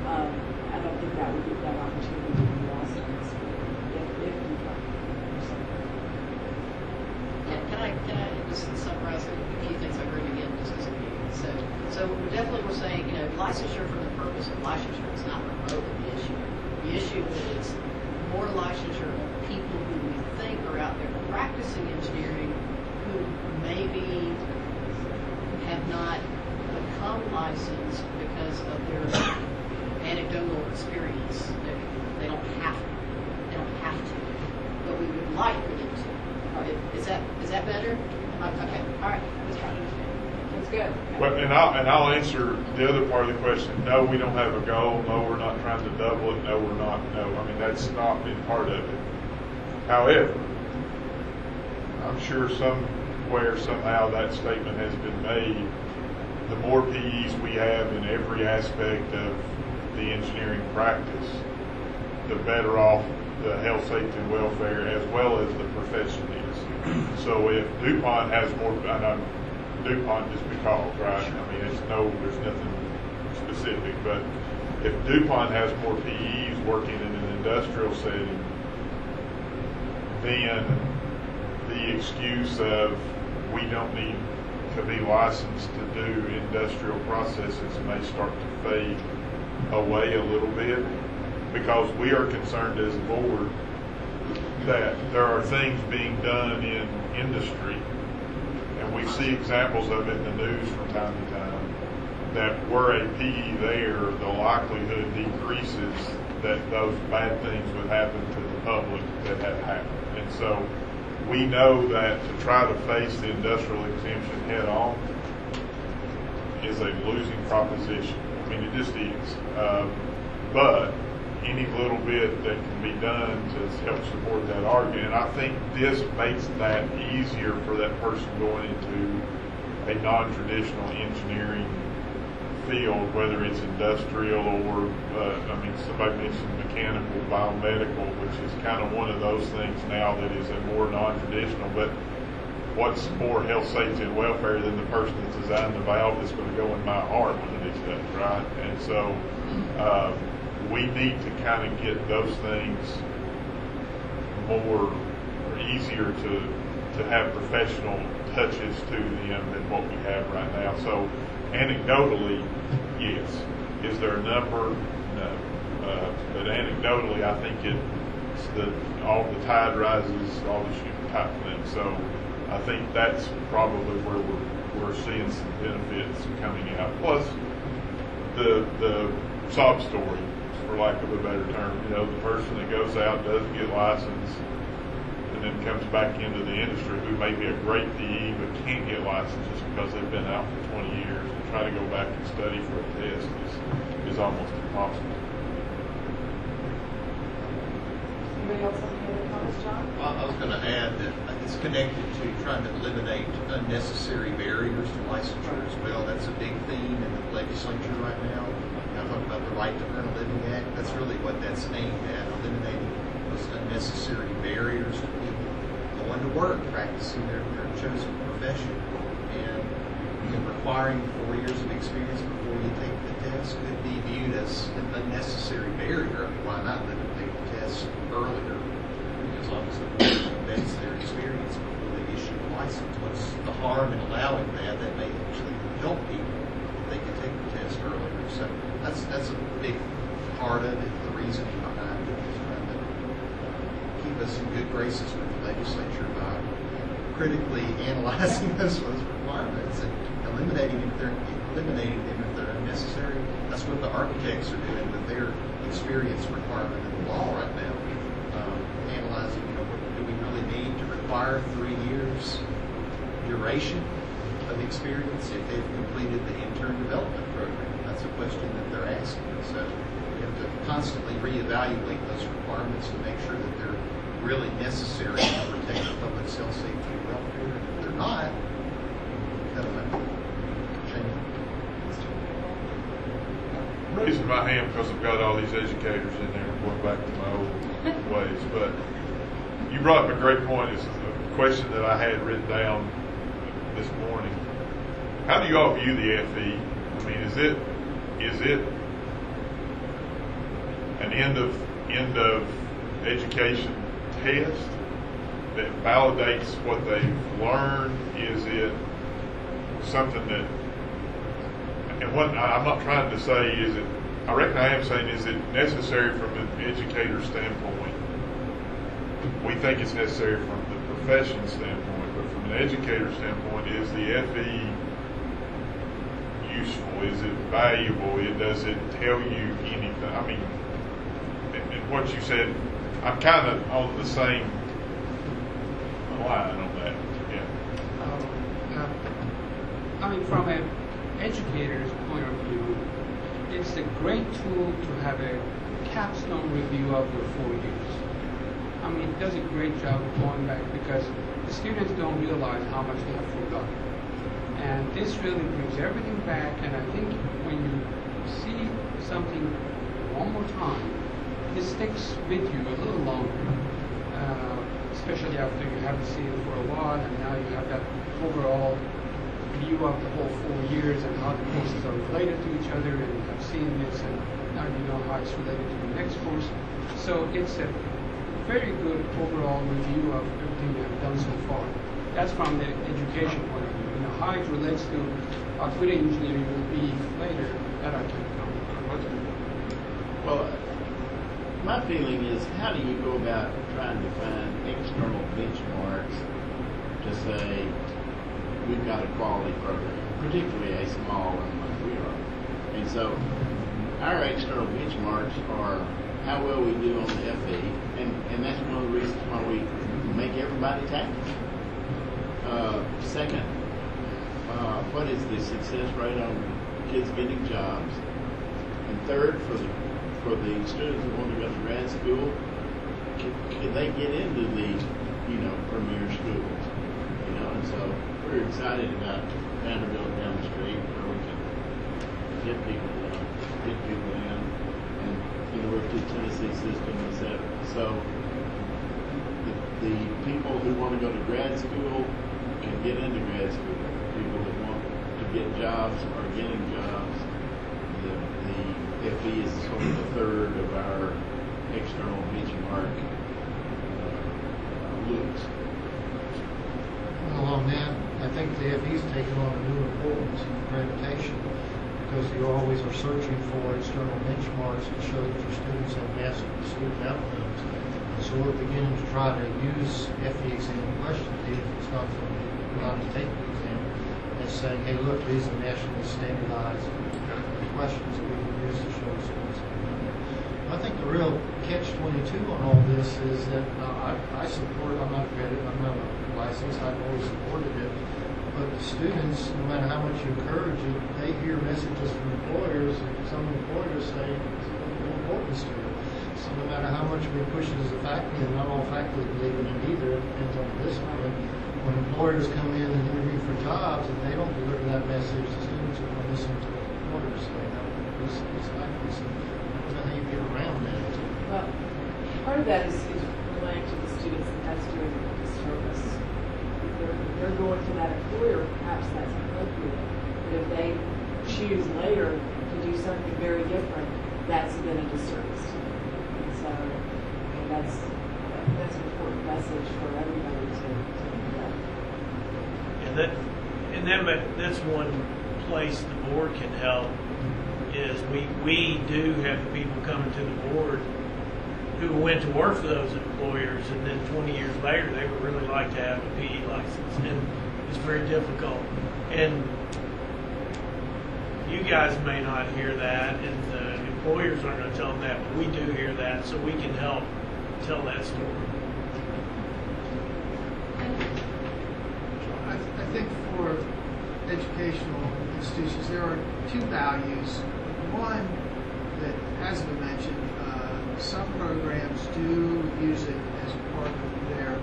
S21: I don't think that would be that opportunity to be lost on this if we find something.
S3: Yeah, can I just summarize a few things I heard again just as a meeting? So we're saying, licensure for the purpose of licensure is not remotely the issue. The issue is more licensure of people who we think are out there practicing engineering who maybe have not become licensed because of their anecdotal experience. They don't have to, but we would like for them to. Is that better? Okay, all right. I was trying to understand.
S21: That's good.
S9: Well, and I'll answer the other part of the question. No, we don't have a goal. No, we're not trying to double it. No, we're not. No, I mean, that's not been part of it. However, I'm sure somewhere, somehow, that statement has been made. The more PEs we have in every aspect of the engineering practice, the better off the health, safety, and welfare, as well as the profession is. So if DuPont has more, DuPont just because, right? I mean, there's nothing specific, but if DuPont has more PEs working in an industrial setting, then the excuse of we don't need to be licensed to do industrial processes may start to fade away a little bit, because we are concerned as a board that there are things being done in industry, and we see examples of it in the news from time to time, that were a PE there, the likelihood decreases that those bad things would happen to the public that have happened. And so we know that to try to face the industrial exemption head on is a losing proposition. I mean, it just is. But any little bit that can be done to help support that argument, and I think this makes that easier for that person going into a non-traditional engineering field, whether it's industrial or, somebody mentioned mechanical, biomedical, which is kind of one of those things now that is a more non-traditional, but what's more health, safety, and welfare than the person that's designed the valve that's going to go in my heart one of these days, right? And so we need to kind of get those things more or easier to to have professional touches to them than what we have right now. So anecdotally, yes. Is there a number? No. But anecdotally, I think all the tide rises, all the ship type thing. So I think that's probably where we're seeing some benefits coming out. Plus the sob story, for lack of a better term. The person that goes out, doesn't get licensed, and then comes back into the industry, who may be a great PE but can't get licensed just because they've been out for 20 years, and try to go back and study for a test is almost impossible.
S1: Anybody else have any other comments, John?
S11: Well, I was going to add that it's connected to trying to eliminate unnecessary barriers to licensure as well. That's a big theme in the legislature right now. I talk about the Right to Earn a Living Act. That's really what that's aimed at, eliminating those unnecessary barriers to people going to work, practicing their chosen profession. And requiring 4 years of experience before you take the test could be viewed as an unnecessary barrier. Why not let them take the test earlier? As long as the person vets their experience before they issue a license. What's the harm in allowing that? That may actually help people if they can take the test earlier. So that's a big part of it, the reasoning behind it, is trying to keep us in good graces with the legislature by critically analyzing those requirements and eliminating them if they're unnecessary. That's what the architects are doing with their experience requirement in the law right now. Analyzing, do we really need to require 3 years duration of experience if they've completed the intern development program? That's a question that they're asking. So we have to constantly reevaluate those requirements to make sure that they're really necessary to protect the public health, safety, and welfare. And if they're not, cut them out.
S9: I'm raising my hand because I've got all these educators in there going back to my old ways. But you brought up a great point. It's a question that I had written down this morning. How do you all view the FE? I mean, is it an end of education test that validates what they've learned? Is it something that, and what I'm not trying to say is it, I reckon I am saying, is it necessary from an educator standpoint? We think it's necessary from the profession standpoint, but from an educator standpoint, is the FE useful? Is it valuable? Does it tell you anything? I mean, and what you said, I'm kind of on the same line on that. Yeah.
S13: I mean, from an educator's point of view, it's a great tool to have a capstone review of your 4 years. I mean, it does a great job of going back because the students don't realize how much they have forgotten. And this really brings everything back, and I think when you see something one more time, it sticks with you a little longer, especially after you haven't seen it for a while, and now you have that overall view of the whole 4 years and how the courses are related to each other, and you have seen this, and now you know how it's related to the next course. So it's a very good overall review of everything you have done so far. That's from the education point of view. How it relates to how good engineering will be later, that I can't comment on.
S7: Well, my feeling is, how do you go about trying to find external benchmarks to say we've got a quality program, particularly a small one like we are? And so our external benchmarks are how well we do on the FE, and that's one of the reasons why we make everybody tax. Second, what is the success rate on kids getting jobs? And third, for the students who want to go to grad school, can they get into the premier schools? And so we're excited about Vanderbilt down the street where we can get people in, and University of Tennessee system, etc. So the people who want to go to grad school can get into grad school. People that want to get jobs are getting jobs. The FE is sort of the third of our external benchmark looks.
S8: think the FE's taken on a new importance in accreditation because you always are searching for external benchmarks to show that your students have mastered the student outcomes. And so we're beginning to try to use FE exam questions, even if it's not going to be allowed to take the exam, as saying, hey, look, these are nationally standardized questions that we can use to show the students. I think the real catch-22 on all this is that I support, I'm not a licensed, I've always supported it, but the students, no matter how much you encourage it, they hear messages from employers, and some employers say it's of importance to it. So no matter how much we push it as a faculty, and not all faculty believe in it either, it depends on the discipline. When employers come in and interview for jobs, and they don't deliver that message, the students are going to listen to what employers say, not these faculty. So I don't know how you get around that.
S21: Well, part of that is related to the students that that's doing a disservice. If they're going to that employer, perhaps that's appropriate. But if they choose later to do something very different, that's then a disservice. And so, that's an important message for everybody to get.
S14: That's one place the board can help. Is we do have the people coming to the board who went to work for those employers, and then 20 years later they would really like to have a PE license, and it's very difficult. And you guys may not hear that, and the employers aren't going to tell them that, but we do hear that, so we can help tell that story.
S12: I think for educational institutions, there are two values. One that hasn't been mentioned, some programs do use it as part of their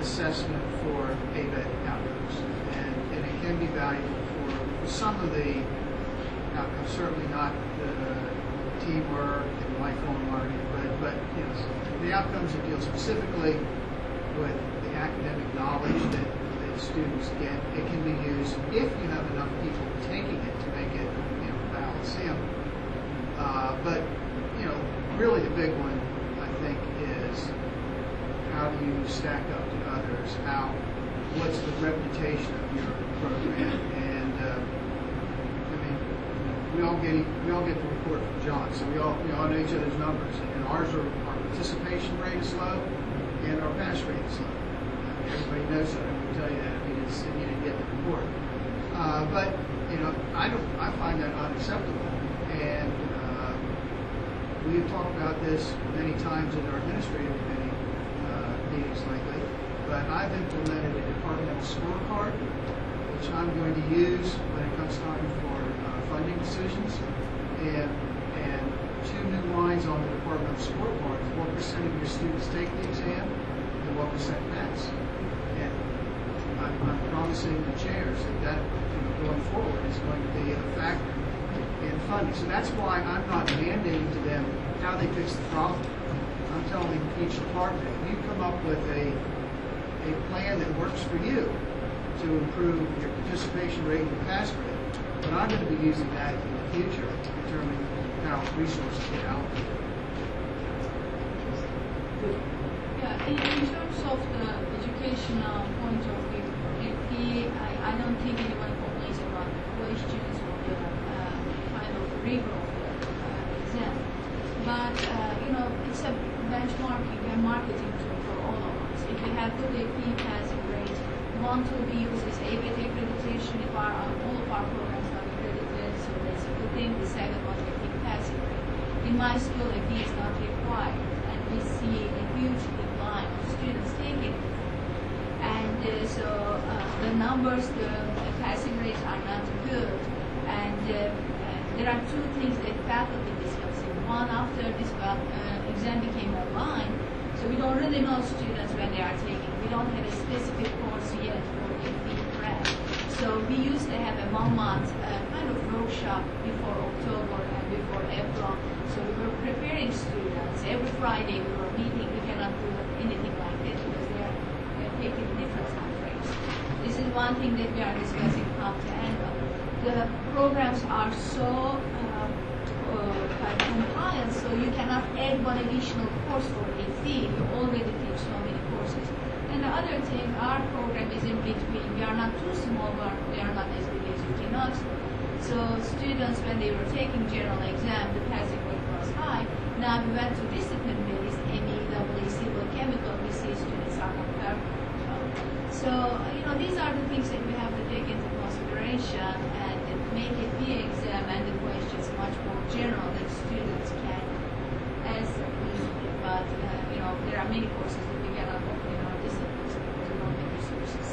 S12: assessment for ABET outcomes, and it can be valuable for some of the outcomes. Certainly not the teamwork and lifelong learning, but you know, the outcomes that deal specifically with the academic knowledge that students get. It can be used if you have enough people taking it to make it, you know, a balanced sample. But you know, really the big one, I think, is how do you stack up to others? What's the reputation of your program? And I mean, we all get the report from John, so we all know each other's numbers. And our participation rate is low, and our pass rate is low. Everybody knows that. I can tell you that. I mean, you didn't get the report. But you know, I find that unacceptable. And we've talked about this many times in our administrative committee meetings lately. But I've implemented a departmental scorecard, which I'm going to use when it comes time for funding decisions. And two new lines on the departmental scorecard is what percent of your students take the exam and what percent pass. And I'm promising the chairs that going forward is going to be a factor in funding. So that's why I'm not mandating to them how they fix the problem. I'm telling each department, you come up with a plan that works for you to improve your participation rate and pass rate. But I'm going to be using that in the future to determine how resources get allocated.
S5: Yeah, in terms of the educational point of view, I don't think anyone complains about the questions or the kind of rigor of the exam. But, you know, it's a benchmarking and marketing tool for all of us. If we have good AP passing rate, one tool we use is ABET accreditation. If all of our programs are accredited, so that's a good thing. The second one is AP passing rate. In my school, AP is not required, and we see a huge decline of students taking it. And so the numbers, the passing rates are not good. And there are two things that faculty discussing. One, after this exam became online, so we don't really know students when they are taking. We don't have a specific course yet for AP prep. So we used to have a 1 month kind of workshop before October and before April. So we were preparing students. Every Friday we were meeting. We cannot do anything like this because they are taking different time frames. This is one thing that we are discussing how to handle. The programs are so compliant, so you cannot add one additional course for AP. You already teach so many courses. And the other thing, our program is in between. We are not too small, but we are not as big as UT Knox. So students, when they were taking general exam, the passing rate was high. Now we went to discipline-based, ME, civil, chemical, we see students are compared. So, these are the things that we have to take into consideration and make a PE exam and the questions much more general that students can answer easily. But, there are many courses that we cannot offer in our disciplines because we don't have resources.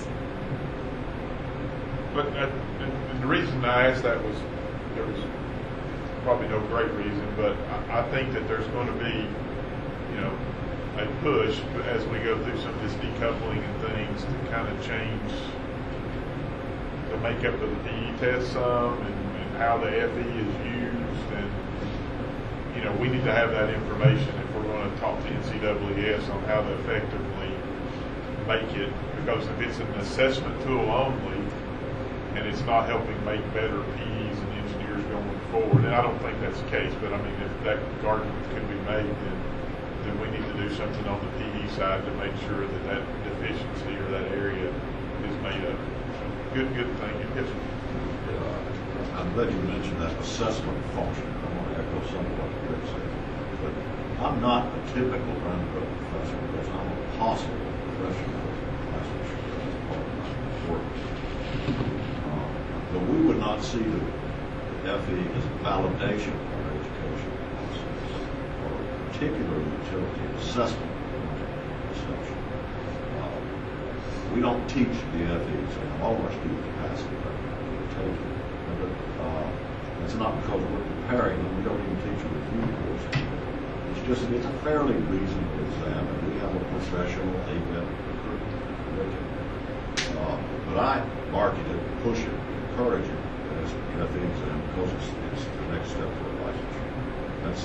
S9: But and the reason I asked that was there was probably no great reason, but I think that there's going to be, a push as we go through some of this decoupling and things to kind of change the makeup of the PE test some and how the FE is used. And, we need to have that information if we're going to talk to NCAAS on how to effectively make it. Because if it's an assessment tool only and it's not helping make better PEs and engineers going forward, and I don't think that's the case, but if that argument could be made, then we need to do something on the PE side to make sure that deficiency or that area is made up. Good thing. Yes, sir.
S22: I'm glad you mentioned that assessment function. I want to echo some of what Greg said. But I'm not a typical undergraduate professor because I'm a possible professional licensure as part of my work. But we would not see the FE as a validation of our education process or a particular utility assessment perception. We don't teach the FE exam. All our students pass it. We take it. But it's not because we're preparing them. We don't even teach a review course. It's a fairly reasonable exam, and we have a professional ABET curriculum. But I market it, push it, encourage it as an FE exam because it's the next step for a licensure. That's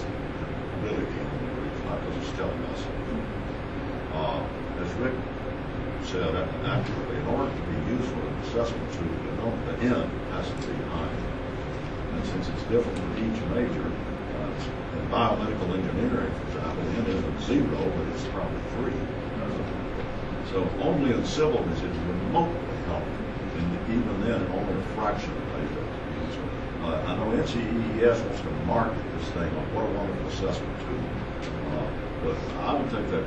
S22: really the only reason, not because it's telling us something. As Rick said accurately, in order to be useful in assessment tool, the N has to be high. And since it's different for each major, in biomedical engineering, for example, N isn't 0, but it's probably 3. So only in civil is it remotely helpful, and even then, only a fraction of the data. I know NCEES wants to market this thing on what a wonderful assessment tool, but I would take that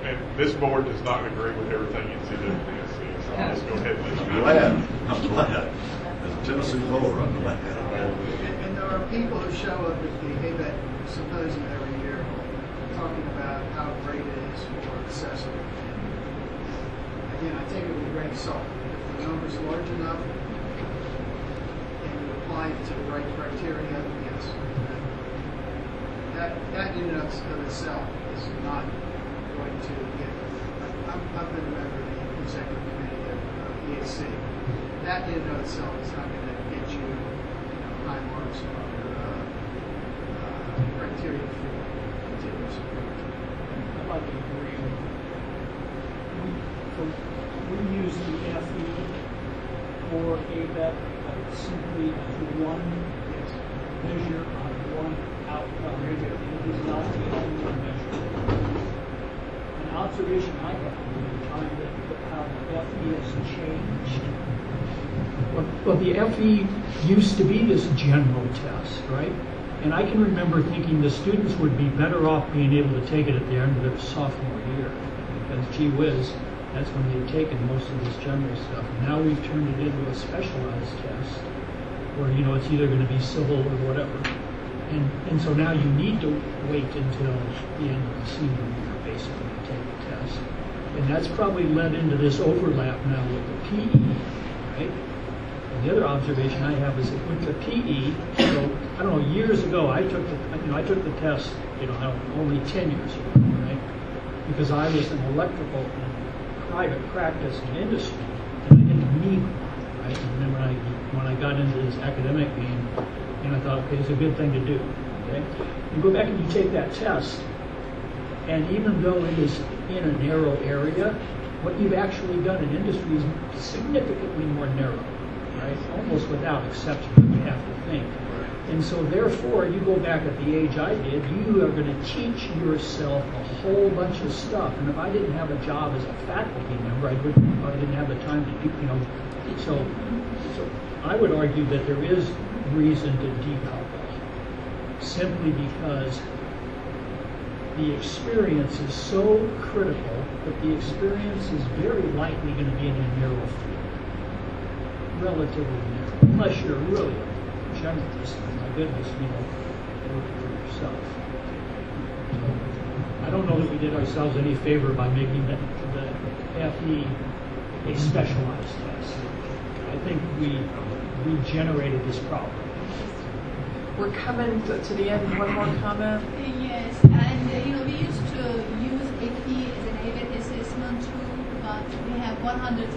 S9: and this board does not agree with everything NCAAS says. So let's go ahead and let you
S22: I'm glad. As a Tennessee voter, I'm glad.
S12: And there are people who show up at the ABET symposium every year talking about how great it is for assessment. Again, I take it with a grain of salt. If the number's large enough and you apply it to the right criteria, yes. That in and of itself is not going to get. I've been a member of the executive committee of EAC. That in and of itself is not going to get you, high marks on your criteria for continuous improvement.
S17: I'd like to agree. We use the FE for ABET simply as one measure on one outcome. It is not the only measure. An observation I have in the time that how the FE has changed.
S18: Well, the FE used to be this general test, right? And I can remember thinking the students would be better off being able to take it at the end of their sophomore year. Because, gee whiz, that's when they've taken most of this general stuff. And now we've turned it into a specialized test where, it's either going to be civil or whatever. And so now you need to wait until the end of the senior year, basically, to take the test. And that's probably led into this overlap now with the PE, right? And the other observation I have is that with the PE, I don't know, years ago I took the test, only 10 years ago, right? Because I was in electrical and private practice and industry, and I didn't need one, right? And then when I got into this academic game, and I thought, okay, it's a good thing to do, okay? You go back and you take that test, and even though it is in a narrow area, what you've actually done in industry is significantly more narrow, right? Almost without exception, you have to think. And so therefore, you go back at the age I did, you are going to teach yourself a whole bunch of stuff. And if I didn't have a job as a faculty member, I didn't have the time to do, so I would argue that there is reason to decouple, simply because the experience is so critical that the experience is very likely going to be in a narrow field, relatively narrow, unless you're really a generalist. My goodness, work for yourself. I don't know that we did ourselves any favor by making the FE a specialized test. I think we generated this problem.
S21: We're coming to the end. One more comment?
S5: Yes, and we used to use AP as an aided assessment tool, but we have 150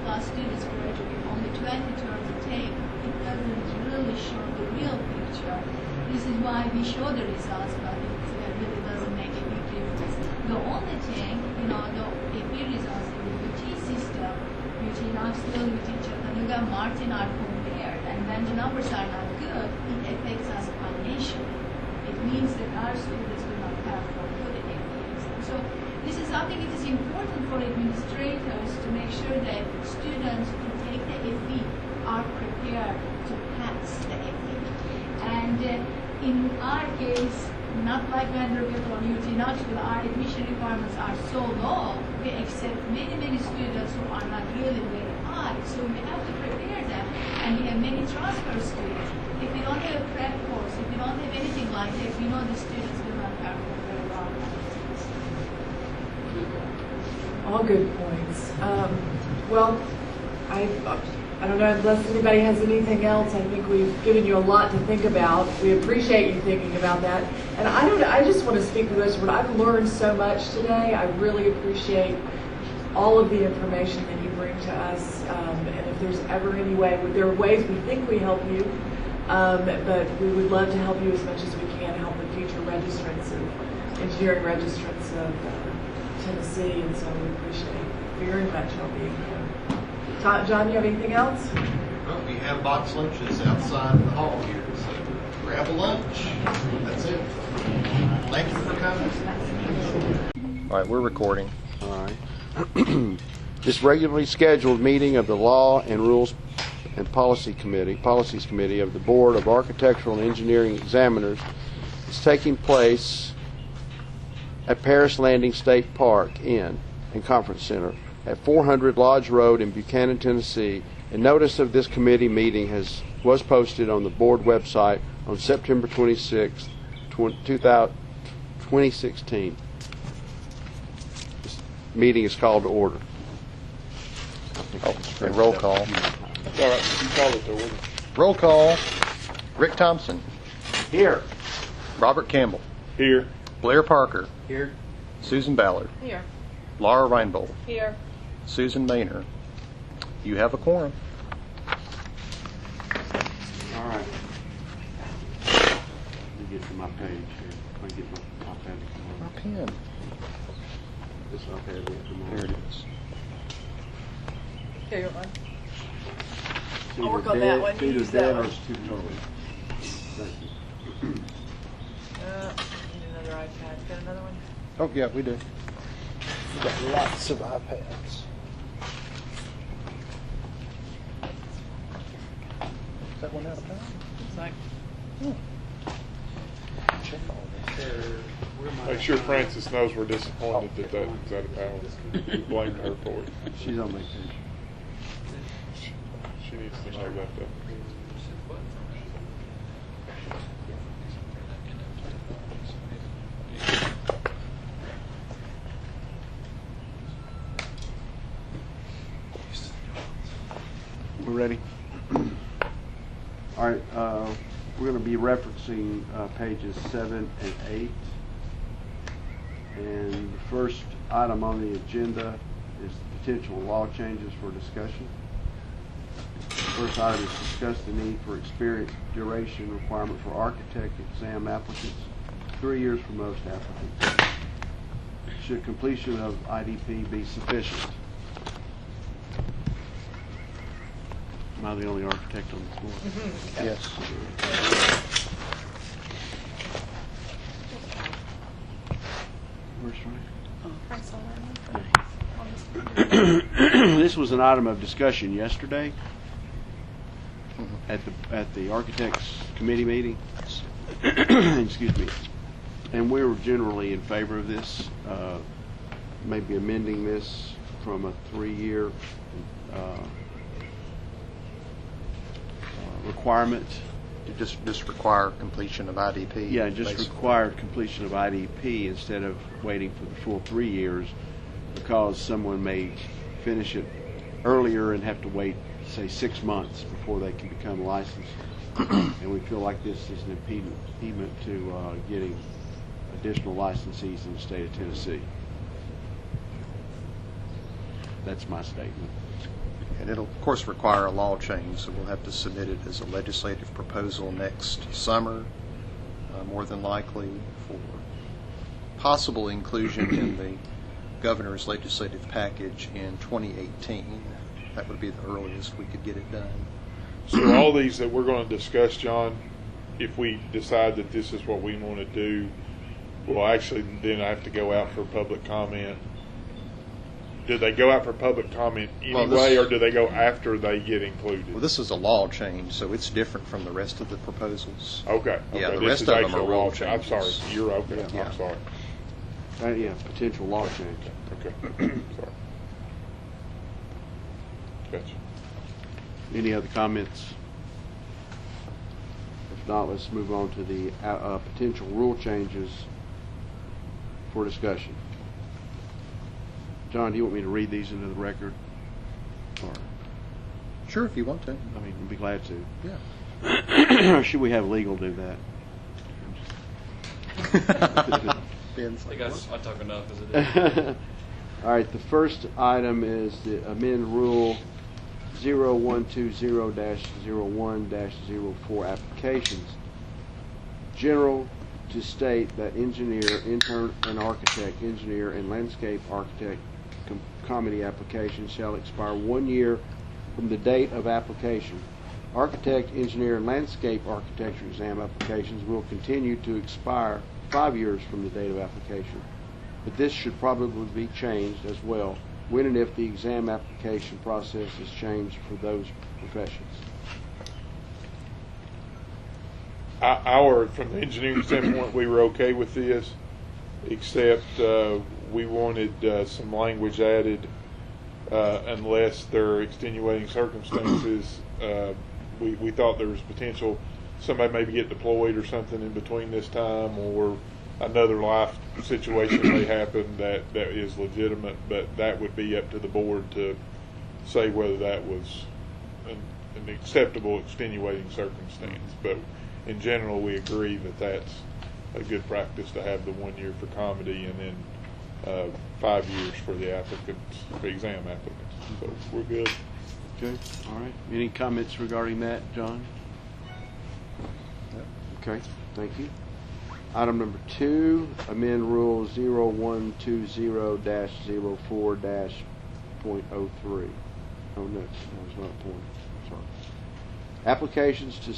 S5: plus students graduating, only 20 turns to take. It doesn't really show the real picture. This is why we show the results, but it really doesn't make a big difference. The only thing, the AP results in the UT system, UT Knoxville, UT Chattanooga, Martin are compared, and when the numbers are not good, it affects us financially. It means that our students do not have for good AP exam. So this is something that is important for administrators to make sure that students who take the FE are prepared to pass the FE. And in our case, not like Vanderbilt or UT Knoxville, our admission requirements are so low, we accept many, many students who are not really very high. So we have to prepare them, and we have many transfer students. If we don't have a prep course, if we don't have anything like that, we know the students will not perform very well.
S21: All good points. Well, I don't know, unless anybody has anything else, I think we've given you a lot to think about. We appreciate you thinking about that. And I just want to speak for those, but I've learned so much today. I really appreciate all of the information that you bring to us. And if there's ever any way, there are ways we think we help you, but we would love to help you as much as we can, help the future registrants and engineering registrants of Tennessee. And so we appreciate very much y'all being here. John, you have anything else?
S11: Well, we have box lunches outside the hall here, so grab a lunch. That's it. Thank you for coming.
S6: All right, we're recording. All right. This regularly scheduled meeting of the Law and Rules and Policies Committee of the Board of Architectural and Engineering Examiners is taking place at Paris Landing State Park Inn and Conference Center at 400 Lodge Road in Buchanan, Tennessee, and notice of this committee meeting was posted on the board website on September 26, 2016. This meeting is called to order. And roll call.
S9: All right, you call it to order.
S6: Roll call. Rick Thompson.
S9: Here.
S6: Robert Campbell.
S9: Here.
S6: Blair Parker.
S9: Here.
S6: Susan Ballard.
S21: Here.
S6: Laura Reinbold.
S21: Here.
S6: Susan Maynard. You have a quorum.
S19: All right. Let me get to my page here. Let me get my pen.
S6: My pen.
S19: This iPad.
S6: Here it is.
S21: Here, you want
S19: It's
S21: I'll work
S19: either
S21: on that one. You
S19: It's
S21: use
S19: either
S21: that
S19: dead or
S21: one.
S19: it's too early. Thank you.
S21: need another iPad. Got another one?
S6: Oh, yeah, we do. We've got lots of iPads. Is that one out of power?
S21: Looks like.
S6: Check all this.
S9: Make sure Francis knows we're disappointed that that's out of power. We blame her for it.
S19: She's on vacation.
S9: She needs to know that though.
S19: We're ready. All right, we're going to be referencing pages 7 and 8. And the first item on the agenda is potential law changes for discussion. The first item is discuss the need for experience duration requirement for architect exam applicants, 3 years for most applicants. Should completion of IDP be sufficient? Am I the only architect on the floor?
S6: Yes.
S19: This was an item of discussion yesterday at the Architects Committee meeting. Excuse me. And we were generally in favor of this, maybe amending this from a 3-year requirement.
S11: Just require completion of IDP.
S19: Yeah, just
S11: basically.
S19: require completion of IDP instead of waiting for the full 3 years, because someone may finish it earlier and have to wait, say, 6 months before they can become licensed. And we feel like this is an impediment to getting additional licensees in the state of Tennessee. That's my statement.
S11: And it'll, of course, require a law change, so we'll have to submit it as a legislative proposal next summer, more than likely, for possible inclusion in the governor's legislative package in 2018. That would be the earliest we could get it done.
S9: So all these that we're going to discuss, John, if we decide that this is what we want to do, we'll actually then have to go out for public comment. Do they go out for public comment anyway, or do they go after they get included?
S11: Well, this is a law change, so it's different from the rest of the proposals.
S9: Okay.
S11: Yeah, the
S9: this
S11: rest
S9: is
S11: of them
S9: actual
S11: are rule
S9: law change.
S11: changes.
S9: I'm sorry. You're okay.
S11: Yeah.
S9: I'm sorry.
S19: Yeah, potential law change.
S9: Okay. Sorry. Gotcha.
S19: Any other comments? If not, let's move on to the potential rule changes for discussion. John, do you want me to read these into the record? Or,
S11: Sure, if you want to.
S19: I mean, I'd be glad to.
S11: Yeah.
S19: Or should we have legal do that?
S11: Ben's
S2: I
S11: like,
S2: guess I talk enough as it is.
S19: All right, the first item is the amend Rule 0120-01-04 applications. General to state that engineer, intern, and architect, engineer, and landscape architect comedy applications shall expire 1 year from the date of application. Architect, engineer, and landscape architecture exam applications will continue to expire 5 years from the date of application, but this should probably be changed as well when and if the exam application process is changed for those professions.
S9: From the engineering standpoint, we were okay with this, except we wanted some language added unless there are extenuating circumstances. We thought there was potential somebody maybe get deployed or something in between this time, or another life situation may happen that is legitimate, but that would be up to the board to say whether that was an acceptable extenuating circumstance. But in general, we agree that that's a good practice to have the 1 year for comedy and then 5 years for the applicants, for exam applicants. So we're good.
S19: Okay, all right. Any comments regarding that, John? Okay, thank you. Item number 2, amend Rule 0120-04-.03. Oh, no, it's not a point. Sorry. Applications to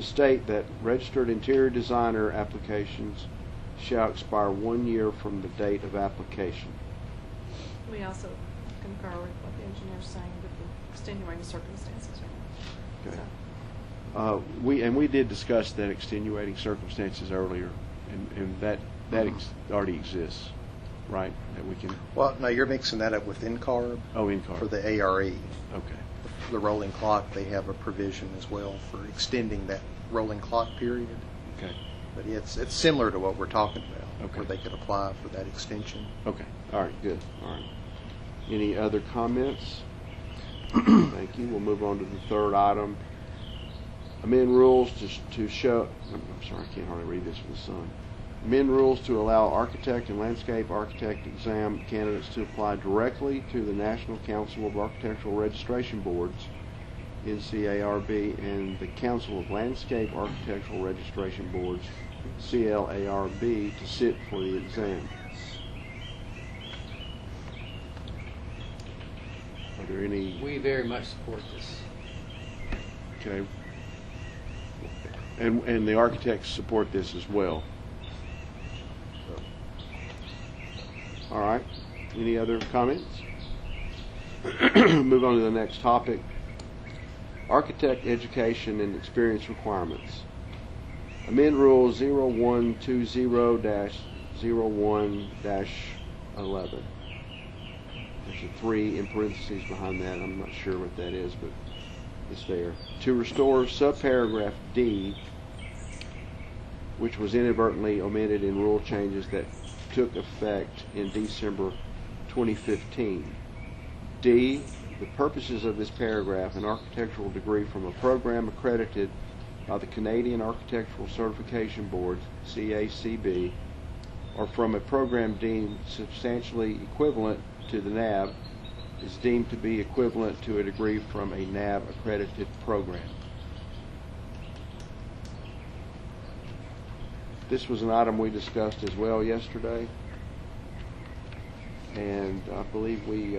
S19: state that registered interior designer applications shall expire 1 year from the date of application.
S15: We also concur with what the engineer's saying with the extenuating circumstances.
S19: Okay. We did discuss that extenuating circumstances earlier, and that already exists, right? That we can.
S11: Well, no, you're mixing that up with NCARB.
S19: Oh, NCARB.
S11: For the ARE.
S19: Okay.
S11: The rolling clock, they have a provision as well for extending that rolling clock period.
S19: Okay.
S11: But it's similar to what we're talking about,
S19: okay,
S11: where they could apply for that extension.
S19: Okay. All right. Good. All right. Any other comments? Thank you. We'll move on to the third item. Amend rules to show. I'm sorry, I can't hardly read this for the sun. Amend rules to allow architect and landscape architect exam candidates to apply directly to the National Council of Architectural Registration Boards, NCARB, and the Council of Landscape Architectural Registration Boards, CLARB, to sit for the exam. Are there any?
S20: We very much support this.
S19: Okay. And the architects support this as well. All right. Any other comments? Move on to the next topic. Architect education and experience requirements. Amend Rule 0120-01-11. There's a 3 in parentheses behind that. I'm not sure what that is, but it's there. To restore subparagraph D, which was inadvertently omitted in rule changes that took effect in December 2015. D, the purposes of this paragraph, an architectural degree from a program accredited by the Canadian Architectural Certification Board, CACB, or from a program deemed substantially equivalent to the NAB, is deemed to be equivalent to a degree from a NAB accredited program. This was an item we discussed as well yesterday, and I believe we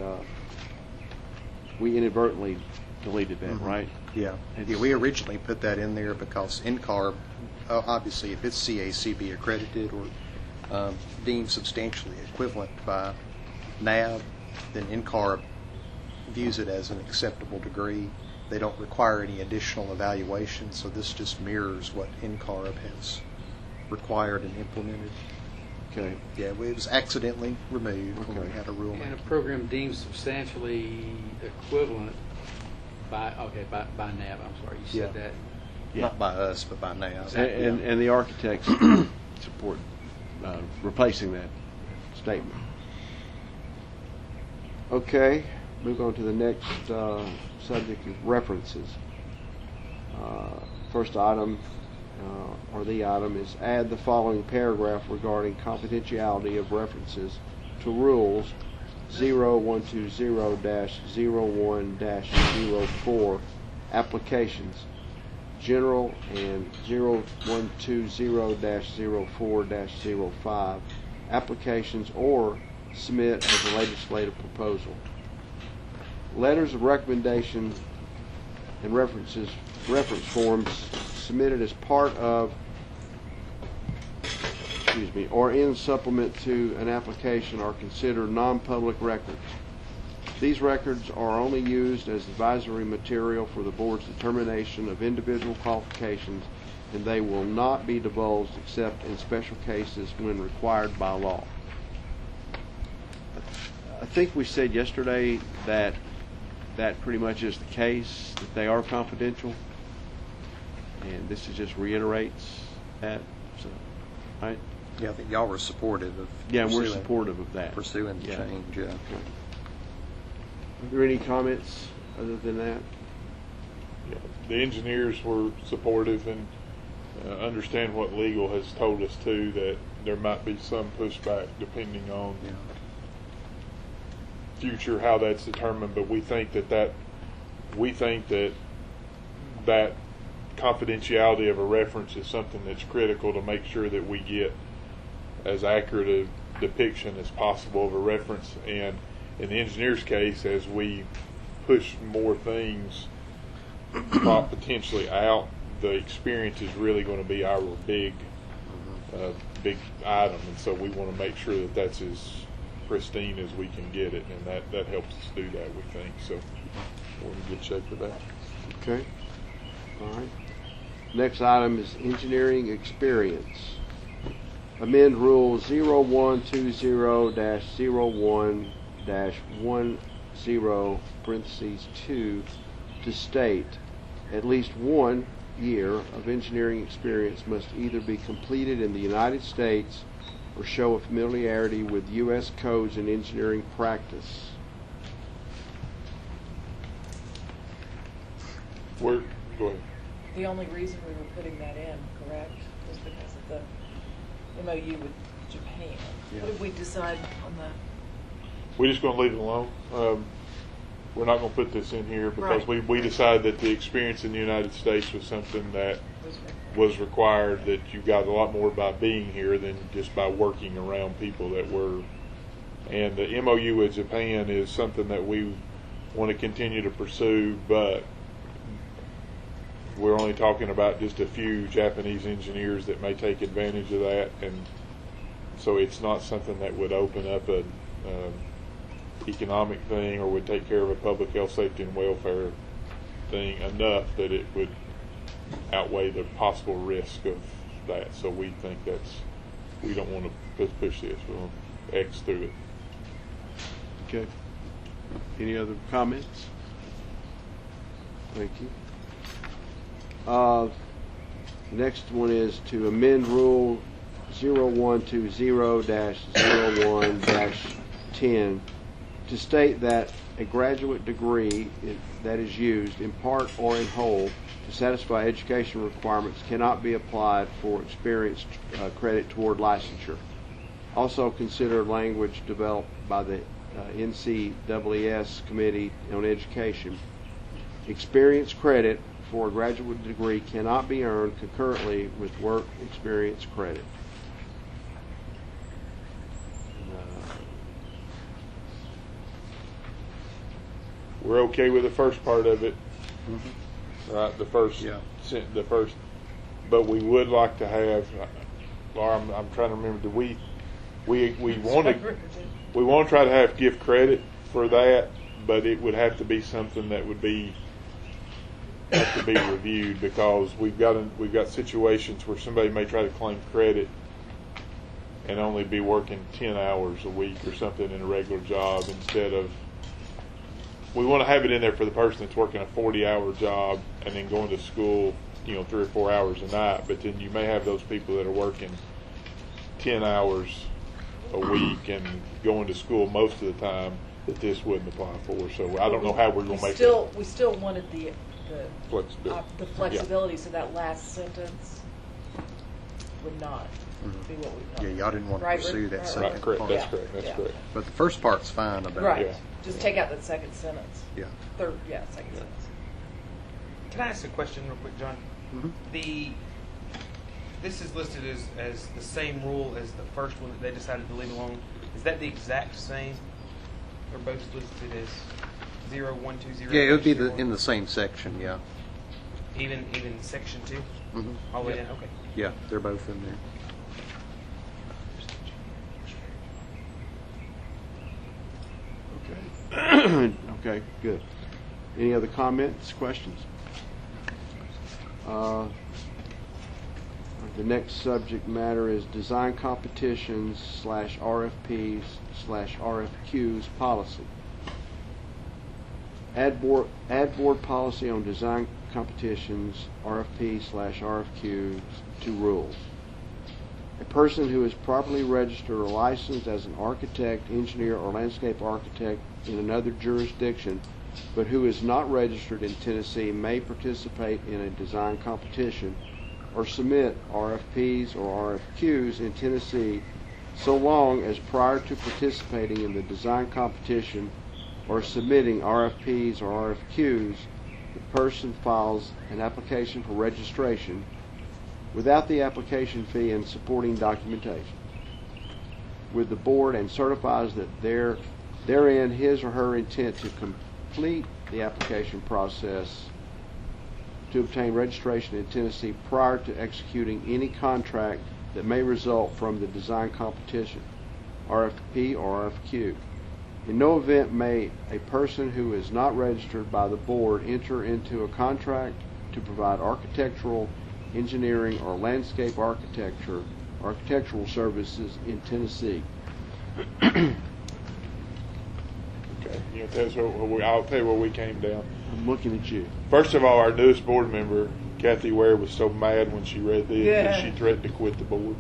S19: inadvertently deleted that, right?
S11: Yeah. We originally put that in there because NCAR, obviously, if it's CACB accredited or deemed substantially equivalent by NAB, then NCAR views it as an acceptable degree. They don't require any additional evaluation, so this just mirrors what NCAR has required and implemented.
S19: Okay.
S11: Yeah, it was accidentally removed when we had a rule.
S4: And a program deemed substantially equivalent by NAB. I'm sorry, you said that.
S11: Yeah. Not by us, but by NAB.
S19: Exactly. And the architects support replacing that statement. Okay, move on to the next subject is references. First item, or the item, is add the following paragraph regarding confidentiality of references to rules 0120-01-04 applications, general, and 0120-04-05 applications, or submit as a legislative proposal. Letters of recommendation and reference forms submitted as part of, or in supplement to an application are considered non-public records. These records are only used as advisory material for the board's determination of individual qualifications, and they will not be divulged except in special cases when required by law. I think we said yesterday that pretty much is the case, that they are confidential, and this just reiterates that. So, right?
S11: Yeah, I think y'all were supportive of.
S19: Yeah, we're supportive of that.
S11: Pursuing the change. Yeah.
S19: Okay. Are there any comments other than that?
S9: Yeah, the engineers were supportive and understand what legal has told us too, that there might be some pushback depending on future how that's determined, but we think that confidentiality of a reference is something that's critical to make sure that we get as accurate a depiction as possible of a reference. And in the engineer's case, as we push more things potentially out, the experience is really going to be our big item, and so we want to make sure that that's as pristine as we can get it, and that helps us do that, we think. So we're in good shape for that.
S19: Okay. All right. Next item is engineering experience. Amend Rule 0120-01-10 parentheses 2 to state at least 1 year of engineering experience must either be completed in the United States or show a familiarity with U.S. codes and engineering practice.
S9: Go ahead.
S10: The only reason we were putting that in, correct, was because of the MOU with Japan.
S19: Yeah.
S10: What did we decide on that?
S9: We're just going to leave it alone. We're not going to put this in here because we decided that the experience in the United States was something that was required, that you got a lot more by being here than just by working around people that were. And the MOU with Japan is something that we want to continue to pursue, but we're only talking about just a few Japanese engineers that may take advantage of that, and so it's not something that would open up economic thing or would take care of a public health, safety, and welfare thing enough that it would outweigh the possible risk of that. So we think we don't want to push this. We want to X through it.
S6: Okay. Any other comments? Thank you. Next one is to amend Rule 0120-01-10 to state that a graduate degree that is used in part or in whole to satisfy education requirements cannot be applied for experience credit toward licensure. Also consider language developed by the NCEES Committee on Education. Experience credit for a graduate degree cannot be earned concurrently with work experience credit.
S9: We're okay with the first part of it, right? The first, but we would like to have. Laura, I'm trying to remember. Do we want to try to have gift credit for that, but it would have to be something that would have to be reviewed, because we've got situations where somebody may try to claim credit and only be working 10 hours a week or something in a regular job instead of. We want to have it in there for the person that's working a 40-hour job and then going to school, 3 or 4 hours a night. But then you may have those people that are working 10 hours a week and going to school most of the time that this wouldn't apply for. So I don't know how we're going to make it.
S10: We still wanted the flexibility,
S9: Yeah.
S10: so that last sentence would not be what we
S11: Yeah,
S10: wanted.
S11: y'all didn't want to
S10: Right,
S11: pursue that
S10: right,
S11: second
S10: right.
S9: Correct.
S11: part.
S9: That's correct. That's correct.
S11: But the first part's fine about
S10: Right.
S11: it.
S10: Just take out that second sentence.
S11: Yeah.
S10: Second sentence.
S16: Can I ask a question real quick, John? This is listed as the same rule as the first one that they decided to leave alone. Is that the exact same? They're both listed as 0120.
S11: Yeah, it would be in the same section, yeah.
S16: Even section 2? All the way down? Okay.
S11: Yeah, they're both in there.
S6: Okay, good. Any other comments, questions? The next subject matter is design competitions /RFPs/RFQs policy. Add board policy on design competitions RFP/RFQs to rules. A person who is properly registered or licensed as an architect, engineer, or landscape architect in another jurisdiction, but who is not registered in Tennessee, may participate in a design competition or submit RFPs or RFQs in Tennessee so long as prior to participating in the design competition or submitting RFPs or RFQs, the person files an application for registration without the application fee and supporting documentation with the board and certifies that therein his or her intent to complete the application process to obtain registration in Tennessee prior to executing any contract that may result from the design competition, RFP or RFQ. In no event may a person who is not registered by the board enter into a contract to provide architectural, engineering, or landscape architectural services in Tennessee.
S9: Okay, I'll tell you where we came down.
S6: I'm looking at you.
S9: First of all, our newest board member, Kathy Ware, was so mad when she read this that she threatened to quit the board.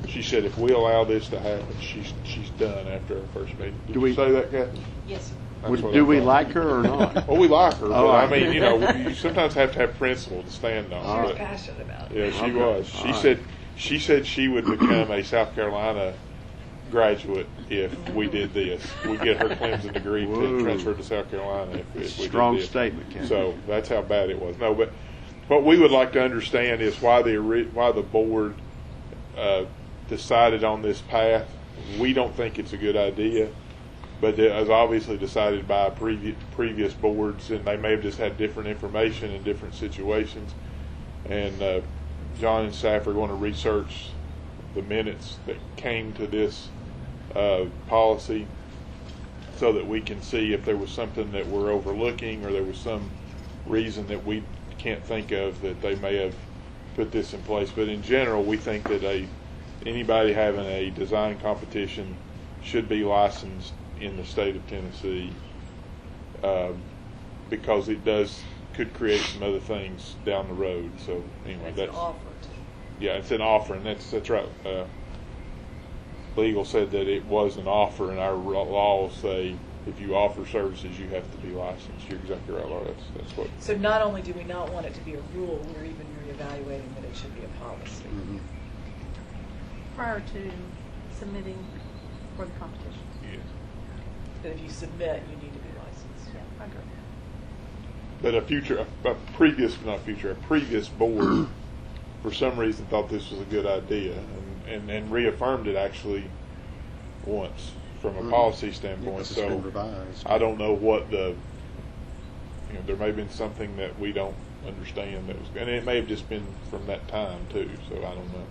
S9: She said, if we allow this to happen, she's done after our first meeting. Did you say that, Kathy?
S10: Yes.
S6: Do we like her or not?
S9: Well, we like her, but
S6: right.
S9: I mean, you sometimes have to have principle to stand on.
S10: She was passionate about it.
S9: Yeah, she was. She said she would become a South Carolina graduate if we did this. We'd get her Clemson degree to transfer to South Carolina if we
S6: Strong
S9: did this.
S6: statement, Kathy.
S9: So that's how bad it was. No, but what we would like to understand is why the board decided on this path. We don't think it's a good idea, but it was obviously decided by previous boards, and they may have just had different information in different situations. And John and staff are going to research the minutes that came to this policy so that we can see if there was something that we're overlooking or there was some reason that we can't think of that they may have put this in place. But in general, we think that anybody having a design competition should be licensed in the state of Tennessee, because it could create some other things down the road. So anyway,
S10: It's an offer.
S9: yeah, it's an offer, and that's right. Legal said that it was an offer, and our laws say if you offer services, you have to be licensed. You're exactly right, Laura. That's what.
S10: So not only do we not want it to be a rule, we're even reevaluating that it should be a policy.
S6: Mm-hmm.
S15: Prior to submitting for the competition.
S9: Yes.
S10: That if you submit, you need to be licensed.
S15: Yeah, I agree.
S9: But a previous board, for some reason, thought this was a good idea, and reaffirmed it actually once from a policy standpoint.
S6: Yes, it's
S9: so
S6: been revised.
S9: I don't know what there may have been something that we don't understand that was, and it may have just been from that time too. So I don't know.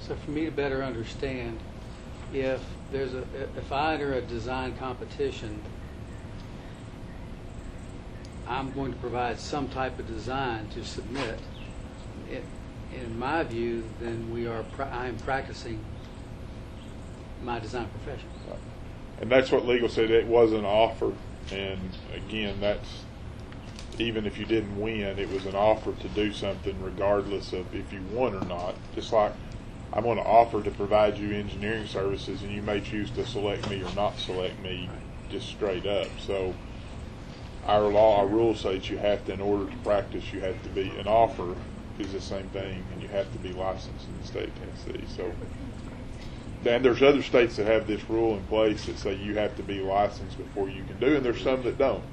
S4: So for me to better understand, if I enter a design competition, I'm going to provide some type of design to submit. In my view, then I am practicing my design profession.
S9: And that's what legal said. It was an offer, and again, that's even if you didn't win, it was an offer to do something regardless of if you won or not. Just like I'm going to offer to provide you engineering services, and you may choose to select me or not select me, just straight up. So our rules say that you have to, in order to practice, you have to be, an offer is the same thing, and you have to be licensed in the state of Tennessee. So, and there's other states that have this rule in place that say you have to be licensed before you can do, and there's some that don't.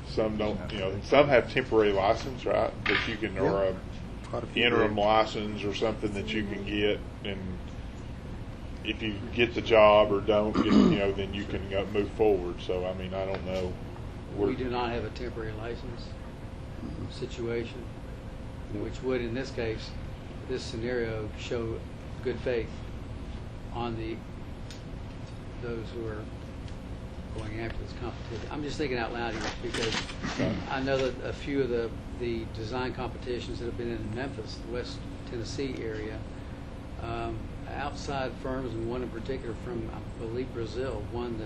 S9: Some don't, some have temporary license, right, that you can, or a interim license or something that you can get, and if you get the job or don't get, then you can move forward. So, I mean, I don't know.
S4: We do not have a temporary license situation, which would, in this case, this scenario, show good faith on those who are going after this competition. I'm just thinking out loud here because I know that a few of the design competitions that have been in Memphis, the West Tennessee area, outside firms, and one in particular from, I believe, Brazil, won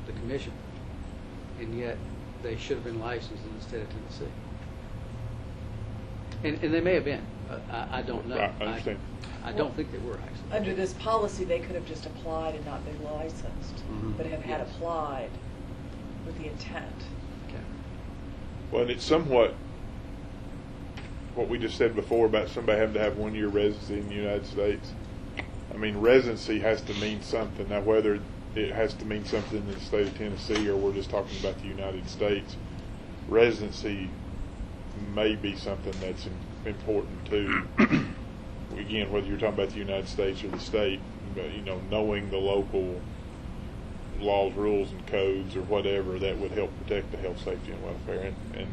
S4: the commission, and yet they should have been licensed in the state of Tennessee. And they may have been. I don't know.
S9: Right, I understand.
S4: I don't think they were actually.
S10: Under this policy, they could have just applied and not been licensed, but have had applied with the intent.
S4: Okay.
S9: Well, and it's somewhat what we just said before about somebody having to have 1 year residency in the United States. I mean, residency has to mean something. Now, whether it has to mean something in the state of Tennessee or we're just talking about the United States, residency may be something that's important too. Again, whether you're talking about the United States or the state, but, knowing the local laws, rules, and codes or whatever that would help protect the health, safety, and welfare. And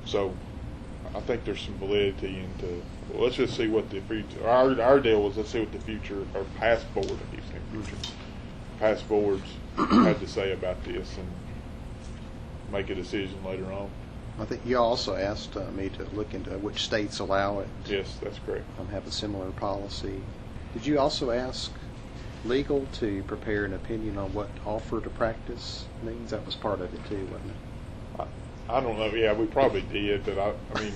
S9: so I think there's some validity into, well, let's just see what the future, our deal was, let's see what the future, or past board, past boards had to say about this and make a decision later on.
S6: I think you also asked me to look into which states allow it.
S9: Yes, that's correct.
S6: Have a similar policy. Did you also ask legal to prepare an opinion on what offer to practice means? That was part of it too, wasn't it?
S9: I don't know. Yeah, we probably did, but I mean,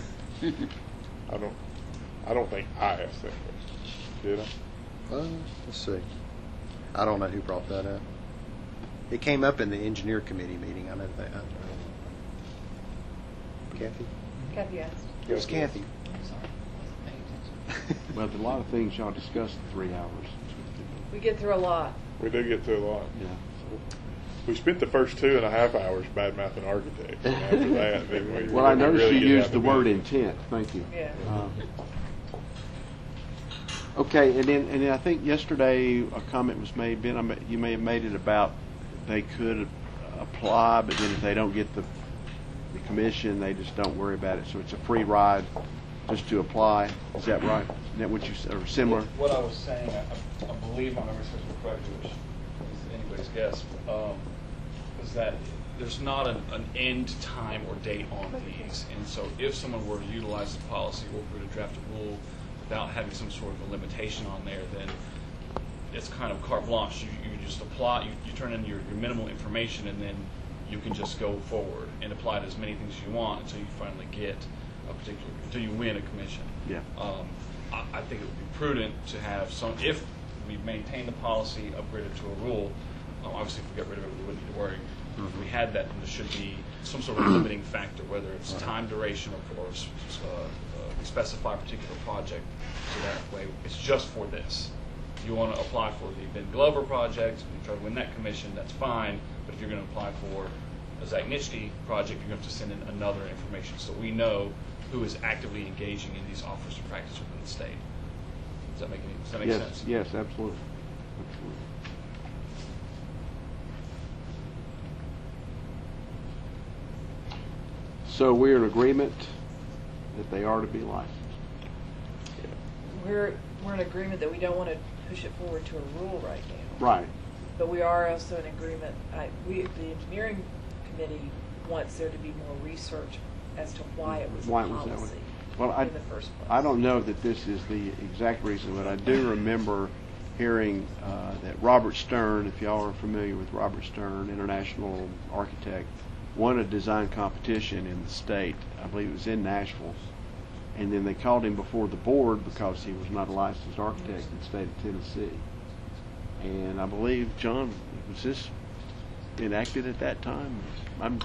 S9: I don't think I asked that question. Did I?
S6: Let's see. I don't know who brought that up. It came up in the engineer committee meeting. I know that. Kathy?
S10: Kathy asked.
S6: It was Kathy.
S10: I'm sorry. I wasn't paying attention.
S19: Well, a lot of things y'all discussed in 3 hours.
S10: We get through a lot.
S9: We do get through a lot.
S19: Yeah.
S9: We spent the first 2.5 hours bad-mouthing architects. And after that, then we
S19: Well, I noticed
S9: really
S19: you
S9: get
S19: used
S9: out
S19: the
S9: to
S19: word
S9: business.
S19: intent. Thank you.
S10: Yeah.
S19: Okay, and then I think yesterday a comment was made, Ben, you may have made it about they could apply, but then if they don't get the commission, they just don't worry about it. So it's a free ride just to apply. Is that right? Is that what you said, or similar?
S2: What I was saying, I believe my memory serves me correctly, which is anybody's guess. is that there's not an end time or date on these. And so if someone were to utilize the policy or were to draft a rule without having some sort of a limitation on there, then it's kind of carte blanche. You just apply, you turn in your minimal information, and then you can just go forward and apply to as many things as you want until you finally get a particular, until you win a commission.
S6: Yeah.
S2: I think it would be prudent to have some, if we maintain the policy, upgrade it to a rule. Obviously, if we get rid of it, we wouldn't need to worry. If we had that, then there should be some sort of limiting factor, whether it's time duration or we specify a particular project, so that way it's just for this. If you want to apply for the Ben Glover project and try to win that commission, that's fine. But if you're going to apply for a Zach Nitschke project, you're going to have to send in another information so we know who is actively engaging in these offers of practice within the state. Does that make sense?
S6: Yes, absolutely. So we're in agreement that they are to be licensed.
S10: We're in agreement that we don't want to push it forward to a rule right now.
S6: Right.
S10: But we are also in agreement. The engineering committee wants there to be more research as to why it was a policy in the first place.
S6: I don't know that this is the exact reason, but I do remember hearing that Robert Stern, if y'all are familiar with Robert Stern, international architect, won a design competition in the state. I believe it was in Nashville. And then they called him before the board because he was not a licensed architect in the state of Tennessee. And I believe, John, was this enacted at that time?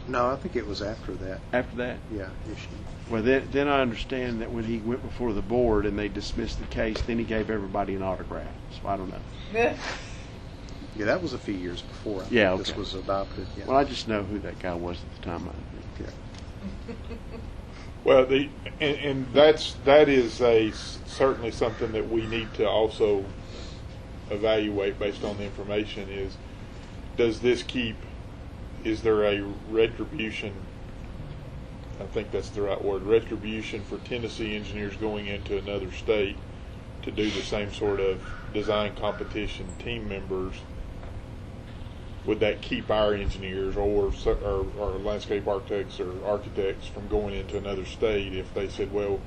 S11: No, I think it was after that.
S6: After that?
S11: Yeah.
S6: Well, then I understand that when he went before the board and they dismissed the case, then he gave everybody an autograph. So I don't know.
S11: Yeah, that was a few years before this was adopted. Yeah.
S6: Well, I just know who that guy was at the time.
S9: Well, and that is certainly something that we need to also evaluate based on the information. Is there a retribution? I think that's the right word. Retribution for Tennessee engineers going into another state to do the same sort of design competition team members. Would that keep our engineers or landscape architects or architects from going into another state if they said, well,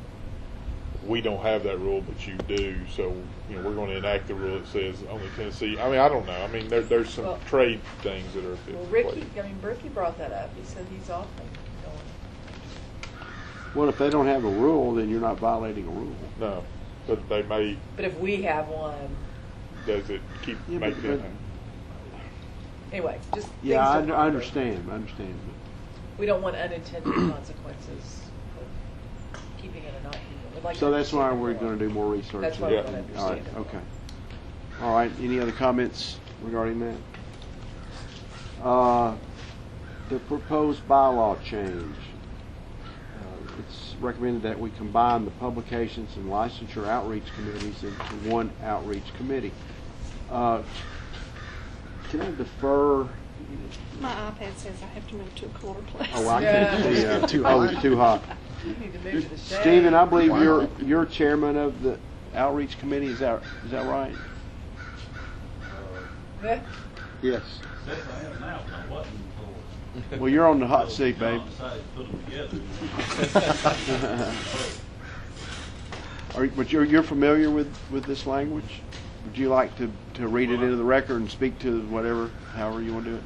S9: we don't have that rule, but you do, so we're going to enact the rule that says only Tennessee. I mean, I don't know. I mean, there's some trade things that are.
S10: Well, Ricky brought that up. He said he's often going.
S6: Well, if they don't have a rule, then you're not violating a rule.
S9: No, but they may.
S10: But if we have one,
S9: does it keep making it?
S10: Anyway, just
S6: I understand.
S10: We don't want unintended consequences of keeping it or not keeping it.
S6: So that's why we're going to do more research.
S10: That's why we want to understand
S6: All right. Okay. All right. Any other comments regarding that? The proposed bylaw change. It's recommended that we combine the publications and licensure outreach committees into one outreach committee. Can I defer?
S15: My iPad says I have to move to a cooler place.
S6: Oh, I can't see. It's too hot.
S10: You need to move to the shade.
S6: Stephen, I believe you're chairman of the outreach committee. Is that right?
S11: Yes.
S3: Yes, I am now. I wasn't before.
S6: Well, you're on the hot seat, babe.
S3: Decided to put them together.
S6: But you're familiar with this language? Would you like to read it into the record and speak to however you want to do it?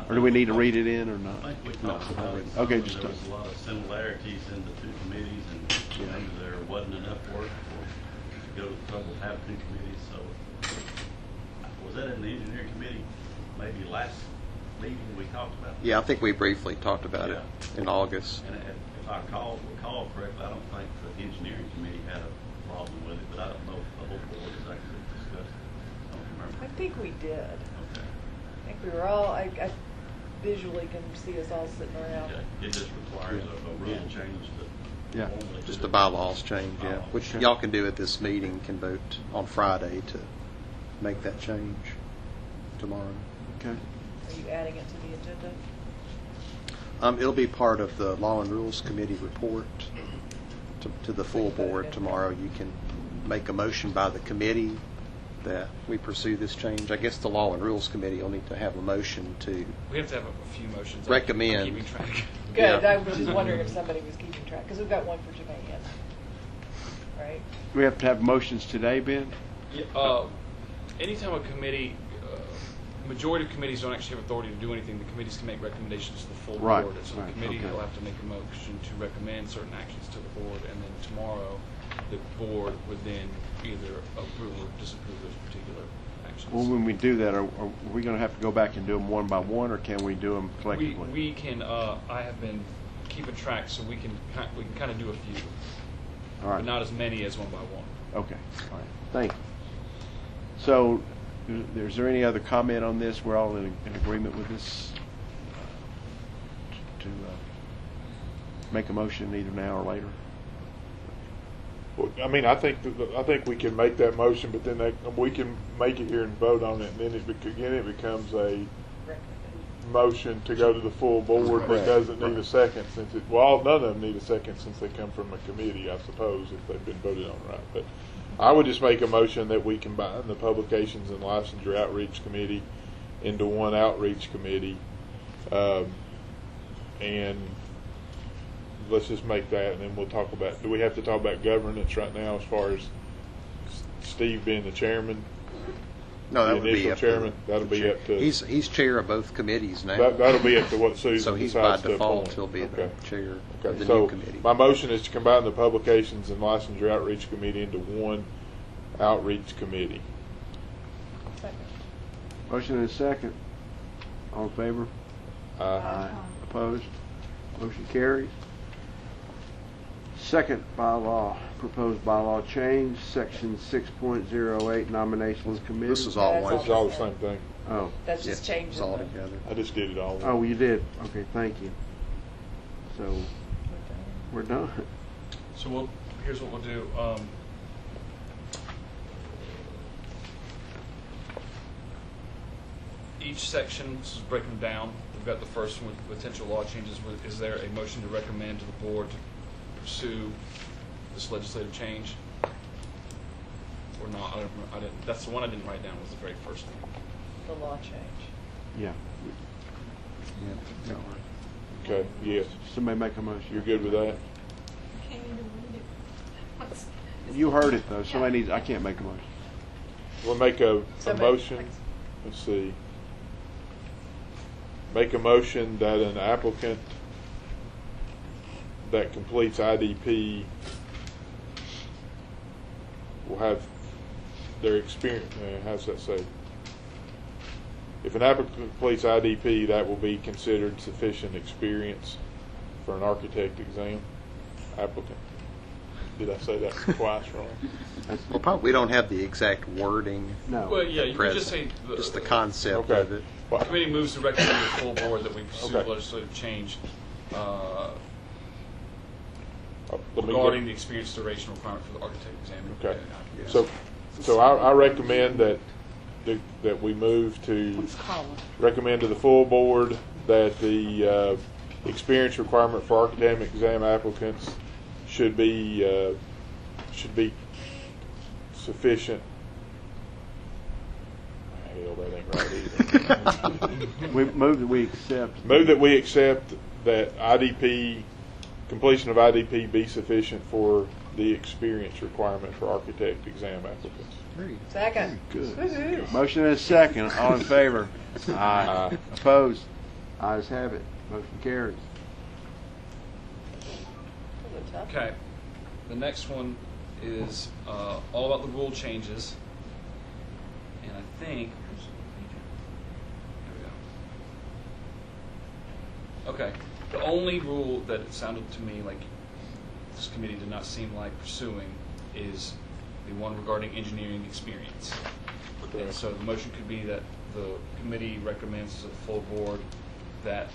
S6: Or do we need to read it in or not?
S3: I think we talked about it.
S6: Okay,
S3: There was a lot of similarities in the two committees, and maybe there wasn't enough work to go to the trouble of having two committees. So, was that in the engineering committee? Maybe last meeting we talked about?
S11: Yeah, I think we briefly talked about it in August.
S3: And if I recall correctly, I don't think the engineering committee had a problem with it, but I don't know if the whole board has actually discussed it. I don't remember.
S10: I think we did.
S3: Okay.
S10: I think we were all. I visually can see us all sitting around.
S3: Yeah, it just requires a rule change.
S11: Just the bylaws change, which y'all can do at this meeting, can vote on Friday to make that change tomorrow.
S6: Okay.
S10: Are you adding it to the agenda?
S11: It'll be part of the Law and Rules Committee report to the full board tomorrow. You can make a motion by the committee
S6: that we pursue this change? I guess the Law and Rules Committee will need to have a motion to
S2: We have to have a few motions.
S6: recommend.
S2: I'm keeping track.
S10: Good,
S6: Yeah.
S10: I was just wondering if somebody was keeping track, because we've got one for Jermaine, right?
S6: We have to have motions today, Ben?
S2: Yeah, anytime a committee, majority of committees don't actually have authority to do anything, the committees can make recommendations to the full
S6: Right,
S2: board. And so
S6: right,
S2: the committee
S6: okay.
S2: will have to make a motion to recommend certain actions to the board, and then tomorrow, the board would then either approve or disapprove those particular actions.
S6: Well, when we do that, are we going to have to go back and do them one by one, or can we do them collectively?
S2: We can, I have been keeping track, so we can kind of do a few.
S6: All right.
S2: But not as many as one by one.
S6: Okay, all right, thank you. So, is there any other comment on this? We're all in agreement with this? To make a motion either now or later?
S9: Well, I mean, I think we can make that motion, but then we can make it here and vote on it, and then it becomes a motion to go to the full board that doesn't need a second, since none of them need a second since they come from a committee, I suppose, if they've been voted on right. But I would just make a motion that we combine the Publications and Licensure Outreach Committee into one outreach committee, and let's just make that, and then we'll talk about, do we have to talk about governance right now as far as Steve being the chairman?
S6: No, that
S9: the
S6: would be
S9: initial
S6: up
S9: chairman.
S6: to
S9: That'll be up to.
S6: He's chair of both committees now.
S9: That'll be up to what Susan
S6: So he's by
S9: decides to
S6: default
S9: appoint.
S6: he'll be the chair of the
S9: so
S6: new committee.
S9: my motion is to combine the Publications and Licensure Outreach Committee into one outreach committee.
S10: Second.
S6: Motion and a second. All in favor?
S9: Aye.
S6: Opposed? Motion carries. Second proposed bylaw change, section 6.08, nominations committee.
S9: This is all one. This is all the same thing.
S6: Oh.
S10: That's just changing
S6: It's all
S10: the-
S6: together.
S9: I just did it all.
S6: Oh, you did? Okay, thank you. So, we're done.
S2: So here's what we'll do. Each section, this is breaking them down. We've got the first one with potential law changes. Is there a motion to recommend to the board to pursue this legislative change? Or not? I didn't. That's the one I didn't write down. Was the very first thing.
S10: The law change.
S6: Yeah.
S9: Okay. Yes.
S6: Somebody make a motion.
S9: You're good with that?
S6: You heard it though. Somebody needs. I can't make a motion.
S9: We'll make a motion. Let's see. Make a motion that an applicant that completes IDP will have their experience. How's that say? If an applicant completes IDP, that will be considered sufficient experience for an architect exam applicant. Did I say that twice wrong?
S6: Well, probably we don't have the exact wording.
S2: No. Well, yeah, you could just say
S6: just the concept of it.
S2: The committee moves to recommend to the full board that we pursue the legislative change regarding the experience duration requirement for the architect exam.
S9: Okay. So I recommend that we move to recommend to the full board that the experience requirement for architect exam applicants should be sufficient. Hell, that ain't right either.
S6: Move that we accept.
S9: Move that we accept that completion of IDP be sufficient for the experience requirement for architect exam applicants.
S10: Second.
S6: Good. Motion and a second. All in favor? Aye. Opposed? Ayes have it. Motion carries.
S2: Okay. The next one is all about the rule changes. And I think... There we go. Okay. The only rule that it sounded to me like this committee did not seem like pursuing is the one regarding engineering experience. And so the motion could be that the committee recommends to the full board that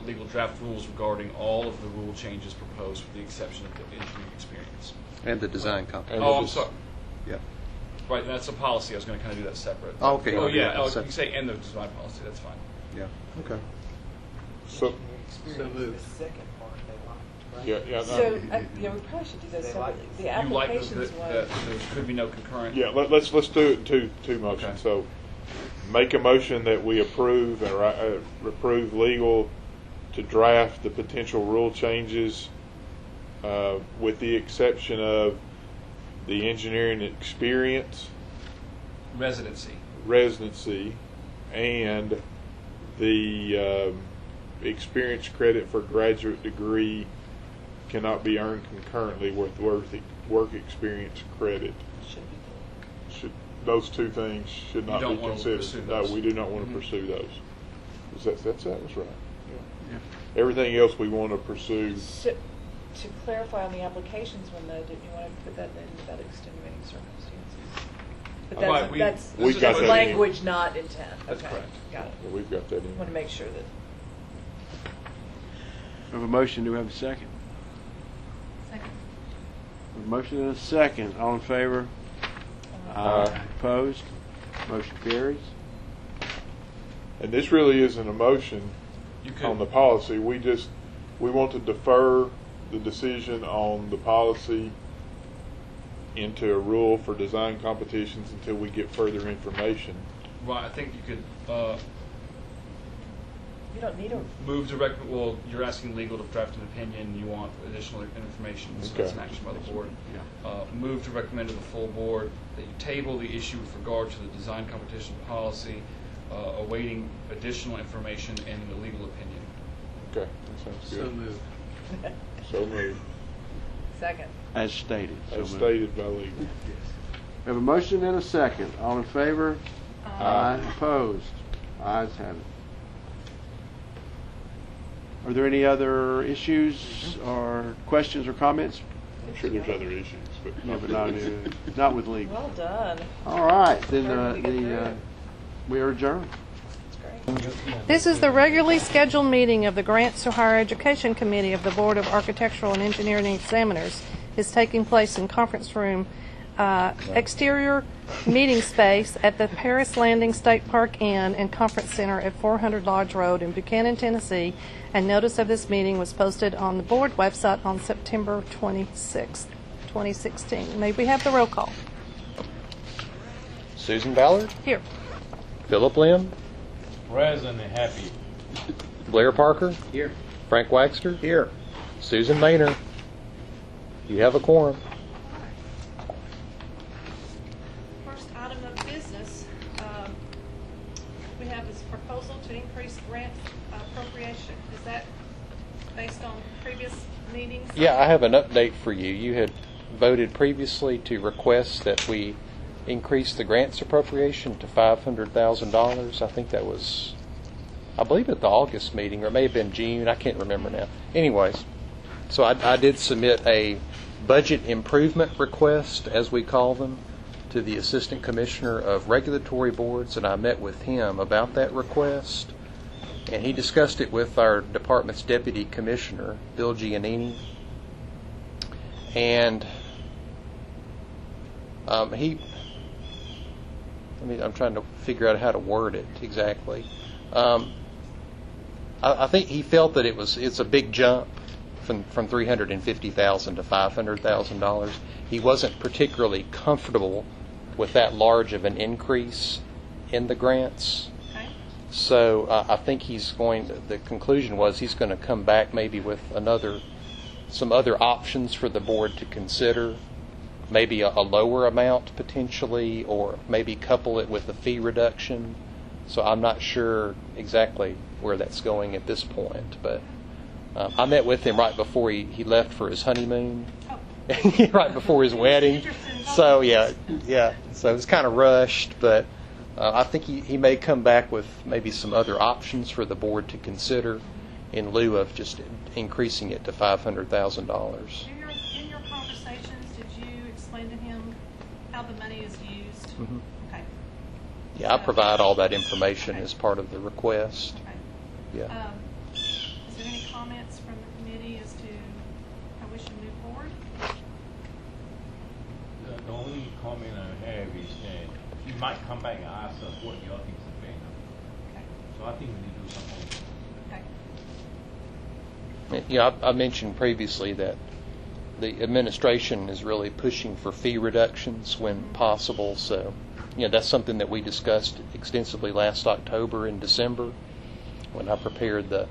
S2: legal draft rules regarding all of the rule changes proposed with the exception of the engineering experience.
S6: And the design company.
S2: Oh, I'm sorry.
S6: Yeah.
S2: Right, that's a policy. I was going to kind of do that separate.
S6: Oh, okay.
S2: Oh, yeah.
S6: Yeah,
S2: You can say and the design policy. That's fine.
S6: Yeah. Okay.
S9: So
S10: The second part they liked.
S4: right?
S9: Yeah.
S10: So, we probably should do those separately. The
S2: You like
S10: applications
S2: that
S10: one.
S2: there could be no concurrent?
S9: Yeah, let's do it in two motions.
S2: Okay.
S9: So make a motion that we approve and approve legal to draft the potential rule changes with the exception of the engineering experience, residency, and the experience credit for graduate degree cannot be earned concurrently with work experience credit. Those two things should not be considered. No, we do not want to pursue those. That was right. Yeah. Everything else we want to pursue.
S10: So, to clarify on the applications one, though, didn't you want to put that in about extenuating circumstances? But that's
S9: We've got that
S10: language, not intent.
S2: That's
S10: okay.
S2: correct.
S10: Got it.
S9: Yeah, we've got that in.
S10: Want to make sure that.
S6: We have a motion. Do we have a second?
S5: Second.
S6: A motion and a second. All in favor? Aye. Opposed? Motion carries.
S9: And this really isn't a motion on the policy. We want to defer the decision on the policy into a rule for design competitions until we get further information.
S2: Right, I think you could
S10: You don't need a.
S2: move to recommend. Well, you're asking legal to draft an opinion. You want additional information, so that's an action by the board. Move to recommend to the full board that you table the issue with regard to the design competition policy, awaiting additional information and the legal opinion.
S9: Okay, that sounds good.
S4: So moved.
S9: So moved.
S10: Second.
S6: As stated.
S9: As stated by legal.
S6: We have a motion and a second. All in favor? Aye. Opposed? Ayes have it. Are there any other issues or questions or comments?
S9: I'm sure there's other issues, but
S6: Yeah, but not with legal.
S10: Well done.
S6: All right, then we are adjourned.
S15: This is the regularly scheduled meeting of the Grants to Higher Education Committee of the Board of Architectural and Engineering Examiners. Is taking place in conference room exterior meeting space at the Paris Landing State Park Inn and Conference Center at 400 Lodge Road in Buchanan, Tennessee, and notice of this meeting was posted on the board website on September 26, 2016. May we have the roll call?
S1: Susan Ballard?
S15: Here.
S1: Philip Lim?
S20: Present and happy.
S1: Blair Parker?
S4: Here.
S1: Frank Waxter? Here. Susan Maynard? You have a quorum.
S15: First item of business, we have this proposal to increase grant appropriation. Is that based on previous meetings?
S1: Yeah, I have an update for you. You had voted previously to request that we increase the grants appropriation to $500,000. I think that was, I believe, at the August meeting, or it may have been June. I can't remember now. Anyways, so I did submit a budget improvement request, as we call them, to the Assistant Commissioner of Regulatory Boards, and I met with him about that request, and he discussed it with our department's Deputy Commissioner, Bill Giannini, and I'm trying to figure out how to word it exactly. I think he felt that it's a big jump from $350,000 to $500,000. He wasn't particularly comfortable with that large of an increase in the grants.
S15: Okay.
S1: So I think the conclusion was he's going to come back maybe with some other options for the board to consider. Maybe a lower amount potentially, or maybe couple it with a fee reduction. So I'm not sure exactly where that's going at this point, but I met with him right before he left for his honeymoon, right before his wedding. So yeah. So it's kind of rushed, but I think he may come back with maybe some other options for the board to consider in lieu of just increasing it to $500,000.
S15: In your conversations, did you explain to him how the money is used?
S1: Mm-hmm.
S15: Okay.
S1: Yeah, I provide all that information as part of the request.
S15: Okay.
S1: Yeah.
S15: Is there any comments from the committee as to how we should move forward?
S20: The only comment I have is that you might come back and ask us what y'all think is fair.
S15: Okay.
S20: So I think we need to do something.
S15: Okay.
S1: I mentioned previously that the administration is really pushing for fee reductions when possible. So, that's something that we discussed extensively last October and December when I prepared the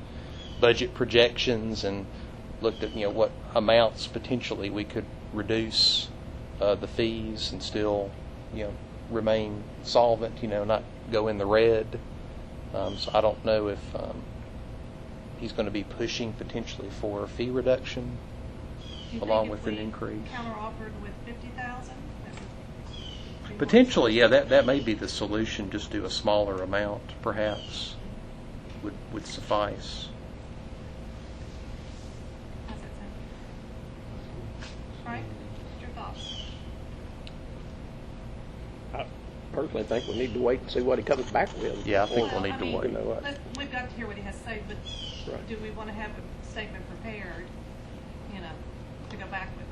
S1: budget projections and looked at, what amounts potentially we could reduce the fees and still, remain solvent, not go in the red. So I don't know if he's going to be pushing potentially for a fee reduction along with an increase.
S15: Counter-offered with 50,000?
S1: Potentially, yeah, that may be the solution. Just do a smaller amount, perhaps, would suffice.
S15: How's that sound? Frank, what's your thoughts?
S7: I personally think we need to wait and see what he comes back with.
S1: Yeah, I think we'll need to wait.
S15: We've got to hear what he has to say, but
S7: Right.
S15: do we want to have a statement prepared, to go back with?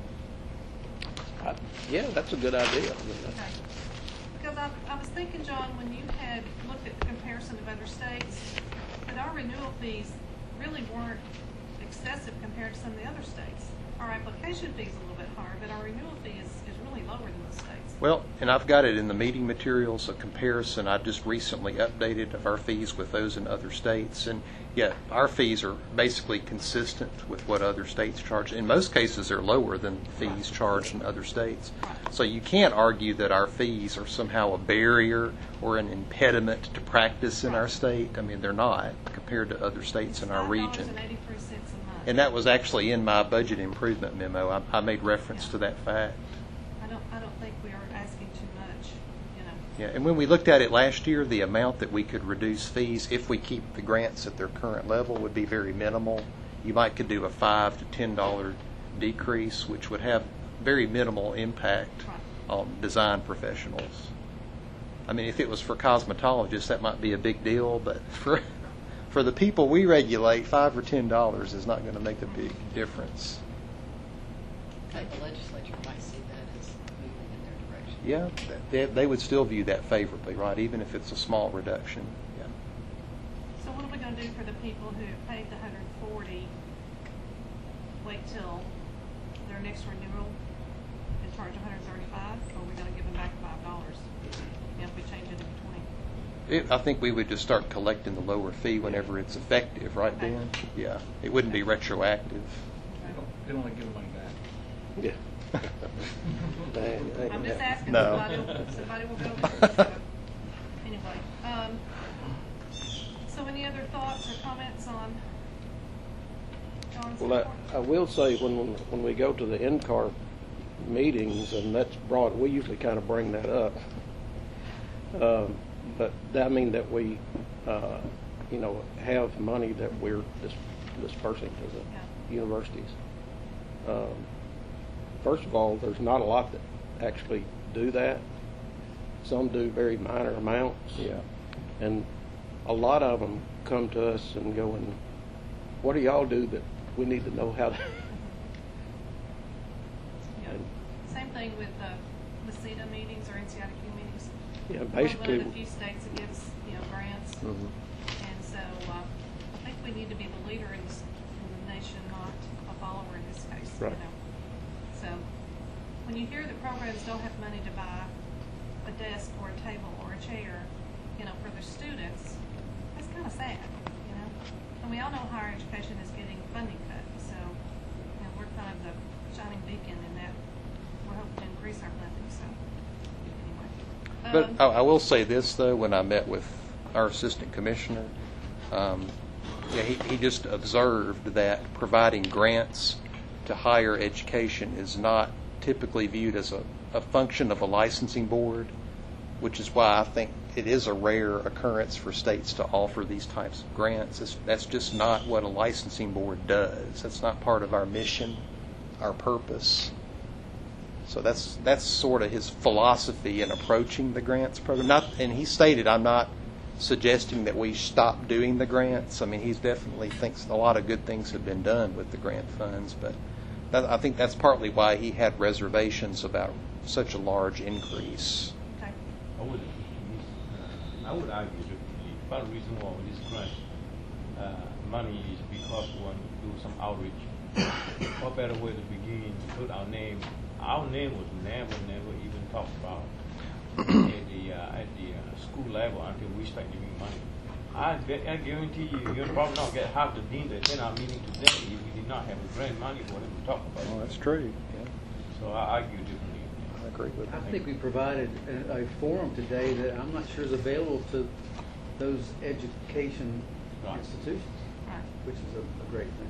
S7: Yeah, that's a good idea.
S15: Okay. Because I was thinking, John, when you had looked at the comparison of other states, that our renewal fees really weren't excessive compared to some of the other states. Our application fee is a little bit higher, but our renewal fee is really lower than the states.
S1: Well, and I've got it in the meeting materials, a comparison I just recently updated of our fees with those in other states. And yeah, our fees are basically consistent with what other states charge. In most cases, they're lower than fees charged in other states. So you can't argue that our fees are somehow a barrier or an impediment to practice in our state. I mean, they're not compared to other states in our region.
S15: $5.83 a month.
S1: And that was actually in my budget improvement memo. I made reference to that fact.
S15: I don't think we are asking too much,
S1: Yeah, and when we looked at it last year, the amount that we could reduce fees if we keep the grants at their current level would be very minimal. You could do a $5 to $10 decrease, which would have very minimal impact on design professionals. I mean, if it was for cosmetologists, that might be a big deal, but for the people we regulate, $5 or $10 is not going to make a big difference.
S13: I think the legislature might see that as moving in their direction.
S1: Yeah, they would still view that favorably, right? Even if it's a small reduction. Yeah.
S15: So what are we going to do for the people who paid the $140? Wait till their next renewal and charge $135, or are we going to give them back $5? If we change it to 20.
S1: I think we would just start collecting the lower fee whenever it's effective, right, Dan? Yeah, it wouldn't be retroactive.
S2: They don't want to give the money back.
S7: Yeah.
S15: I'm just asking.
S1: No.
S15: Somebody will go. Anyway, so any other thoughts or comments on John's report?
S7: Well, I will say when we go to the NCAR meetings, and that's broad, we usually kind of bring that up. But that mean that we, have money that we're dispersing to the universities. First of all, there's not a lot that actually do that. Some do very minor amounts.
S1: Yeah.
S7: And a lot of them come to us and go, and what do y'all do that we need to know how to?
S15: Same thing with CETA meetings or NCIDQ meetings.
S7: Yeah, basically.
S15: We're one of the few states that gives grants, and so I think we need to be the leader in the nation, not a follower in this case.
S7: Right.
S15: So when you hear that programs don't have money to buy a desk or a table or a chair, for their students, it's kind of sad, And we all know higher education is getting funding cut, so we're kind of the shining beacon in that. We're hoping to increase our funding. So anyway,
S1: But I will say this though: when I met with our assistant commissioner, he just observed that providing grants to higher education is not typically viewed as a function of a licensing board, which is why I think it is a rare occurrence for states to offer these types of grants. That's just not what a licensing board does. That's not part of our mission, our purpose. So that's sort of his philosophy in approaching the grants program. And he stated, I'm not suggesting that we stop doing the grants. I mean, he definitely thinks a lot of good things have been done with the grant funds, but I think that's partly why he had reservations about such a large increase.
S15: Okay.
S20: I would argue that part of the reason why this grant money is because we want to do some outreach. What better way to begin to put our name? Our name was never even talked about at the school level until we start giving money. I guarantee you'll probably not get half the dean that attend our meeting today if we did not have a grant money for them to talk about.
S1: Oh, that's true. Yeah.
S20: So I argue differently.
S1: I agree with that.
S4: I think we provided a forum today that I'm not sure is available to those education institutions, which is a great thing.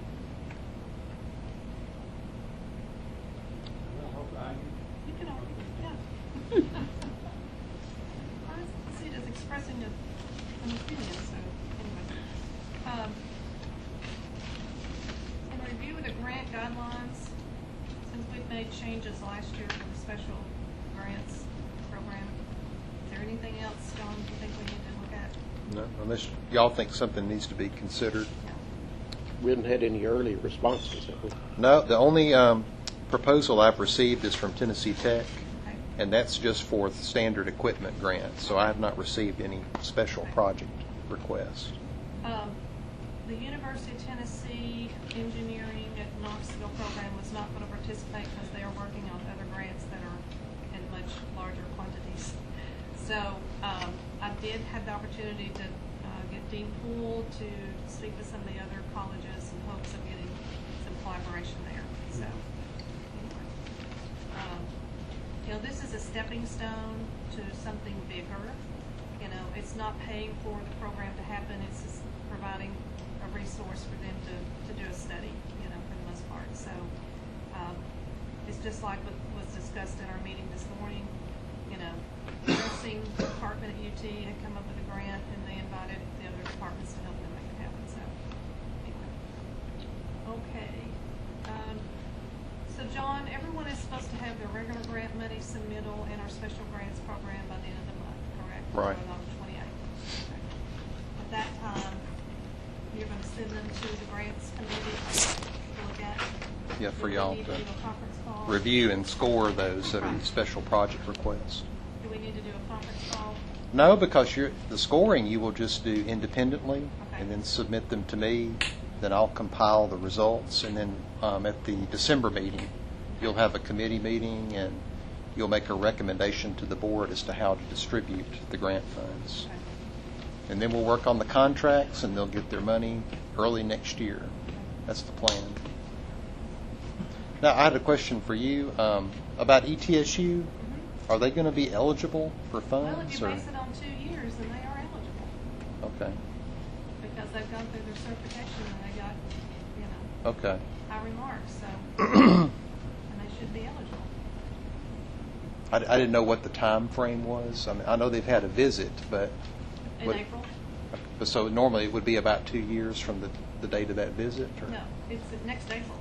S15: You can argue, yeah. I see it as expressing an opinion, so anyway. In review of the grant guidelines, since we've made changes last year for the special grants program, is there anything else, John, you think we need to look at?
S1: No, unless y'all think something needs to be considered.
S7: We haven't had any early responses, have we?
S1: No, the only proposal I've received is from Tennessee Tech, and that's just for the standard equipment grant. So I have not received any special project requests.
S15: The University of Tennessee Engineering at Knoxville program was not going to participate because they are working on other grants that are in much larger quantities. So I did have the opportunity to get Dean Poole to speak to some of the other colleges in hopes of getting some collaboration there. So, anyway. You know, this is a stepping stone to something bigger. You know, it's not paying for the program to happen. It's just providing a resource for them to do a study, you know, for the most part. So it's just like what was discussed in our meeting this morning. You know, the nursing department at UT had come up with a grant, and they invited the other departments to help them make it happen. So, anyway. Okay. So, John, everyone is supposed to have their regular grant money submittal and our special grants program by the end of the month, correct?
S1: Right.
S15: On the 28th. Okay. At that time, you're going to send them to the grants committee to look at.
S1: Yeah, for y'all
S15: to
S1: to
S15: do a conference call?
S1: review and score those that are special project requests.
S15: Do we need to do a conference call?
S1: No, because the scoring you will just do independently and then submit them to me. Then I'll compile the results, and then at the December meeting, you'll have a committee meeting, and you'll make a recommendation to the board as to how to distribute the grant funds.
S15: Okay.
S1: And then we'll work on the contracts, and they'll get their money early next year. That's the plan. Now, I had a question for you about ETSU. Are they going to be eligible for funds?
S15: Well, if you base it on 2 years, then they are eligible.
S1: Okay.
S15: Because they've gone through their certification and they got, you know,
S1: Okay.
S15: high remarks, so, and they should be eligible.
S1: I didn't know what the time frame was. I mean, I know they've had a visit, but
S15: In April?
S1: So normally it would be about 2 years from the date of that visit? Or?
S15: No, it's next April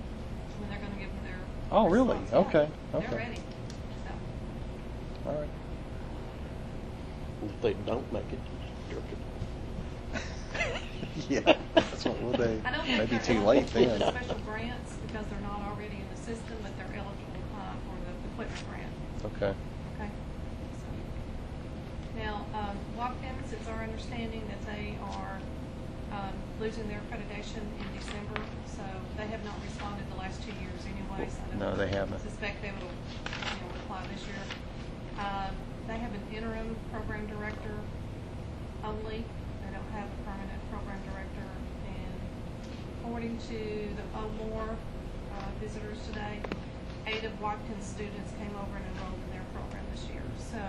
S15: when they're going to give them their.
S1: Oh, really?
S15: response.
S1: Okay.
S15: Yeah,
S1: Okay.
S15: They're ready. So.
S1: All right.
S7: If they don't make it, you're good.
S1: Yeah, that's what we'll do.
S15: I don't think
S1: Maybe
S15: they're
S1: too late
S15: eligible
S1: then.
S15: for special grants because they're not already in the system, but they're eligible for the equipment grant.
S1: Okay.
S15: Okay. So, now, Watkins, it's our understanding that they are losing their accreditation in December, so they have not responded the last 2 years anyway. So I
S1: No, they haven't.
S15: suspect they will, reply this year. They have an interim program director only. They don't have a permanent program director. And according to the OMOR visitors today, 8 of Watkins students came over and enrolled in their program this year. So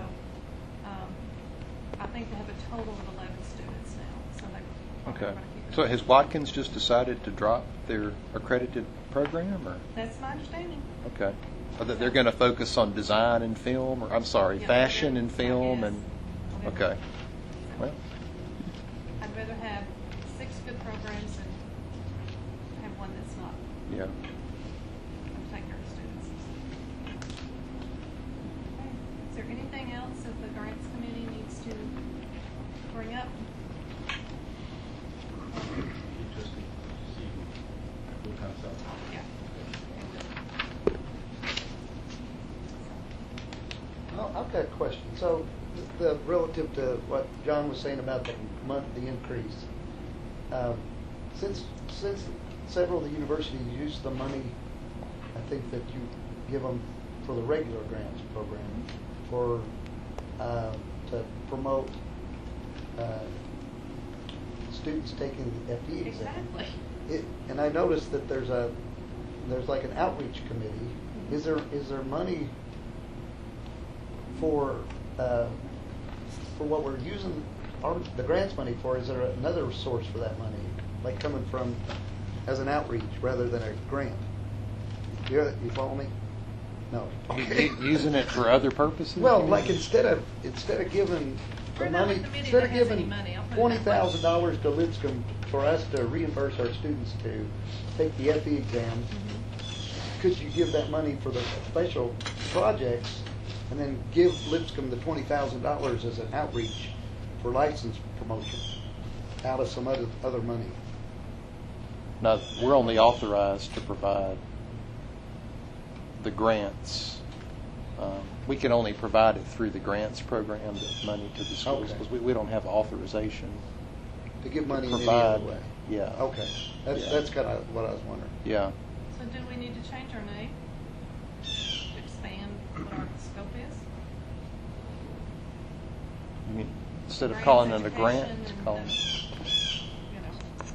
S15: I think they have a total of 11 students now. So they
S1: Okay. So has Watkins just decided to drop their accredited program, or?
S15: That's my understanding.
S1: Okay. Or that they're going to focus on design and film, or I'm sorry,
S15: Yeah,
S1: fashion and film, and okay. Well,
S15: I'd rather have 6 good programs than have one that's not.
S1: yeah.
S15: Take care of students. Okay. Is there anything else that the grants committee needs to bring up?
S20: Interesting to see who comes up.
S15: Yeah.
S8: I've got a question. So, relative to what John was saying about the monthly increase, Since several of the universities use the money, I think that you give them for the regular grants program for to promote students taking the FE exam.
S13: Exactly.
S8: And I noticed that there's like an outreach committee. Is there money for what we're using the grants money for? Is there another source for that money, like coming from as an outreach rather than a grant? You follow me? No. Okay.
S1: Using it for other purposes?
S8: Well, like instead of giving the money, instead of giving $20,000 to Lipscomb for us to reimburse our students to take the FE exam, could you give that money for the special projects and then give Lipscomb the $20,000 as an outreach for license promotion out of some other money?
S1: No, we're only authorized to provide the grants. We can only provide it through the grants program, the money to the schools, because we don't have authorization
S8: to give money
S1: to
S8: in any
S1: provide.
S8: other way.
S1: Yeah.
S8: Okay. That's kind of what I was wondering.
S1: Yeah.
S15: So do we need to change our name? To expand what our scope is?
S1: I mean, instead of
S15: Grants,
S1: calling it a grant,
S15: education,
S1: call
S15: and,
S1: it.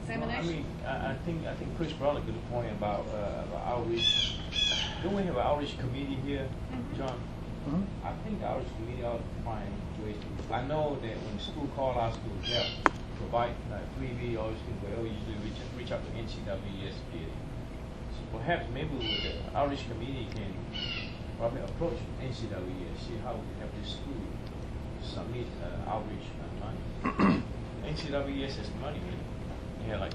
S15: examination?
S20: I think Chris brought a good point about outreach. Don't we have an outreach committee here, John? I think the outreach committee ought to find ways to. I know that when school call out to help provide like freebie or things, we always usually reach out to NCWES PA. So perhaps maybe with the outreach committee can probably approach NCWES, see how we can help this school submit outreach money. NCWES has money, man. They have like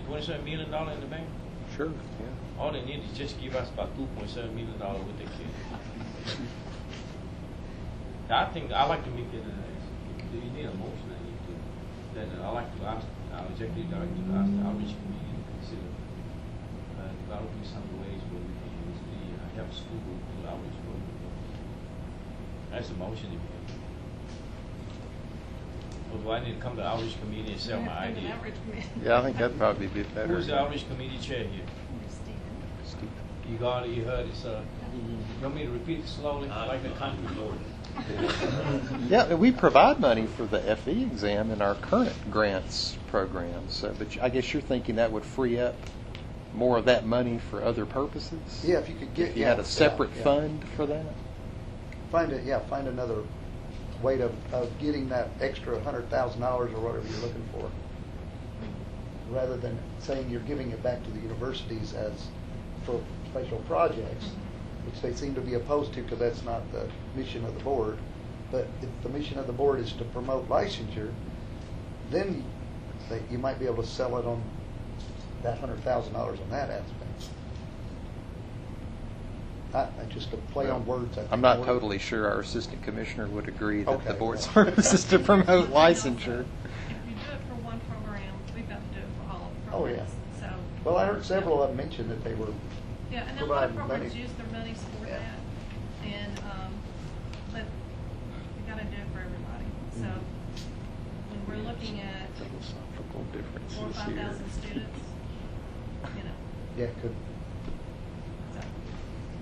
S20: $27 million in the bank.
S1: Sure. Yeah.
S20: All they need is just give us about $2.7 million with the kid. I think I like to make it. Do you need a motion? I need to. Then I like to ask our executive director to ask the outreach committee to consider developing some ways where we can use the help school do outreach program. That's a motion if you have. Or do I need to come to the outreach committee and sell my idea?
S1: Yeah, I think that'd probably be better.
S20: Who's the outreach committee chair here?
S1: Steve.
S20: You got it, you heard it, sir. You want me to repeat it slowly, like the country board?
S1: Yeah, we provide money for the FE exam in our current grants program. So, but I guess you're thinking that would free up more of that money for other purposes?
S8: Yeah, if you could get.
S1: If you had a separate fund for that?
S8: Find another way of getting that extra $100,000 or whatever you're looking for, rather than saying you're giving it back to the universities as for special projects, which they seem to be opposed to because that's not the mission of the board. But if the mission of the board is to promote licensure, then you might be able to sell it on that $100,000 on that aspect. Just to play on words.
S1: I'm not totally sure our assistant commissioner would agree that the board's purpose is to promote licensure.
S15: If you do it for one program, we've got to do it for all of the
S8: Oh, yeah.
S15: programs. So,
S8: Well, I heard several of them mention that they were
S15: yeah, and then a lot of
S8: providing
S15: programs
S8: money.
S15: use their monies for that. And, but we got to do it for everybody. So when we're looking at
S1: Philosophical
S15: 4,000 or
S1: differences
S15: 5,000
S1: here.
S15: students, you know,
S8: Yeah, could.
S15: so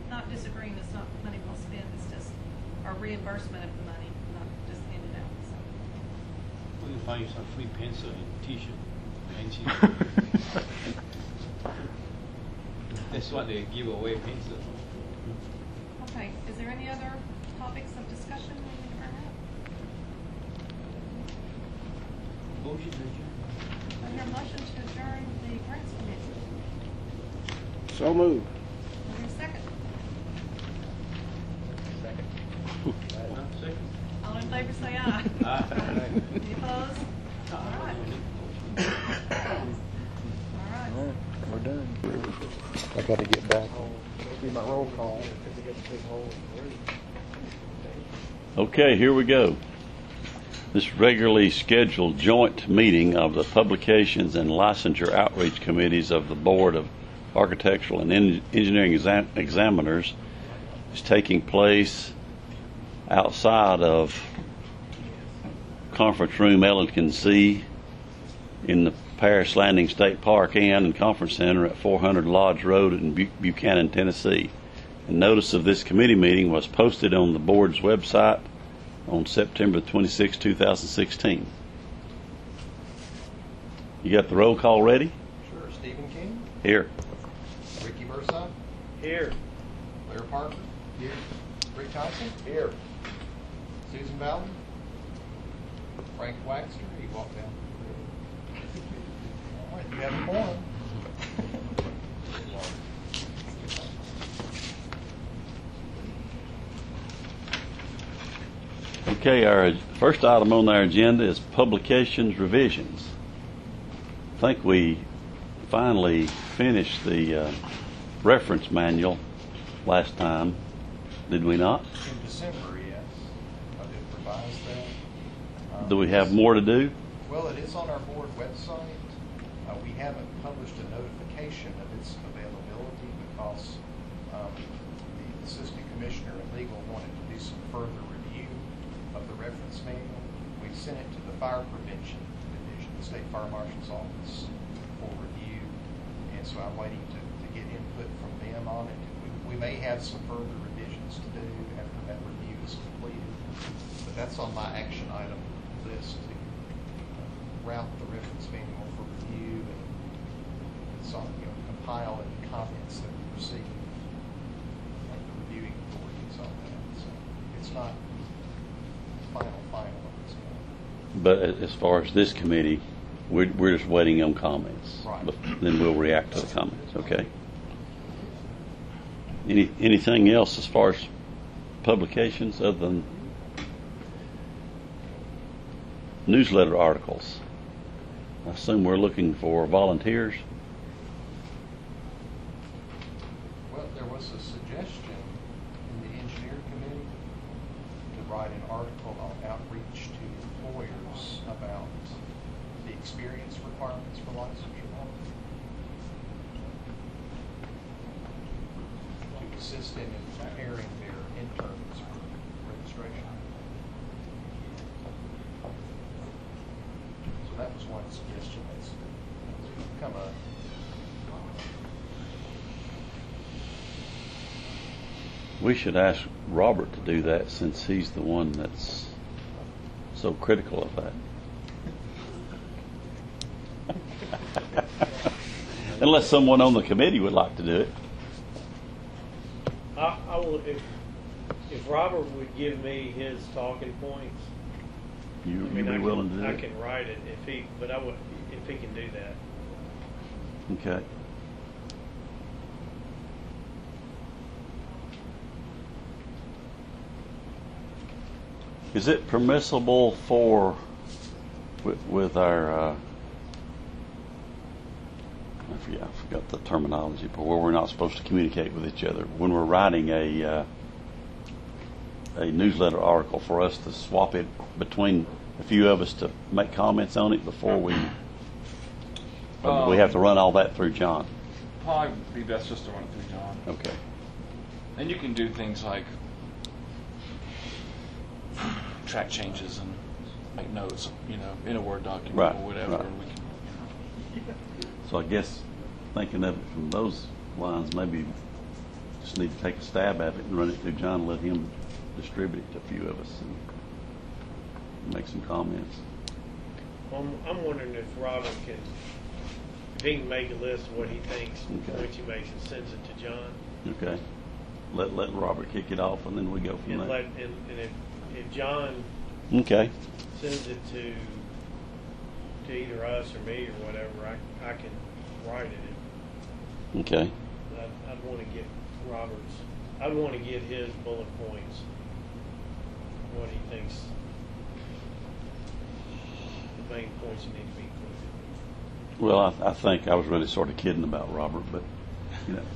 S15: not disagreeing, it's not money well spent, it's just our reimbursement of the money, not just handed out. So.
S20: We can find you some free pencil and T-shirt. That's what they give away, pencil.
S15: Okay, is there any other topics of discussion we need to bring up?
S20: Motion to adjourn.
S15: I hear a motion to adjourn the grants committee.
S7: So moved.
S15: Is there a second?
S20: Second.
S15: All in favor say aye.
S20: Aye.
S15: Any opposed? All right. All right.
S1: We're done. I got to get back.
S8: Be my roll call.
S3: Okay, here we go. This regularly scheduled joint meeting of the Publications and Licensure Outreach Committees of the Board of Architectural and Engineering Examiners is taking place outside of Conference Room L&C in the Parish Landing State Park and Conference Center at 400 Lodge Road in Buchanan, Tennessee. And notice of this committee meeting was posted on the board's website on September 26, 2016. You got the roll call ready?
S14: Sure. Stephen King?
S3: Here.
S14: Ricky Versa?
S16: Here.
S14: Blair Parker? Here. Rick Tyson? Here. Susan Bowden? Frank Waxter? He walked down. All right, you have a forum.
S3: Okay, our first item on our agenda is publications revisions. I think we finally finished the reference manual last time, did we not?
S14: In December, yes. I did revise that.
S3: Do we have more to do?
S14: Well, it is on our board website. We haven't published a notification of its availability because the assistant commissioner at legal wanted to do some further review of the reference manual. We sent it to the Fire Prevention Division, the State Fire Marshal's Office, for review. And so I'm waiting to get input from them on it. We may have some further revisions to do after that review is completed. But that's on my action item list to route the reference manual for review and compile any comments that we receive from the reviewing authorities on that. So it's not final at this point.
S3: But as far as this committee, we're just waiting on comments.
S14: Right.
S3: But then we'll react to the comments, okay? Anything else as far as publications other than newsletter articles? I assume we're looking for volunteers.
S14: Well, there was a suggestion in the engineer committee to write an article on outreach to employers about the experience requirements for licensure, to assist them in preparing their interns for registration. So that was one suggestion that's come up.
S3: We should ask Robert to do that since he's the one that's so critical of that. Unless someone on the committee would like to do it.
S17: I will, if Robert would give me his talking points.
S3: You'd be willing to do
S17: I
S3: it?
S17: can write it if he can do that.
S3: Okay. Is it permissible for, with our, I forgot the terminology, but where we're not supposed to communicate with each other, when we're writing a newsletter article, for us to swap it between a few of us to make comments on it before we have to run all that through John?
S2: Probably be best just to run it through John.
S3: Okay.
S2: And you can do things like track changes and make notes, in a Word document
S3: Right,
S2: or whatever.
S3: right.
S2: And we can,
S3: So I guess thinking of it from those lines, maybe just need to take a stab at it and run it through John, let him distribute it to a few of us and make some comments.
S17: I'm wondering if Robert if he can make a list of what he thinks,
S3: Okay.
S17: which he makes and sends it to John.
S3: Okay. Let Robert kick it off and then we go from
S17: And
S3: there.
S17: if John
S3: Okay.
S17: sends it to either us or me or whatever, I can write it.
S3: Okay.
S17: But I'd want to get I'd want to get his bullet points, what he thinks the main points need to be included.
S3: Well, I think I was really sort of kidding about Robert, but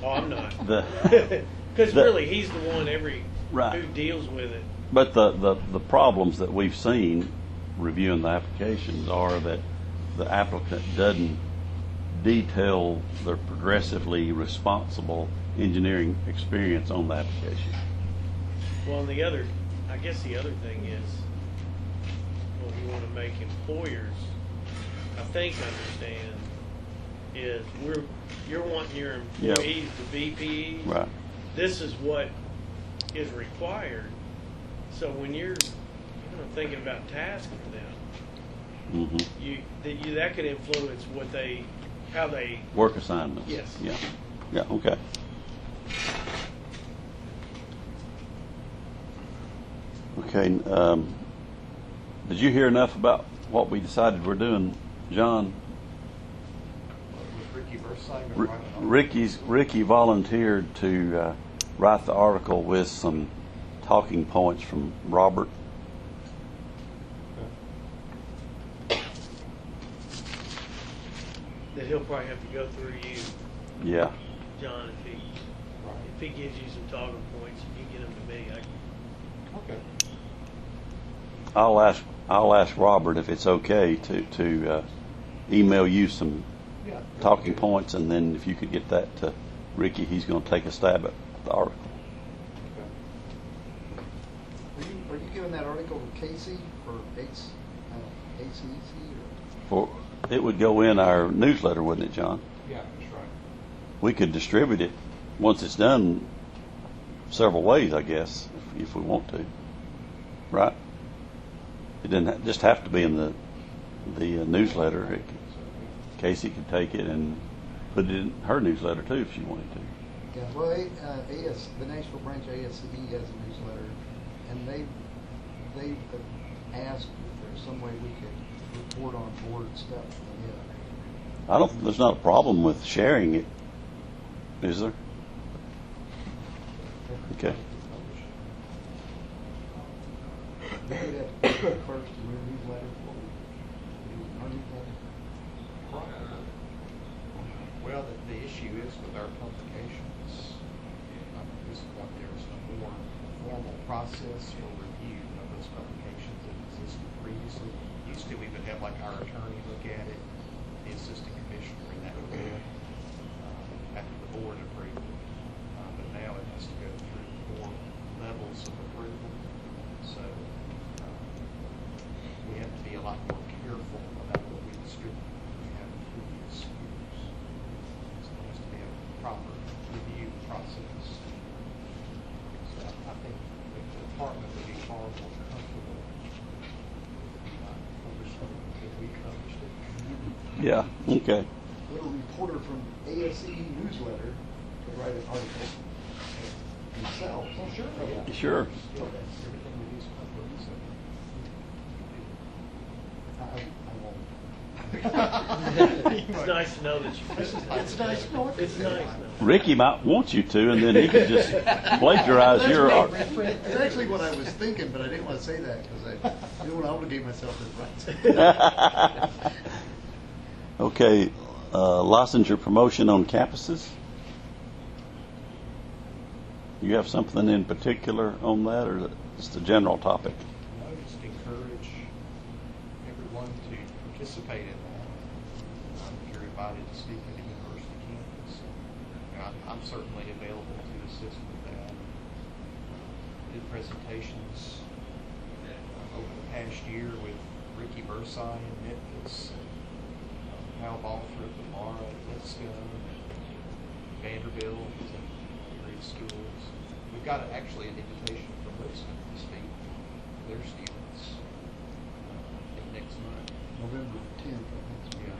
S17: Oh, I'm not.
S3: The-
S17: Because
S3: the-
S17: really, he's the one
S3: Right.
S17: who deals with it.
S3: But the problems that we've seen reviewing the applications are that the applicant doesn't detail their progressively responsible engineering experience on the application.
S17: Well, and I guess the other thing is, well, you want to make employers
S12: I think understand is you're wanting your employees to be PEs.
S3: Right.
S12: This is what is required. So when you're thinking about tasks for them, that could influence how they
S3: work assignments.
S12: Yes.
S3: Yeah. Yeah. Okay. Okay. Did you hear enough about what we decided we're doing, John?
S14: With Ricky Versailles,
S3: Ricky volunteered to write the article with some talking points from Robert.
S12: that he'll probably have to go through you,
S3: Yeah.
S12: John, if he gives you some talking points, you get them to me.
S14: Okay.
S3: I'll ask Robert if it's okay to email you some talking points, and then if you could get that to Ricky, he's going to take a stab at the article.
S8: Are you giving that article to Casey for ACEC?
S3: For it would go in our newsletter, wouldn't it, John?
S14: Yeah, that's right.
S3: We could distribute it once it's done several ways, I guess, if we want to. Right? It didn't just have to be in the newsletter. Casey could take it and put it in her newsletter too if she wanted to.
S8: Yeah, well, the Nashville branch ASCE has a newsletter, and they've asked if there's some way we could report on board stuff. Yeah.
S3: There's not a problem with sharing it, is there? Okay.
S8: We could have to put it first in your newsletter before we do our newsletter.
S14: Well, the issue is with our publications, at this point, there is no more formal process for review of those publications that existed previously. Used to, we would have like our attorney look at it, the assistant commissioner, and that would be after the board approved. But now it has to go through 4 levels of approval. So we have to be a lot more careful about what we distribute than we have in previous years. So there has to be a proper review process. So I think the department would be far more comfortable publishing if we published it.
S3: Yeah. Okay.
S8: Little reporter from ASCE newsletter could write an article themselves.
S14: Oh, sure.
S8: Yeah.
S3: Sure.
S8: Everything we do is public, so
S12: It's nice to know that you.
S8: It's nice to know.
S12: It's nice.
S3: Ricky might want you to, and then he could just plagiarize your art.
S8: It's actually what I was thinking, but I didn't want to say that because I didn't want to obligate myself to write.
S3: Okay, licensure promotion on campuses. You have something in particular on that, or just a general topic?
S14: I just encourage everyone to participate in that. If you're invited to speak at a university campus, I'm certainly available to assist with that. Did presentations over the past year with Ricky Versailles in Memphis, Hal Balthrop and Mara at Lipscomb, Vanderbilt, and various schools. We've got actually an invitation from Lipscomb to speak to their students I think next month.
S8: November 10th.
S14: Yeah.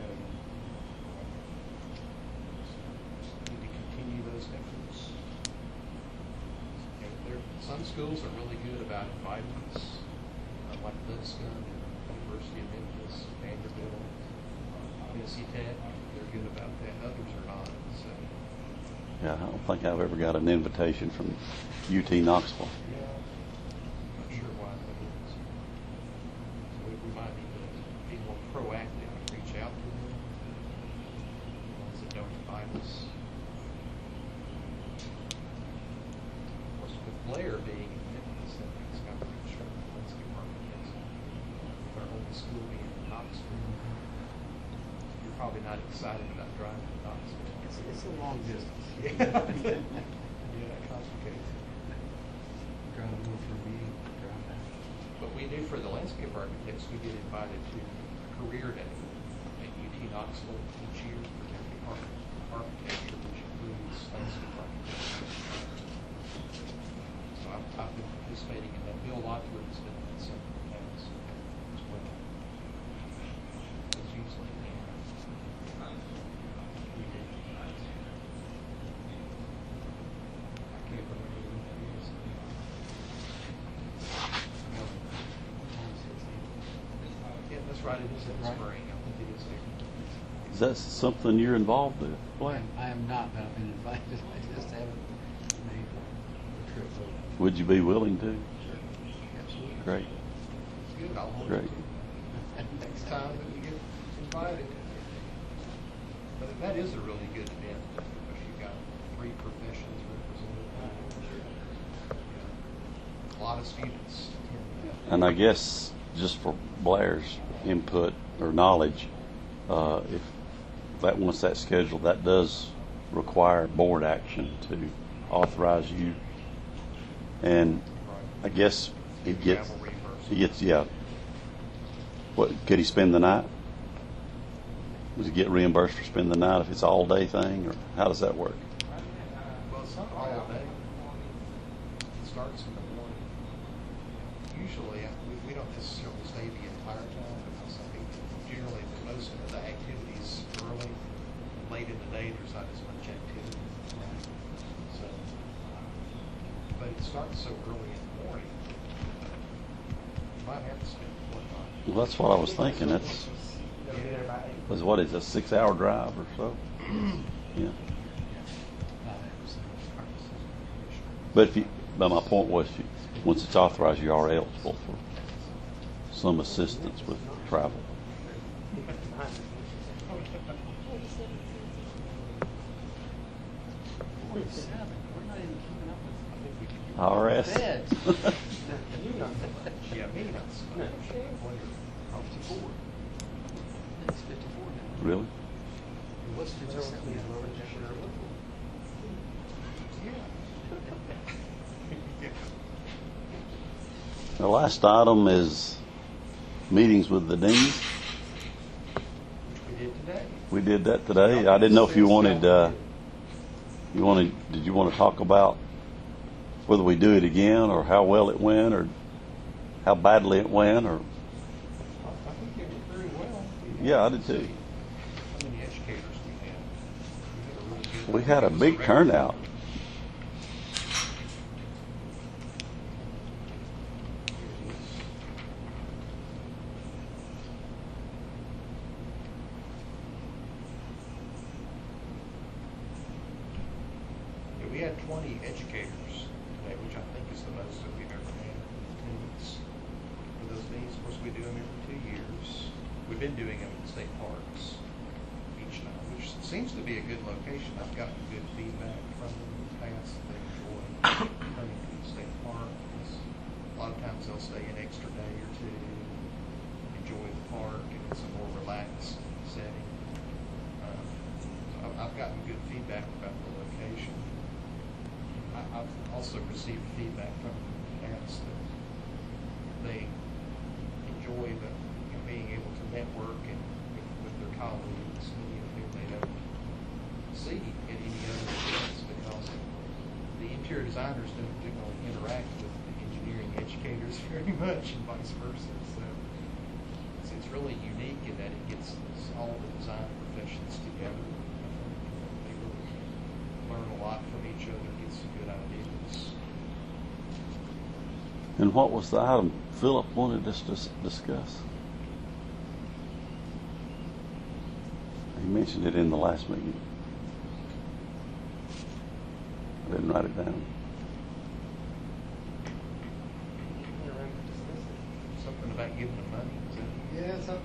S14: Need to continue those efforts. And some schools are really good about inviting us, like Lipscomb, University of Memphis, Vanderbilt, Tennessee Tech. They're good about that. Others are not. So.
S3: Yeah, I don't think I've ever got an invitation from UT Knoxville.
S14: Yeah, not sure why that is. So we might need to be more proactive and reach out to them. The ones that don't invite us. Of course, with Blair being in Memphis, that makes got to make sure the landscape architects, with our own school being in Knoxville, you're probably not excited about driving to Knoxville.
S7: It's a long distance.
S14: Yeah, that complicates it.
S7: Driving over for a meeting, drive back.
S14: But we do for the landscape architects, we get invited to a career day. Knoxville each year for their Department of Architecture, which includes landscape architecture. So I've been participating in that. Bill Lockwood has been in several towns as well. It's usually right, it is in the spring. I think it is there.
S3: Is that something you're involved with, Blaine?
S4: I am not, but I've been invited. I just haven't made the trip over.
S3: Would you be willing to?
S14: Sure. Absolutely.
S3: Great.
S14: It's good. I'll hold
S3: Great.
S14: it to next time that we get invited. But that is a really good event because you've got 3 professions represented. A lot of students.
S3: And I guess just for Blair's input or knowledge, if that once that's scheduled, that does require board action to authorize you. And I guess he gets, yeah. What, could he spend the night? Does he get reimbursed for spending the night if it's an all-day thing, or how does that work?
S14: Well, it's not all day. It starts in the morning. Usually, we don't necessarily stay the entire time because I think generally most of the activities early, late in the day, there's not as much activity. So, but it starts so early in the morning, you might have to spend more time.
S3: Well, that's what I was thinking. That's what is a 6-hour drive or so? Yeah. But my point was, once it's authorized, you are eligible for some assistance with travel. IRS.
S14: Yeah, me nuts.
S3: Really?
S14: What's the
S3: The last item is meetings with the deans.
S14: We did today.
S3: We did that today. I didn't know if you wanted, did you want to talk about whether we do it again, or how well it went, or how badly it went, or?
S14: I think it went very well.
S3: Yeah, I did too.
S14: How many educators we had? We had a really good.
S3: We had a big turnout.
S14: Yeah, we had 20 educators today, which I think is the most that we've ever had in attendance for those meetings. Of course, we do them every 2 years. We've been doing them in state parks each time, which seems to be a good location. I've gotten good feedback from them in the past. They enjoy coming to the state park. A lot of times they'll stay an extra day or two, enjoy the park, and it's a more relaxed setting. So I've gotten good feedback about the location. I've also received feedback from the past that they enjoy being able to network and with their colleagues, many of whom they don't see at any other events because the interior designers don't generally interact with the engineering educators very much and vice versa. So it's really unique in that it gets all the design professions together. They really learn a lot from each other, get some good ideas.
S3: And what was the item Philip wanted us to discuss? He mentioned it in the last meeting. I didn't write it down.
S14: Something about giving them money.
S8: Yeah, it was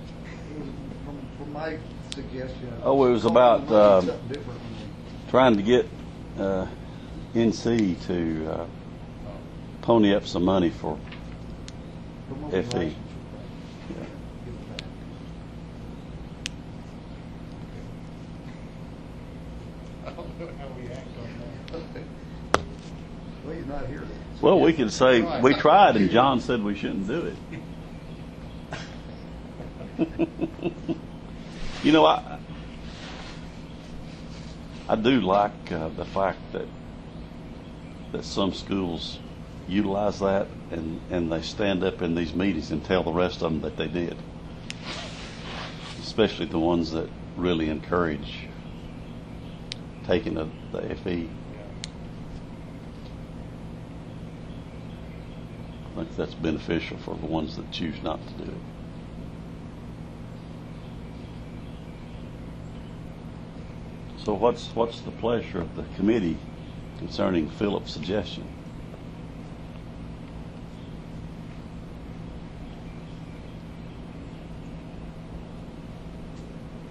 S8: from my suggestion.
S3: Oh, it was about trying to get NC to pony up some money for FE.
S14: I don't know how we act on that.
S8: Well, he's not here.
S3: Well, we could say we tried and John said we shouldn't do it. You know, I do like the fact that some schools utilize that and they stand up in these meetings and tell the rest of them that they did, especially the ones that really encourage taking the FE. I think that's beneficial for the ones that choose not to do it. So what's the pleasure of the committee concerning Philip's suggestion?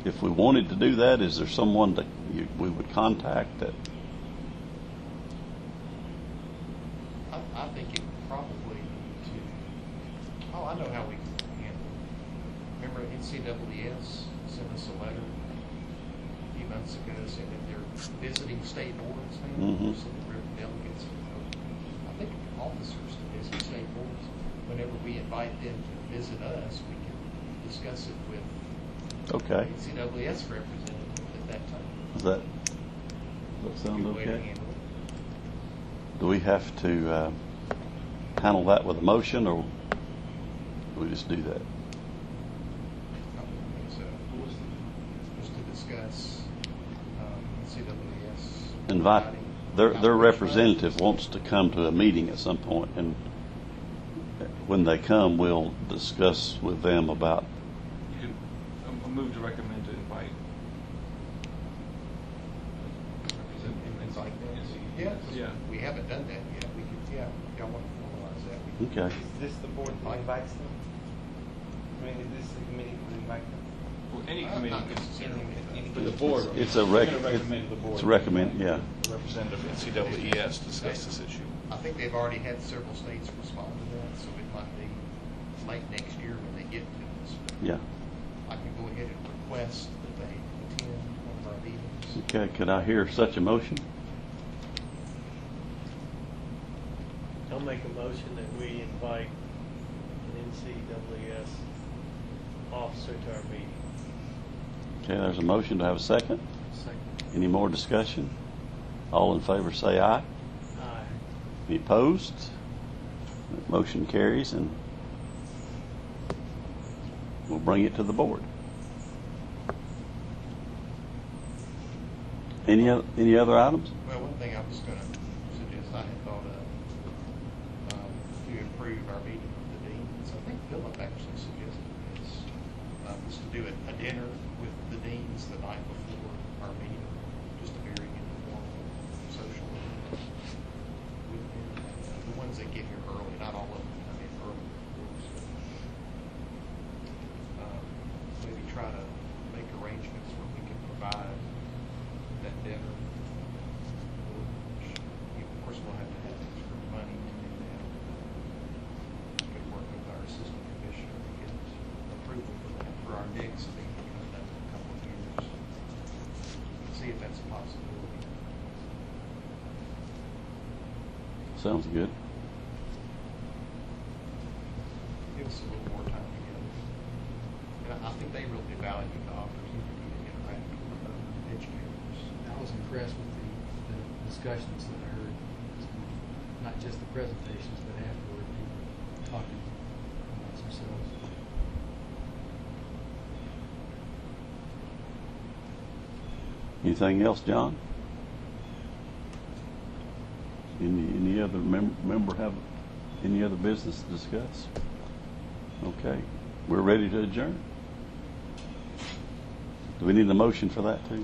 S3: If we wanted to do that, is there someone that we would contact that?
S14: I think it probably need to. Oh, I know how we can handle it. Remember NCAAS sent us a letter a few months ago saying that they're visiting state boards now,
S3: Mhm.
S14: so that we're delegates. I think officers to visit state boards. Whenever we invite them to visit us, we can discuss it with
S3: Okay.
S14: NCAAS representative at that time.
S3: Does that sound
S14: Good way to
S3: okay?
S14: handle it.
S3: Do we have to handle that with a motion, or do we just do that?
S14: I think so. Just to discuss NCAAS.
S3: Invite their representative wants to come to a meeting at some point, and when they come, we'll discuss with them about.
S2: You can move to recommend to invite.
S14: Yeah, we haven't done that yet. We could, y'all want to formalize that. We could-
S3: Okay.
S16: Is this the board that invites them? I mean, is this the committee that invites them?
S2: Well, any
S14: Not
S2: committee
S14: necessarily.
S2: but the board.
S3: It's a
S2: we're gonna recommend the board.
S3: it's a recommend, yeah.
S2: Representative of NCAAS discuss this issue.
S14: I think they've already had several states respond to that, so it might be late next year when they get to us.
S3: Yeah.
S14: I can go ahead and request that they attend one of our meetings.
S3: Okay, could I hear such a motion?
S12: I'll make a motion that we invite an NCAAS officer to our meeting.
S3: Okay, there's a motion. To have a second?
S4: Second.
S3: Any more discussion? All in favor say aye.
S12: Aye.
S3: Any opposed? That motion carries, and we'll bring it to the board. Any other items?
S14: Well, one thing I was going to suggest, I had thought of to improve our meeting with the deans. I think Philip actually suggested this, was to do a dinner with the deans the night before our meeting, just a very informal social event with them. The ones that get here early, not all of them come in early, of course. Maybe try to make arrangements where we can provide that dinner. Of course, we'll have to have extra money to do that. We could work with our assistant commissioner to get approval for that, for our next meeting coming up in a couple of years. See if that's a possibility.
S3: Sounds good.
S14: Give us a little more time together. And I think they really value the opportunity to interact with educators.
S4: I was impressed with the discussions that I heard, not just the presentations, but afterward, people talking amongst themselves.
S3: Anything else, John? Any other member have any other business to discuss? Okay, we're ready to adjourn. Do we need a motion for that too?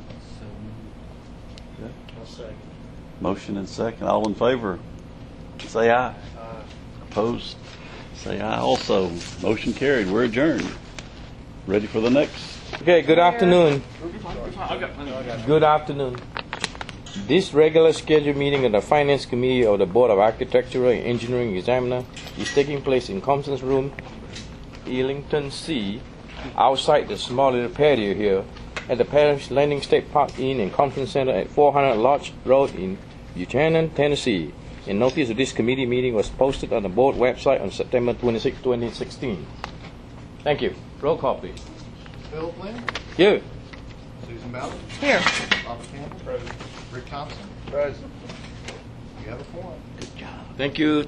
S3: Okay.
S12: I'll second.
S3: Motion and second. All in favor, say aye. Opposed, say aye also. Motion carried. We're adjourned. Ready for the next?
S18: Okay, good afternoon. Good afternoon. This regular scheduled meeting of the Finance Committee of the Board of Architectural and Engineering Examiner is taking place in Conference Room Ellington C, outside the small little patio here, at the Parish Landing State Park Inn and Conference Center at 400 Lodge Road in Buchanan, Tennessee. A notice of this committee meeting was posted on the board website on September 26, 2016. Thank you. Roll call, please.
S14: Philip Lynn?
S18: Here.
S14: Susan Ballard.
S15: Here.
S14: Robert Campbell. Present. Rick Thompson.
S7: Present.
S14: You have a forum.
S18: Thank you,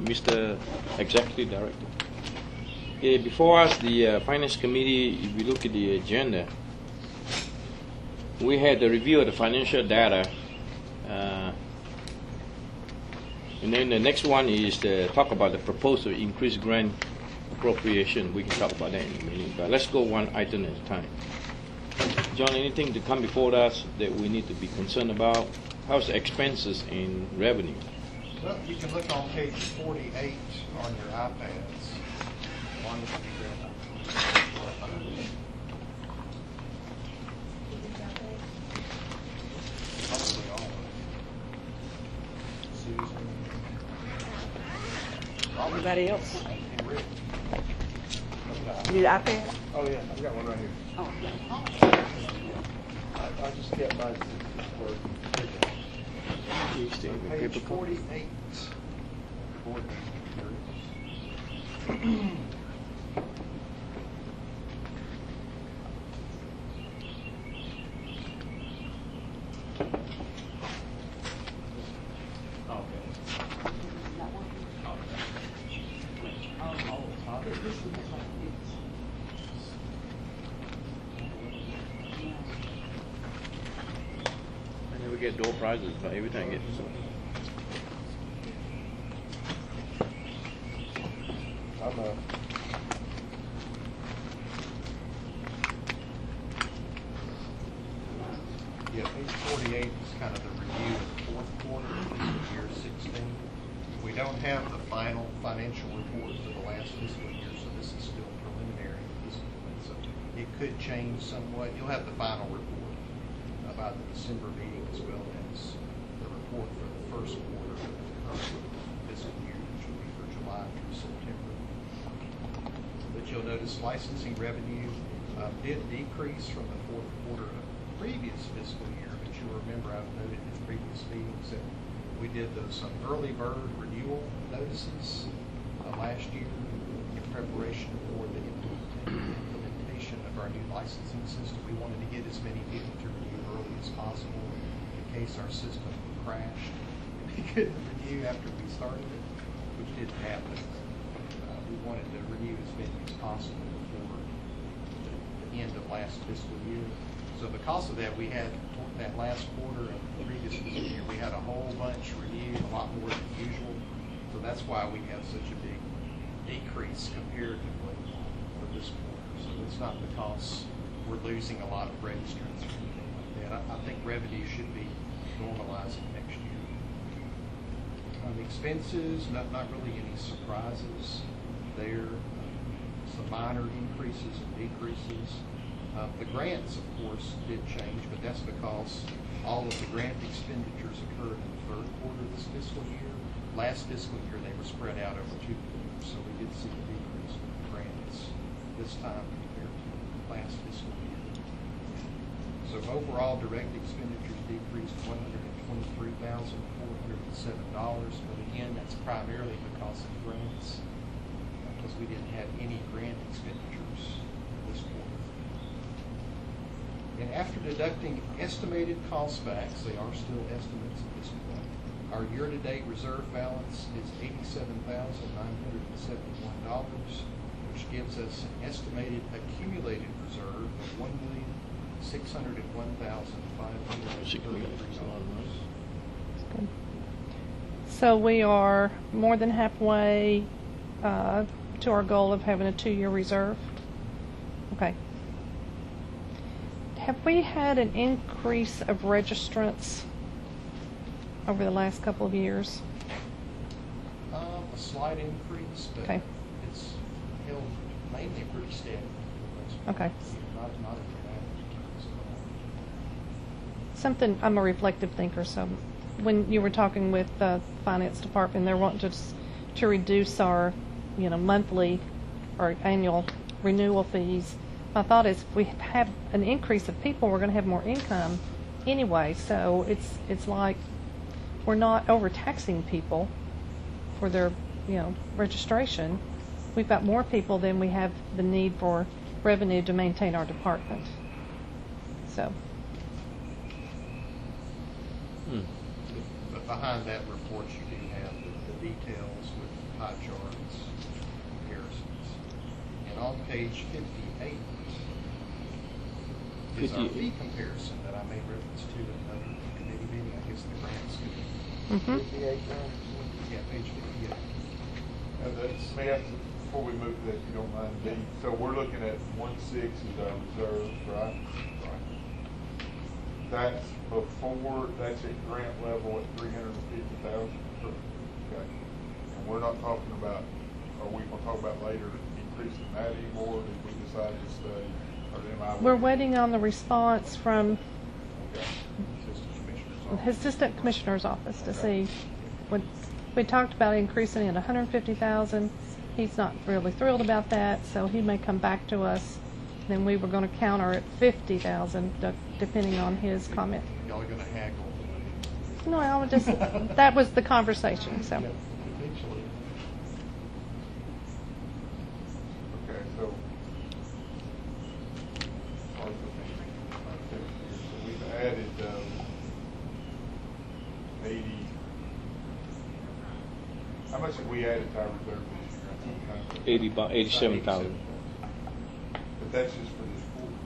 S18: Mr. Executive Director. Okay, before us, the Finance Committee, if we look at the agenda, we had the review of the financial data, and then the next one is to talk about the proposal to increase grant appropriation. We can talk about that in a minute, but let's go one item at a time. John, anything to come before us that we need to be concerned about? How's the expenses and revenue?
S14: Well, you can look on page 48 on your iPads. One should be read. Probably all of it. Susan.
S10: Anybody else?
S14: And Rick.
S10: You need an iPad?
S7: Oh, yeah, I've got one right here.
S10: Oh.
S7: I just kept mine for
S14: Page 48. Board meeting.
S18: And then we get door prizes for every time it.
S7: I'm
S14: Yeah, page 48 is kind of the review of the fourth quarter of fiscal year 16. We don't have the final financial report for the last fiscal year, so this is still preliminary at this point. So it could change somewhat. You'll have the final report about the December meeting as well as the report for the first quarter of the current fiscal year, which will be for July through September. But you'll notice licensing revenue did decrease from the fourth quarter of previous fiscal year, but you'll remember I've noted in previous meetings that we did some early bird renewal notices last year in preparation for the implementation of our new licensing system. We wanted to get as many people to renew early as possible in case our system crashed and we couldn't renew after we started it, which didn't happen. We wanted to renew as many as possible before the end of last fiscal year. So because of that, we had that last quarter of the previous fiscal year, we had a whole bunch renewed, a lot more than usual. So that's why we have such a big decrease comparatively for this quarter. So it's not because we're losing a lot of registrants or anything like that. I think revenue should be normalizing next year. Expenses, not really any surprises there. Some minor increases and decreases. The grants, of course, did change, but that's because all of the grant expenditures occurred in the third quarter of this fiscal year. Last fiscal year, they were spread out over 2 quarters, so we did see a decrease in grants this time compared to last fiscal year. So overall, direct expenditures decreased $123,407, but again, that's primarily because of grants, because we didn't have any grant expenditures this quarter. And after deducting estimated cost backs, they are still estimates at this point, our year-to-date reserve balance is $87,971, which gives us an estimated accumulated reserve of $1,601,533.
S15: So we are more than halfway to our goal of having a 2-year reserve. Okay. Have we had an increase of registrants over the last couple of years?
S14: A slight increase, but
S15: okay.
S14: It's held mainly pretty steady.
S15: Okay.
S14: Not a dramatic increase at all.
S15: Something, I'm a reflective thinker, so when you were talking with the finance department, they're wanting to reduce our, monthly or annual renewal fees. My thought is if we have an increase of people, we're going to have more income anyway. So it's like we're not overtaxing people for their, registration. We've got more people than we have the need for revenue to maintain our department. So.
S14: But behind that report, you do have the details with pie charts, comparisons. And on page 58 is our fee comparison that I made reference to in another committee meeting. I guess the grants committee. 58 now? Yeah, page 58.
S9: May I, before we move to that, if you don't mind, D, so we're looking at 1.6 is our reserves, right? Right. That's before, that's at grant level at 350,000. Okay. And we're not talking about, are we going to talk about later increasing that anymore? Did we decide to stay? Or am I
S15: We're waiting on the response from
S9: okay.
S15: the Assistant Commissioner's Office to see. When we talked about increasing it 150,000, he's not really thrilled about that, so he may come back to us. Then we were going to counter at 50,000, depending on his comment.
S14: Y'all are going to haggle.
S15: No, I would just. That was the conversation. So.
S9: Okay, so we've added 80. How much have we added to our reserve this year?
S18: About 87,000.
S9: But that's just for this quarter.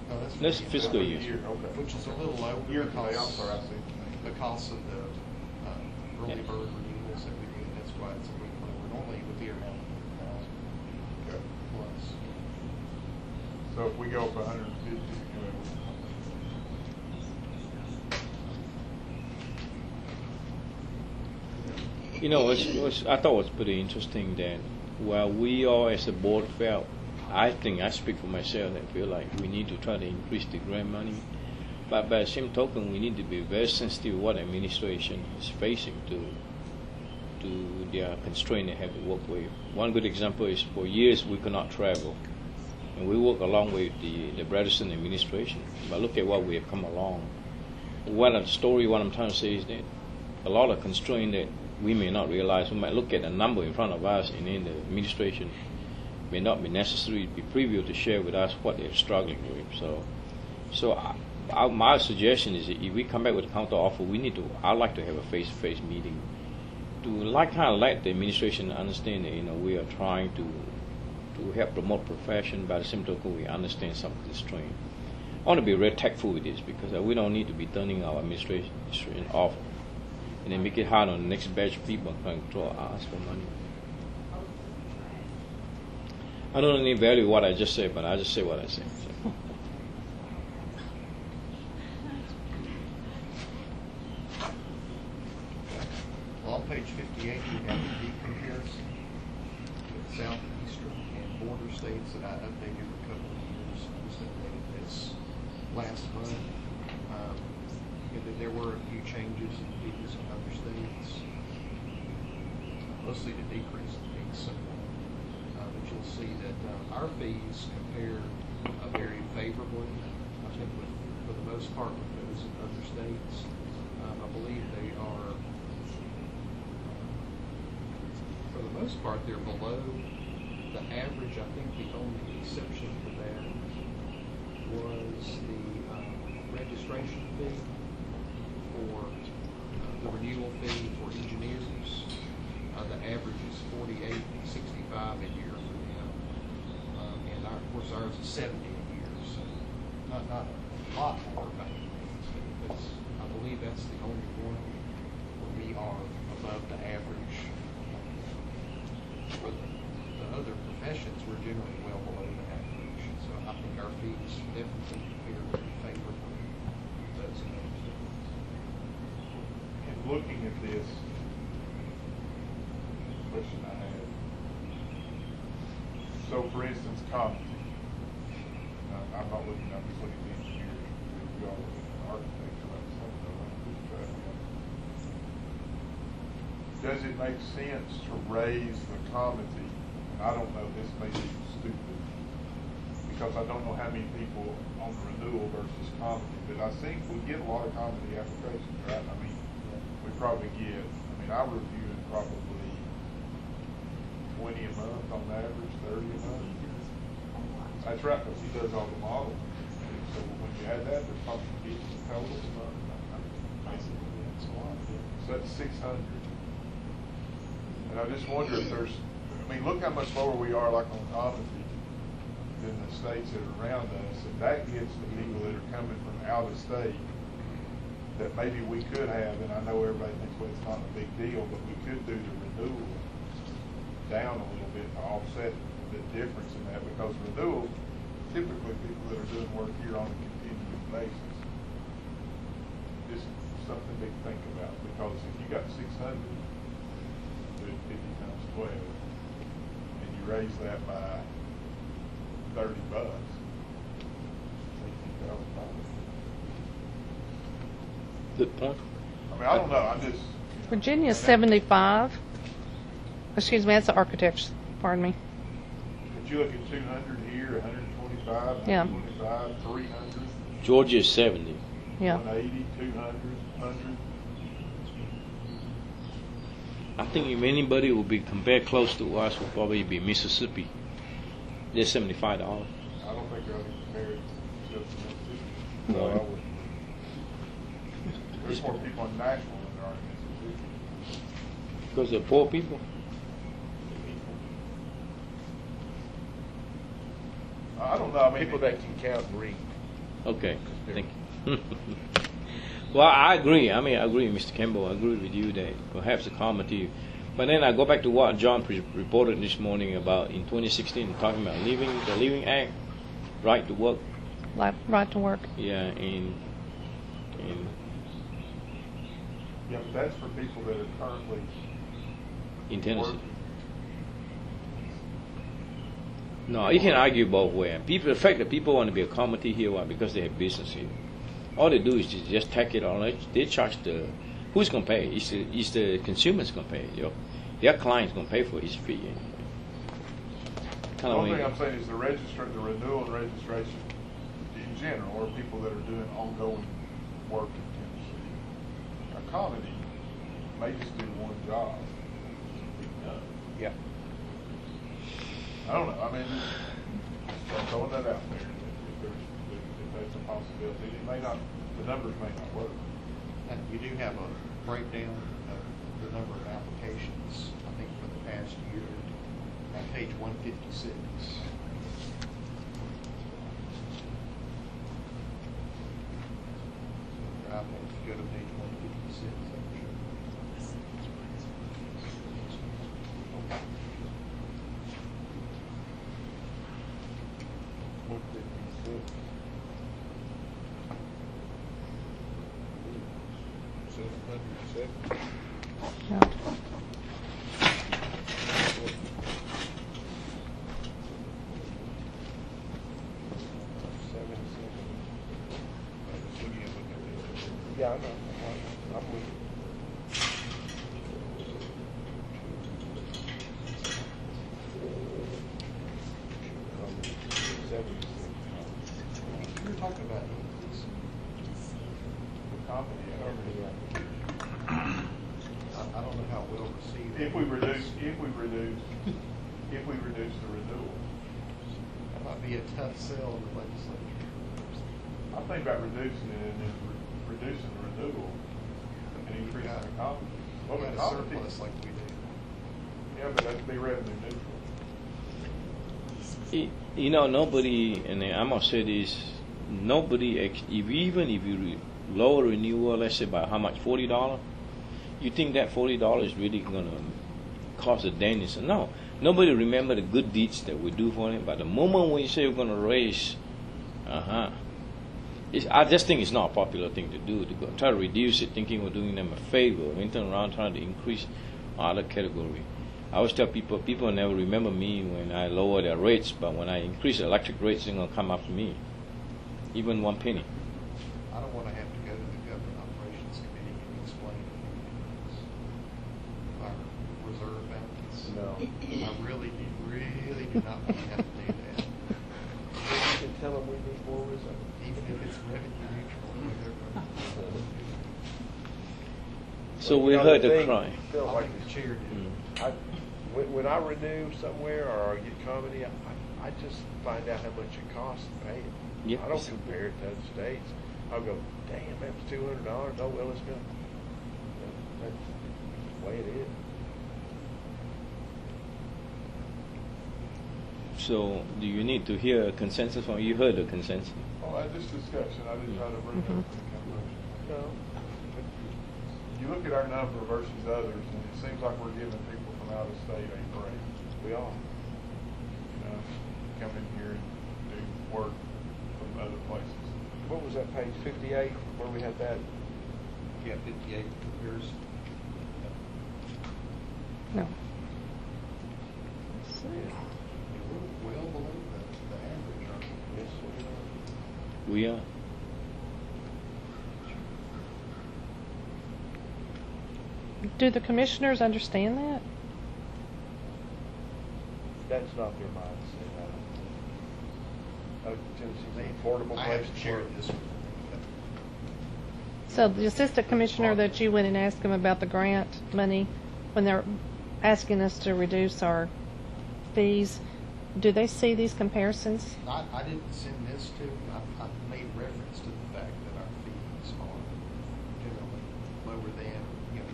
S14: No, that's
S18: This fiscal year.
S9: Okay.
S14: Which is a little low
S9: Year to date, I'm
S14: because,
S9: sorry, I see.
S14: because of the early bird renewals that we did. That's why it's a little lower. Normally it would be around 100,000
S9: Okay.
S14: plus.
S9: So if we go up 150,
S18: You know, I thought it was pretty interesting that while we all as a board felt, I think I speak for myself, I feel like we need to try to increase the grant money. But by the same token, we need to be very sensitive what administration is facing to their constraint they have to work with. One good example is for years we could not travel. And we work along with the Bredesen administration. But look at what we have come along. What I'm trying to say is that a lot of constraint that we may not realize, we might look at a number in front of us and then the administration may not be necessary to be privy to share with us what they're struggling with. So my suggestion is that if we come back with a counter offer, I'd like to have a face-to-face meeting to kind of let the administration understand that we are trying to help promote profession, by the same token we understand some constraint. I want to be very tactful with this because we don't need to be turning our administration off and then make it hard on the next batch of people trying to ask for money. I don't really value what I just said, but I just say what I say. So.
S14: Well, on page 58, you have the fee comparison with southeastern and border states that I updated for a couple of years. I just updated this last month. There were a few changes in fees in other states, mostly to decrease the fees somewhat. But you'll see that our fees compare very favorably. I think for the most part with those in other states. I believe they are, for the most part, they're below the average. I think the only exception to that was the registration fee for the renewal fee for engineers. The average is $48.65 a year for them, and of course ours is $70 a year. So not a lot more by any means, but I believe that's the only one where we are above the average. For the other professions, we're generally well below the average. So I think our fees definitely compare very favorably with those in other states.
S9: and looking at this, question I have. So for instance, commenting. I'm not looking, I'm just looking at the engineering. We all look at the architecture, like something like that. Does it make sense to raise the commenting? And I don't know, this may be stupid, because I don't know how many people on the renewal versus commenting, but I think we get a lot of commenting applications, right? I mean, we probably get, I review probably 20 a month on average, 30 a month. That's right, because he does all the modeling. So when you add that, there's probably total. So that's 600. And I just wonder if there's, I mean, look how much lower we are, like on Commodity, than the states that are around us. And that gets the people that are coming from out of state that maybe we could have, and I know everybody thinks, well, it's not a big deal, but we could do the renewal down a little bit to offset the difference in that, because renewal, typically people that are doing work here on a continuing basis. Just something big to think about, because if you got 600, do it 50 times 12, and you raise that by $30, $18,000.
S18: Good point.
S9: I mean, I don't know. I'm just.
S15: Virginia's 75. Excuse me, that's the architects. Pardon me.
S9: But you look at 200 here, 125,
S15: Yeah.
S9: 125, 300.
S18: Georgia's 70.
S15: Yeah.
S9: 180, 200, 100.
S18: I think if anybody would be compared close to us, would probably be Mississippi. They're $75.
S9: I don't think they'll be compared to Mississippi.
S18: No.
S9: I would. There's more people in Nashville than there are in Mississippi.
S18: Because they're poor people.
S9: I don't know. I mean,
S7: People that can count and read.
S18: Okay, thank you. Well, I agree. I mean, I agree, Mr. Campbell. I agree with you that perhaps a committee. But then I go back to what John reported this morning about in 2016, talking about the Living Act, right to work.
S15: Right to work.
S18: Yeah, and
S9: yeah, but that's for people that are currently
S18: in Tennessee.
S9: working.
S18: No, you can argue both ways. People, the fact that people want to be a committee here, why? Because they have business here. All they do is just tack it on. They charge the who's gonna pay? It's the consumers gonna pay. Their clients gonna pay for each fee.
S9: The only thing I'm saying is the renewal and registration in general, or people that are doing ongoing work in Tennessee. A committee may just do one job.
S7: Yeah.
S9: I don't know. I mean, I'm throwing that out there. If that's a possibility, it may not. The numbers may not work.
S14: And you do have a breakdown of the number of applications, I think, for the past year on page 156. If you go to page 156, I'm sure. Okay.
S7: 156. 770.
S15: Yeah.
S7: Yeah, I know. I'm with you.
S14: You're talking about increase.
S9: The company.
S14: I don't know how well received.
S9: If we reduce the renewal.
S14: That might be a tough sell in the legislature.
S9: I think about reducing it and then reducing the renewal and increasing the company.
S14: We got a surplus like we do.
S9: Yeah, but that'd be revenue neutral.
S18: Nobody, and I must say this, nobody, even if you lower renewal, let's say by how much, $40, you think that $40 is really going to cost a dent? No. Nobody remember the good deeds that we do for them, but the moment when you say we're going to raise, I just think it's not a popular thing to do, to go try to reduce it, thinking we're doing them a favor, and turn around trying to increase other category. I always tell people never remember me when I lower their rates, but when I increase the electric rates, they're going to come after me, even 1 penny.
S14: I don't want to have to go to the Government Operations Committee and explain our reserve balance.
S7: No.
S14: I really do not want to have to do that.
S7: You can tell them we need more reserve.
S14: Even if it's revenue neutral.
S18: So we heard the cry.
S14: I'll make the chair do it.
S7: When I renew somewhere or I get comedy, I just find out how much it costs to pay it.
S18: Yeah.
S7: I don't compare it to other states. I'll go, damn, that was $200. Oh, well, it's gonna. That's the way it is.
S18: So, do you need to hear a consensus from you? Heard the consensus?
S9: Oh, this discussion, I didn't try to bring up any conclusion.
S7: No.
S9: You look at our number versus others, and it seems like we're giving people from out of state a break. We are. You know, come in here and do work from other places.
S7: What was that page 58 where we had that?
S14: Yeah, 58. Yours.
S15: No.
S14: We're well below the average, aren't we?
S7: Yes,
S18: We are.
S15: Do the commissioners understand that?
S7: That's not their mindset. Tennessee's an affordable
S14: I
S7: place
S14: haven't
S7: to
S14: shared
S7: work.
S14: this with them.
S15: So the assistant commissioner that you went and asked them about the grant money, when they're asking us to reduce our fees, do they see these comparisons?
S14: I didn't send this to, I made reference to the fact that our fees are generally lower than,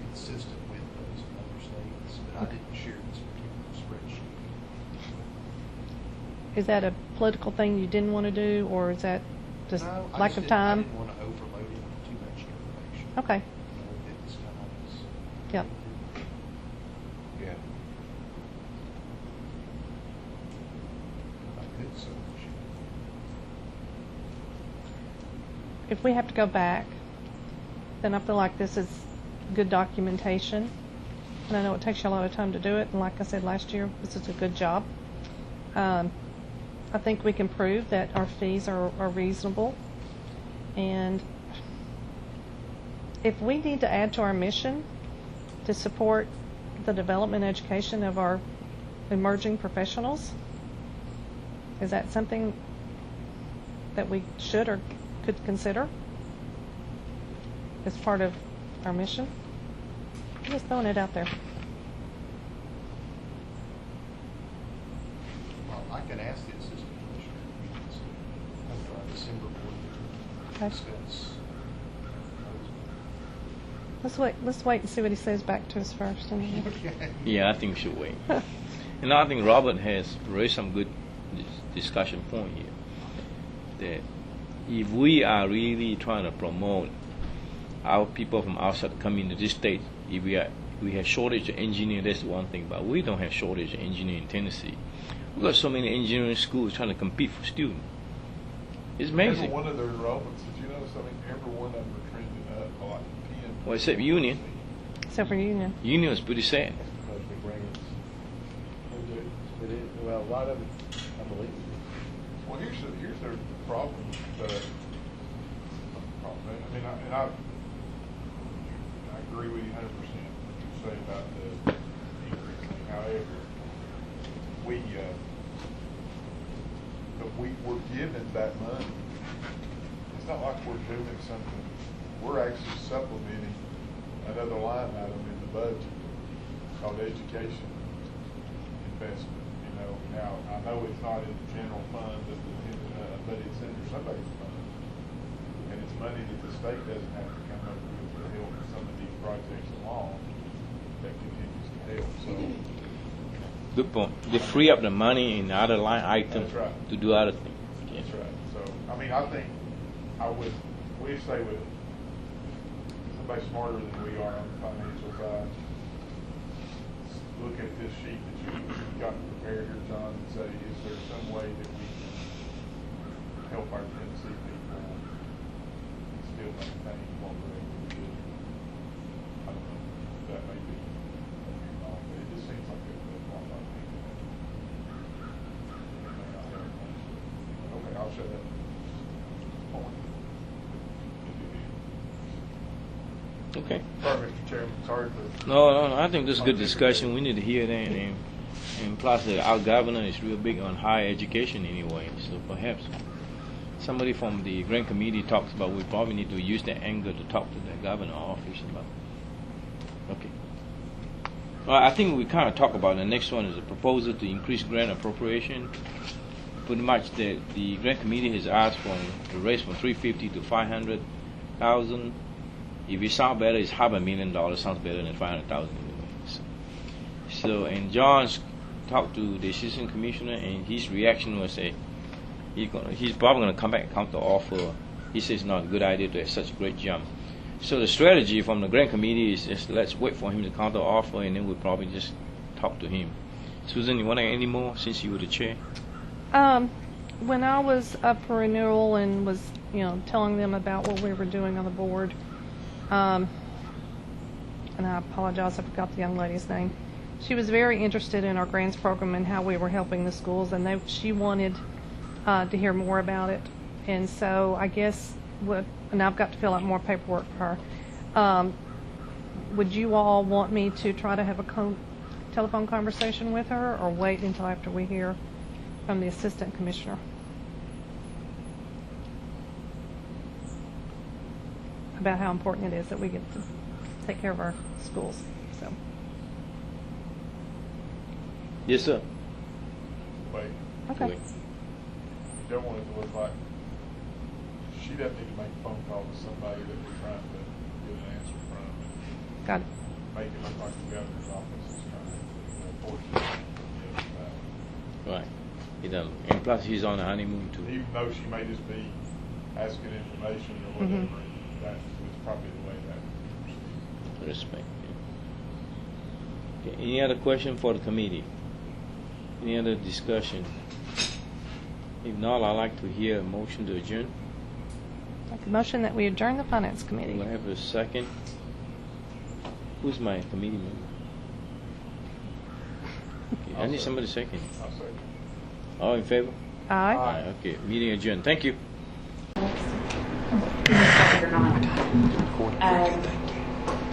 S14: consistent with those in other states, but I didn't share this particular spreadsheet.
S15: Is that a political thing you didn't want to do, or is that just
S14: No, I
S15: lack
S14: just
S15: of
S14: didn't- I
S15: time?
S14: didn't want to overload it with too much information.
S15: Okay.
S14: At this time,
S15: Yep.
S7: Yeah.
S14: I could so much.
S15: If we have to go back, then I feel like this is good documentation. And I know it takes you a lot of time to do it, and like I said last year, this is a good job. I think we can prove that our fees are reasonable. And if we need to add to our mission to support the development and education of our emerging professionals, is that something that we should or could consider as part of our mission? I'm just throwing it out there.
S14: Well, I can ask the assistant commissioner at the December board meeting to
S15: Okay.
S14: discuss.
S15: Let's wait and see what he says back to us first. Anyway.
S18: Yeah, I think we should wait. And I think Robert has raised some good discussion point here. That if we are really trying to promote our people from outside coming to this state, if we have shortage of engineers, that's one thing. But we don't have shortage of engineers in Tennessee. We've got so many engineering schools trying to compete for students. It's amazing.
S9: Every one of their enrollments, did you notice? I mean, every one of them are trending up like 10.
S18: Well, except Union.
S15: Except for Union.
S18: Union is pretty sad.
S7: Because we bring it. Well, a lot of it, I believe.
S9: Well, here's their problem. I mean, I agree with you 100% what you say about the increase thing. However, we're given that money. It's not like we're doing something. We're actually supplementing another line item in the budget called education investment. Now I know it's not in the general fund, but it's under somebody's fund, and it's money that the state doesn't have to come up with to help some of these projects along. That continues to help. So.
S18: Good point. They free up the money in other line items to do other things.
S9: That's right. So, I mean, I think we say with somebody smarter than we are on the financial side, look at this sheet that you've got prepared here, John, and say, is there some way that we can help our Tennessee people and still maintain what we're able to do? I don't know. That may be wrong, but it just seems like there's a lot of people that may not have much. Okay, I'll shut up.
S18: Okay.
S9: Sorry, Mr. Chairman. Sorry for.
S18: No. I think this is good discussion. We need to hear that, and plus, our governor is real big on higher education anyway. So perhaps somebody from the grant committee talks about. We probably need to use that angle to talk to the governor office about. Okay. Well, I think we kind of talk about the next one is a proposal to increase grant appropriation pretty much the grant committee has asked for a raise from 350 to 500,000. If it sounds better, it's $500,000. Sounds better than 500,000 anyways. So, and John's talked to the assistant commissioner, and his reaction was he's probably going to come back and counter offer. He says it's not a good idea to have such a great jump. So the strategy from the grant committee is just let's wait for him to counter offer, and then we'll probably just talk to him. Susan, you want to add any more since you were the chair?
S15: When I was up for renewal and was, telling them about what we were doing on the board, and I apologize, I forgot the young lady's name. She was very interested in our grants program and how we were helping the schools, and she wanted to hear more about it. And so I guess and I've got to fill out more paperwork for her. Would you all want me to try to have a telephone conversation with her, or wait until after we hear from the assistant commissioner about how important it is that we get to take care of our schools? So.
S18: Yes, sir.
S9: Wait.
S15: Okay.
S9: You don't want it to look like she doesn't need to make a phone call to somebody that we're trying to get an answer from.
S15: Got it.
S9: Make it look like the governor's office is trying to force it.
S18: Right. He doesn't. And plus, he's on a honeymoon too.
S9: Even though she may just be asking information or whatever, that is probably the way that
S18: Respect. Yeah. Okay. Any other question for the committee? Any other discussion? If not, I'd like to hear a motion to adjourn.
S15: Make a motion that we adjourn the finance committee.
S18: Do I have a second? Who's my committee member? Okay, I need somebody second.
S9: I'll say.
S18: All in favor?
S15: Aye.
S18: Okay, meeting adjourned. Thank you.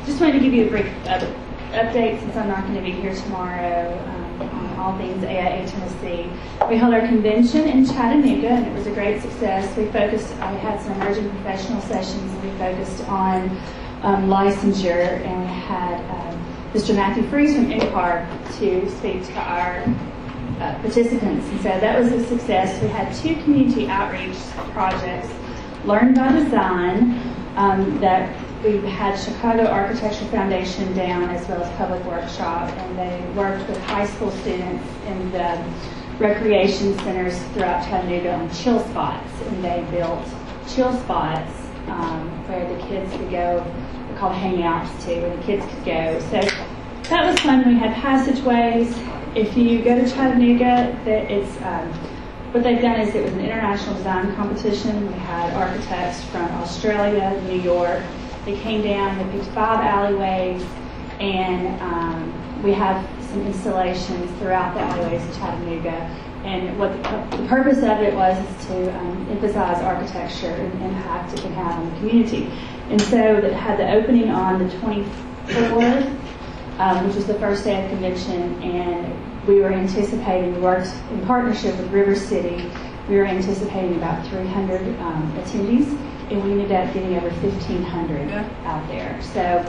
S21: Just wanted to give you a brief update since I'm not going to be here tomorrow on all things AIA Tennessee. We held our convention in Chattanooga, and it was a great success. I had some emerging professional sessions, and we focused on licensure, and we had Mr. Matthew Freeze from INCAR to speak to our participants, and so that was a success. We had 2 community outreach projects, Learn by Design, that we had Chicago Architecture Foundation down, as well as Public Workshop, and they worked with high school students in the recreation centers throughout Chattanooga on chill spots, and they built chill spots where the kids could go. They're called hangouts too, where the kids could go. So that was fun. We had passageways. If you go to Chattanooga, what they've done is it was an international design competition. We had architects from Australia, New York. They came down, they picked 5 alleyways, and we have some installations throughout the alleyways of Chattanooga. And what the purpose of it was is to emphasize architecture and the impact it can have on the community. And so it had the opening on the 24th, which was the first day of convention, and we were anticipating, we worked in partnership with River City, we were anticipating about 300 attendees, and we ended up getting over 1,500 out there. So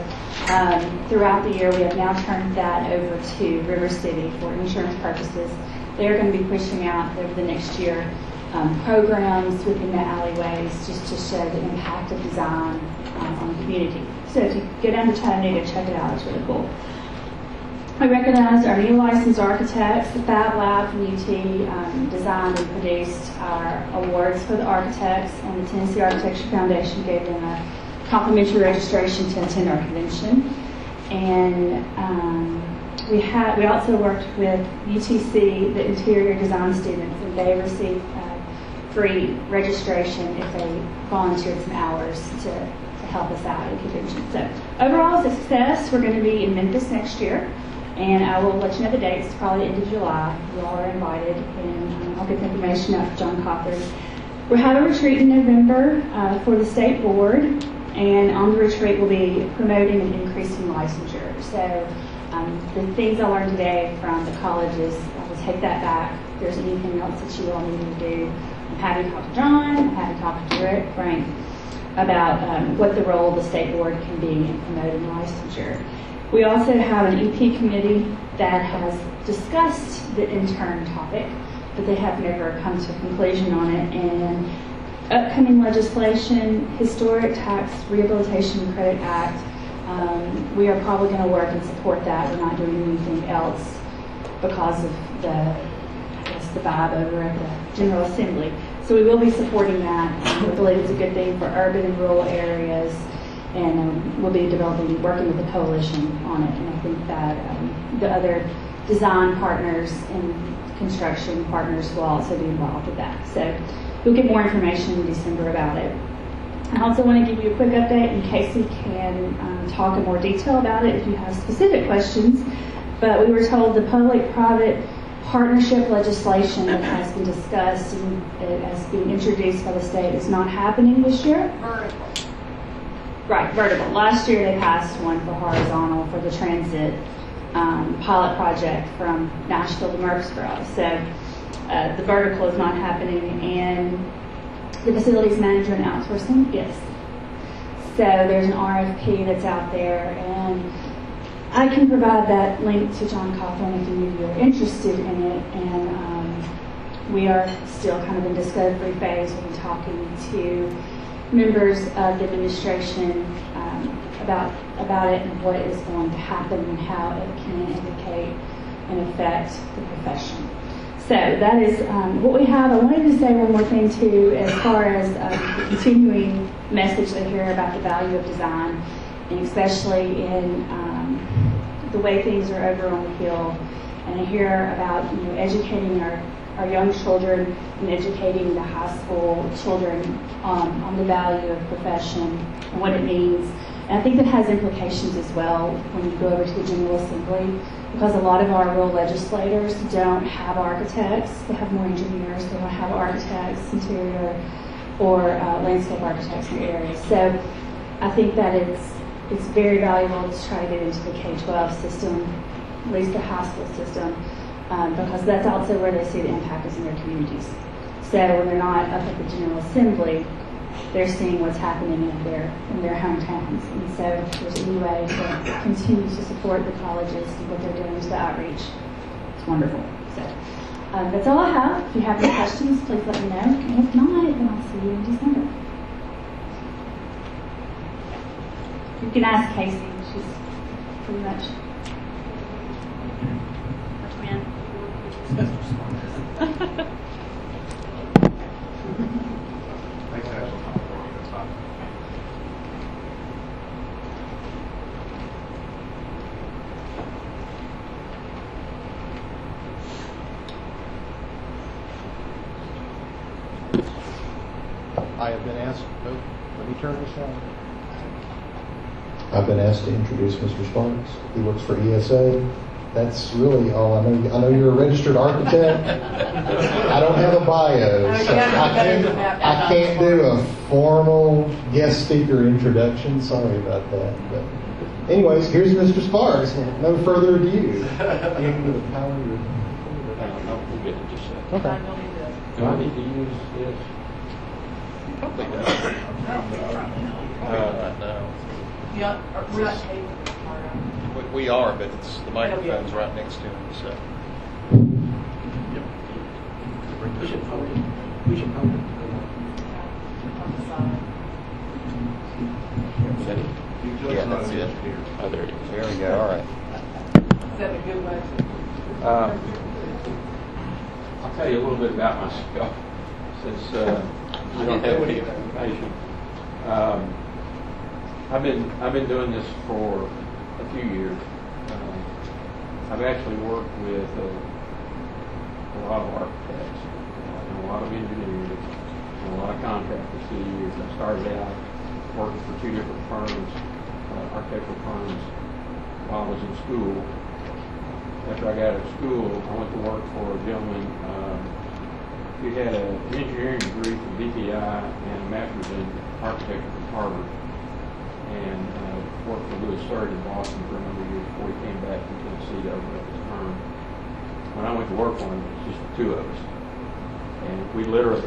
S21: throughout the year, we have now turned that over to River City for insurance purposes. They're going to be pushing out over the next year programs within the alleyways just to show the impact of design on the community. So if you go down to Chattanooga, check it out. It's really cool. I recognize our new licensed architects. The Fab Lab from UT designed and produced our awards for the architects, and the Tennessee Architecture Foundation gave them a complimentary registration to attend our convention. And we also worked with UTC, the interior design students, and they received free registration if they volunteered some hours to help us out at the convention. So overall, it's a success. We're going to be in Memphis next year, and I will let you know the dates. It's probably the end of July. You all are invited, and I'll get the information out to John Cothran. We'll have a retreat in November for the state board, and on the retreat we'll be promoting and increasing licensure. So the things I learned today from the colleges, I will take that back. If there's anything else that you all need to do, I'm happy to talk to John, I'm happy to talk to Frank about what the role of the state board can be in promoting licensure. We also have an EP committee that has discussed the intern topic, but they have never come to a conclusion on it. And upcoming legislation, Historic Tax Rehabilitation Credit Act, we are probably going to work and support that. We're not doing anything else because of the vibe over at the General Assembly. So we will be supporting that. We believe it's a good thing for urban and rural areas, and we'll be working with the coalition on it. And I think that the other design partners and construction partners will also be involved with that. So you'll get more information in December about it. I also want to give you a quick update, and Casey can talk in more detail about it if you have specific questions. But we were told the public-private partnership legislation that has been discussed and has been introduced by the state is not happening this year.
S13: Vertical.
S21: Right, vertical. Last year they passed one for horizontal for the transit pilot project from Nashville to Murfreesboro. So the vertical is not happening, and the facilities manager and outsourcing, yes. So there's an RFP that's out there, and I can provide that link to John Coughlin if any of you are interested in it. And we are still kind of in discovery phase. We'll be talking to members of the administration about it and what is going to happen and how it can indicate and affect the profession. So that is what we have. I wanted to say one more thing too, as far as the continuing message I hear about the value of design, and especially in the way things are over on the Hill. And I hear about educating our young children and educating the high school children on the value of profession and what it means. And I think that has implications as well when you go over to the General Assembly, because a lot of our rural legislators don't have architects. They have more engineers. They don't have architects, interior, or landscape architects in the area. So I think that it's very valuable to try to get into the K-12 system, at least the high school system, because that's also where they see the impact is in their communities. So when they're not up at the General Assembly, they're seeing what's happening in their hometowns. And so if there's any way to continue to support the colleges and what they're doing to the outreach, it's wonderful. So that's all I have. If you have any questions, please let me know. And if not, then I'll see you in December. You can ask Casey. She's pretty much a twin.
S11: I have been asked, let me turn this on. I've been asked to introduce Mr. Sparks. He works for ESA. That's really all I know. I know you're a registered architect. I don't have a bio, so I can't do a formal guest speaker introduction. Sorry about that. But anyways, here's Mr. Sparks. No further ado. Okay.
S18: Do I need to use this?
S1: We are, but it's the microphone's right next to him. So.
S18: We should hold it. We should hold it.
S1: Is that it? Yeah, that's it. Oh, there it is.
S6: There we go. All right.
S13: Is that a good way?
S18: I'll tell you a little bit about myself, since you don't have any information. I've been doing this for a few years. I've actually worked with a lot of architects, and a lot of engineers, and a lot of contractors through the years. I started out working for two different firms, architectural firms, while I was in school. After I got out of school, I went to work for a gentleman who had an engineering degree from BPI and a master's in architecture from Harvard, and worked for Louis Surd in Boston for a number of years before he came back to Tennessee to open up his firm. When I went to work for him, it was just the two of us, and we literally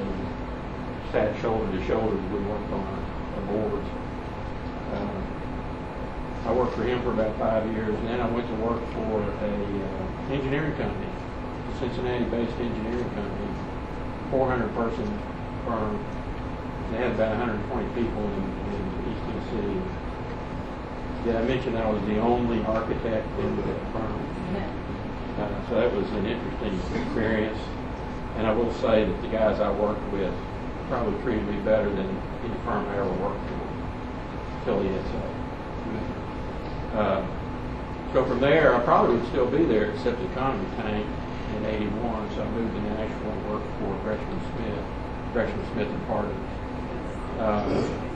S18: sat shoulder to shoulder as we worked on our boards. I worked for him for about 5 years, and then I went to work for a engineering company, Cincinnati-based engineering company, 400-person firm. They had about 120 people in East Tennessee. Did I mention that I was the only architect in that firm? So that was an interesting experience. And I will say that the guys I worked with probably treated me better than any firm I ever worked for, till the ESA. So from there, I probably would still be there, except the economy tanked in '81. So I moved to Nashville and worked for Gresham Smith and Partners,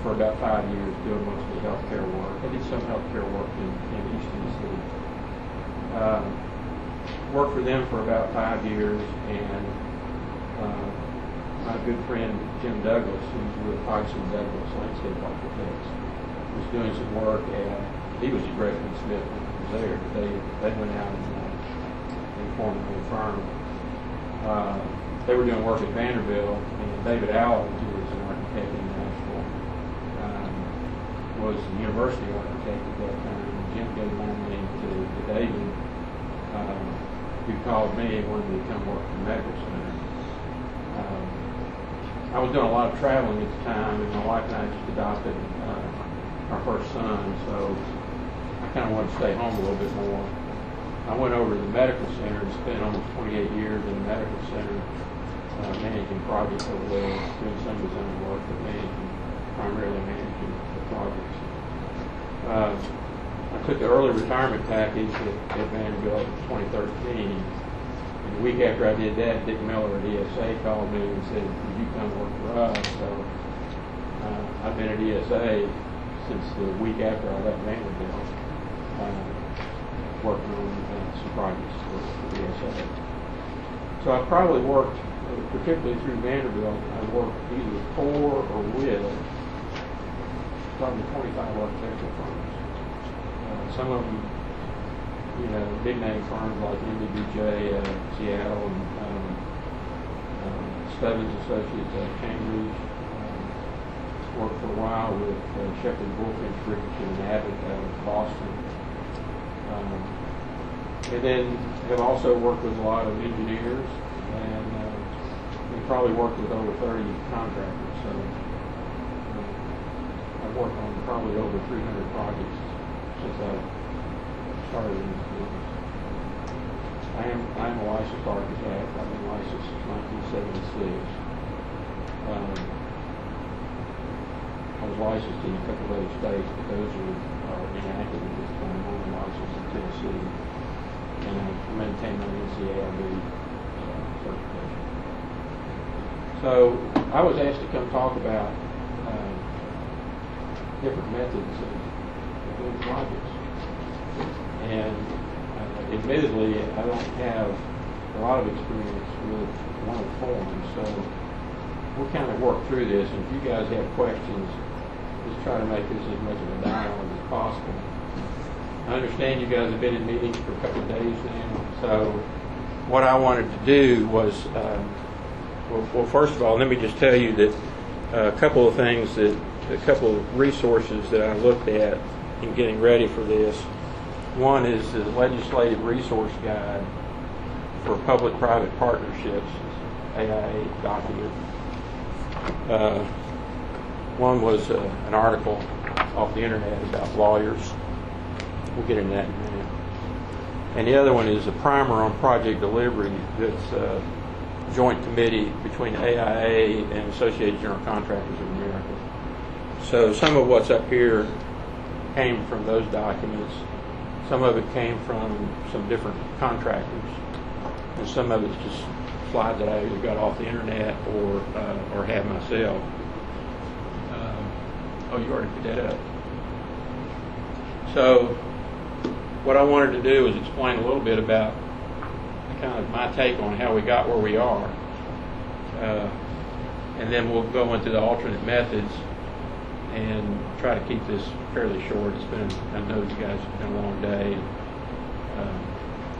S18: for about 5 years, doing mostly healthcare work. I did some healthcare work in East Tennessee. Worked for them for about 5 years, and my good friend Jim Douglas, who's with Hodgson Douglas Landscape Architects, was doing some work at, he was at Gresham Smith when I was there. They went out and formed a new firm. They were doing work at Vanderbilt, and David Allen, who was an architect in Nashville, was the university architect at that time. Jim gave my name to David, who called me and wanted me to come work for the medical center. I was doing a lot of traveling at the time, and my wife and I just adopted our first son, so I kind of wanted to stay home a little bit more. I went over to the medical center and spent almost 28 years in the medical center, managing projects over there, doing some design work, but primarily managing the projects. I took the early retirement package at Vanderbilt in 2013. And the week after I did that, Dick Miller at ESA called me and said, "Would you come work for us?" So I've been at ESA since the week after I left Vanderbilt, working on some projects for ESA. So I probably worked, particularly through Vanderbilt, I worked either for or with probably 25 architectural firms. Some of them, big name firms like MBBJ, Seattle, and Stubbins Associates at Cambridge. Worked for a while with Shepherd Bullfinch and Abbott out of Boston. And then have also worked with a lot of engineers, and probably worked with over 30 contractors. So I've worked on probably over 300 projects since I started in this business. I am a licensed architect. I've been licensed since 1976. I was licensed in a couple of other states, but those are inactive at this time. I'm only licensed in Tennessee, and I maintain my NCARB certification. So I was asked to come talk about different methods of doing projects. And admittedly, I don't have a lot of experience with one of the forms, so we'll kind of work through this. And if you guys have questions, just try to make this as much of a dialogue as possible. I understand you guys have been in meetings for a couple of days now, so what I wanted to do was, well, first of all, let me just tell you that a couple of resources that I looked at in getting ready for this. One is the Legislative Resource Guide for Public-Private Partnerships, AIA document. One was an article off the internet about lawyers. We'll get into that in a minute. And the other one is a primer on project delivery that's a joint committee between AIA and Associated General Contractors of America. So some of what's up here came from those documents. Some of it came from some different contractors, and some of it's just slides that I either got off the internet or have myself. You already put that up. So what I wanted to do is explain a little bit about kind of my take on how we got where we are, and then we'll go into the alternate methods and try to keep this fairly short. I know you guys have been a long day, and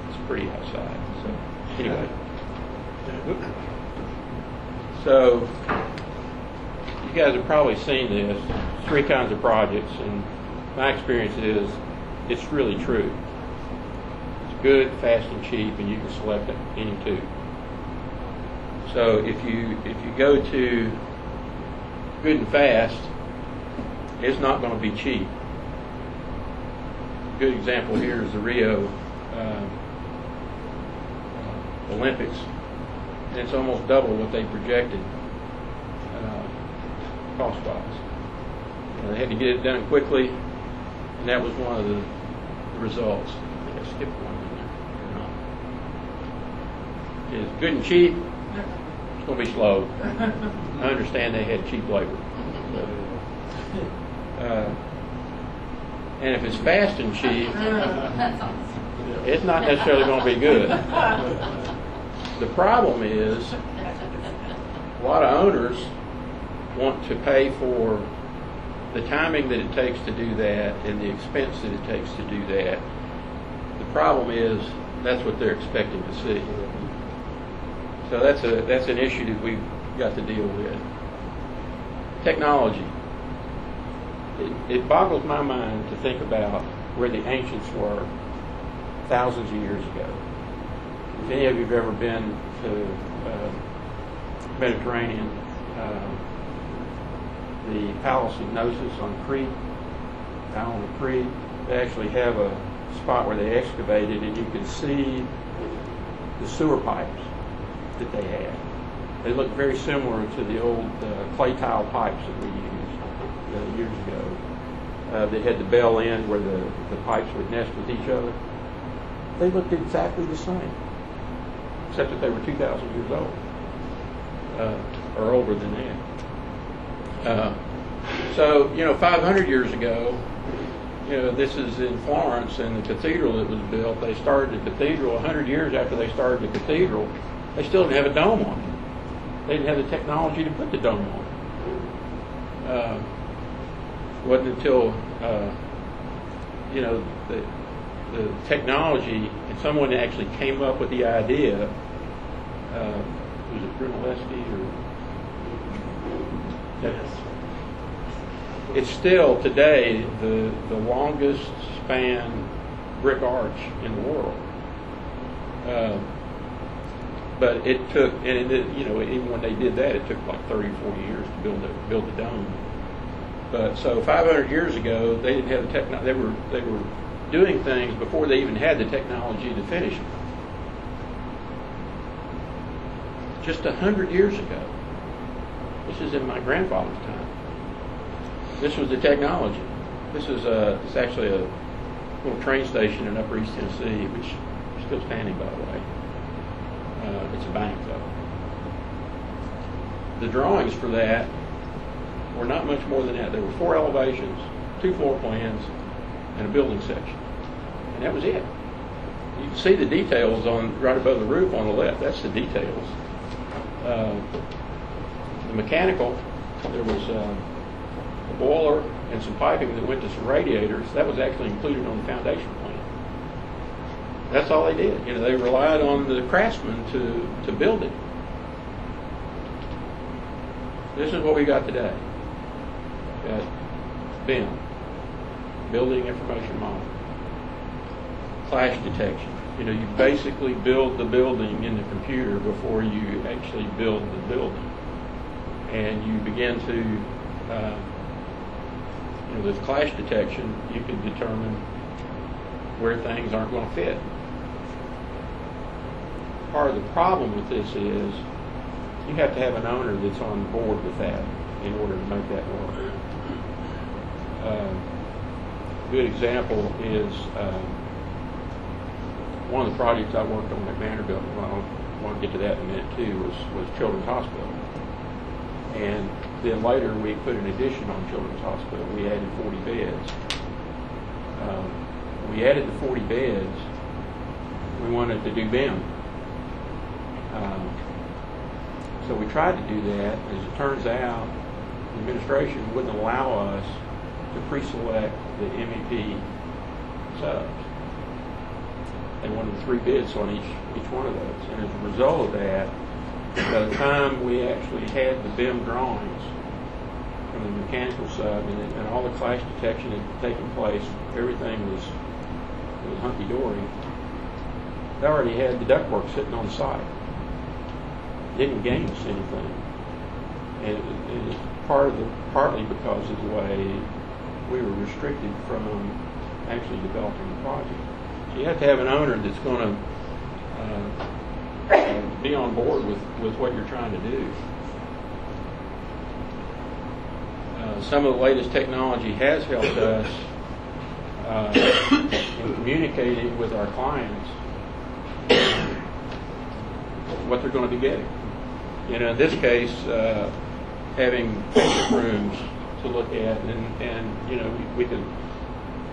S18: it's pretty outside. So anyway, so you guys have probably seen this. 3 kinds of projects, and my experience is it's really true. It's
S19: good, fast, and cheap, and you can select any two. So if you go to good and fast, it's not going to be cheap. A good example here is the Rio Olympics, and it's almost double what they projected cost-wise. They had to get it done quickly, and that was one of the results. I think I skipped one in there. It's good and cheap. It's going to be slow. I understand they had cheap labor. And if it's fast and cheap, it's not necessarily going to be good. The problem is, a lot of owners want to pay for the timing that it takes to do that and the expense that it takes to do that. The problem is, that's what they're expecting to see. So that's an issue that we've got to deal with. Technology. It boggles my mind to think about where the ancients were thousands of years ago. If any of you have ever been to Mediterranean, the Palace of Knossos on Crete, down on the Crete, they actually have a spot where they excavated, and you can see the sewer pipes that they had. They look very similar to the old clay tile pipes that we used years ago. They had the bell end where the pipes would nest with each other. They looked exactly the same, except that they were 2,000 years old, or older than that. So, 500 years ago, this is in Florence, and the cathedral that was built, they started the cathedral 100 years after they started the cathedral. They still didn't have a dome on it. They didn't have the technology to put the dome on it. It wasn't until, the technology, and someone actually came up with the idea, was it Brunelleschi or? Yes. It's still today the longest span brick arch in the world. But it took, and even when they did that, it took like 30 or 40 years to build the dome. But so 500 years ago, they didn't have the technology. They were doing things before they even had the technology to finish them. Just 100 years ago. This is in my grandfather's time. This was the technology. This is it's actually a little train station in Upper East Tennessee, which is still standing, by the way. It's a bank, though. The drawings for that were not much more than that. There were 4 elevations, 2 floor plans, and a building section. And that was it. You can see the details right above the roof on the left. That's the details. The mechanical, there was a boiler and some piping that went to some radiators. That was actually included on the foundation plan. That's all they did. They relied on the craftsmen to build it. This is what we got today. We got BIM, Building Information Model, clash detection. You basically build the building in the computer before you actually build the building. And you begin to, with clash detection, you can determine where things aren't going to fit. Part of the problem with this is you have to have an owner that's on board with that in order to make that work. A good example is one of the projects I worked on at Vanderbilt, I want to get to that in a minute too, was Children's Hospital. And then later we put an addition on Children's Hospital. We added 40 beds. When we added the 40 beds, we wanted to do BIM. So we tried to do that. As it turns out, the administration wouldn't allow us to pre-select the MEP subs. They wanted 3 bids on each one of those. And as a result of that, by the time we actually had the BIM drawings from the mechanical sub and all the clash detection had taken place, everything was hunky-dory. They already had the ductwork sitting on site. Didn't gain us anything. And it's partly because of the way we were restricted from actually developing the project. So you have to have an owner that's going to be on board with what you're trying to do. Some of the latest technology has helped us in communicating with our clients what they're going to be getting. In this case, having patient rooms to look at, and we could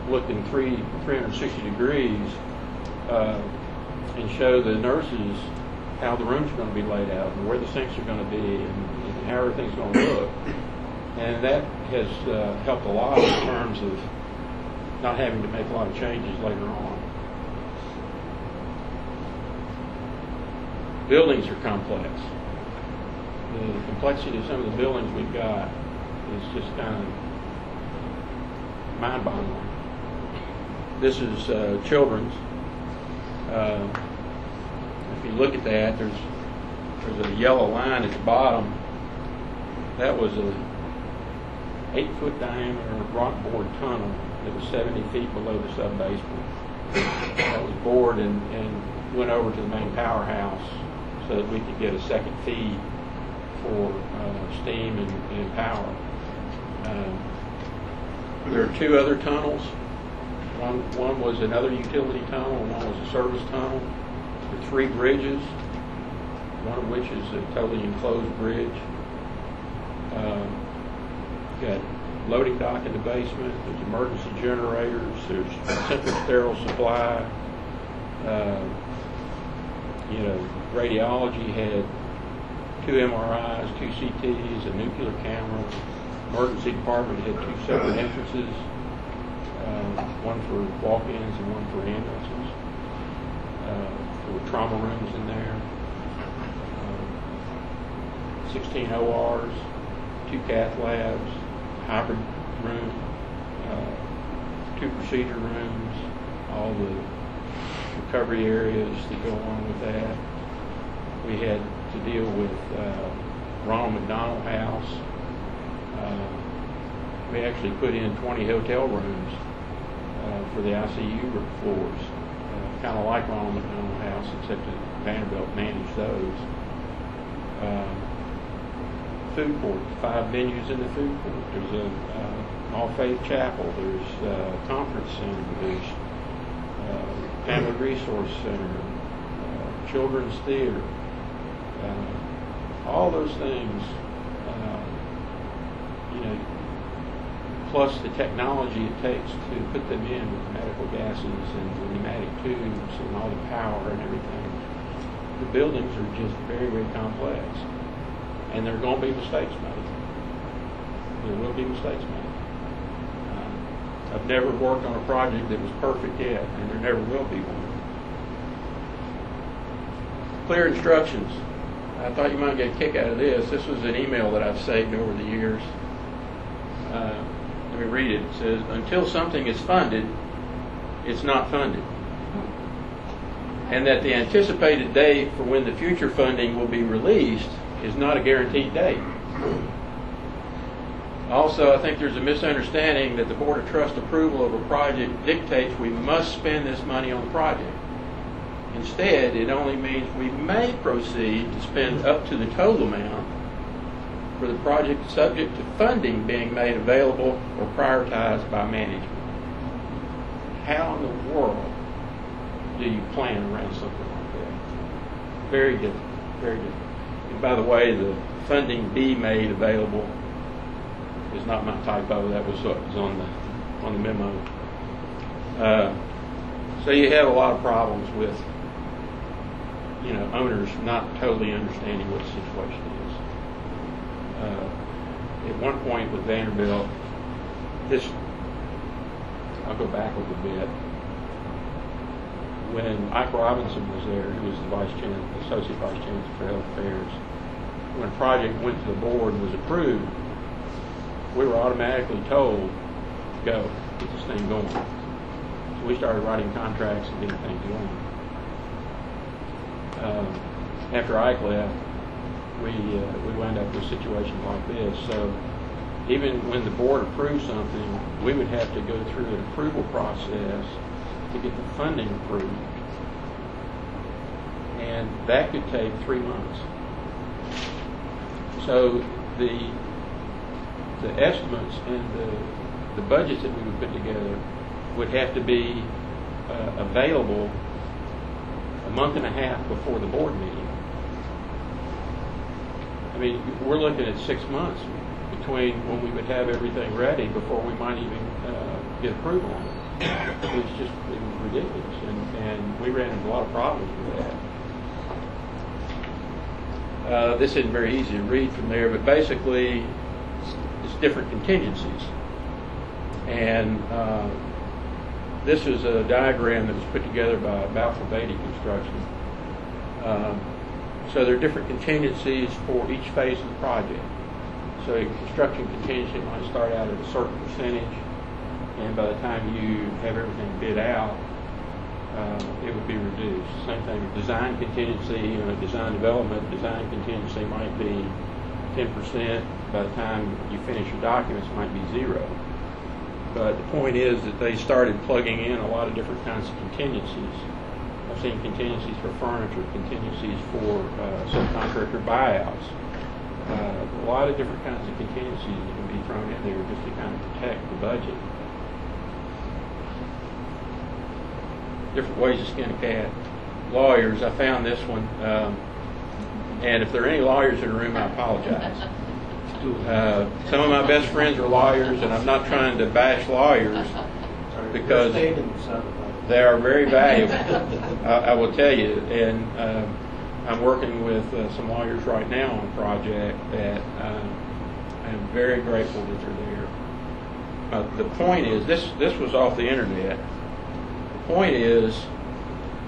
S19: look in 360 degrees and show the nurses how the rooms are going to be laid out and where the sinks are going to be and how everything's going to look. And that has helped a lot in terms of not having to make a lot of changes later on. Buildings are complex. The complexity of some of the buildings we've got is just kind of mind-boggling. This is children's. If you look at that, there's a yellow line at the bottom. That was a 8-foot diameter rock bored tunnel that was 70 feet below the sub-basement. That was bored and went over to the main powerhouse so that we could get a second feed for steam and power. There are 2 other tunnels. One was another utility tunnel, and one was a service tunnel. There are 3 bridges, one of which is a totally enclosed bridge. Got loading dock in the basement. There's emergency generators. There's central sterile supply. Radiology had 2 MRIs, 2 CTs, a nuclear camera. Emergency department had 2 separate entrances, one for walk-ins and one for ambulances. There were trauma rooms in there. 16 ORs, 2 cath labs, hybrid room, 2 procedure rooms, all the recovery areas that go along with that. We had to deal with Ronald McDonald House. We actually put in 20 hotel rooms for the ICU floors, kind of like Ronald McDonald House, except that Vanderbilt managed those. Food court, 5 venues in the food court. There's an all-faith chapel. There's a conference center. There's family resource center, children's theater. All those things, plus the technology it takes to put them in with the medical gases and the pneumatic tubes and all the power and everything. The buildings are just very, very complex. And there are going to be mistakes made. There will be mistakes made. I've never worked on a project that was perfect yet, and there never will be one. Clear instructions. I thought you might get a kick out of this. This was an email that I've saved over the years. Let me read it. It says, until something is funded, it's not funded. And that the anticipated date for when the future funding will be released is not a guaranteed date. Also, I think there's a misunderstanding that the Board of Trust approval of a project dictates we must spend this money on the project. Instead, it only means we may proceed to spend up to the total amount for the project subject to funding being made available or prioritized by management. How in the world do you plan around something like that? Very difficult, very difficult. And by the way, the funding be made available is not my typo. That was what was on the memo. So you have a lot of problems with owners not totally understanding what the situation is. At one point with Vanderbilt, I'll go back a little bit. When Ike Robinson was there, he was the associate vice chancellor for health affairs. When a project went to the board and was approved, we were automatically told, go, get this thing going. So we started writing contracts and getting things going. after Ike left, we wound up with situations like this. So even when the board approved something, we would have to go through an approval process to get the funding approved. And that could take 3 months. So the estimates and the budgets that we would put together would have to be available a month and a half before the board meeting. I mean, we're looking at 6 months between when we would have everything ready before we might even get approval on it. It was ridiculous, and we ran into a lot of problems with that. This isn't very easy to read from there, but basically it's different contingencies. And this is a diagram that was put together by Balfour Beatty Construction. So there are different contingencies for each phase of the project. So a construction contingency might start out at a certain percentage, and by the time you have everything bid out, it would be reduced. Same thing with design contingency, design development. Design contingency might be 10%. By the time you finish your documents, it might be 0. But the point is that they started plugging in a lot of different kinds of contingencies. I've seen contingencies for furniture, contingencies for subcontractor buyouts. A lot of different kinds of contingencies that can be thrown in there just to kind of protect the budget. Different ways to skin a cat. Lawyers, I found this one, and if there are any lawyers in the room, I apologize. Some of my best friends are lawyers, and I'm not trying to bash lawyers because they are very valuable. I will tell you, and I'm working with some lawyers right now on a project that I'm very grateful that they're there. The point is, this was off the internet. The point is,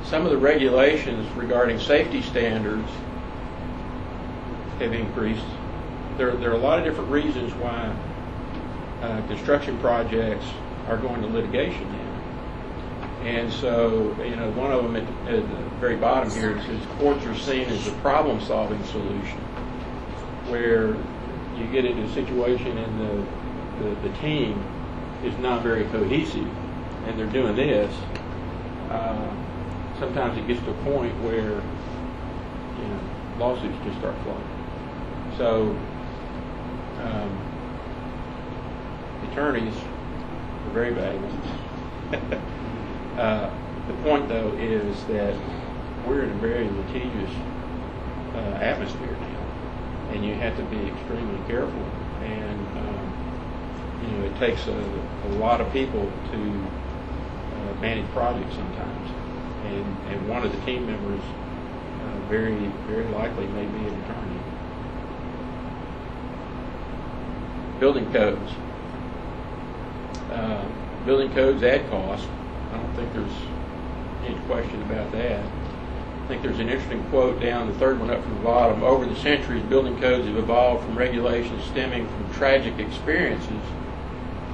S19: some of the regulations regarding safety standards have increased. There are a lot of different reasons why construction projects are going to litigation now. And so, one of them at the very bottom here, it says courts are seen as a problem-solving solution, where you get into a situation and the team is not very cohesive, and they're doing this. Sometimes it gets to a point where lawsuits just start flowing. So attorneys are very valuable. The point, though, is that we're in a very litigious atmosphere now, and you have to be extremely careful. And it takes a lot of people to manage projects sometimes. And one of the team members very, very likely may be an attorney. Building codes. Building codes add cost. I don't think there's any question about that. I think there's an interesting quote down, the third one up from the bottom. Over the centuries, building codes have evolved from regulations stemming from tragic experiences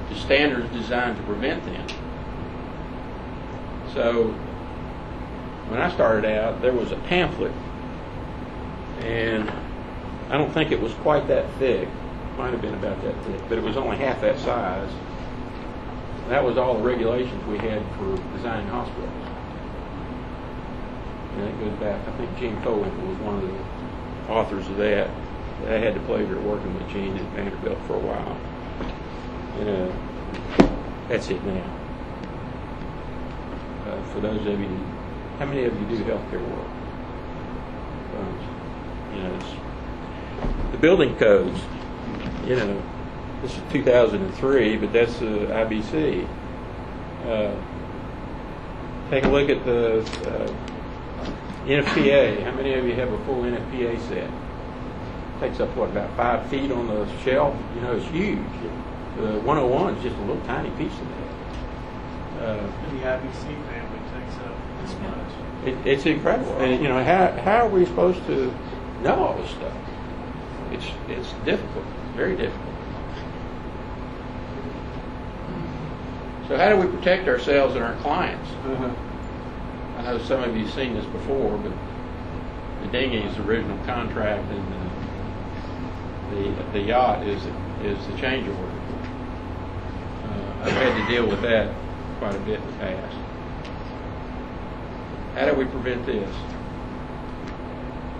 S19: to standards designed to prevent them. So when I started out, there was a pamphlet, and I don't think it was quite that thick. It might have been about that thick, but it was only half that size. That was all the regulations we had for designing hospitals. And that goes back, I think Gene Cowinkle was one of the authors of that. I had the pleasure of working with Gene at Vanderbilt for a while. And that's it now. For those of you, how many of you do healthcare work? It's the building codes, this is 2003, but that's IBC. Take a look at the NFPA. How many of you have a full NFPA set? Takes up, about 5 feet on the shelf? It's huge. The 101 is just a little tiny piece of that.
S12: The IBC family takes up this much.
S19: It's incredible. And, how are we supposed to know all this stuff? It's difficult, very difficult. So how do we protect ourselves and our clients? I know some of you have seen this before, but the dinghy is the original contract, and the yacht is the change order. I've had to deal with that quite a bit in the past. How do we prevent this?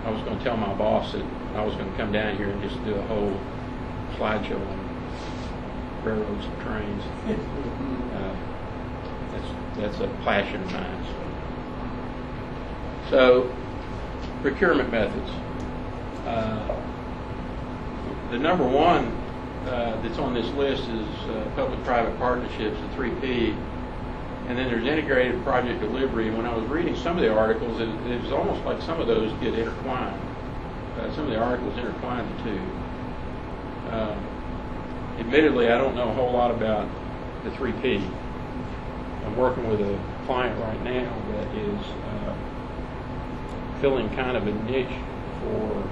S19: I was going to tell my boss that I was going to come down here and just do a whole slideshow on railroads and trains. That's a passion of mine. So, procurement methods. The number one that's on this list is public-private partnerships, the 3P, and then there's integrated project delivery. And when I was reading some of the articles, it was almost like some of those get intertwined. Some of the articles intertwine the two. Admittedly, I don't know a whole lot about the 3P. I'm working with a client right now that is filling kind of a niche for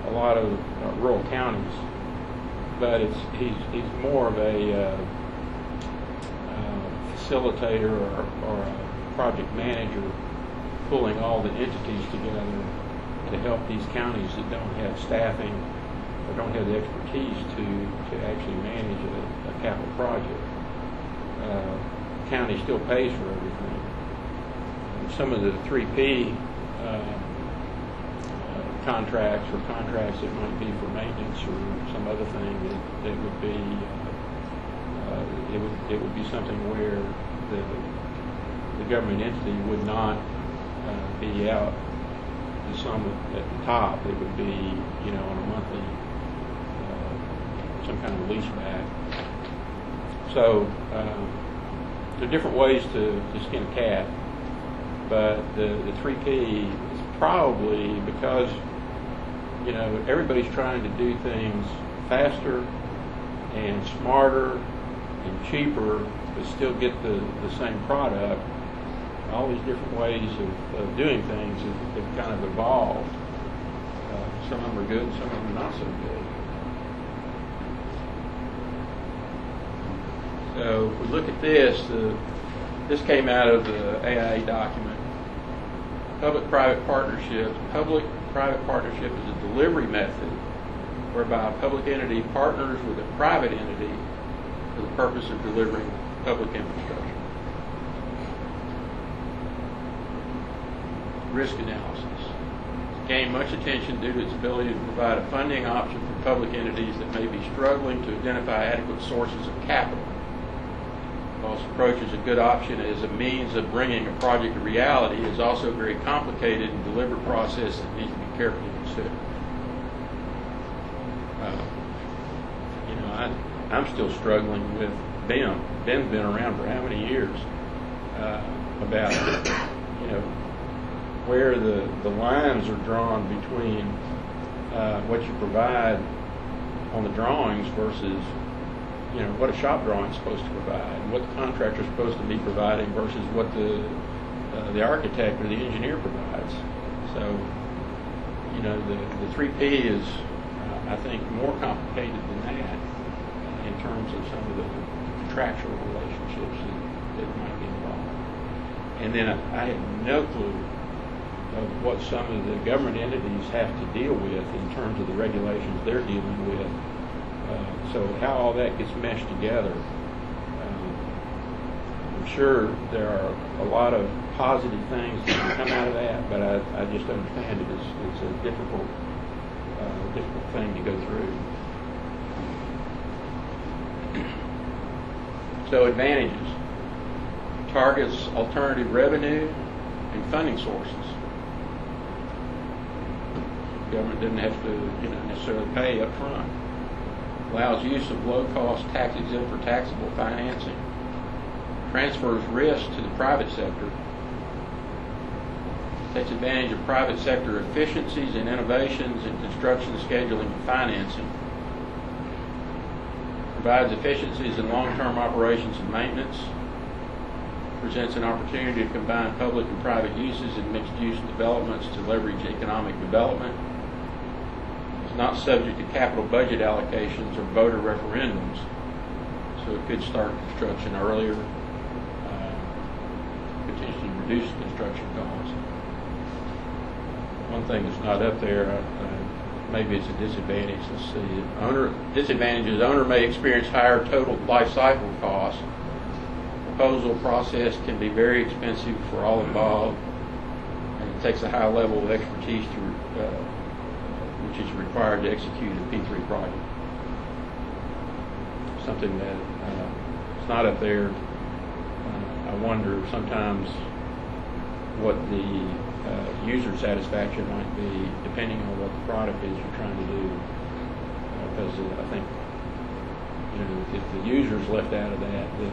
S19: a lot of rural counties, but he's more of a facilitator or a project manager, pulling all the entities together to help these counties that don't have staffing or don't have the expertise to actually manage a capital project. County still pays for everything. And some of the 3P contracts or contracts that might be for maintenance or some other thing that would be it would be something where the government entity would not be out the sum at the top. It would be, on a monthly some kind of lease back. So there are different ways to skin a cat, but the 3P is probably because everybody's trying to do things faster and smarter and cheaper, but still get the same product. All these different ways of doing things have kind of evolved. Some of them are good, some of them are not so good. So if we look at this, this came out of the AIA document. Public-private partnerships. Public-private partnership is a delivery method whereby a public entity partners with a private entity for the purpose of delivering public infrastructure. Risk analysis. It's gained much attention due to its ability to provide a funding option for public entities that may be struggling to identify adequate sources of capital. While this approach is a good option as a means of bringing a project to reality, it is also a very complicated and deliberate process that needs to be carefully considered. I'm still struggling with BIM. BIM's been around for how many years? About where the lines are drawn between what you provide on the drawings versus what a shop drawing is supposed to provide, and what the contractor is supposed to be providing versus what the architect or the engineer provides. So, the 3P is, I think, more complicated than that in terms of some of the contractual relationships that might be involved. And then I have no clue of what some of the government entities have to deal with in terms of the regulations they're dealing with. So how all that gets meshed together, I'm sure there are a lot of positive things that can come out of that, but I just understand it's a difficult thing to go through. So advantages. Targets alternative revenue and funding sources. The government doesn't have to necessarily pay up front. Allows use of low-cost, tax-exempt or taxable financing. Transfers risk to the private sector. Takes advantage of private sector efficiencies and innovations in construction, scheduling, and financing. Provides efficiencies in long-term operations and maintenance. Presents an opportunity to combine public and private uses in mixed-use developments to leverage economic development. Not subject to capital budget allocations or voter referendums, so it could start construction earlier, potentially reduce construction costs. one thing that's not up there, maybe it's a disadvantage. Let's see. Disadvantage is owner may experience higher total life cycle costs. Proposal process can be very expensive for all involved, and it takes a high level of expertise which is required to execute a P3 project. Something that it's not up there. I wonder sometimes what the user satisfaction might be, depending on what the product is you're trying to do. Because I think, if the user's left out of that, then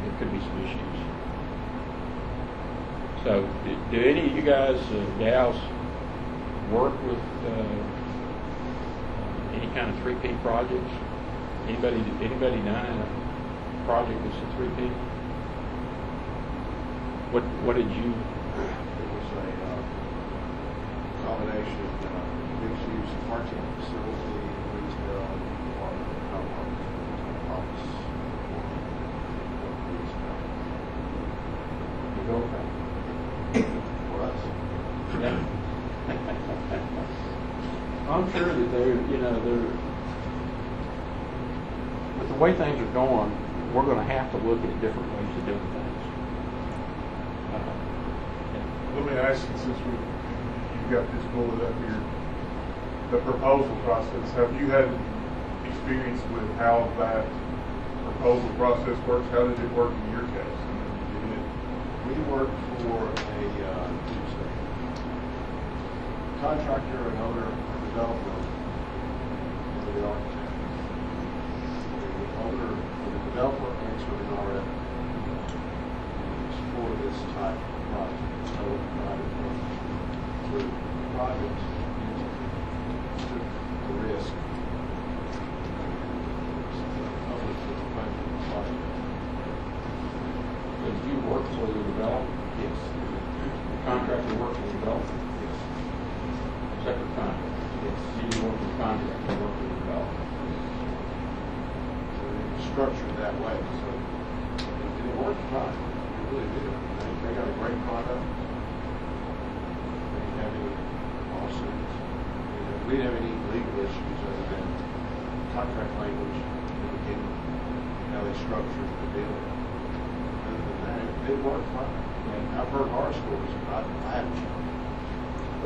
S19: there could be some issues. So, do any of you guys, gals, work with any kind of 3P projects? Anybody done a project that's a 3P? What did you?
S6: It was a combination of mixed-use parking facility, retail, office. You go for us.
S19: Yeah. I'm sure that they're with the way things are going, we're going to have to look at different ways of doing things.
S9: Let me ask you, since you've got this bullet up here, the proposal process, have you had experience with how that proposal process works? How did it work in your case?
S6: We worked for a contractor, an owner, a developer, and the architect. The developer answered an RFP for this type of project. So the project took the risk
S19: Did you work for the developer?
S6: Yes.
S19: The contractor worked for the developer?
S6: Yes.
S19: Separate contract?
S6: Yes.
S19: You didn't work for the contractor, you worked for the developer?
S6: So it was structured that way. So it worked fine. It really did. They got a great product. They didn't have any lawsuits. We didn't have any legal issues other than contract language and how they structured the deal. Other than that, it worked fine. And I've heard horror stories. I haven't.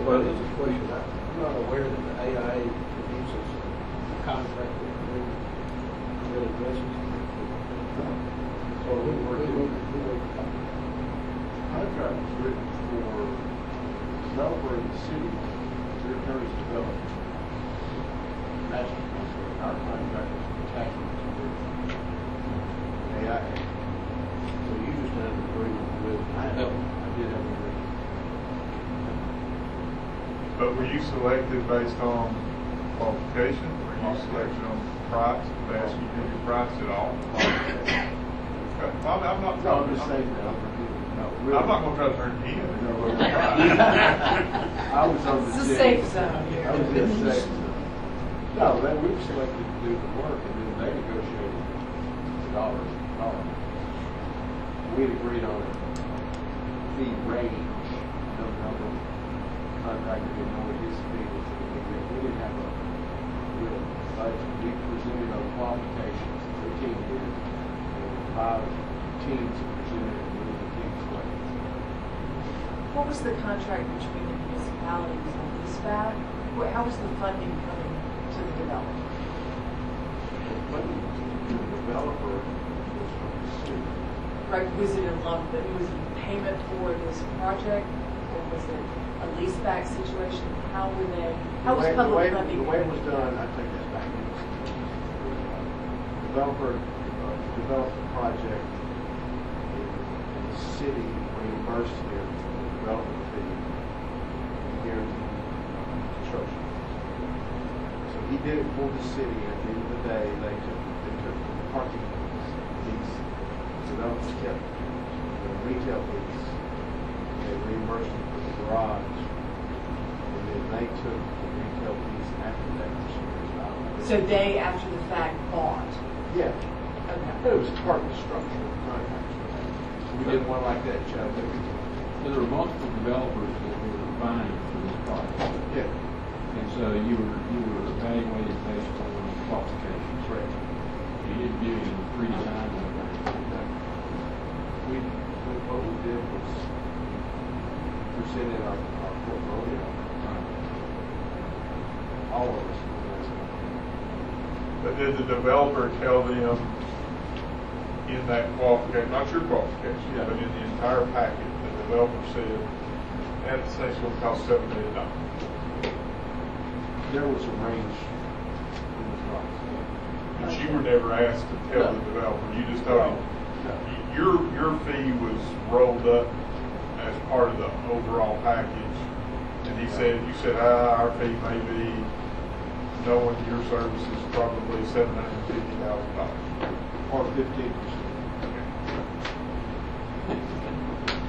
S7: Well, there's a question. I'm not aware that the AIA produces a contract with really addresses.
S6: So we were doing contract was written for developer in the city, their attorneys developed. That's our contract was attachment to the AIA. So you just had an agreement with, I did have an agreement.
S9: But were you selected based on qualification? Were you selected on price? Did they ask you to your price at all? Okay. Well, I'm not
S6: No, I'm
S9: talking.
S6: just saying that.
S9: I'm not going to try to turn it in.
S6: I was on the
S10: It's a safe zone here.
S6: I was in the safe zone. No, we were selected to do the work, and then they negotiated the dollar. We had agreed on a fee range. No number. Contractor didn't know what his fee was. We didn't have a real budget. We presented our qualifications. The team did. And 5 teams presented, and we were the team selected.
S10: What was the contract between the municipalities and leaseback? How was the funding coming to the developer?
S6: The funding to the developer was from the city.
S10: Right, was it a lump, was it a payment for this project, or was it a leaseback situation? How was public funding?
S6: The way it was done, I take that back. The developer developed the project, and the city reimbursed him for the development fee and guaranteed construction. So he did it for the city, and at the end of the day, they took the parking fees. Developers kept the retail fees. They reimbursed them for the garage, and then they took the retail fees after that.
S10: So they, after the fact, bought?
S6: Yeah.
S10: Okay.
S6: It was part of the structure of the contract. We didn't want like that, Chad.
S19: So there were multiple developers that were defined for this project.
S6: Yeah.
S19: And so you were evaluated based on qualifications.
S6: Correct.
S19: You didn't do any pre-design work.
S6: What we did was presented our portfolio. All of us.
S9: But did the developer tell them in that qualification, not your qualification, but in the entire packet, the developer said, that thing's going to cost $7 million?
S6: There was a range in the price.
S9: But you were never asked to tell the developer. You just told him your fee was rolled up as part of the overall package. And he said, you said, our fee may be, knowing your services, probably $750,000.
S6: Or 15%.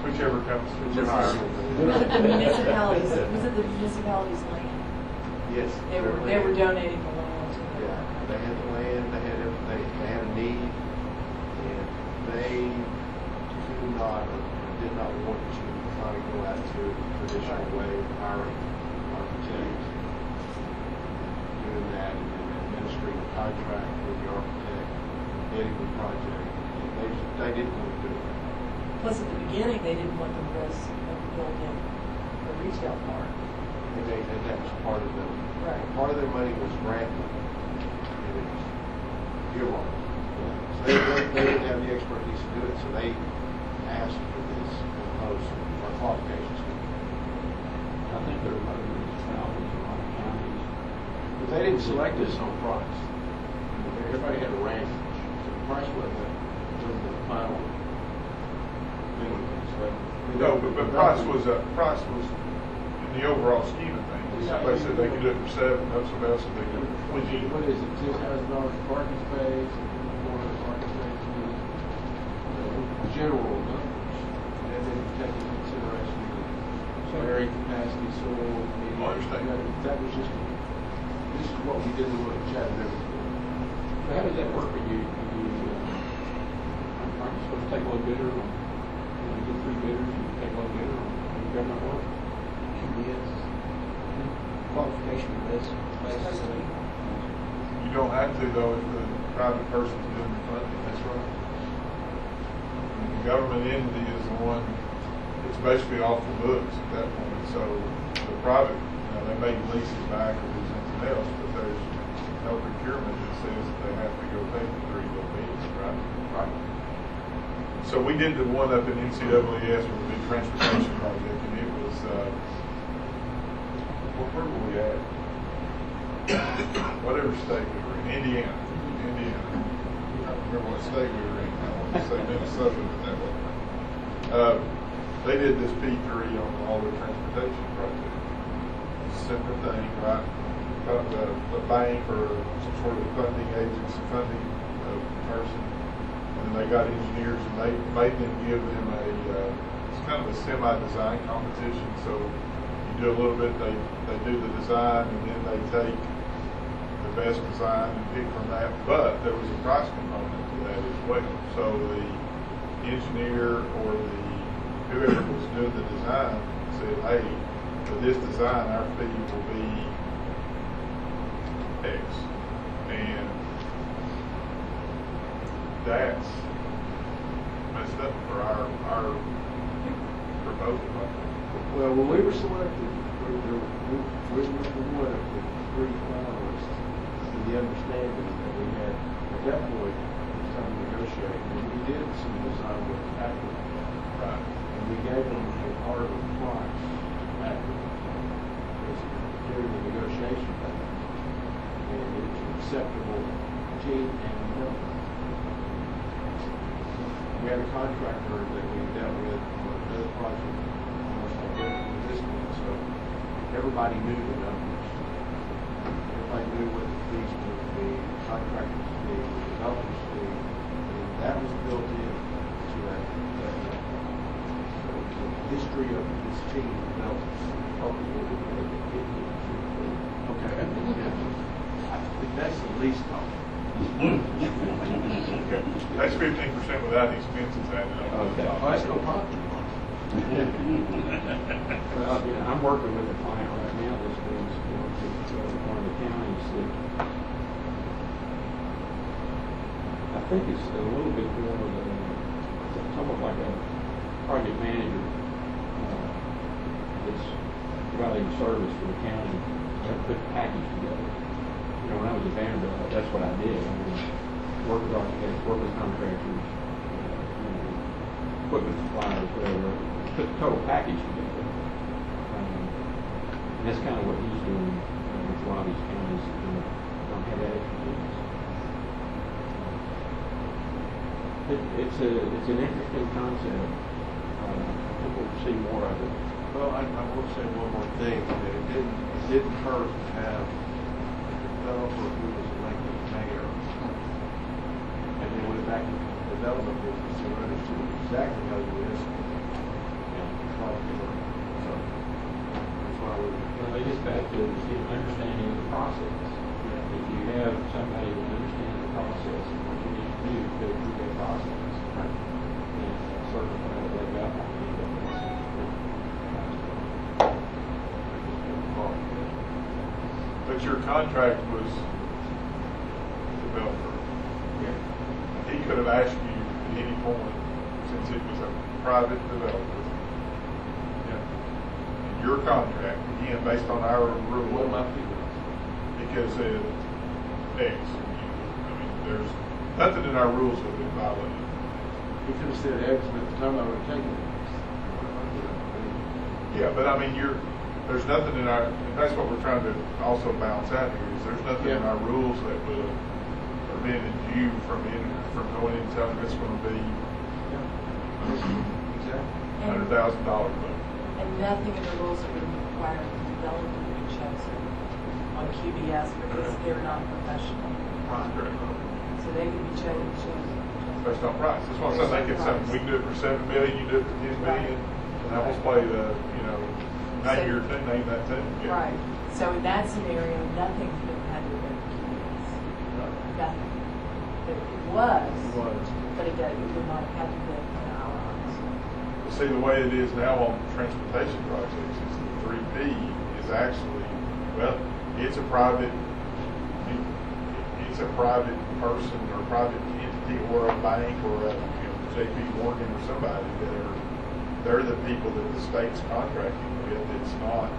S9: Whichever comes.
S10: Was it the municipalities? Was it the municipalities' land?
S6: Yes.
S10: They were donating the land.
S6: Yeah, they had the land, they had everything, they had a need, and they could not or did not want to try to go out to the traditional way of hiring architects, doing that, and then administering the contract with the architect, getting the project. They didn't want to do it.
S10: Plus, at the beginning, they didn't want the risk of building a retail park.
S6: And that was part of them.
S10: Right.
S6: Part of their money was grant money. And it was earmarked. So they didn't have the expertise to do it, so they asked for this proposal, or qualifications.
S19: I think there were other municipalities in a lot of counties.
S6: But they didn't select us on price. Everybody had a range. So the price wasn't the final minimum.
S9: No, but price was in the overall scheme of things. Somebody said they could do it for $7, somebody else said they could do it for $20.
S19: What is it, $6,000 parking space, $400 parking spaces, general numbers, and then take into consideration the carrying capacity, soil, media.
S9: I understand.
S19: That was just, this is what we did in the Chattanooga. So how does that work for you? Aren't you supposed to take one bidder on, you get 3 bidders, you take one bidder on government work?
S7: Yes. Qualification list, basically.
S9: You don't have to, though, if the private person's doing the funding. That's right. The government entity is the one, it's basically off the books at that point. So the private, they may lease it back or do something else, but there's no procurement that says that they have to go pay for 3 little meetings, right? Right. So we did the one up in NCAAS with the big transportation project, and it was, where were we at? Whatever state we were in, Indiana. I don't remember what state we were in. I want to say Minnesota, but that wasn't. They did this P3 on all their transportation projects. Similar thing, right? A bank or some sort of funding agency, funding person, and then they got engineers, and they made them give them it's kind of a semi-design competition. So you do a little bit, they do the design, and then they take the best design and pick from that. But there was a price component to that as well. So the engineer or whoever was doing the design said, hey, for this design, our fee will be X. And that's messed up for our proposal.
S6: Well, when we were selected, we were one of the 3 finalists with the understanding that we had, at that point, it was time to negotiate. And we did some design work after that.
S9: Right.
S6: And we gave them a harder price after during the negotiation phase. And it was an acceptable team and number. We had a contractor that we dealt with on another project, almost identical to this one, so everybody knew the numbers. Everybody knew what the fees would be, the contractor's fee, the developer's fee, and that was built in to that number. So the history of this team develops. Okay. I think that's the least cost.
S9: That's 15% without the expenses added up.
S6: Okay. Oh, that's no problem.
S19: Well, I'm working with a client right now that's doing some work with one of the counties that I think it's a little bit more of it's almost like a project manager that's providing service for the county to put a package together. When I was at Vanderbilt, that's what I did. I mean, work with architects, work with contractors, equipment suppliers, whatever, put the total package together. And that's kind of what he's doing with a lot of these counties that don't have that expertise. It's an interesting concept. I think we'll see more of it.
S14: Well, I will say one more thing, that it didn't hurt to have a developer who was elected mayor, and then went back into the development business and understood exactly how to risk and try to work. So that's why we.
S19: Well, it gets back to understanding the process. If you have somebody that understands the process and what you need to do to go through that process, then certainly they've got one.
S9: But your contract was developer. He could have asked you at any point, since it was a private developer. And your contract, again, based on our rule, because of X. There's nothing in our rules that would be violated.
S14: He could have said X, but at the time I would have taken it.
S9: Yeah, but there's nothing in our, and that's what we're trying to also balance out here, is there's nothing in our rules that would have prevented you from going in and telling it's going to be $100,000 book.
S10: And nothing in the rules that would require the developer to be chosen on QBS because they're not professional. So they could be chosen.
S9: Based on price. That's what I'm saying. They could say, we can do it for $7 million, you do it for $10 million, and I will play the, name your team, name that team. Yeah.
S10: Right. So in that scenario, nothing could have had to go to QBS. Nothing. It was, but it would not have had to go to our office.
S9: Well, see, the way it is now on transportation projects is the 3P is actually, it's a private person or private entity or a bank or a JP Morgan or somebody they're the people that the state's contracting with. It's not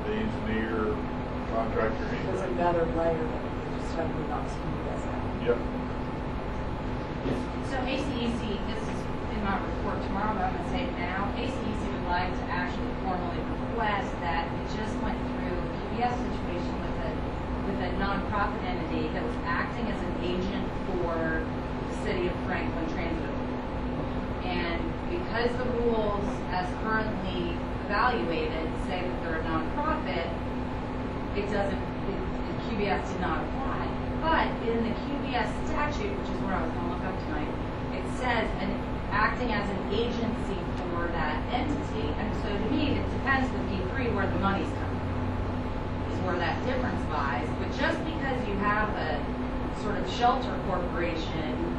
S9: the engineer, contractor.
S10: There's another layer that we just totally not QBS out.
S9: Yep.
S5: So ACEC, this is in my report tomorrow, but I'm going to say it now. ACEC would like to actually formally request that we just went through a QBS situation with a nonprofit entity that was acting as an agent for the city of Franklin Transit. And because the rules as currently evaluated say that they're a nonprofit, QBS did not apply. But in the QBS statute, which is where I was going to look up tonight, it says acting as an agency for that entity. And so to me, it depends with P3 where the money's coming from, is where that difference lies. But just because you have a sort of shelter corporation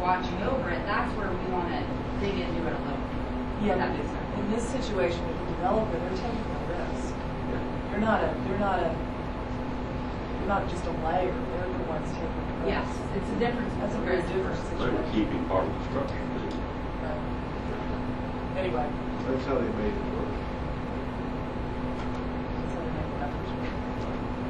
S5: watching over it, that's where we want to dig into it a little.
S10: Yeah, that makes sense. In this situation with the developer, they're taking a risk. They're not just a layer. They're the ones taking the risk.
S5: Yes, it's a difference.
S10: That's a very different situation.
S3: They're keeping part of the structure too.
S10: Right. Anyway.
S14: That's how they made it work.
S10: That's how they make it happen.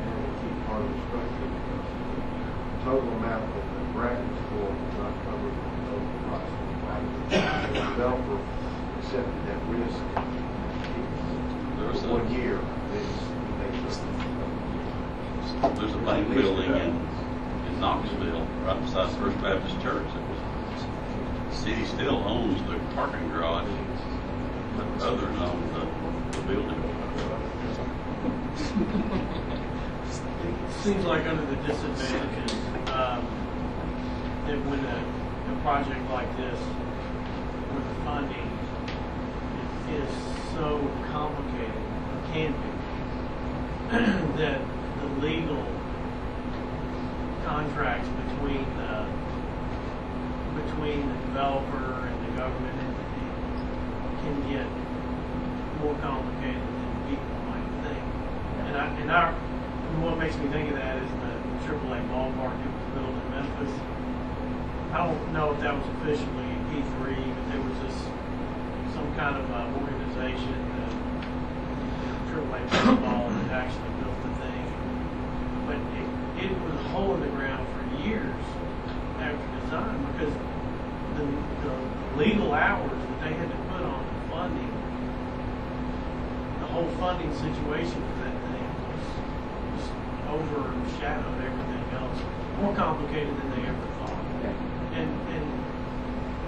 S14: And they keep part of the structure because the total amount that the grant is for is not covered in the total price. The developer accepted that risk for 1 year.
S3: There's a bank building in Knoxville, right beside First Baptist Church. The city still owns the parking garage, but others own the building.
S12: It seems like under the disadvantages, that when a project like this, with the funding, is so complicated, or can be, that the legal contracts between the developer and the government entity can get more complicated than people might think. And what makes me think of that is the AAA ballpark that was built in Memphis. I don't know if that was officially P3, but there was just some kind of organization that AAA baseball that actually built the thing. But it was a hole in the ground for years after design because the legal hours that they had to put on the funding, the whole funding situation for that thing was just overshadowed everything else. More complicated than they ever thought. And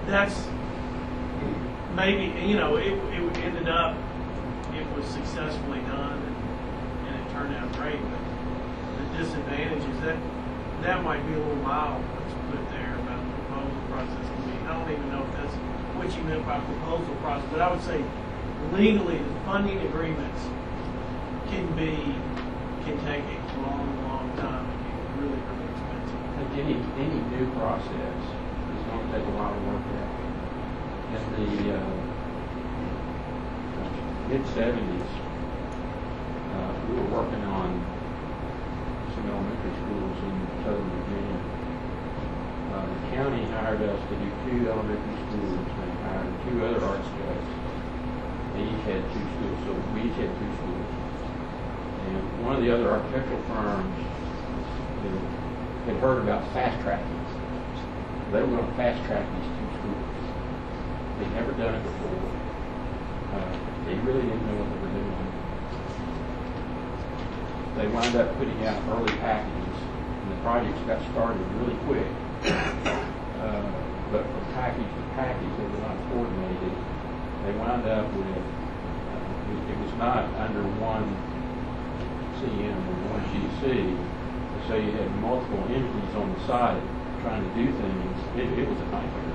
S12: that's maybe, it ended up, it was successfully done and it turned out great. But the disadvantage is that might be a little mild what's put there about the proposal process. I don't even know if that's what you meant by proposal process, but I would say legally the funding agreements can take a long time and be really, really expensive.
S19: Like any new process is going to take a while to work out. In the mid-70s, we were working on some elementary schools in Southern Virginia. The county hired us to do 2 elementary schools and hired 2 other arts guys. They each had 2 schools, so we each had 2 schools. And one of the other architectural firms had heard about fast tracking. They were going to fast track these 2 schools. They'd never done it before. They really didn't know what they were doing. They wound up putting out early packages, and the projects got started really quick. But from package to package, they were not coordinated. They wound up with, it was not under one CM or one GC, so you had multiple entities on the side trying to do things. It was a nightmare.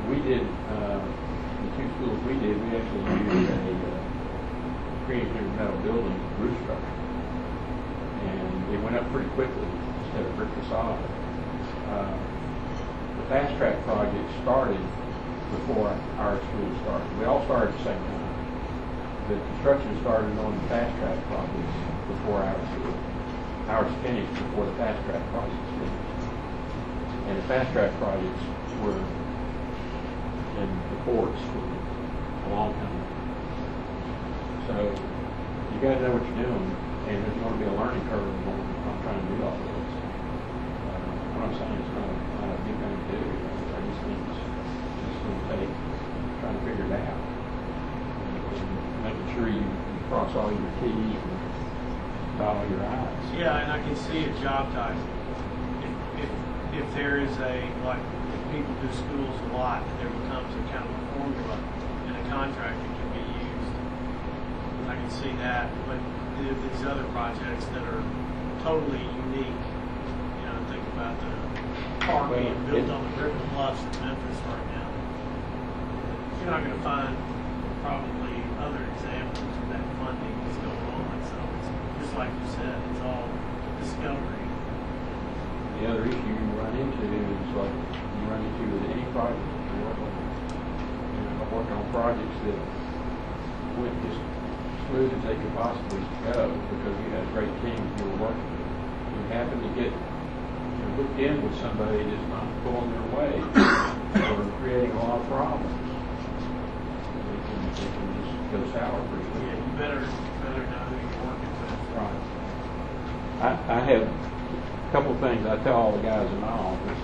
S19: We did, the 2 schools we did, we actually used a pre-engineered metal building roof structure. And it went up pretty quickly instead of brick facade. The fast track project started before our school started. We all started at the same time. The construction started on the fast track projects before our school. Ours finished before the fast track projects finished. And the fast track projects were in the courts for a long time. So you got to know what you're doing, and there's going to be a learning curve on trying to do all this. What I'm saying is not a big thing to do. I just think it's going to take trying to figure it out, and making sure you cross all your T's and dot all your I's.
S12: Yeah, and I can see a job title. If there is if people do schools a lot, there becomes a kind of a formula and a contract that can be used. I can see that, but these other projects that are totally unique, think about the park being built on the Griffin Bluffs in Memphis right now. You're not going to find probably other examples of that funding that's going on. So it's just like you said, it's all discovery.
S19: The other issue you run into is like you run into with any project that you work on. I'm working on projects that went just smooth as they could possibly go because you had a great team you were working with. You happen to get hooked in with somebody that's not pulling their weight or creating a lot of problems. They can just go sour pretty quick.
S12: Yeah, you better know who you're working with.
S19: Right. I have a couple of things I tell all the guys in my office.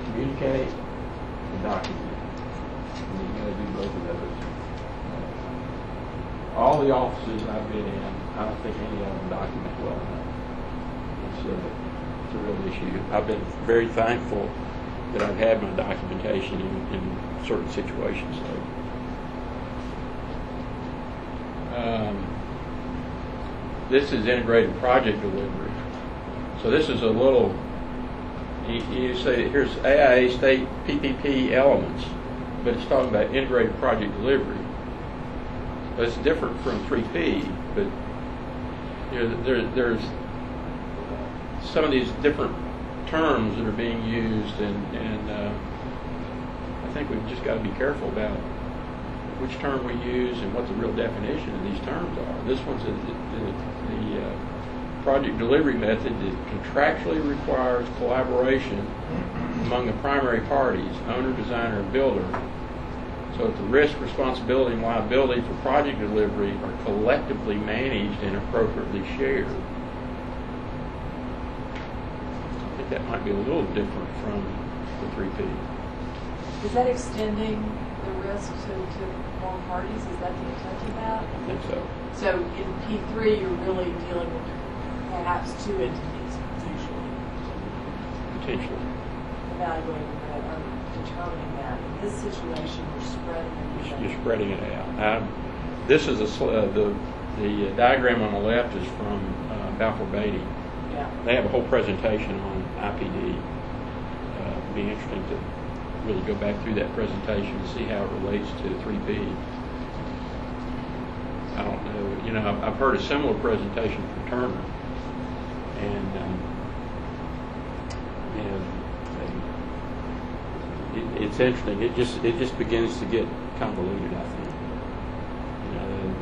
S19: Communicate and document. And you got to do both of those. All the offices I've been in, I don't think any of them document well enough. It's a real issue. I've been very thankful that I've had my documentation in certain situations. This is integrated project delivery. So this is a little, you say here's AIA state PPP elements, but it's talking about integrated project delivery. But it's different from 3P, but there's some of these different terms that are being used, and think we've just got to be careful about which term we use and what the real definition of these terms are. This one's the project delivery method that contractually requires collaboration among the primary parties, owner, designer, and builder, so that the risk, responsibility, and liability for project delivery are collectively managed and appropriately shared. I think that might be a little different from the 3P.
S10: Is that extending the risk to more parties? Is that the intent of that?
S19: I think so.
S10: So in P3, you're really dealing with perhaps two entities,
S19: Potentially.
S10: evaluating that or determining that. In this situation, you're spreading it.
S19: You're spreading it out. This is the diagram on the left is from Balfour Beatty.
S10: Yeah.
S19: They have a whole presentation on IPD. It'd be interesting to really go back through that presentation and see how it relates to 3P. I don't know. You know, I've heard a similar presentation from Turner, and it's interesting. It just begins to get convoluted, I think. You know,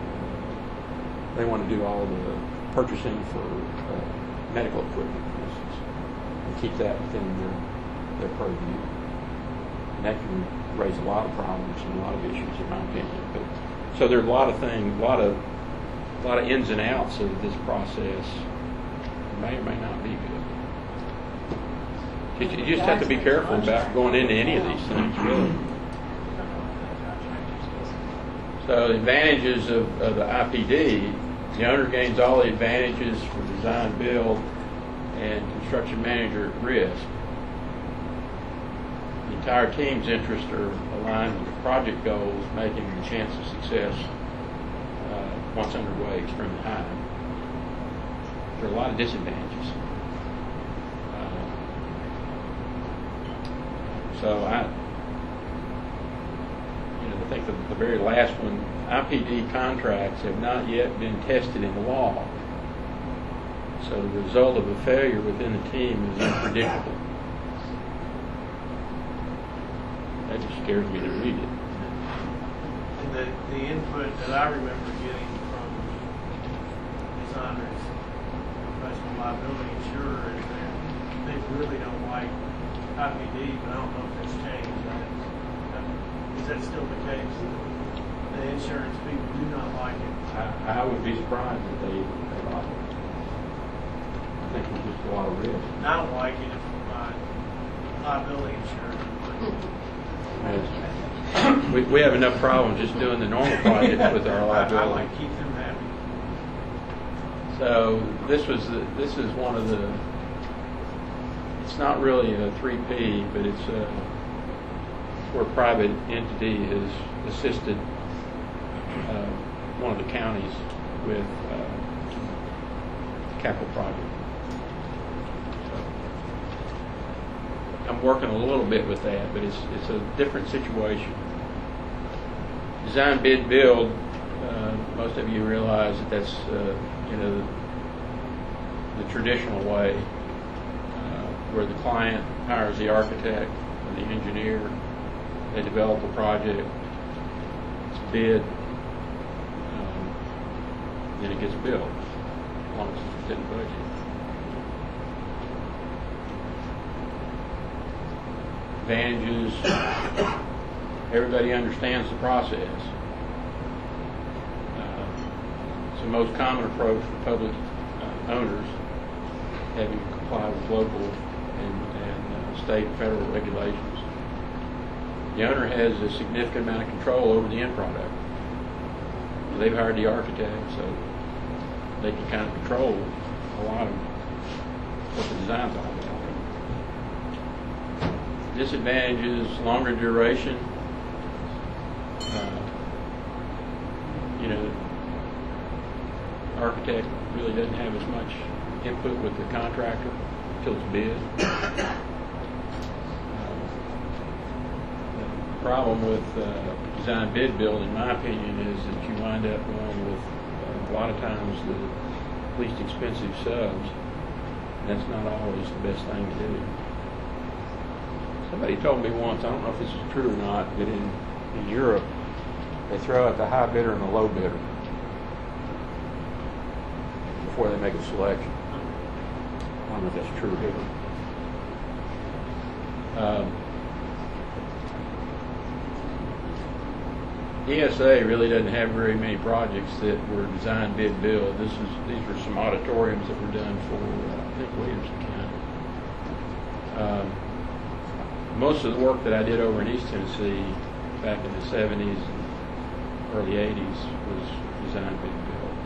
S19: they want to do all the purchasing for medical equipment, for instance, and keep that within their purview. And that can raise a lot of problems and a lot of issues, in my opinion. But so there are a lot of things, a lot of ins and outs of this process. May or may not be good. You just have to be careful about going into any of these things, really. So the advantages of the IPD, the owner gains all the advantages for design, build, and construction manager at risk. The entire team's interests are aligned with the project goals, making the chance of success once underway extremely high. There are a lot of disadvantages. So I think the very last one, IPD contracts have not yet been tested in law. So the result of a failure within the team is unpredictable. That just scares me to read it.
S12: And the input that I remember getting from designers, professional liability insurer, is that they really don't like IPD, but I don't know if that's changed. Is that still the case? The insurance people do not like it.
S19: I would be surprised if they like it. I think it's just a lot of risk.
S12: I don't like it if my liability insurance.
S19: We have enough problems just doing the normal projects with our liability.
S12: I like to keep them happy.
S19: So this is one of the. It's not really a 3P, but it's where a private entity has assisted one of the counties with capital project. So I'm working a little bit with that, but it's a different situation. Design, bid, build. Most of you realize that that's the traditional way, where the client hires the architect or the engineer. They develop a project, it's bid, then it gets built, as long as it's within budget. Advantages, everybody understands the process. It's the most common approach for public owners, having to comply with local and state and federal regulations. The owner has a significant amount of control over the end product. They've hired the architect, so they can kind of control a lot of what the design's all about. Disadvantages, longer duration. The architect really doesn't have as much input with the contractor until it's bid. The problem with design bid build, in my opinion, is that you wind up going with a lot of times the least expensive subs. That's not always the best thing to do. Somebody told me once, I don't know if this is true or not, that in Europe, they throw out the high bidder and the low bidder before they make a selection. I don't know if that's true here. ESA really doesn't have very many projects that were design, bid, build. These were some auditoriums that were done for, I think, Williamson County. Most of the work that I did over in East Tennessee back in the 70s and early 80s was design, bid, build.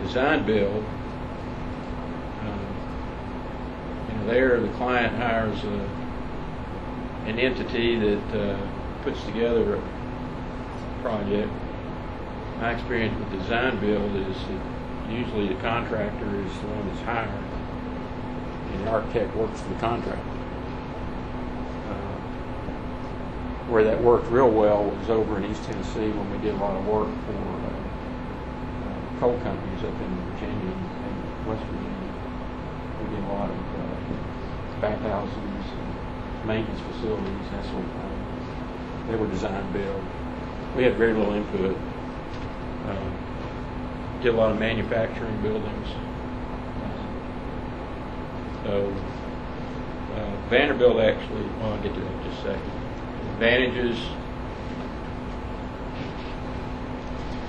S19: Design, build, there the client hires an entity that puts together a project. My experience with design build is that usually the contractor is the one that's hired, and the architect works for the contractor. Where that worked real well was over in East Tennessee when we did a lot of work for coal companies up in Virginia and West Virginia. We did a lot of bathhouses, maintenance facilities, that sort of thing. They were design build. We had very little input. Did a lot of manufacturing buildings. So Vanderbilt actually, well, I'll get to that in just a second. Advantages,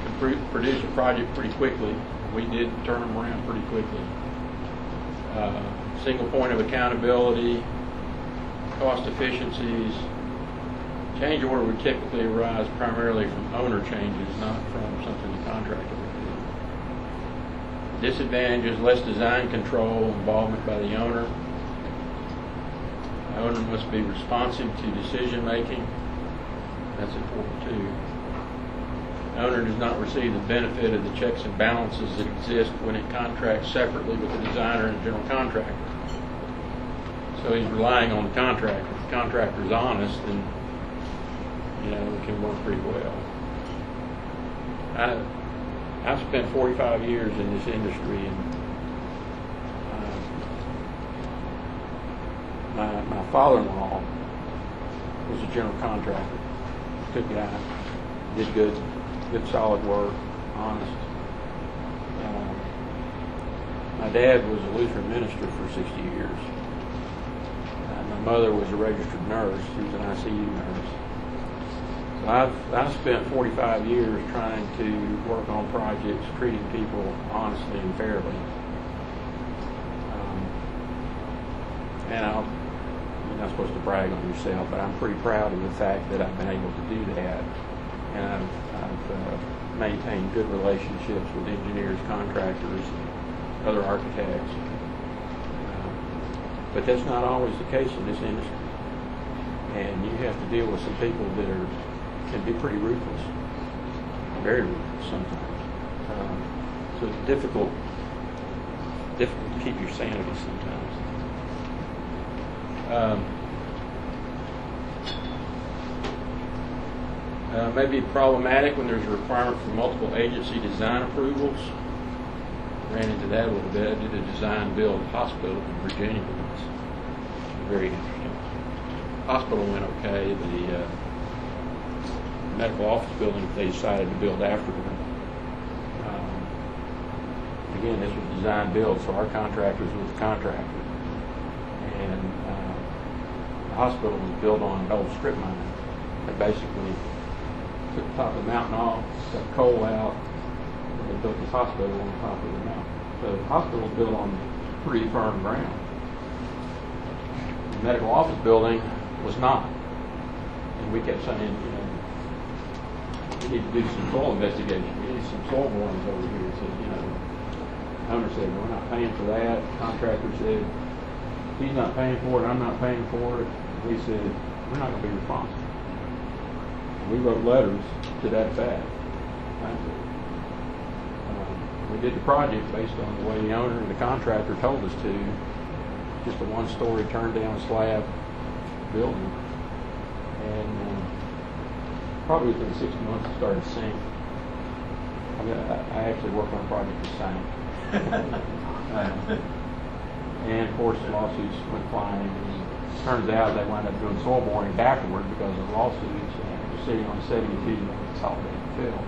S19: can produce a project pretty quickly. We did turn them around pretty quickly. Single point of accountability, cost efficiencies. Change order would typically arise primarily from owner changes, not from something the contractor would do. Disadvantages, less design control, involvement by the owner. The owner must be responsive to decision making. That's important too. The owner does not receive the benefit of the checks and balances that exist when it contracts separately with the designer and general contractor. So he's relying on the contractor. If the contractor is honest, then it can work pretty well. I've spent 45 years in this industry, and my father-in-law was a general contractor. Good guy, did good solid work, honest. My dad was a Lutheran minister for 60 years. My mother was a registered nurse. She was an ICU nurse. So I've spent 45 years trying to work on projects, treating people honestly and fairly. And you're not supposed to brag on yourself, but I'm pretty proud of the fact that I've been able to do that. And I've maintained good relationships with engineers, contractors, and other architects. But that's not always the case in this industry. And you have to deal with some people that can be pretty ruthless, very ruthless sometimes. So it's difficult to keep your sanity sometimes. May be problematic when there's a requirement for multiple agency design approvals. Ran into that a little bit. I did a design build hospital in Virginia. It's very interesting. Hospital went okay. The medical office building they decided to build afterward. Again, this was design build, so our contractors was the contractor. And the hospital was built on an old strip mine. They basically took the top of the mountain off, cut coal out, and they built this hospital on the top of the mountain. So the hospital was built on pretty firm ground. The medical office building was not. And we kept saying, we need to do some soil investigation. We need some soil borings over here. So, the owner said, we're not paying for that. The contractor said, he's not paying for it, I'm not paying for it. We said, we're not going to be responsible. We wrote letters to that effect. We did the project based on the way the owner and the contractor told us to. Just a one-story turned-down slab building. And probably within 6 months it started to sink. I actually worked on a project that sank. And of course, the lawsuits went flying. And it turns out they wound up doing soil boring afterward because of the lawsuits, and it was sitting on 72 consolidated fill.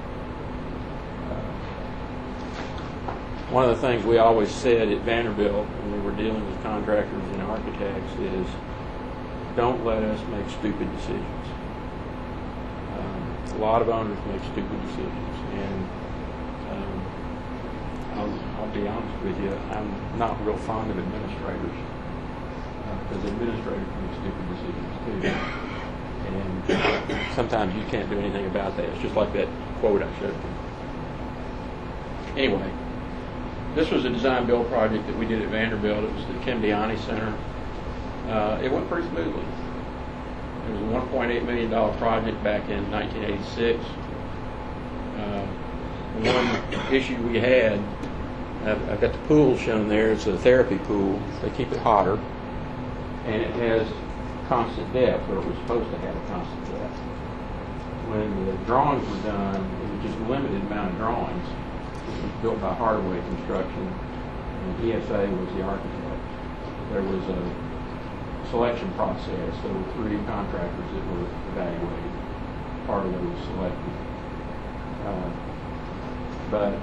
S19: One of the things we always said at Vanderbilt when we were dealing with contractors and architects is, don't let us make stupid decisions. A lot of owners make stupid decisions, and I'll be honest with you, I'm not real fond of administrators, because administrators make stupid decisions too, and sometimes you can't do anything about that. It's just like that quote I showed you. Anyway, this was a design-build project that we did at Vanderbilt. It was the Cambiani Center. It went pretty smoothly. It was a $1.8 million project back in 1986. One issue we had, I've got the pool shown there. It's a therapy pool. They keep it hotter, and it has constant depth, or it was supposed to have a constant depth. When the drawings were done, it was just a limited amount of drawings. It was built by Hardaway Construction, and ESA was the architect. There was a selection process. There were 3 contractors that were evaluated. Hardaway was selected. But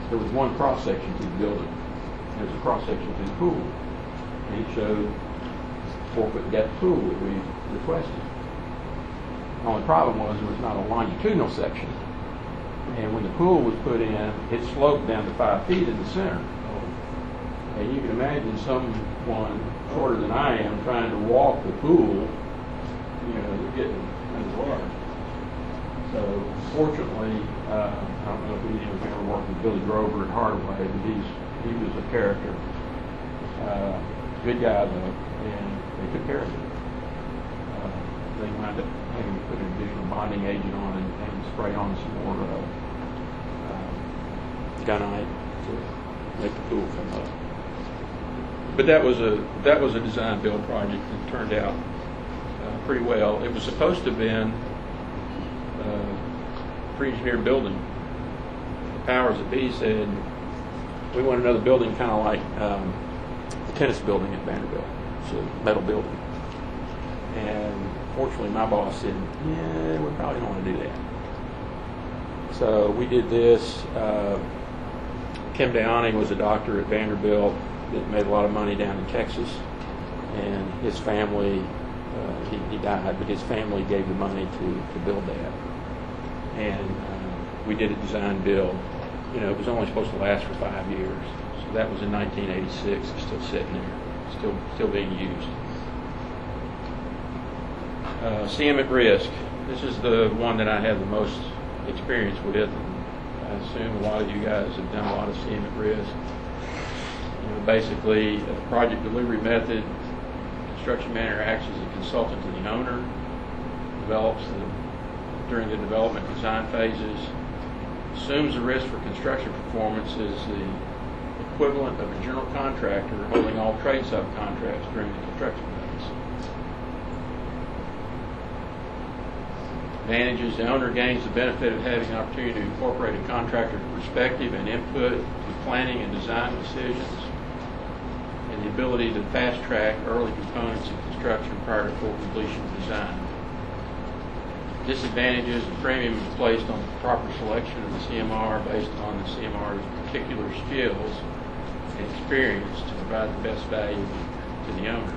S19: there was one cross-section to the building. There was a cross-section to the pool. And it showed 4-foot depth pool that we requested. The only problem was there was not a longitudinal section. And when the pool was put in, it sloped down to 5 feet in the center. And you can imagine someone shorter than I am trying to walk the pool, getting underwater. So fortunately, I don't know if any of you ever worked with Billy Grover at Hardaway, but he was a character. Good guy though, and they took care of it. They wound up having to put an additional bonding agent on and spray on some more gunite to make the pool come up. But that was a design build project that turned out pretty well. It was supposed to have been a pre-engineered building. The powers that be said, we want another building kind of like the tennis building at Vanderbilt. It's a metal building. And fortunately, my boss said, yeah, we probably don't want to do that. So we did this. Kim Dayani was a doctor at Vanderbilt that made a lot of money down in Texas. And his family, he died, but his family gave the money to build that. And we did a design build. It was only supposed to last for 5 years. So that was in 1986. It's still sitting there, still being used. CM at risk. This is the one that I have the most experience with. I assume a lot of you guys have done a lot of CM at risk. Basically, a project delivery method. Construction manager acts as a consultant to the owner, develops during the development design phases, assumes the risk for construction performance is the equivalent of a general contractor holding all trade subcontracts during the construction phase. Advantages: the owner gains the benefit of having an opportunity to incorporate a contractor's perspective and input to planning and design decisions, and the ability to fast-track early components of construction prior to full completion of design. Disadvantages: the premium is placed on the proper selection of the CMR based on the CMR's particular skills and experience to provide the best value to the owner.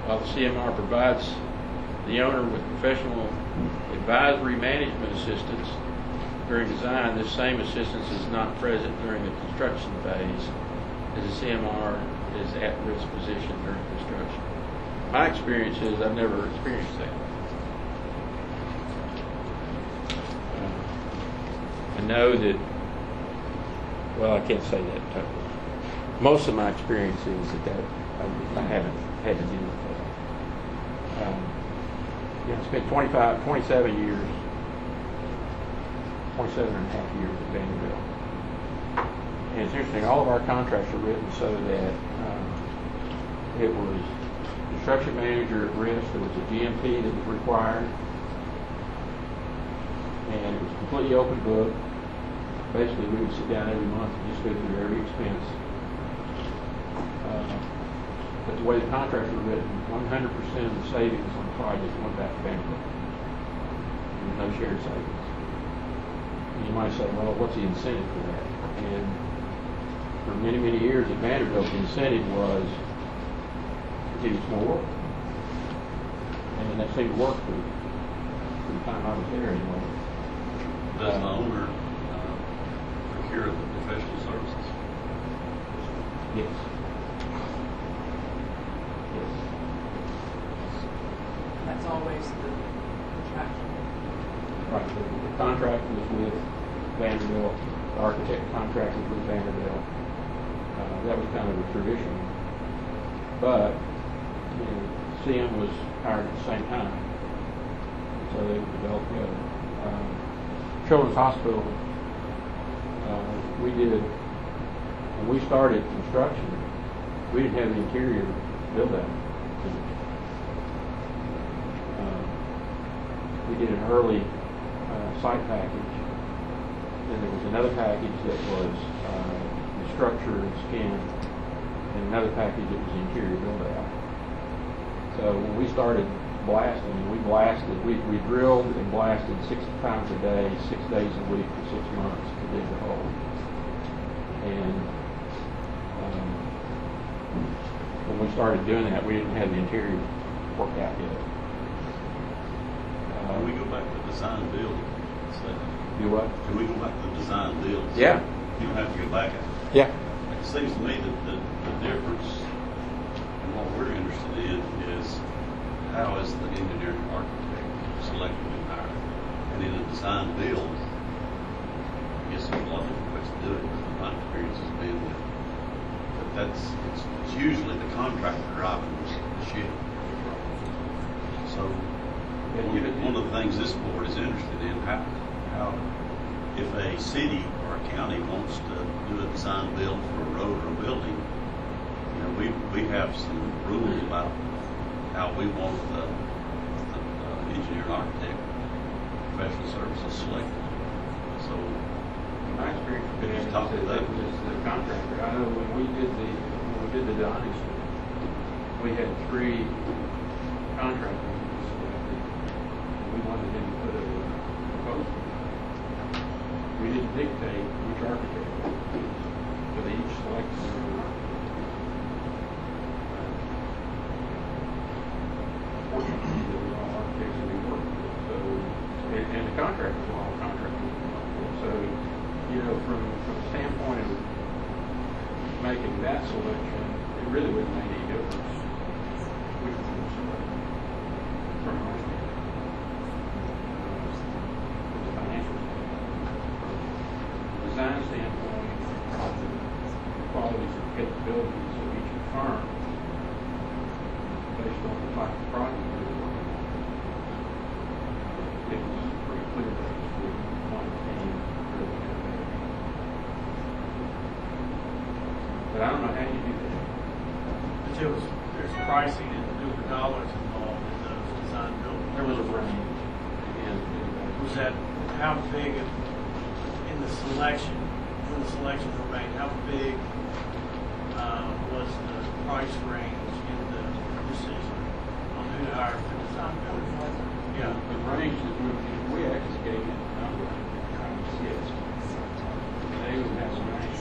S19: While the CMR provides the owner with professional advisory management assistance during design, this same assistance is not present during the construction phase, as the CMR is at risk position during construction. My experience is I've never experienced that. I know that, well, I can't say that totally. Most of my experience is that I haven't had to deal with that. It's been 27 years, 27 and a half years at Vanderbilt. And it's interesting, all of our contracts are written so that it was construction manager at risk, there was a GMP that was required, and it was completely open book. basically we would sit down every month and just go through every expense. But the way the contracts were written, 100% of the savings on the project went back to Vanderbilt. There was no shared savings. And you might say, well, what's the incentive for that? And for many, many years at Vanderbilt, the incentive was to give us more work. And that seemed to work for the time I was there anyway.
S3: Does the owner procure the professional services?
S19: Yes. Yes.
S10: That's always the contractual.
S19: Right. The contract was with Vanderbilt. The architect contract was with Vanderbilt. That was kind of a tradition. But CM was hired at the same time, so they would develop together. Children's Hospital, when we started construction, we didn't have the interior build out. We did an early site package, then there was another package that was the structure and skin, and another package that was the interior build out. So when we started blasting, we drilled and blasted 6 times a day, 6 days a week for 6 months to dig the hole. And when we started doing that, we didn't have the interior worked out yet.
S3: Can we go back to design build?
S19: Do what?
S3: Can we go back to design build?
S19: Yeah.
S3: You don't have to go back.
S19: Yeah.
S3: It seems to me that the difference in what we're interested in is how is the engineering architect selected and hired? And in a design build, I guess there's a lot of different ways to do it. My experience has been that it's usually the contractor driving the ship. So one of the things this board is interested in, how if a city or a county wants to do a design build for a road or a building, we have some rules about how we want the engineer and architect professional services selected. So
S19: my experience with
S3: just talk to that.
S19: The contractor. I know when we did the design, we had 3 contractors. We wanted them to put a proposal. We didn't dictate which architect, but they each selected their own architect. Fortunately, they were all architects that we worked with. So, and the contractors were all contractors we worked with. So, from the standpoint of making that selection, it really wouldn't make any difference which one was selected from our standpoint. From the financial standpoint. From the design standpoint, the qualities and capabilities of each firm based on the type of project we were working on. It was pretty clear that it was one team really had that. But I don't know how you do that.
S12: But there's pricing and there were dollars involved in those design buildings.
S19: There was a range.
S12: Was that how big in the selection, when the selections were made, how big was the price range in the decision on who to hire for design building? Yeah.
S19: The range is we actually gave it a number of 6. They would have some range.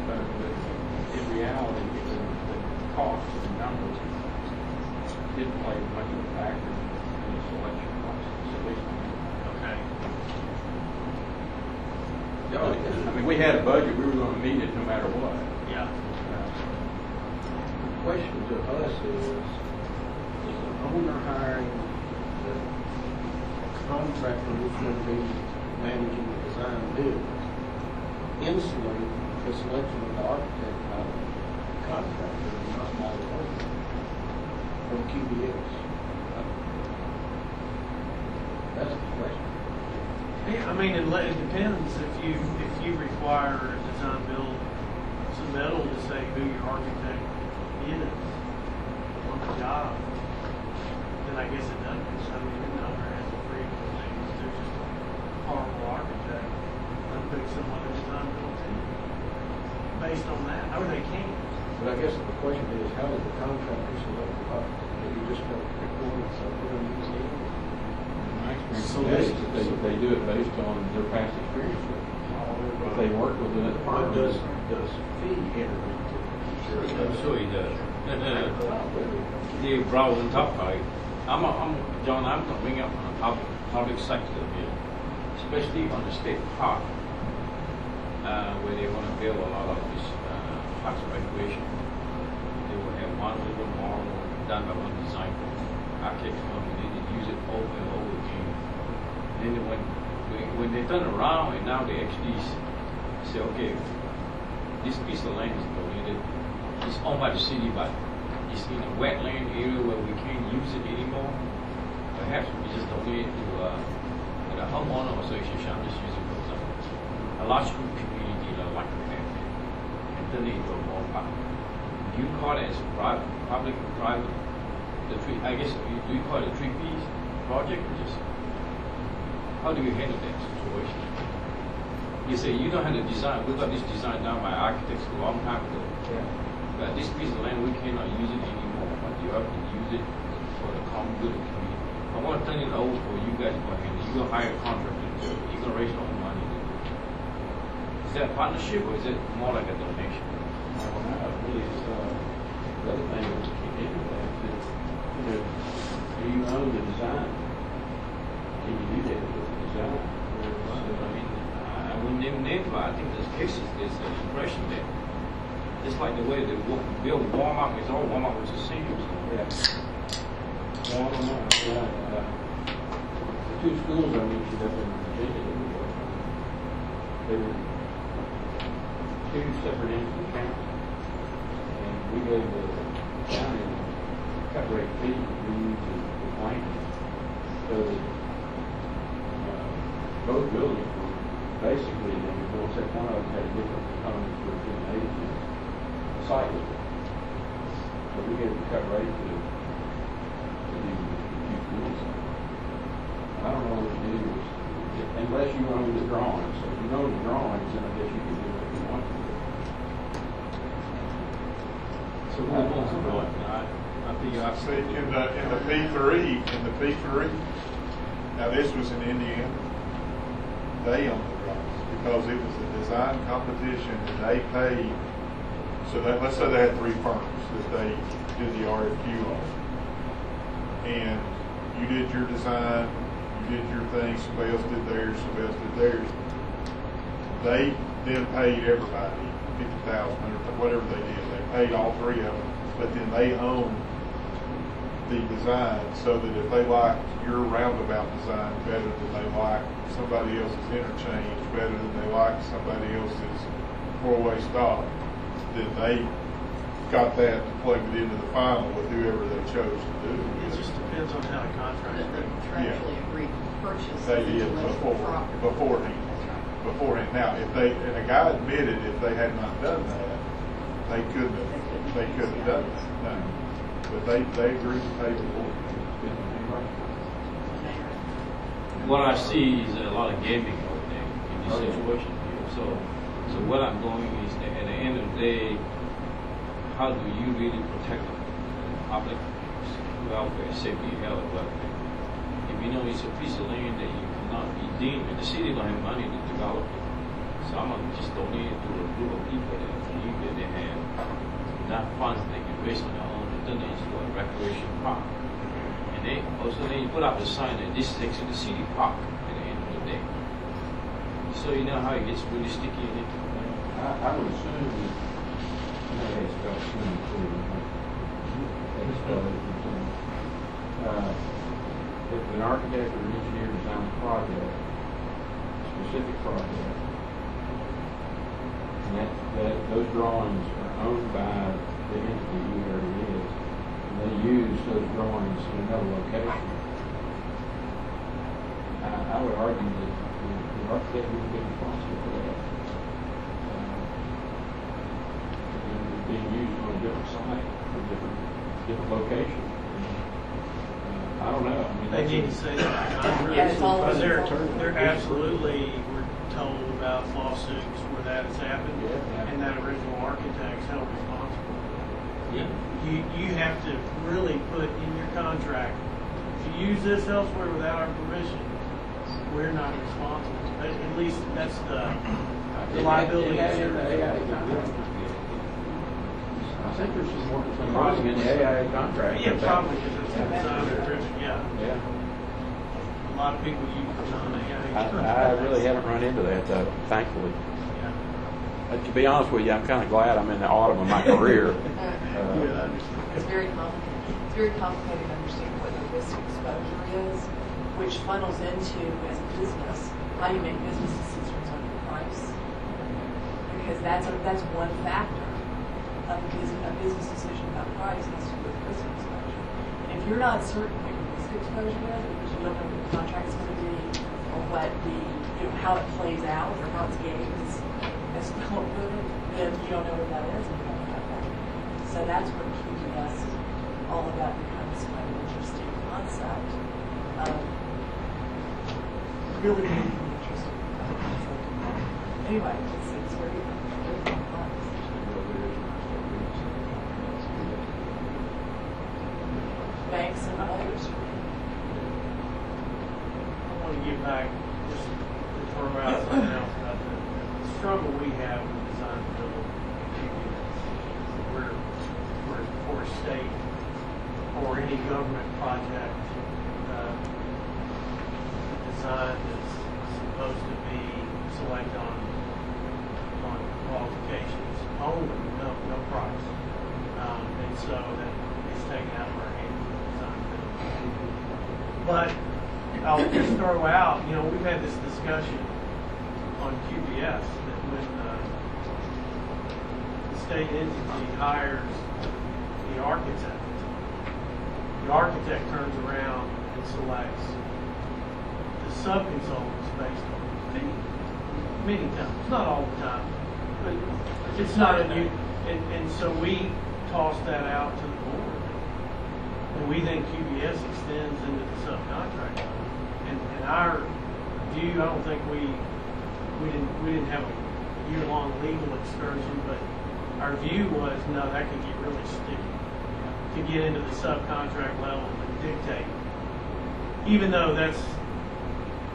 S19: But in reality, the cost of the numbers didn't play much of a factor in the selection process, at least.
S12: Okay.
S19: I mean, we had a budget. We were going to meet it no matter what.
S12: Yeah.
S7: The question to us is the owner hiring the contractor who's going to be managing the design build insulate the selection of the architect by the contractor and not by the owner from QBS? That's the question.
S12: Yeah, I mean, it depends if you require a design build submittal to say who your architect is on the job, then I guess it doesn't. I mean, the owner has the freedom of things to based on that. I mean, they can't.
S19: But I guess the question is, how did the contractor select the product? Did he just go pick one and say, we're going to use it? My experience is that they do it based on their past experience with it. If they work with it,
S14: What does fee enter into it?
S20: I'm sure he does. You brought on top of it. John, I'm going to bring up on the public sector here, especially on the state park, where they want to build a lot of this parks and recreation. They will have one little model done by one designer, architects company. They use it over and over again. Then when they turn around and now they actually say, okay, this piece of land is donated. It's owned by the city, but it's in a wetland area where we can't use it anymore. Perhaps we just donate it to the homeowner association. I'm just using for example. A large group community like that, and turn it into a ball park. Do you call it as private, public or private? I guess do you call it a 3Ps project or just how do you handle that situation? You say you don't have the design. We got this design done by architects a long time ago. Yeah. But this piece of land we cannot use it anymore. But you have to use it for the common good of the community. I want to turn it over for you guys to handle. You're gonna hire a contractor to do it. You're gonna raise your own money to do it. Is that a partnership or is it more like a donation?
S19: Well, no, really, it's the other thing that we kick into that is, do you own the design? Can you do that with the design?
S20: I wouldn't even name it, but I think there's cases, there's an impression that it's like the way they build Walmart, it's all Walmart was the same.
S19: Yeah. Well, I don't know. The two schools I mentioned up in Virginia, they were two separate ends of the county. And we gave the county a cut rate fee we used to plan. So both buildings were basically, except one of them had a different component for doing agency site with it. So we gave the cut rate to the two schools. I don't know what to do unless you own the drawings. So if you know the drawings, then I guess you can do what you want to do.
S20: So we're going to do it. I think you have to
S9: see in the P3. Now this was in Indiana. They owned the drawings because it was a design competition and they paid. So that, let's say they had 3 firms that they did the RFQ on, and you did your design, you did your thing, somebody else did theirs, somebody else did theirs. They then paid everybody $50,000 or whatever they did. They paid all 3 of them, but then they owned the design, so that if they liked your roundabout design better than they liked somebody else's interchange, better than they liked somebody else's 4-way stop, then they got that and plugged it into the final with whoever they chose to do it with.
S12: It just depends on how the contract is written.
S13: Contractually agreed to purchase.
S9: They did beforehand. Now, if they, and a guy admitted if they had not done that, they couldn't have done that. No. But they agreed to pay the board.
S20: What I see is a lot of gaming over there in this situation here. So what I'm going is that at the end of the day, how do you really protect the public welfare, safety, health, welfare? If you know it's a piece of land that you cannot be deemed, and the city don't have money to develop it, so I'm going to just donate it to a group of people that believe that they have enough funds they can raise on their own to turn it into a recreation park. And they also then you put up the sign that this is actually the city park at the end of the day. So you know how it gets really sticky in it.
S19: I would assume that it's spelled swimming pool. If an architect or an engineer designs a project, a specific project, and that those drawings are owned by the entity, whoever it is, and they use those drawings in another location, I would argue that the architect would be responsible for that. Being used on a different site, or different location. I don't know. I mean,
S12: they need to say that in contract.
S13: Yeah, it's all
S12: because they're absolutely, we're told about lawsuits where that has happened, and that original architect's held responsible.
S19: Yeah.
S12: You have to really put in your contract, if you use this elsewhere without our permission, we're not responsible. At least that's the liability.
S19: I think there's some wording in the AIA contract.
S12: Yeah, probably, because it's design driven, yeah.
S19: Yeah.
S12: A lot of people use non-AIA.
S19: I really haven't run into that, though, thankfully. To be honest with you, I'm kind of glad I'm in the autumn of my career.
S10: It's very complicated. It's very complicated to understand what the risk exposure is, which funnels into, as a business, how you make business decisions on your price. Because that's one factor of a business decision about price has to do with risk exposure. And if you're not certain what your risk exposure is, because you don't know what the contract's going to be, or what how it plays out, or how it's gained as well good, then you don't know what that is, and you don't have that. So that's where QBS, all of that becomes kind of an interesting concept. Really, really interesting. Anyway, it's very, very complex. Banks and others.
S12: I want to get back, just to throw out something else about the struggle we have with design build. We're for a state or any government project, the design is supposed to be selected on qualifications only, no price. And so that is taken out of our hands for design build. But I'll just throw out, we've had this discussion on QBS that when the state entity hires the architect turns around and selects the sub-consultants based on fee. Many times, not all the time, but it's not a new, and so we toss that out to the board. And we think QBS extends into the subcontract. And our view, I don't think we didn't have a year-long legal excursion, but our view was, no, that could get really sticky to get into the subcontract level and dictate, even though that's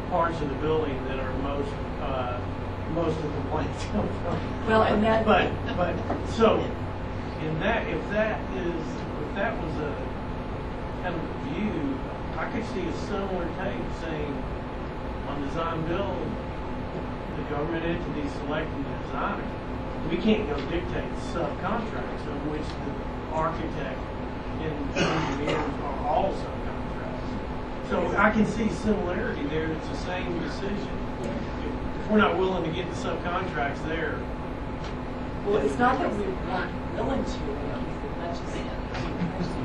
S12: parts of the building that are most of the complaints come from.
S10: Well, and that,
S12: but so in that, if that was a kind of view, I could see a similar take saying on design build, the government entity selecting the designer. We can't go dictate subcontracts of which the architect and engineers are all subcontracts. So I can see similarity there. It's the same decision. If we're not willing to get the subcontracts there.
S10: Well, it's not that we weren't willing to. That's just the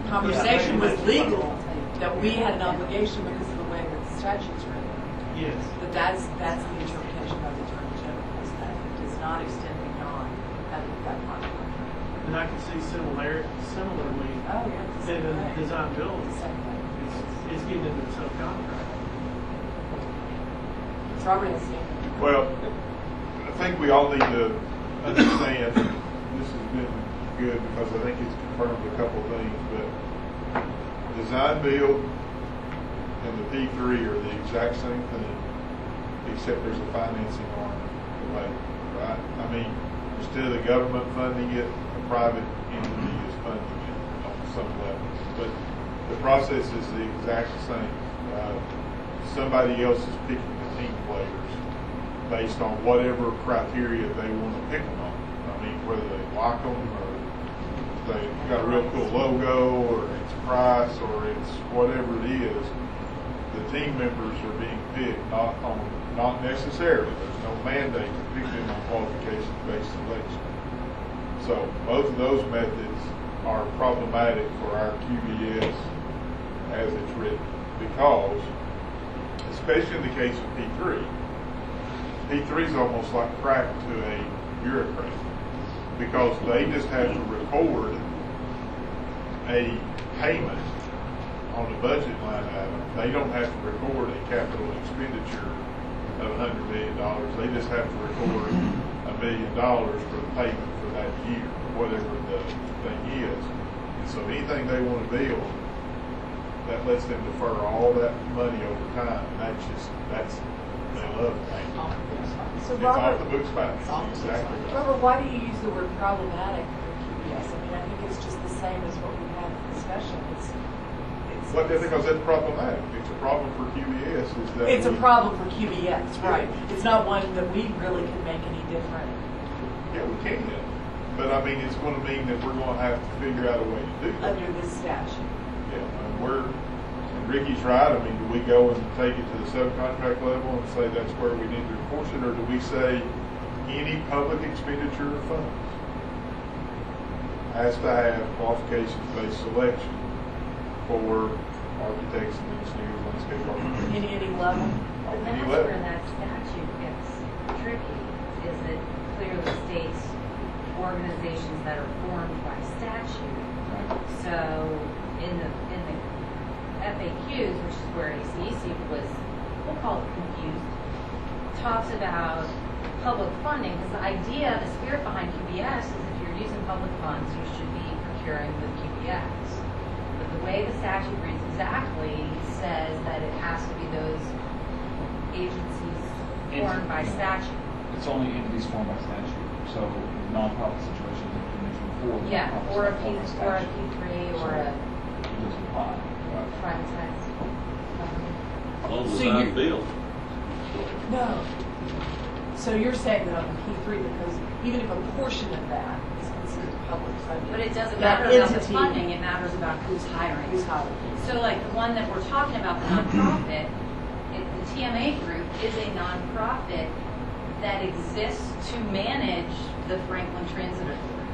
S10: conversation was legal, that we had an obligation because of the way that the statute's written.
S12: Yes.
S10: But that's the interpretation of the Attorney General, is that it does not extend beyond that contract.
S12: And I can see similarly in the design build. It's getting into the subcontract.
S10: It's already
S9: Well, I think we all need to understand, this has been good because I think it's confirmed a couple of things, but design build and the P3 are the exact same thing, except there's a financing arm right? I mean, instead of the government funding it, a private entity is funding it on some levels. But the process is the exact same. Somebody else is picking the team players based on whatever criteria they want to pick them on. I mean, whether they like them or they've got a real cool logo or it's price or it's whatever it is, the team members are being picked not necessarily. There's no mandate to pick them on qualification-based selection. So both of those methods are problematic for our QBS as it's written because, especially in the case of P3, P3 is almost like crack to a bureaucrat because they just have to record a payment on the budget line item. They don't have to record a capital expenditure of $100 million. They just have to record $1 million for the payment for that year, whatever the thing is. And so anything they want to build, that lets them defer all that money over time. And they love that.
S10: So
S9: It's
S10: Robert,
S9: off the books back. Exactly.
S10: Robert, why do you use the word problematic for QBS? I mean, I think it's just the same as what we had in the discussion.
S9: Well, because that's problematic. It's a problem for QBS.
S10: It's a problem for QBS, right? It's not one that we really can make any different.
S9: Yeah, we can. But I mean, it's going to mean that we're going to have to figure out a way to do that.
S10: Under this statute.
S9: Yeah, and Ricky's right. I mean, do we go and take it to the subcontract level and say that's where we need to enforce it, or do we say any public expenditure of funds has to have qualifications-based selection for architects and engineers, landscape architects?
S10: Any level?
S5: And that's where that statute gets tricky, is it clearly states organizations that are formed by statute. So in the FAQs, which is where ACEC was, we'll call it confused, talks about public funding, because the idea, the spirit behind QBS is if you're using public funds, you should be procuring with QBS. But the way the statute reads exactly says that it has to be those agencies formed by statute.
S2: It's only entities formed by statute. So nonprofit situations that you mentioned before.
S5: Yeah, or a P3 or a privatized company.
S3: As long as it's built.
S10: No. So you're saying that on the P3, because even if a portion of that is considered public funding.
S5: But it doesn't matter about the funding, it matters about who's hiring.
S10: Who's hiring.
S5: So like the one that we're talking about, the nonprofit, the TMA group is a nonprofit that exists to manage the Franklin Transit Authority.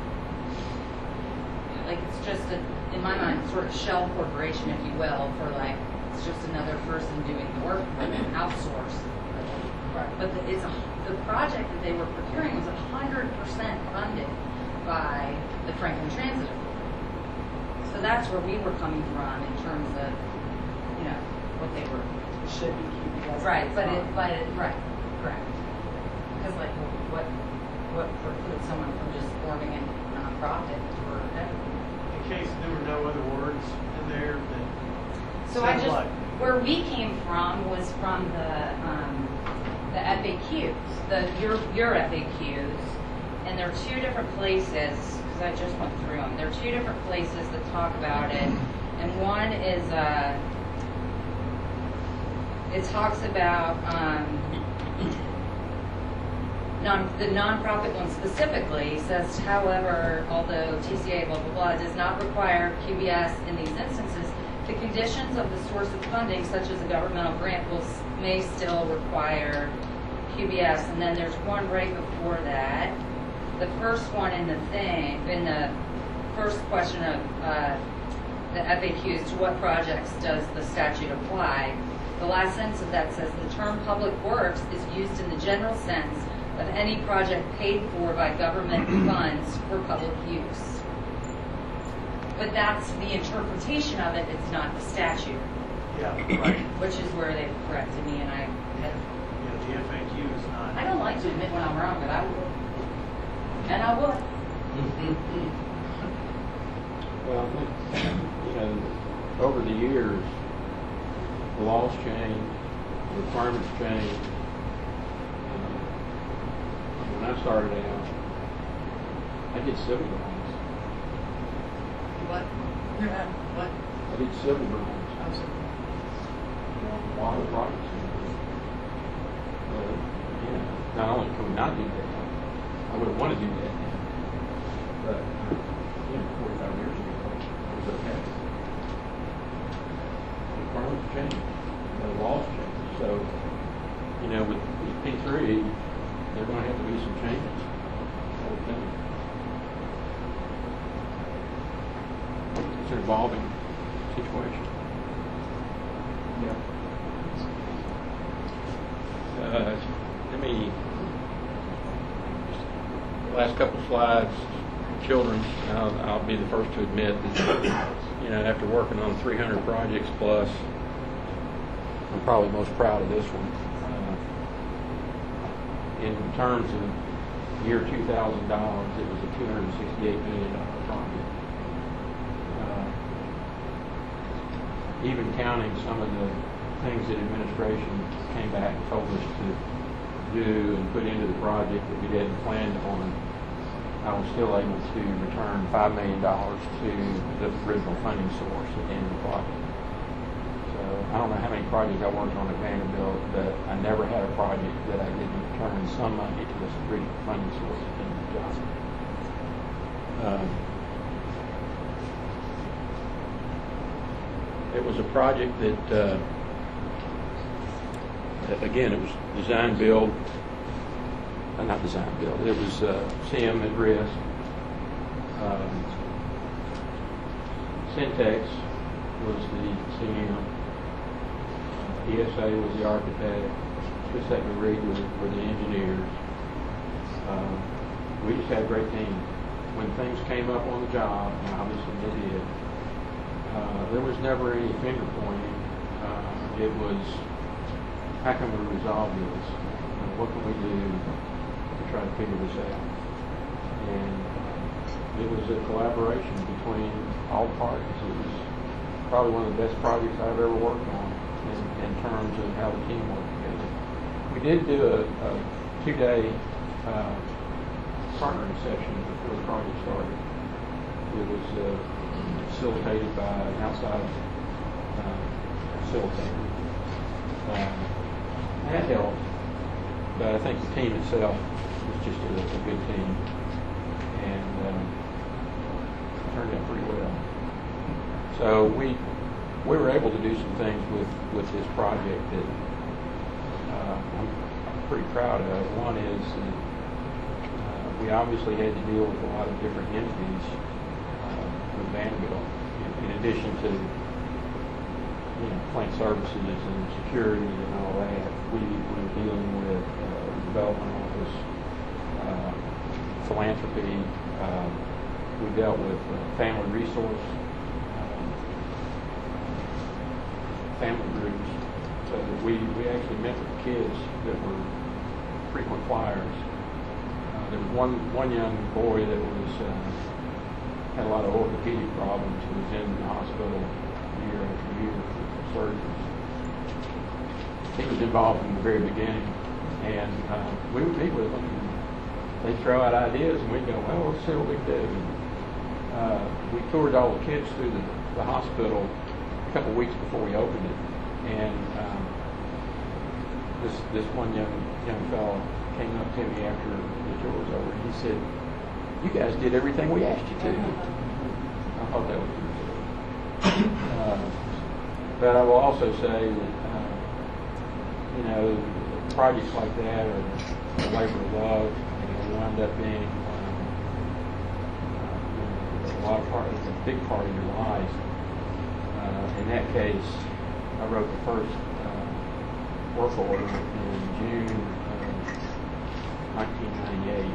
S5: Like it's just in my mind, sort of shell corporation, if you will, for like, it's just another person doing the work for them, outsourced. Right. But the project that they were procuring was 100% funded by the Franklin Transit Authority. So that's where we were coming from in terms of, what they were.
S10: Should be QBS.
S5: Right, right, correct. Because like, what precludes someone from just forming a nonprofit for everything?
S12: In case there were no other words in there that.
S5: So where we came from was from the FAQs, your FAQs, and there are two different places, because I just went through them. There are two different places that talk about it, and one is it talks about the nonprofit one specifically says, however, although TCA blah blah blah does not require QBS in these instances, the conditions of the source of funding, such as a governmental grant, may still require QBS. And then there's one right before that. The first one in the first question of the FAQs, to what projects does the statute apply? The last sentence of that says the term public works is used in the general sense of any project paid for by government funds for public use. But that's the interpretation of it, it's not the statute.
S12: Yeah, right.
S5: Which is where they corrected me, and I had.
S12: Yeah, the FAQ is not.
S5: I don't like to admit when I'm wrong, but I will. And I will.
S19: Well, I think, over the years, the laws change, the requirements change. When I started out, I did civil drawings.
S10: What? What?
S19: I did civil drawings. A lot of projects. Not only could we not do that, I would want to do that now. But 45 years ago, it was okay. The requirements change, the laws change. So, with P3, there are going to have to be some changes. I would think. It's an evolving situation. Yeah. Let me, the last couple slides, children, I'll be the first to admit that, after working on 300 projects plus, I'm probably most proud of this one. in terms of year 2000 dollars, it was a $268 million project. Even counting some of the things that administration came back and told us to do and put into the project that we hadn't planned on, I was still able to return $5 million to the original funding source at the end of the project. So I don't know how many projects I worked on at Vanderbilt, but I never had a project that I didn't return some money to the original funding source at the end of the job. It was a project that, again, it was design build, not design build, it was CM at risk. Syntex was the CM, ESA was the architect, Swiss Rig were the engineers. We just had a great team. When things came up on the job, and obviously they did, there was never any finger pointing. It was, how can we resolve this? What can we do to try to figure this out? And it was a collaboration between all parties. It was probably one of the best projects I've ever worked on in terms of how the team worked together. We did do a 2-day partnering session before the project started. It was facilitated by an outside facilitator. That helped, but I think the team itself was just a good team, and turned out pretty well. So we were able to do some things with this project that I'm pretty proud of. One is that we obviously had to deal with a lot of different entities with Vanderbilt, in addition to plant services and security and all that. We were dealing with development office, philanthropy. We dealt with family resource, family groups. So we actually met with kids that were frequent flyers. There was one young boy that was had a lot of orthopedic problems. He was in the hospital year after year for surgeries. He was involved from the very beginning, and we would meet with them. And they'd throw out ideas, and we'd go, well, let's see what we can do. We toured all the kids through the hospital a couple of weeks before we opened it, and this one young fellow came up to me after the tour was over, and he said, "You guys did everything we asked you to." I thought that was pretty cool. But I will also say that, projects like that are a labor of love, and they wind up being a big part of your life. In that case, I wrote the first work order in June of 1998.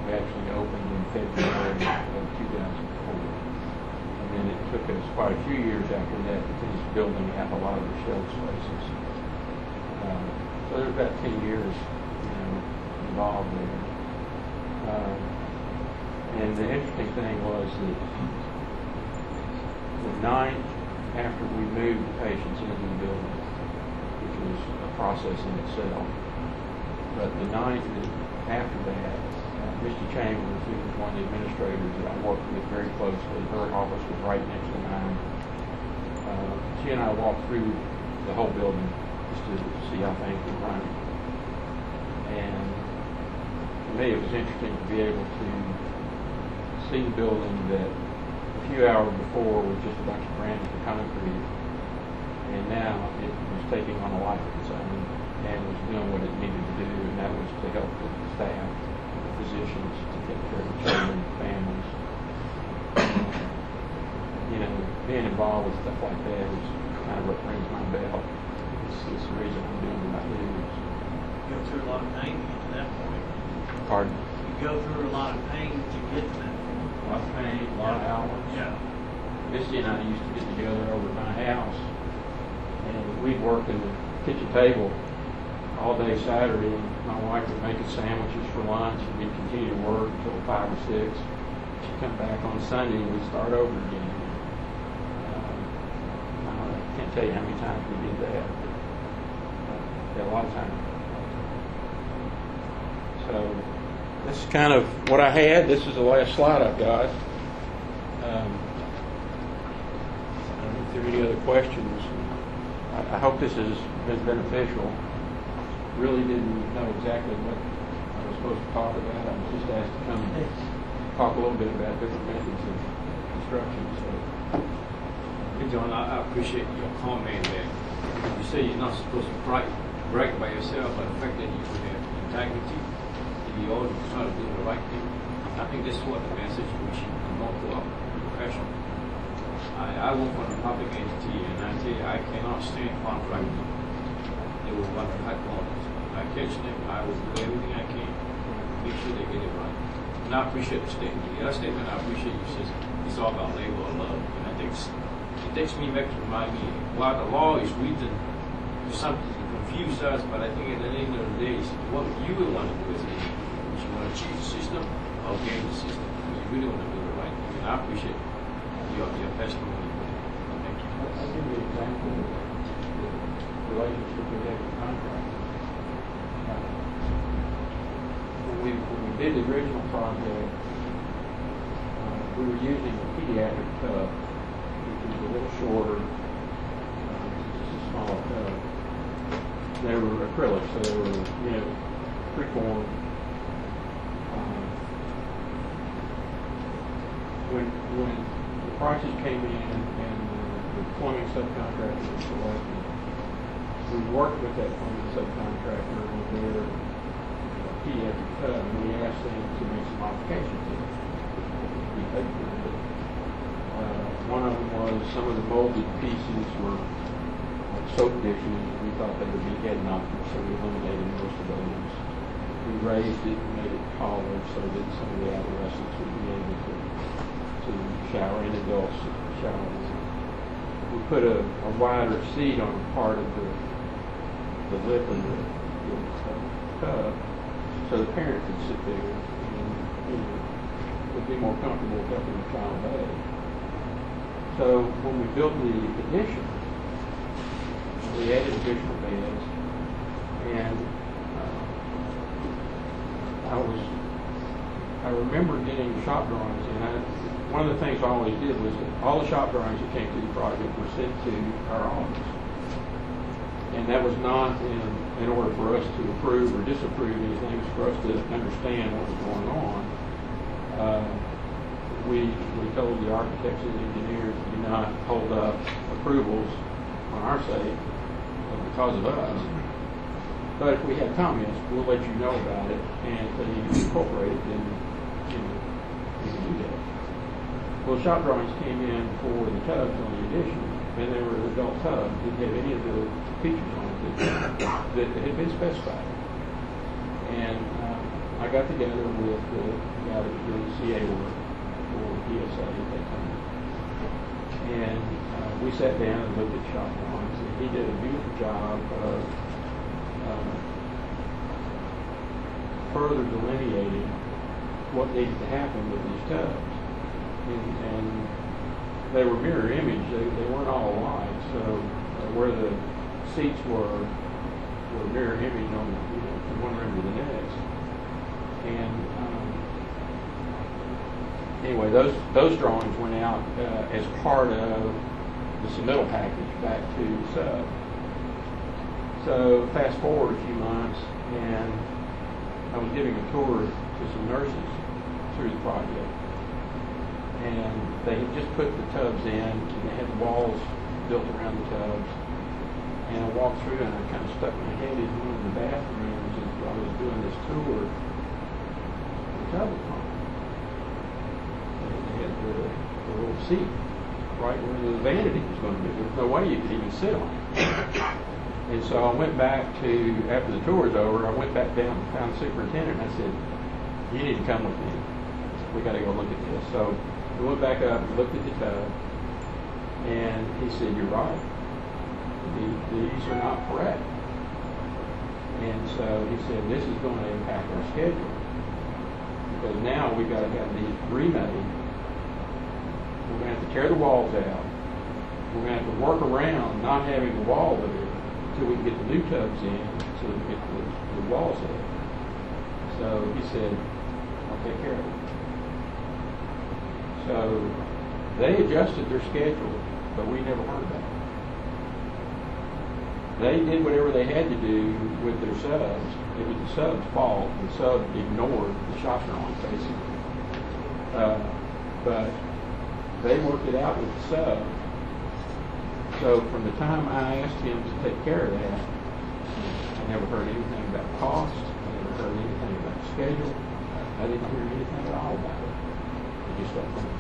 S19: We actually opened in February of 2004. And then it took us quite a few years after that to finish building out a lot of the shelf spaces. So there's about 10 years involved there. And the interesting thing was that the night after we moved the patients into the building, which was a process in itself, but the night after that, Misty Chambers, who was one of the administrators that I worked with very closely, her office was right next to mine. She and I walked through the whole building just to see how things were running. And for me, it was interesting to be able to see the building that a few hours before was just a bunch of brand new concrete, and now it was taking on a life of its own and was doing what it needed to do, and that was to help the staff, the physicians, to take care of the children, families. Being involved with stuff like that is kind of what rings my bell. It's the reason I'm doing what I do.
S12: You go through a lot of pain to get to that point.
S19: Pardon?
S12: You go through a lot of pain to get to that point.
S19: A lot of pain, a lot of hours.
S12: Yeah.
S19: Misty and I used to get together over at my house, and we'd work in the kitchen table all day Saturday. My wife would make us sandwiches for lunch, and we'd continue to work until 5 or 6. She'd come back on Sunday, and we'd start over again. I can't tell you how many times we did that. A lot of time. So this is kind of what I had. This is the last slide I've got. I don't know if there are any other questions. I hope this has been beneficial. Really didn't know exactly what I was supposed to talk about. I was just asked to come and talk a little bit about different methods of construction. So,
S20: Hey John, I appreciate your comment that you say you're not supposed to brag by yourself, but the fact that you have integrity and you always try to do the right thing. I think that's what the message we should promote to our profession. I work for a public entity, and I tell you, I cannot stand contractors. They will run the high corners. I catch them, I will do everything I can to make sure they get it right. And I appreciate the statement. The other statement I appreciate you says it's all about labor or love. And I think it takes me back to remind me, while the law is written to something to confuse us, but I think at the end of the day, what you would want to do is you want to cheat the system or game the system. You really want to do the right thing. And I appreciate your testimony. Thank you.
S19: I'll give you an example of the relationship we have with contractors. When we did the original project, we were using a pediatric tub, which was a little shorter, just a small tub. They were acrylic, so they were, preformed. When the prices came in and the plumbing subcontractor was selected, we worked with that plumbing subcontractor with their pediatric tub, and we asked them to make some modifications to it. We paid for it. One of them was some of the molded pieces were soap dishes. We thought they would be head knockers, so we eliminated most of those. We raised it and made it taller so that some of the adolescents would be able to shower, and adults showers. We put a wider seat on part of the lip of the tub, so the parent could sit there and would be more comfortable helping the child bathe. So when we built the addition, we added additional beds, and I remember getting shop drawings, and one of the things I always did was that all the shop drawings that came through the project were sent to our office. And that was not in order for us to approve or disapprove anything. It was for us to understand what was going on. We told the architects and engineers to not hold up approvals on our sake because of us. But if we had comments, we'll let you know about it, and if they incorporate it, then we can do that. Well, shop drawings came in for the tubs on the addition, and they were adult tubs. Didn't have any of the features on it that had been specified. And I got together with the guy that was doing CA work for PSA at that time. And we sat down and looked at shop drawings, and he did a beautiful job of further delineating what needed to happen with these tubs. And they were mirror image. They weren't all alike. So where the seats were mirror image on from one room to the next. And anyway, those drawings went out as part of the submittal package back to the sub. So fast forward a few months, and I was giving a tour to some nurses through the project. And they had just put the tubs in, and they had the walls built around the tubs. And I walked through, and I kind of stuck my head in one of the bathrooms as I was doing this tour. The tub was gone. They had the little seat right where the vanity was going to be. There was no way you could even sit on it. And so I went back to, after the tour was over, I went back down and found the superintendent, and I said, "You need to come with me. We got to go look at this." So we went back up and looked at the tub, and he said, "You're right. These are not correct." And so he said, this is going to impact our schedule. Because now we've got to have these remade. We're going to have to tear the walls out. We're going to have to work around not having the wall there until we can get the new tubs in so we can get the walls in. So he said, I'll take care of it. So they adjusted their schedule, but we never heard about it. They did whatever they had to do with their subs. It was the sub's fault. The sub ignored the shop drawing, basically. But they worked it out with the sub. So from the time I asked him to take care of that, I never heard anything about cost. I never heard anything about the schedule. I didn't hear anything at all about it. It just got done.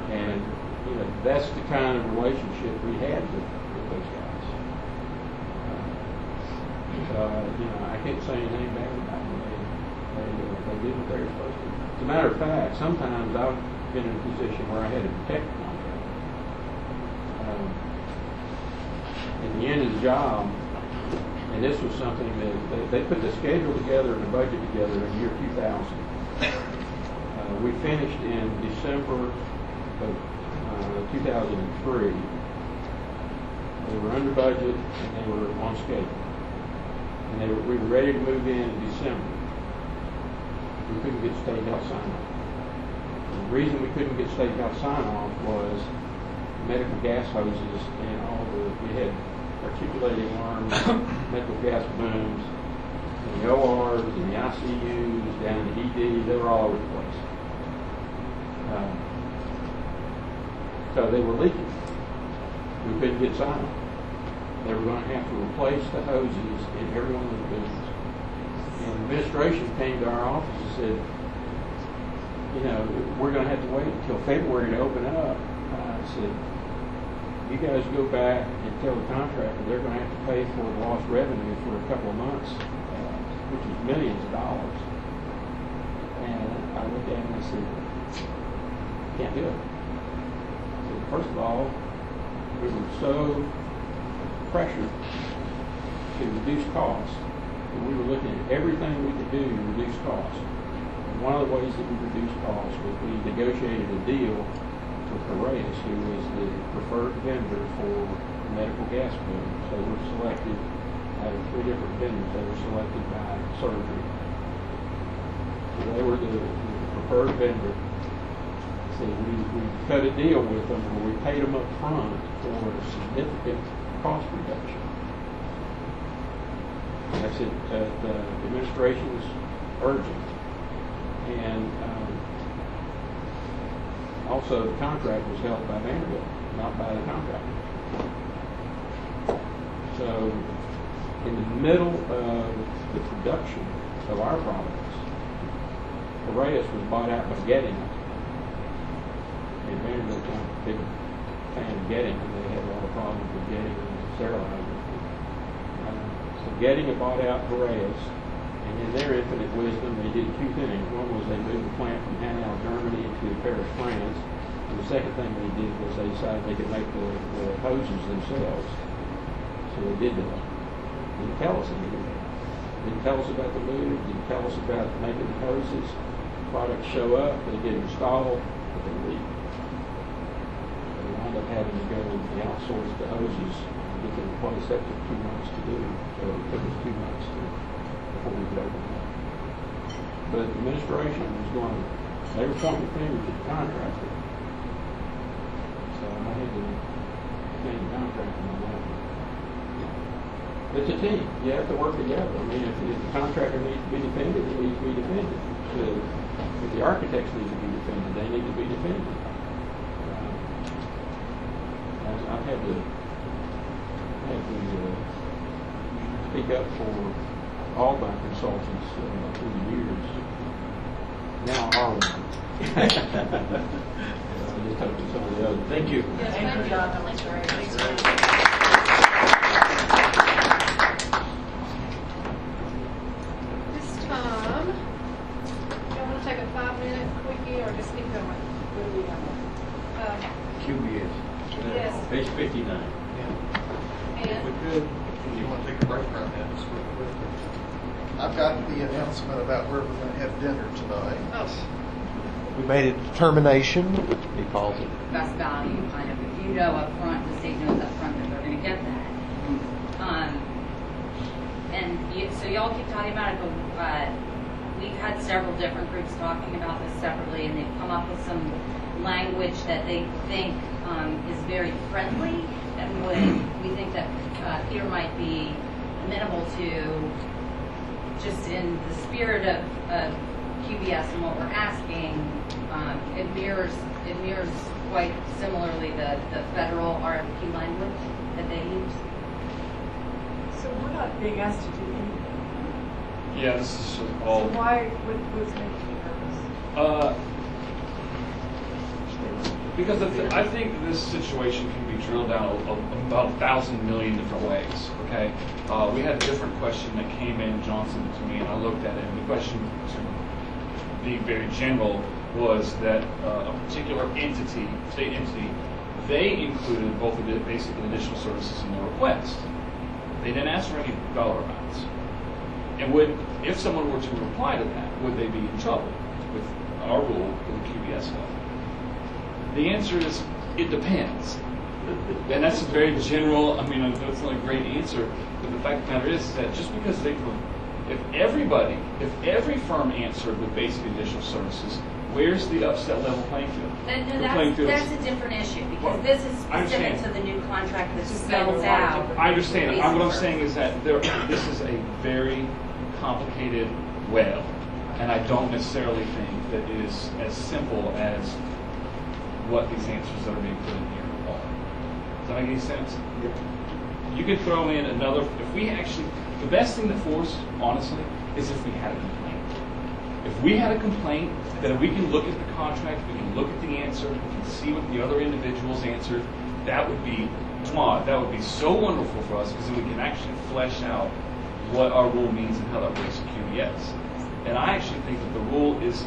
S19: And you know, that's the kind of relationship we had with those guys. You know, I can't say anything bad about them. They did what they were supposed to. As a matter of fact, sometimes I've been in a position where I had to protect the contract. At the end of the job, and this was something that they put the schedule together and the budget together in the year 2000. We finished in December of 2003. They were under budget and they were on schedule. And we were ready to move in December. We couldn't get state health sign-off. The reason we couldn't get state health sign-off was medical gas hoses and we had articulating arms, medical gas booms, and the ORs and the ICUs, down in the ED, they were all over the place. So they were leaking. We couldn't get sign-off. They were going to have to replace the hoses in every one of the buildings. And administration came to our office and said, you know, we're going to have to wait until February to open up. I said, you guys go back and tell the contractor they're going to have to pay for the lost revenue for a couple of months, which is millions of dollars. And I looked at him and I said, can't do it. I said, first of all, we were so pressured to reduce costs, and we were looking at everything we could do to reduce costs. And one of the ways that we reduced costs was we negotiated a deal with Horaeus, who is the preferred vendor for medical gas booms. They were selected out of 3 different vendors. They were selected by surgery. So they were the preferred vendor. So we cut a deal with them where we paid them up front for a significant cost reduction. That's it. The administration was urgent. And also the contract was held by Vanderbilt, not by the contractor. So in the middle of the production of our products, Horaeus was bought out by Getting. And Vanderbilt's not a big fan of Getting, and they had a lot of problems with Getting and sterilizer. So Getting bought out Horaeus, and in their infinite wisdom, they did 2 things. One was they moved the plant from Hanau, Germany, into Paris, France. And the second thing they did was they decided they could make the hoses themselves. So they did that. They didn't tell us anything. They didn't tell us about the move. They didn't tell us about making the hoses. Products show up, they get installed, but they leave. They wound up having to go and outsource the hoses and get them replaced. That took 2 months to do. So it took us 2 months before we could open up. But the administration was going, they were pointing fingers at the contractor. So I had to change the contract on that. It's a team. You have to work together. I mean, if the contractor needs to be defended, it needs to be defended. If the architects need to be defended, they need to be defended. I've had to speak up for all my consultants through the years. Now are one. I just talked to some of the others. Thank you.
S10: Yes, thank you, John.
S15: This time, do you want to take a 5-minute quickie or just keep going? What do we have?
S20: QBS.
S15: Yes.
S20: Page 59.
S15: And
S11: If we could,
S14: You want to take a break right now, just real quick? I've got the announcement about where we're going to have dinner tonight. We made a determination.
S6: He calls it.
S5: Best value, kind of, if you know up front, the state knows up front that they're going to get that. So y'all keep talking about it, but we've had several different groups talking about this separately, and they've come up with some language that they think is very friendly, and we think that Peter might be amenable to, just in the spirit of QBS and what we're asking. It mirrors quite similarly the federal RFP language that they use.
S10: So we're not being asked to do anything.
S2: Yeah, this is all.
S10: So why what's making you nervous?
S2: Because I think this situation can be drilled down about 1,000 million different ways. Okay, we had a different question that came in, Johnson, to me, and I looked at it. And the question, to be very general, was that a particular entity, state entity, they included both of the basic and additional services in their request. They didn't ask for any dollar amounts. And if someone were to reply to that, would they be in trouble with our rule, with the QBS law? The answer is, it depends. And that's a very general, that's not a great answer, but the fact of the matter is that just because if every firm answered with basic additional services, where's the upset level playing field?
S5: That's a different issue, because this is specific to the new contract that spells out.
S2: I understand. What I'm saying is that this is a very complicated web, and I don't necessarily think that it is as simple as what these answers that are being put in here are. Does that make any sense? You could throw in another, the best thing for us, honestly, is if we had a complaint. If we had a complaint, that we can look at the contract, we can look at the answer, we can see what the other individuals answered, that would be so wonderful for us, because then we can actually flesh out what our rule means and how that works at QBS. And I actually think that the rule is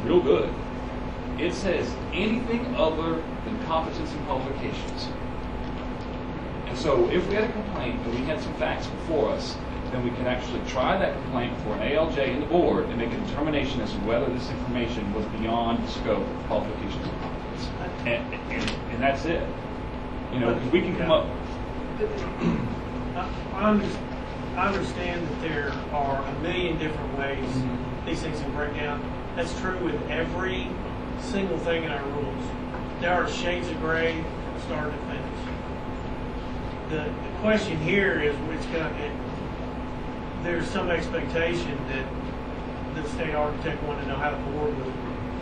S2: real good. It says anything other than competence and qualifications. And so if we had a complaint and we had some facts before us, then we can actually try that complaint before an ALJ and the board and make a determination as to whether this information was beyond the scope of qualifications and competence. And that's it. Because we can come up.
S12: I understand that there are a million different ways these things can break down. That's true with every single thing in our rules. There are shades of gray from start to finish. The question here is there's some expectation that the state architect wanted to know how the board was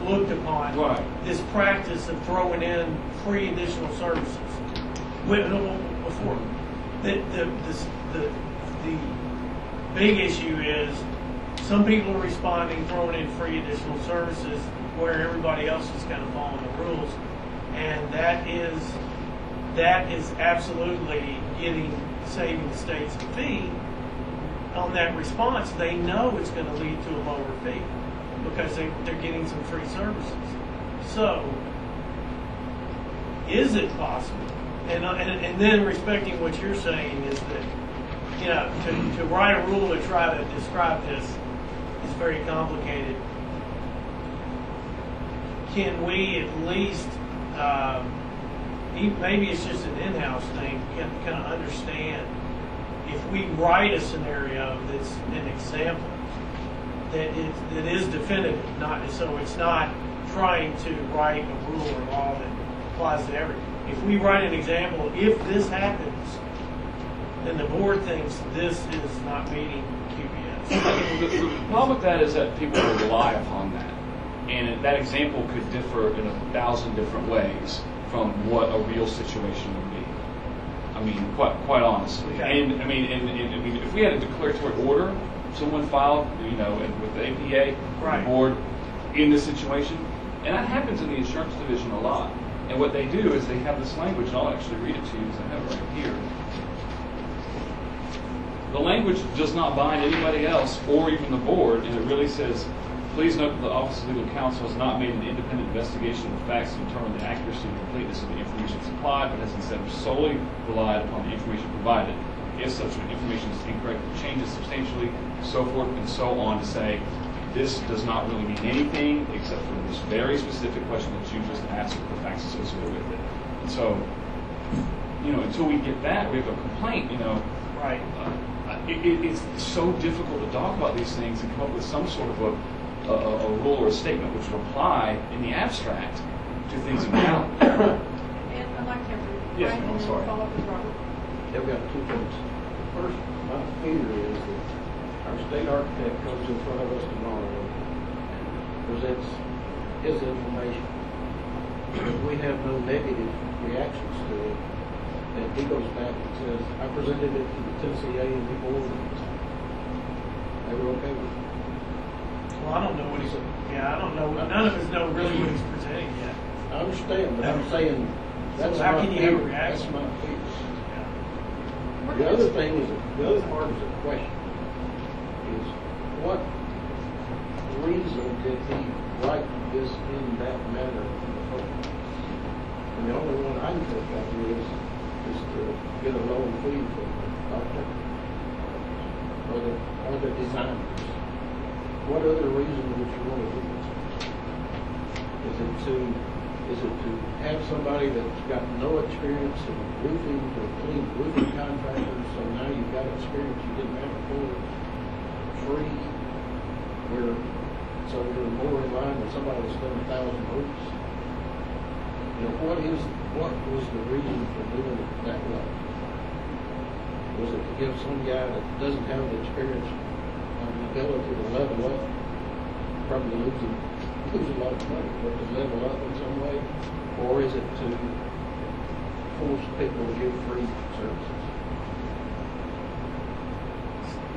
S12: looked upon this practice of throwing in free additional services. Before the big issue is some people are responding, throwing in free additional services where everybody else is kind of following the rules, and that is absolutely saving the states a fee. On that response, they know it's going to lead to a lower fee because they're getting some free services. So, is it possible? And then respecting what you're saying is that, to write a rule to try to describe this is very complicated. Can we at least, maybe it's just an in-house thing, kind of understand if we write a scenario that's an example that is definitive, so it's not trying to write a rule or law that applies to everything. If we write an example, if this happens, then the board thinks this is not meeting QBS.
S2: The problem with that is that people will rely upon that. And that example could differ in 1,000 different ways from what a real situation would be. Quite honestly. Okay. And if we had a declaratory order, someone filed, with the APA, the board, in this situation, and that happens in the insurance division a lot. And what they do is they have this language, and I'll actually read it to you because I have it right here. The language does not bind anybody else or even the board, and it really says, please note that the Office of Legal Counsel has not made an independent investigation of the facts to determine the accuracy and completeness of the information supplied, but has instead solely relied upon the information provided. if such information is incorrect, changes substantially, so forth and so on, to say this does not really mean anything except for this very specific question that you just asked with the facts associated with it. And so, until we get that, we have a complaint,
S12: Right.
S2: It's so difficult to talk about these things and come up with some sort of a rule or a statement which will apply in the abstract to things in reality.
S15: And I'd like to
S2: Yes, ma'am, I'm sorry.
S15: follow up with Robert.
S19: Yeah, we got 2 things. First, my fear is that our state architect comes in front of us tomorrow and presents his information. If we have no negative reactions to it, then he goes back and says, I presented it to the Tennessee A&E Board. They were okay with it.
S12: Well, I don't know what he's. Yeah, I don't know. None of us know really what he's presenting yet.
S19: I understand, but I'm saying that's
S12: So how
S19: my
S12: can you
S19: fear.
S12: have a reaction?
S19: That's my fear.
S12: Yeah.
S19: The other thing is, the other part is the question is, what reason did he write this in that manner in the first place? And the only one I can think of is to get a low fee from the architect or the designers. What other reason would you want to do this? Is it to have somebody that's got no experience in roofing to clean roofing contractors, so now you've got experience you didn't have before? Free, so you're more in line with somebody that's done 1,000 roofs? What was the reason for doing it that way? Was it to give some guy that doesn't have the experience and the ability to level up, probably lose a lot of money, but to level up in some way? Or is it to force people to give free services?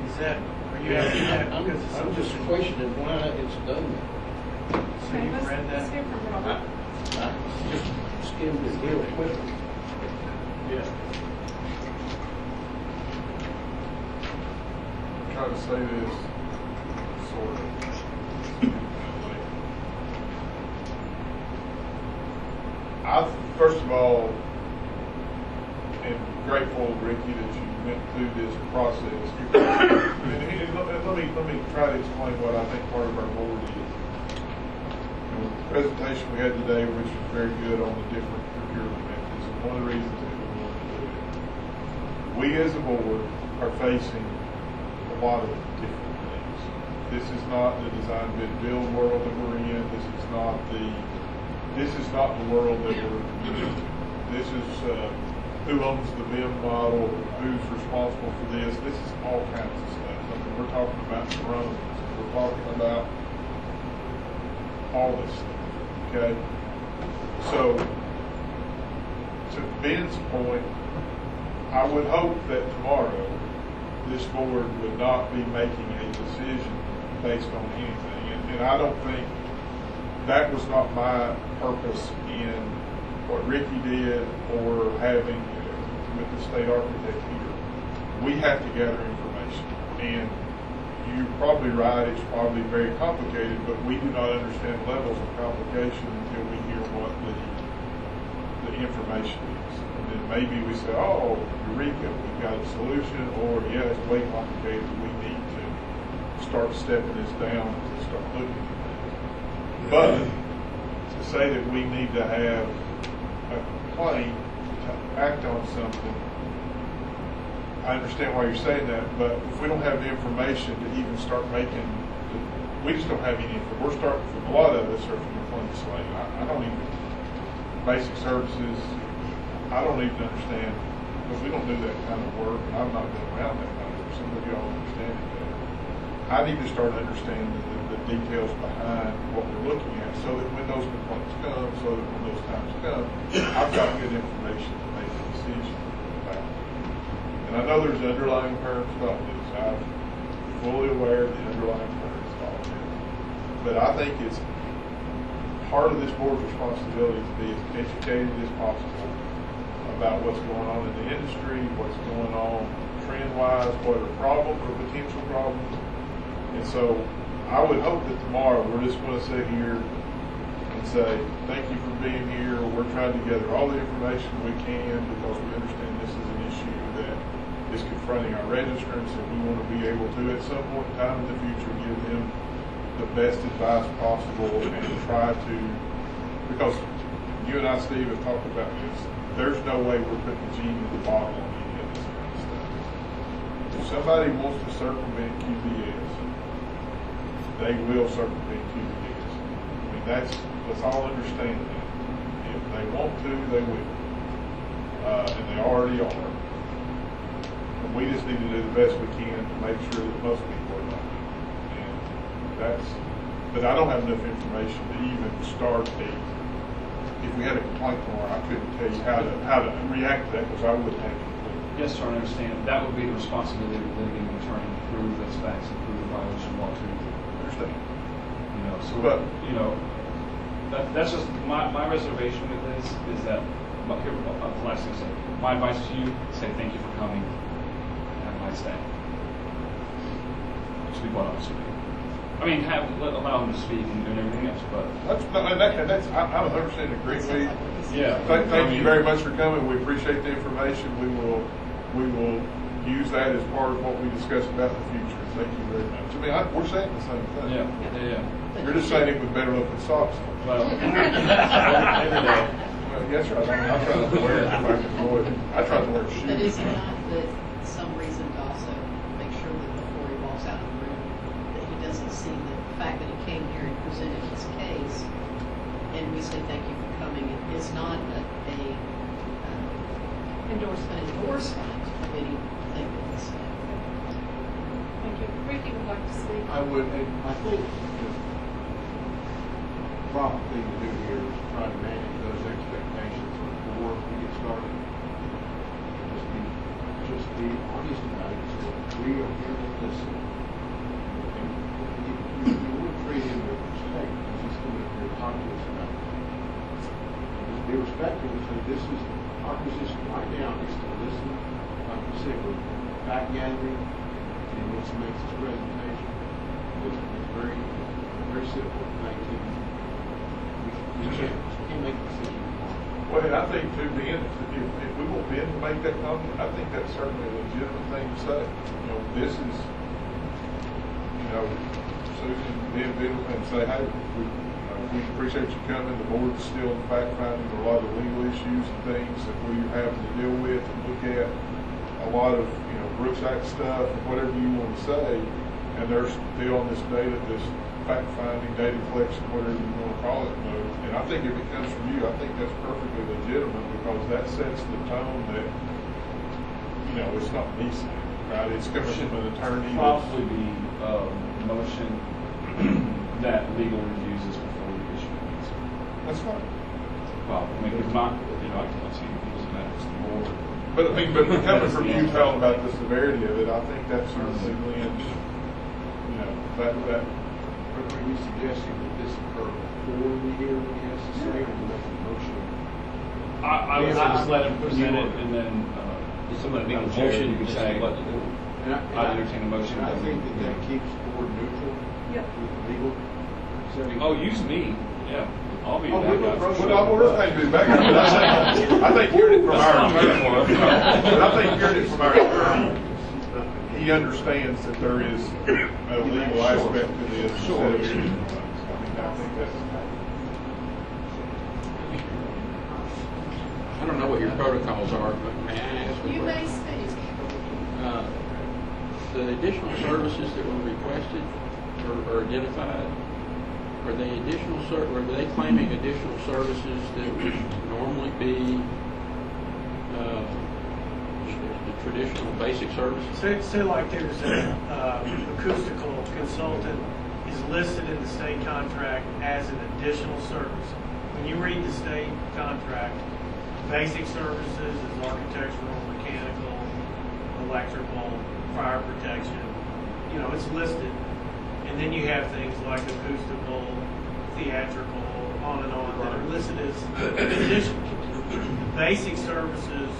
S12: Is that? Are you asking that?
S19: I'm just questioning why it's done that.
S12: So you've read that?
S19: I just skimmed it real quickly.
S9: Yeah. Try to say this sort of. First of all, am grateful, Ricky, that you went through this process. Let me try to explain what I think part of our board is. The presentation we had today, which was very good on the different procurement methods, and one of the reasons that we wanted to do it. We as a board are facing a lot of different things. This is not the design bid build world that we're in. This is not the world that we're in. This is who owns the BIM model, who's responsible for this. This is all kinds of stuff. I mean, we're talking about drones. We're talking about all this stuff, okay? So, to Ben's point, I would hope that tomorrow this board would not be making a decision based on anything. And I don't think that was not my purpose in what Ricky did or having with the state architect here. We have to gather information. And you're probably right, it's probably very complicated, but we do not understand levels of complication until we hear what the information is. And then maybe we say, oh, Eureka, we've got a solution, or yeah, it's way complicated, we need to start stepping this down and start looking at things. But to say that we need to have a complaint to act on something, I understand why you're saying that, but if we don't have the information to even start making, we just don't have any information. We're starting from, a lot of us are from a clean slate. I don't even, basic services, I don't even understand, because we don't do that kind of work, and I've not been around that kind of work. Some of y'all understand it better. I need to start understanding the details behind what we're looking at, so that when those complaints come, so that when those times come, I've got good information to make a decision about it. And I know there's underlying terms about this. I'm fully aware of the underlying terms of all this. But I think it's part of this board's responsibility to be as educated as possible about what's going on in the industry, what's going on trend-wise, what are problems or potential problems. And so I would hope that tomorrow we're just going to sit here and say, thank you for being here. We're trying to gather all the information we can because we understand this is an issue that is confusing confronting our registrants, and we want to be able to, at some point in time in the future, give them the best advice possible and try to, because you and I, Steve, have talked about this. There's no way we're putting the genie in the bottle on any of this kind of stuff. If somebody wants to circumvent QBS, they will circumvent QBS. I mean, let's all understand that. If they want to, they will. And they already are. And we just need to do the best we can to make sure that most people are not. But I don't have enough information to even start if we had a complaint tomorrow, I couldn't tell you how to react to that because I wouldn't have any clue.
S2: Yes, sir, I understand. That would be the responsibility of the litigating attorney to prove those facts and prove the violation of law too.
S9: Understand.
S2: That's just my reservation with this is that, here, the last thing I say, my advice to you, say thank you for coming, have a nice day. To be quite honest with you. I mean, allow them to speak and everything else, but
S9: I'm 100% agree with you.
S2: Yeah.
S9: Thank you very much for coming. We appreciate the information. We will use that as part of what we discuss about the future. Thank you very much. I mean, we're saying the same thing.
S2: Yeah.
S9: You're just saying it with better looking socks.
S2: Well, every day.
S9: Well, yes, sir. I try to wear it if I can avoid it. I try to wear shoes.
S13: But is it not that some reason to also make sure that before he walks out of the room that he doesn't see the fact that he came here and presented his case, and we say thank you for coming, it is not a endorsement of anything that was said.
S15: Thank you. Ricky would like to speak.
S14: I would, and I think the proper thing to do here is try to manage those expectations before we get started. Just be honest about it. So we are here to listen. And you want to treat him with respect because he's coming up here to talk to us about it. And just be respectful and say, this is our position right now is to listen. Like you said, we're fact gathering, and once he makes his presentation, it's very simple. Thank you. We can't make a decision.
S9: Well, and I think too, Ben, if we want Ben to make that comment, I think that's certainly a legitimate thing to say. This is, Susan, Ben and say, hey, we appreciate you coming. The board's still in fact finding a lot of legal issues and things that we're having to deal with and look at. A lot of, Brooks Act stuff and whatever you want to say, and they're still on this fact-finding, data collection, whatever you want to call it mode. And I think if it comes from you, I think that's perfectly legitimate because that sets the tone that, it's not me saying, right? It's coming from an attorney.
S2: Probably be a motion that legal reviews this before we issue an answer.
S9: That's fine.
S2: Well, I mean, it's not, I can't see it as matters to the board.
S9: But coming from you talking about the severity of it, I think that's certainly lends, that.
S14: But are you suggesting that this occur before we hear what he has to say, or make a motion?
S2: I would just let him present it, and then somebody make a motion. You could say, I entertain a motion.
S14: I think that keeps the board neutral.
S15: Yep.
S14: With legal.
S2: Oh, use me. Yeah. I'll be
S9: back. I think hearing it from our attorney. But I think hearing it from our attorney, he understands that there is a legal aspect to this. Sure. I think that's.
S17: I don't know what your protocols are, but may I ask?
S13: You may speak.
S17: The additional services that were requested or identified. Are they are they claiming additional services that would normally be the traditional basic services?
S12: Say like there's an acoustical consultant is listed in the state contract as an additional service. When you read the state contract, basic services is architectural, mechanical, electrical, fire protection. It's listed. And then you have things like acoustical, theatrical, on and on, that are listed as additional. The basic services,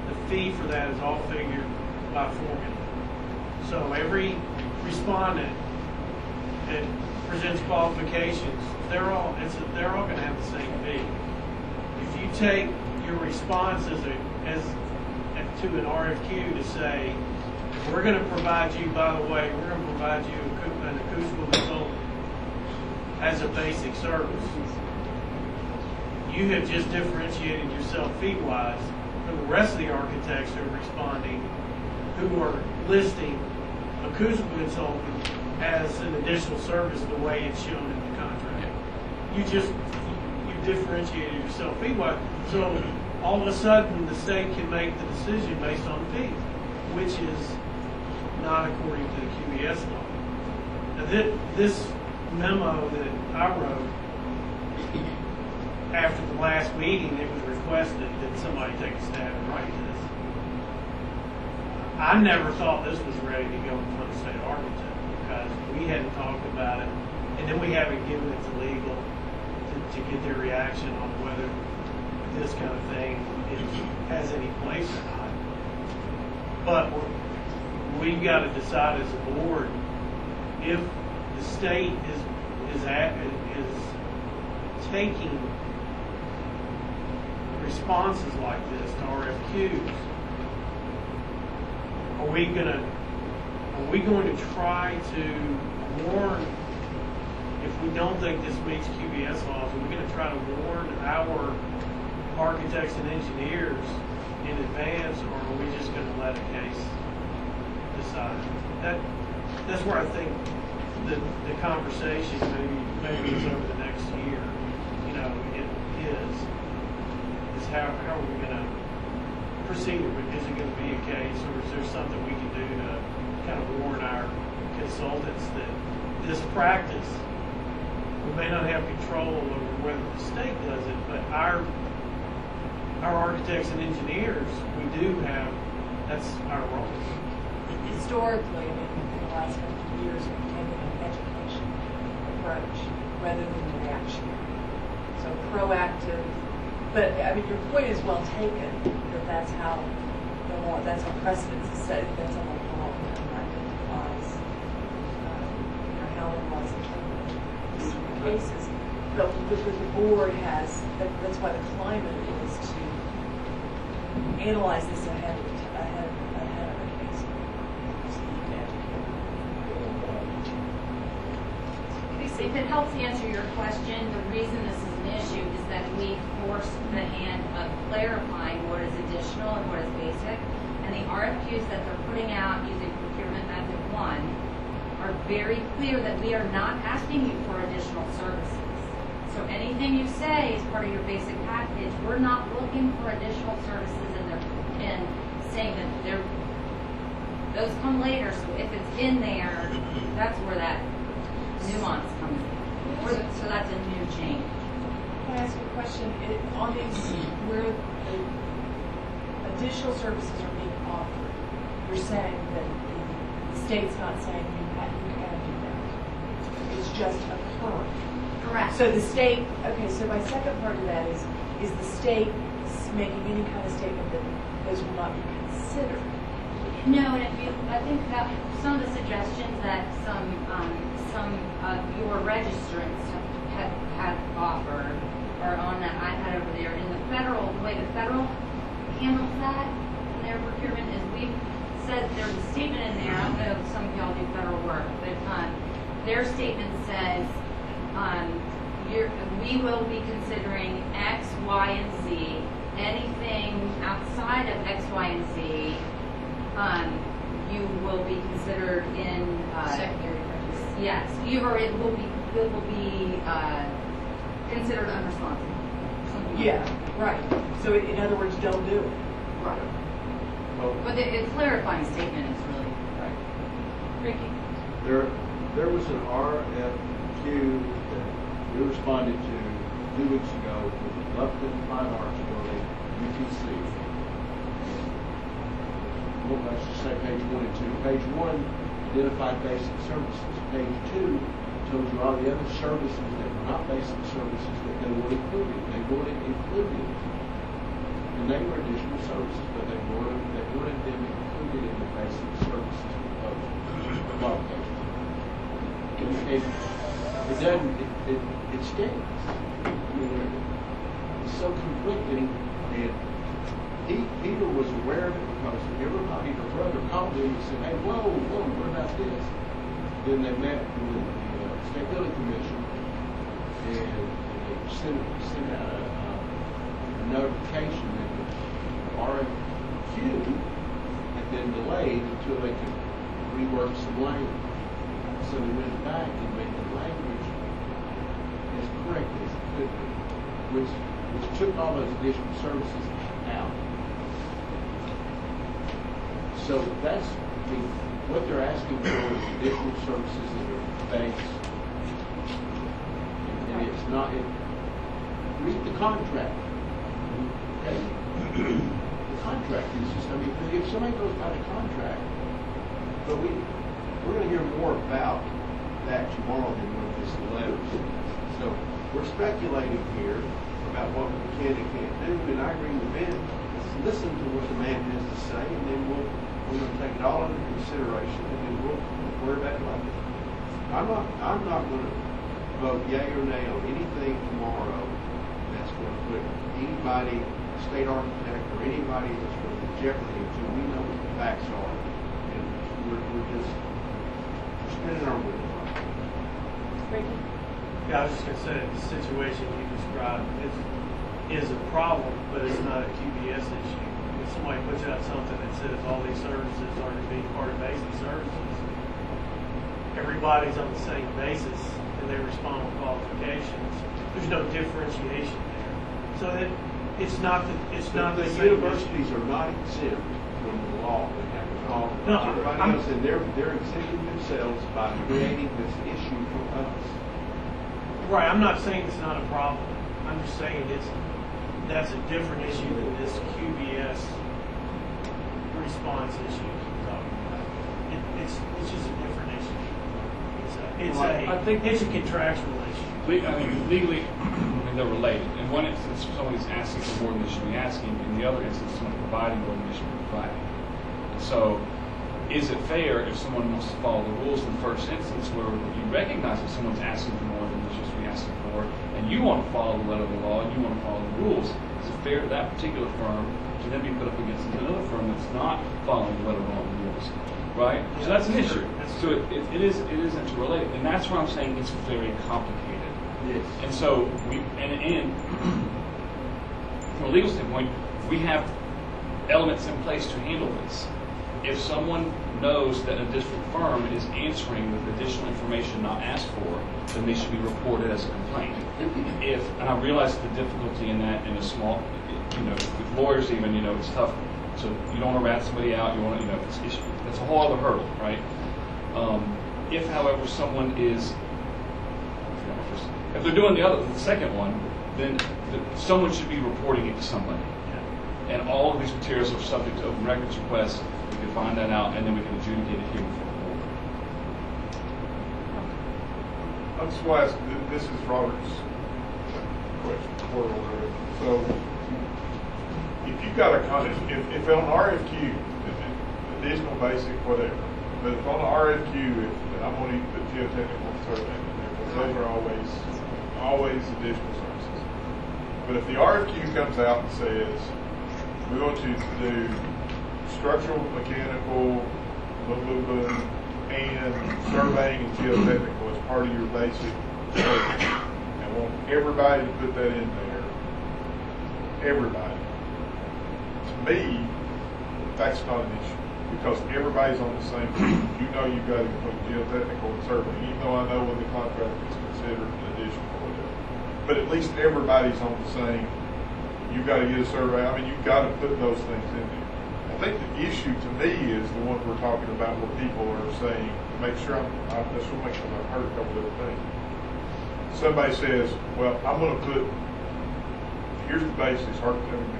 S12: the fee for that is all figured by formula. So every respondent that presents qualifications, they're all going to have the same fee. If you take your response to an RFQ to say, we're going to provide you, by the way, we're going to provide you an acoustical consultant as a basic service. You have just differentiated yourself fee-wise from the rest of the architects who are responding, who are listing acoustical consultant as an additional service the way it's shown in the contract. You differentiated yourself fee-wise. So all of a sudden the state can make the decision based on fee, which is not according to the QES law. Now this memo that I wrote after the last meeting, it was requested that somebody take a stab and write this. I never thought this was ready to go in front of the state architect because we hadn't talked about it, and then we haven't given it to legal to get their reaction on whether this kind of thing has any place or not. But we've got to decide as a board if the state is taking responses like this to RFQs. Are we going to try to warn, if we don't think this meets QBS laws, are we going to try to warn our architects and engineers in advance, or are we just going to let a case decide? That's where I think the conversation maybe is over the next year. It is how are we going to proceed? Is it going to be a case, or is there something we can do to kind of warn our consultants that this practice, we may not have control over whether the state does it, but our architects and engineers, we do have, that's our role.
S10: Historically, in the last 50 years, we've taken an education approach rather than reactionary. So proactive. But your point is well taken. That's how the law. That's how precedence is set. That's how the law identifies how the law is interpreted in certain cases. But the board has. That's why the climate is to analyze this ahead of a case.
S5: If it helps answer your question, the reason this is an issue is that we forced the hand of clarifying what is additional and what is basic. And the RFQs that they're putting out using procurement method 1 are very clear that we are not asking you for additional services. So anything you say is part of your basic package. We're not looking for additional services and saying that those come later. So if it's in there, that's where that nuance comes in. So that's a new change.
S10: Can I ask you a question? On these, where the additional services are being offered, you're saying that the state's not saying you can do that. It's just occurring.
S5: Correct.
S10: So the state, okay, so my second part of that is the state making any kind of statement that those will not be considered?
S5: No, and I think that some of the suggestions that some of your registrants have offered are on that iPad over there. In the way the federal handles that in their procurement is we've said there's a statement in there. I don't know if some of y'all do federal work, but their statement says we will be considering X, Y, and Z. Anything outside of X, Y, and Z, you will be considered in
S10: secondary purchase.
S5: Yes, it will be considered unresponsive.
S10: Yeah, right. So in other words, don't do it.
S5: Right. But the clarifying statement is really
S10: right. Ricky?
S8: There was an RFQ that we responded to 2 weeks ago with the Lupton Fine Arts Building, UTC. Well, let's just say page 1 and 2. Page 1 identified basic services. Page 2 told you all the other services that were not basic services that they were included. They weren't included. And they were additional services, but they weren't them included in the basic services qualifications. It doesn't, it stinks. I mean, it's so conflicting, and Peter was aware of it because everybody, her brother called him and said, hey, whoa, what about this? Then they met with the State Building Commission and they sent out a notification that the RFQ had been delayed until they could rework some language. So they went back and made the language as correct as it could be, which took all those additional services out. So that's what they're asking for is additional services that are base. And it's not, read the contract. Okay? The contract is just, I mean, if somebody goes by the contract, but we're going to hear more about that tomorrow than what this letter says. So we're speculating here about what we can and can't do, and I agree with Ben. Let's listen to what the man has to say, and then we're going to take it all into consideration, and then we'll worry about it later. I'm not going to vote yay or nay on anything tomorrow that's going to put anybody, state architect, or anybody that's going to jeopardy until we know what the facts are. And we're just spinning our wheels.
S12: Yeah, I was just going to say that the situation you described is a problem, but it's not a QBS issue. If somebody puts out something that says all these services are to be part of basic services, everybody's on the same basis and they respond with qualifications. There's no differentiation there. So it's not the
S8: universities are not exempt from the law. They have to call everybody else, and they're exempting themselves by creating this issue for us.
S12: Right, I'm not saying it's not a problem. I'm just saying that's a different issue than this QBS response issue you're talking about. It's just a different issue. It's a contractual issue.
S2: I mean, legally, they're related. In one instance, somebody's asking for more than they should be asking. In the other instance, someone's providing more than they should be providing. So, is it fair if someone wants to follow the rules in the first instance where you recognize that someone's asking for more than they should be asking for, and you want to follow the letter of the law, and you want to follow the rules, is it fair to that particular firm to then be put up against another firm that's not following the letter of the law and the rules? Right? So that's an issue. So it is interrelated. And that's where I'm saying it's very complicated.
S8: Yes.
S2: And so and from a legal standpoint, we have elements in place to handle this. If someone knows that a district firm is answering with additional information not asked for, then they should be reported as a complaint. And I realize the difficulty in that in a small, with lawyers even, it's tough. So you don't want to rat somebody out. You want to, it's a whole other hurdle, right? If, however, someone is, if they're doing the second one, then someone should be reporting it to somebody. And all of these materials are subject to open records requests. We can find that out, and then we can adjudicate it here before the board.
S9: I just want to ask, this is Robert's question. So, if you've got if on RFQ, additional basic, whatever, but if on the RFQ, and I'm going to put geotechnical survey in there, because those are always additional services. But if the RFQ comes out and says, we want you to do structural, mechanical, and surveying and geotechnical as part of your basic service, and want everybody to put that in there, everybody. To me, that's not an issue because everybody's on the same team. You know you've got to include geotechnical and surveying, even though I know when the contract is considered an additional project. But at least everybody's on the same. You've got to get a survey. I mean, you've got to put those things in there. I think the issue to me is the one we're talking about where people are saying, make sure I just want to make sure I've heard a couple of other things. Somebody says, well, I'm going to put, here's the basics,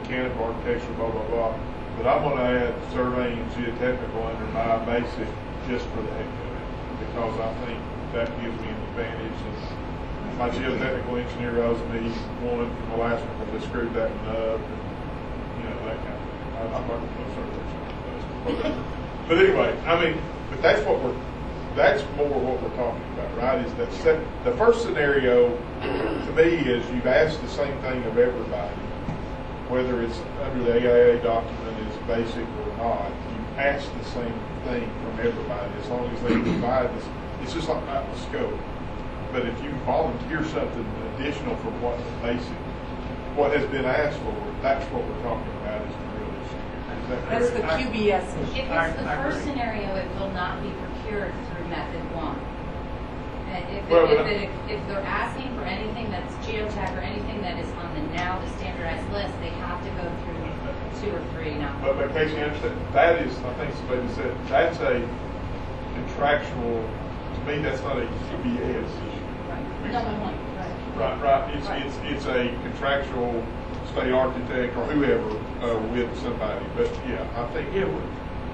S9: mechanical, architectural, blah, blah, blah, but I'm going to add surveying and geotechnical under my basic just for the heck of it, because I think that gives me an advantage. And my geotechnical engineer owes me one from the last one because they screwed that one up, and, that kind of thing. I'm not going to put surveys. But anyway, but that's more what we're talking about, right? Is that the first scenario to me is you've asked the same thing of everybody, whether it's under the AIA document is basic or not, you ask the same thing from everybody as long as they provide this. It's just like the scope. But if you volunteer something additional from what the basic, what has been asked for, that's what we're talking about is the real issue. Is that
S10: That's the
S9: correct?
S10: QBS issue.
S5: If it's the first scenario, it will not be procured through method one. And if they're asking for anything that's geotech or anything that is on the standardized list, they have to go through 2 or 3 now.
S9: But Casey, understand, that is, I think somebody said, that's a contractual, to me, that's not a QBS issue. Right. It's a contractual state architect or whoever with somebody. But yeah, I think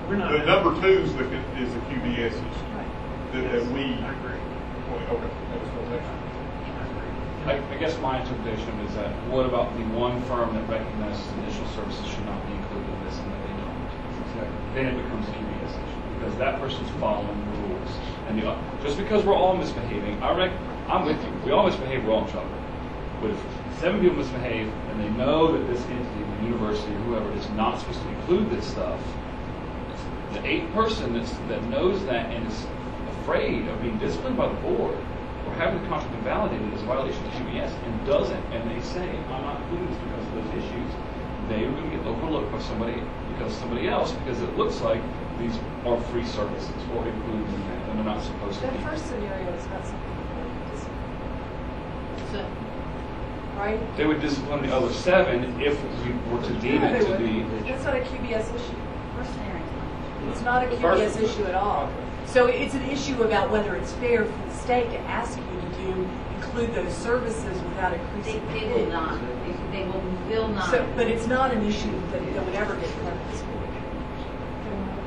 S12: we're not.
S9: The number 2 is the QBS issue. Right. That we. I agree. Okay. That was the next.
S2: I guess my interpretation is that what about the one firm that recognizes initial services should not be included in this and that they don't? Exactly. Then it becomes a QBS issue because that person's following the rules. And just because we're all misbehaving, I'm with you. We all misbehave, we're all in trouble. But if 7 people misbehave and they know that this entity, the university or whoever, is not supposed to include this stuff, the 8th person that knows that and is afraid of being disciplined by the board or having the contract invalidated as a violation of QBS and doesn't, and they say, I'm not including this because of those issues, they are going to get overlooked by somebody else because it looks like these are free services or included in that, and they're not supposed to be.
S10: That first scenario is not something the board would discipline. So, right?
S2: They would discipline the other 7 if we were to deem it to be.
S10: That's not a QBS issue.
S5: First scenario.
S10: It's not a QBS issue at all. So it's an issue about whether it's fair for the state to ask you to include those services without increasing.
S5: They will not. They will not.
S10: So, but it's not an issue that would ever get in front of this board.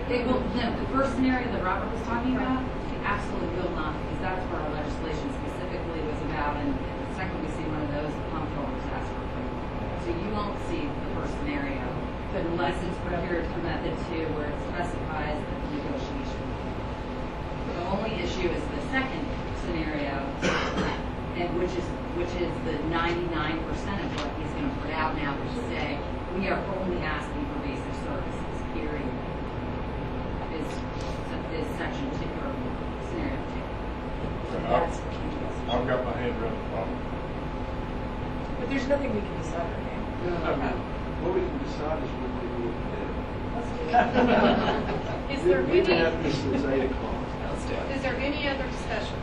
S5: They will. No, the first scenario that Robert was talking about, they absolutely will not, because that's where our legislation specifically was about. And the second we see one of those, the comptrollers ask for approval. So you won't see the first scenario, but unless it's procured through method 2, where it specifies the negotiation. The only issue is the second scenario, and which is the 99% of what he's going to put out now to say we are only asking for basic services. Period. Is section 2 or scenario 2.
S10: That's the QBS.
S9: I've got my hand around the problem.
S10: But there's nothing we can decide right now.
S12: What we can decide is when we do it.
S15: Is there
S12: We've been
S15: any?
S12: at this since 8 o'clock.
S15: Is there any other discussion?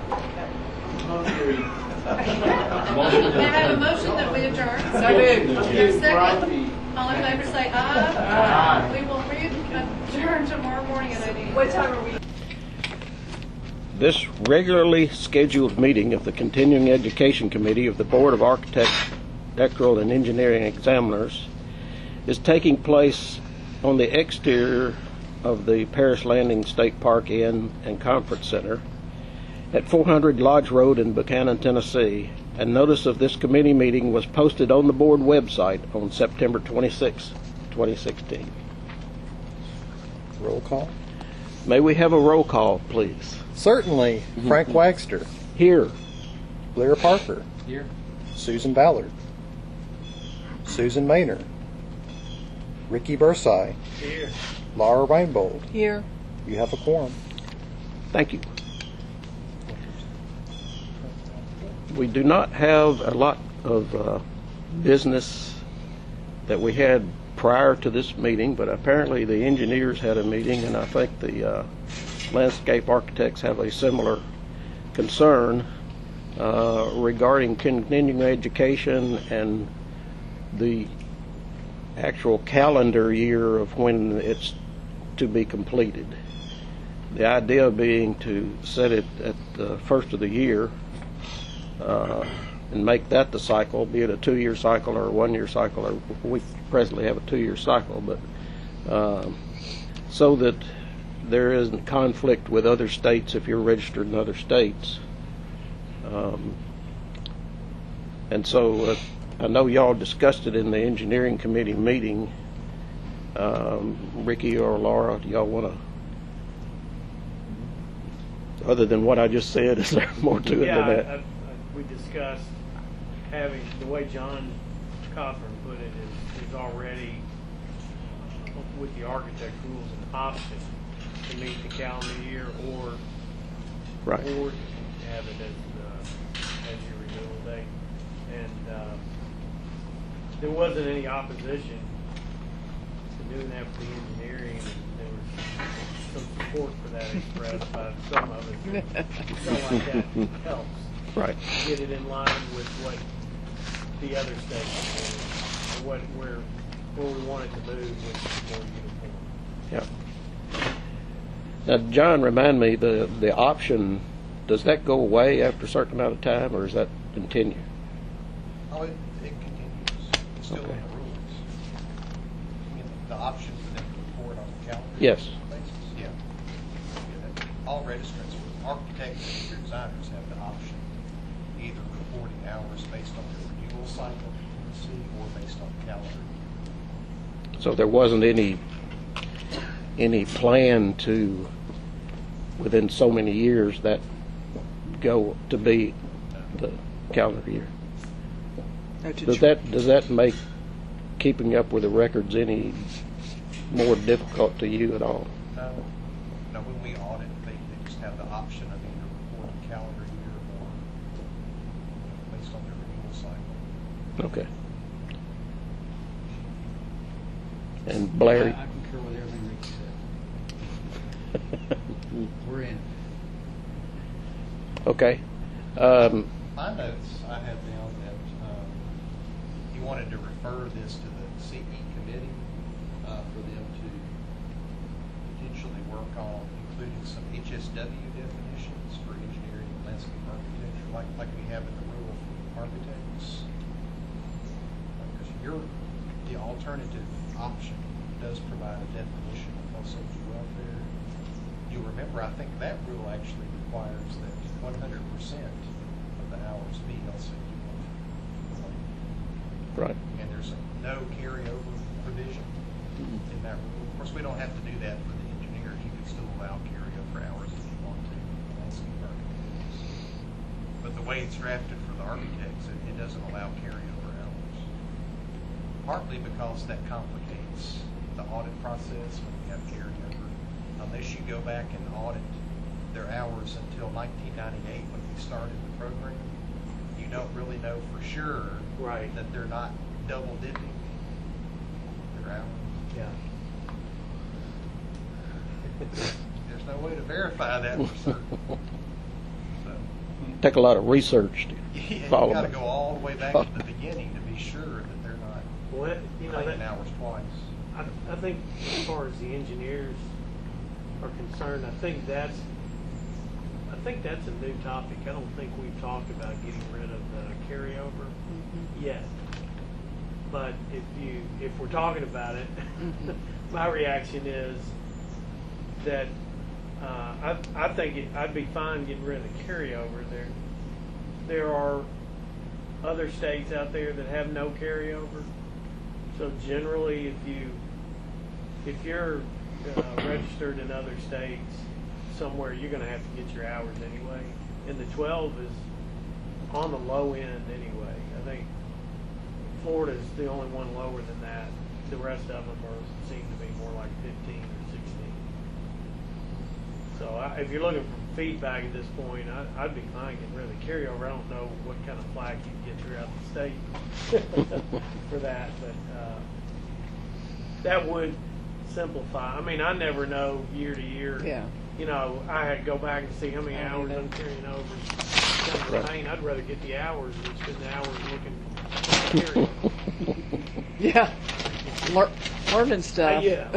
S12: Hungry.
S15: May I have a motion that we adjourn?
S10: So moved.
S15: Is there a second? All in favor say aye. We will adjourn tomorrow morning at 8 a.m.
S10: What time are we?
S6: This regularly scheduled meeting of the Continuing Education Committee of the Board of Architectural and Engineering Examiners is taking place on the exterior of the Paris Landing State Park Inn and Conference Center at 400 Lodge Road in Buchanan, Tennessee, and notice of this committee meeting was posted on the board website on September 26, 2016.
S16: Roll call?
S6: May we have a roll call, please?
S16: Certainly. Frank Wagster.
S6: Here.
S16: Blair Parker.
S17: Here.
S16: Susan Ballard. Susan Maynard. Ricky Bursai.
S12: Here.
S16: Laura Rainbold.
S15: Here.
S16: You have a quorum.
S6: Thank you. We do not have a lot of business that we had prior to this meeting, but apparently the engineers had a meeting, and I think the landscape architects have a similar concern regarding continuing education and the actual calendar year of when it's to be completed. The idea being to set it at the first of the year and make that the cycle, be it a 2-year cycle or a 1-year cycle, or we presently have a 2-year cycle, but so that there isn't conflict with other states if you're registered in other states. And so I know y'all discussed it in the engineering committee meeting. Ricky or Laura, do y'all want to, other than what I just said, is there more to it than that?
S12: We discussed having, the way John Cochran put it, is already with the architect rules an option to meet the calendar year or
S6: Right.
S12: or have it as your renewal date. And there wasn't any opposition to doing that for the engineering. And there was some support for that expressed by some of us. So like that helps.
S6: Right.
S12: Get it in line with what the other states do, or where we want it to move, which is more uniform.
S6: Yeah. Now, John, remind me, the option, does that go away after a certain amount of time, or does that continue?
S14: Oh, it continues. It's still in the rules. I mean, the option for them to report on the calendar
S6: Yes.
S14: basis. Yeah. All registrants, architects and interior designers have the option, either reporting hours based on their renewal cycle in the city or based on the calendar.
S6: So there wasn't any plan to, within so many years, that go to be the calendar year. Does that make keeping up with the records any more difficult to you at all?
S14: No. No, when we audit, they just have the option of either reporting calendar year or based on their renewal cycle.
S6: Okay. And Blair?
S4: I concur with everything Rick said. We're in.
S6: Okay.
S14: My notes, I have down that you wanted to refer this to the CE committee for them to potentially work on including some HSW definitions for engineering and landscape architecture, like we have in the rule for architects. Because the alternative option does provide a definition of health, safety, welfare. You'll remember, I think that rule actually requires that 100% of the hours be health, safety, welfare.
S6: Right.
S14: And there's no carryover provision in that rule. Of course, we don't have to do that for the engineers. You can still allow carryover hours if you want to, landscape architects. But the way it's drafted for the architects, it doesn't allow carryover hours. Partly because that complicates the audit process when you have carryover. Unless you go back and audit their hours until 1998 when we started the program, you don't really know for sure that they're not double dipping their hours.
S12: Yeah.
S14: There's no way to verify that for certain. So,
S6: Take a lot of research to
S14: you
S6: follow
S14: got to
S6: them.
S14: go all the way back to the beginning to be sure that they're not claiming hours twice.
S12: I think as far as the engineers are concerned, I think that's a new topic. I don't think we've talked about getting rid of the carryover yet. But if we're talking about it, my reaction is that I think I'd be fine getting rid of the carryover. There are other states out there that have no carryover. So generally, if you're registered in other states somewhere, you're going to have to get your hours anyway. And the 12 is on the low end anyway. I think Florida's the only one lower than that. The rest of them seem to be more like 15 or 16. So if you're looking for feedback at this point, I'd be fine getting rid of the carryover. I don't know what kind of flack you get throughout the state for that, but that would simplify. I mean, I never know year to year.
S22: Yeah.
S12: You know, I had to go back and see how many hours I'm carrying over.
S6: Right.
S12: I'd rather get the hours than spend the hours looking at the
S22: Yeah. Learning stuff.
S12: Yeah.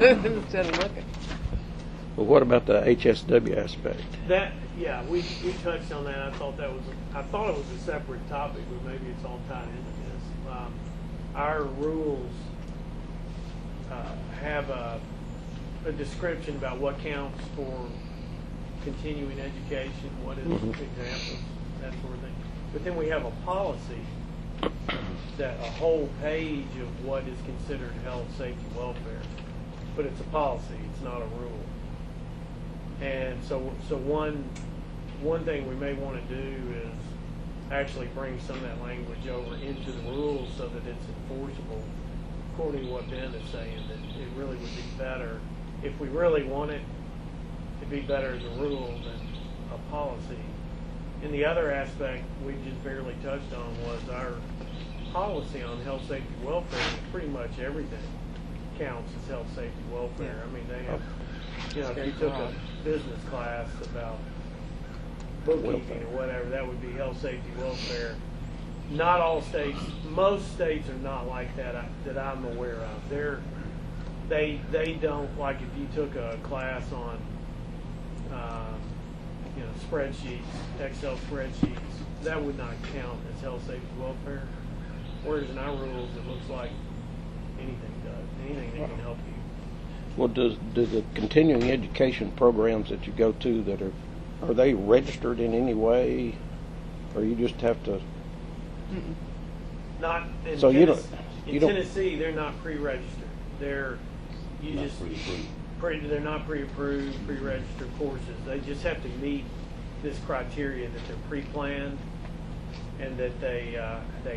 S22: Instead of looking.
S6: Well, what about the HSW aspect?
S12: We touched on that. I thought it was a separate topic, but maybe it's all tied into this. Our rules have a description about what counts for continuing education, what is examples, that sort of thing. But then we have a policy, that a whole page of what is considered health, safety, welfare. But it's a policy, it's not a rule. And so one thing we may want to do is actually bring some of that language over into the rules so that it's enforceable, according to what Ben is saying, that it really would be better, if we really want it to be better as a rule than a policy. And the other aspect we just barely touched on was our policy on health, safety, welfare. Pretty much everything counts as health, safety, welfare. I mean, they have, you know, if you took a business class about bookkeeping or whatever, that would be health, safety, welfare. Not all states, most states are not like that that I'm aware of. They don't, like if you took a class on, you know, spreadsheets, Excel spreadsheets, that would not count as health, safety, welfare. Whereas in our rules, it looks like anything does, anything that can help you.
S7: Well, do the continuing education programs that you go to that are they registered in any way, or you just have to?
S12: Not in
S7: So
S12: Tennessee,
S7: you don't.
S12: Tennessee, they're not pre-registered. They're not pre-approved, pre-registered courses. They just have to meet this criteria that they're pre-planned and that they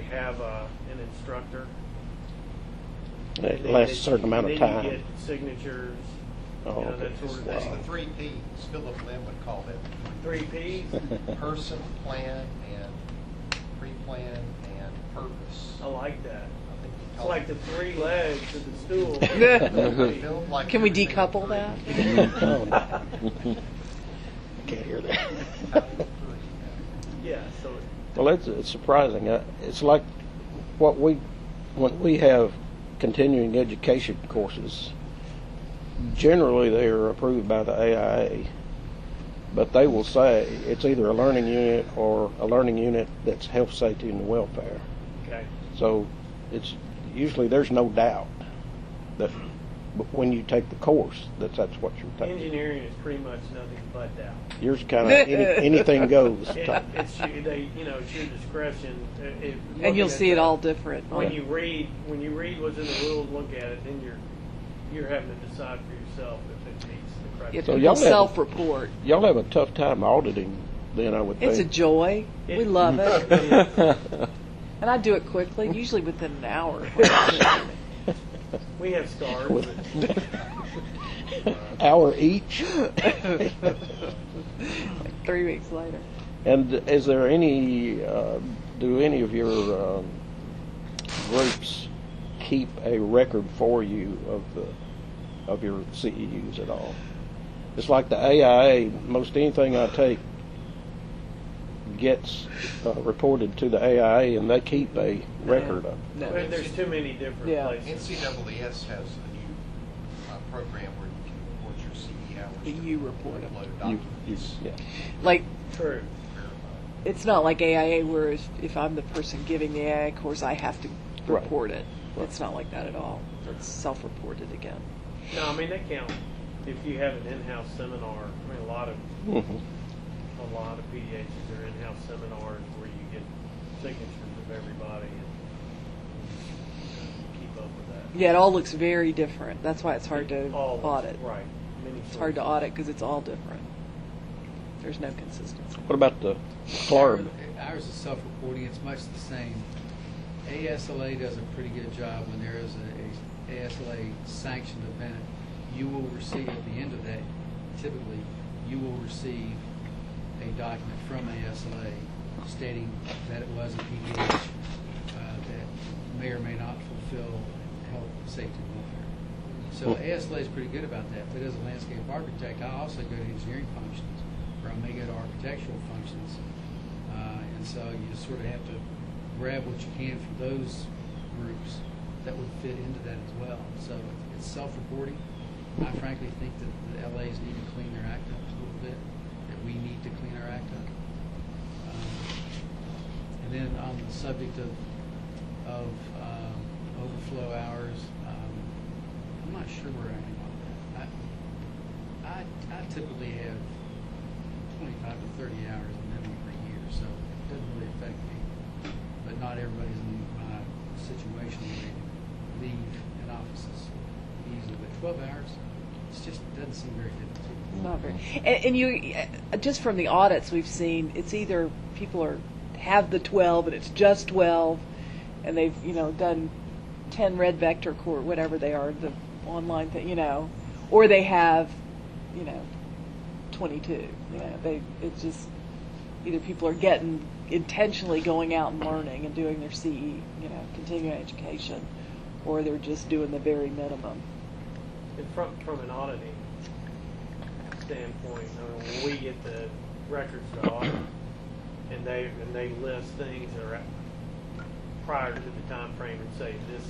S12: have an instructor.
S7: It lasts a certain amount of time.
S12: You get signatures.
S7: Oh,
S12: you know,
S7: okay.
S12: that sort of
S14: That's
S12: thing.
S14: the 3 Ps. Philip Lim would call them.
S12: 3 Ps?
S14: Person, plan, and pre-plan, and purpose.
S12: I like that.
S14: I think he
S12: It's
S14: called
S12: like the 3 legs of the stool.
S13: Can we decouple that?
S7: Oh, no. Can't hear that.
S12: Yeah, so
S7: Well, it's surprising. It's like when we have continuing education courses, generally they are approved by the AIA, but they will say it's either a learning unit or a learning unit that's health, safety, and welfare.
S12: okay.
S7: So it's usually there's no doubt that when you take the course that's what you're taking.
S12: Engineering is pretty much nothing but doubt.
S7: Yours kind of anything goes.
S12: It's your discretion.
S13: And you'll see it all different.
S12: When you read what's in the rules, look at it, then you're having to decide for yourself if it meets the criteria.
S13: If people self-report.
S7: Y'all have a tough time auditing, then I would think.
S13: It's a joy. We love it. And I do it quickly, usually within an hour.
S12: We have scars.
S7: Hour each.
S13: 3 weeks later.
S7: And is there any? Do any of your groups keep a record for you of your CEUs at all? It's like the AIA. Most anything I take gets reported to the AIA, and they keep a record of it.
S12: No. There's too many different places.
S14: NCAAS has a new program where you can report your CE hours.
S13: You report them.
S7: Yeah.
S13: Like,
S12: True.
S13: it's not like AIA where if I'm the person giving the AIA course, I have to report it.
S7: Right.
S13: It's not like that at all. It's self-reported again.
S12: No, I mean they count. If you have an in-house seminar, I mean a lot of PDHs are in-house seminars where you get signatures of everybody and keep up with that.
S13: Yeah, it all looks very different. That's why it's hard to
S12: All
S13: audit.
S12: Right.
S13: It's hard to audit because it's all different. There's no consistency.
S7: What about the CLARB?
S4: Ours is self-reporting. It's much the same. ASLA does a pretty good job when there is a ASLA sanctioned event. You will receive at the end of that, typically, you will receive a document from ASLA stating that it was a PDH that may or may not fulfill health, safety, and welfare. So ASLA is pretty good about that. But as a landscape architect, I also go to engineering functions, or I may go to architectural functions. And so you sort of have to grab what you can from those groups that would fit into that as well. So it's self-reporting. I frankly think that the LAs need to clean their act up a little bit, that we need to clean our act up. And then on the subject of overflow hours, I'm not sure where I am on that. I typically have 25 to 30 hours minimum per year, so it doesn't really affect me. But not everybody's in my situation where they leave in offices easily. But 12 hours, it just doesn't seem very difficult.
S13: Not very. And you, just from the audits we've seen, it's either people are
S10: have the 12 and it's just 12, and they've, done 10 red vector core, whatever they are, the online thing, or they have, 22. It's just either people are intentionally going out and learning and doing their CE, continuing education, or they're just doing the very minimum.
S12: And from an auditing standpoint, when we get the records to audit, and they list things that are prior to the time frame and say this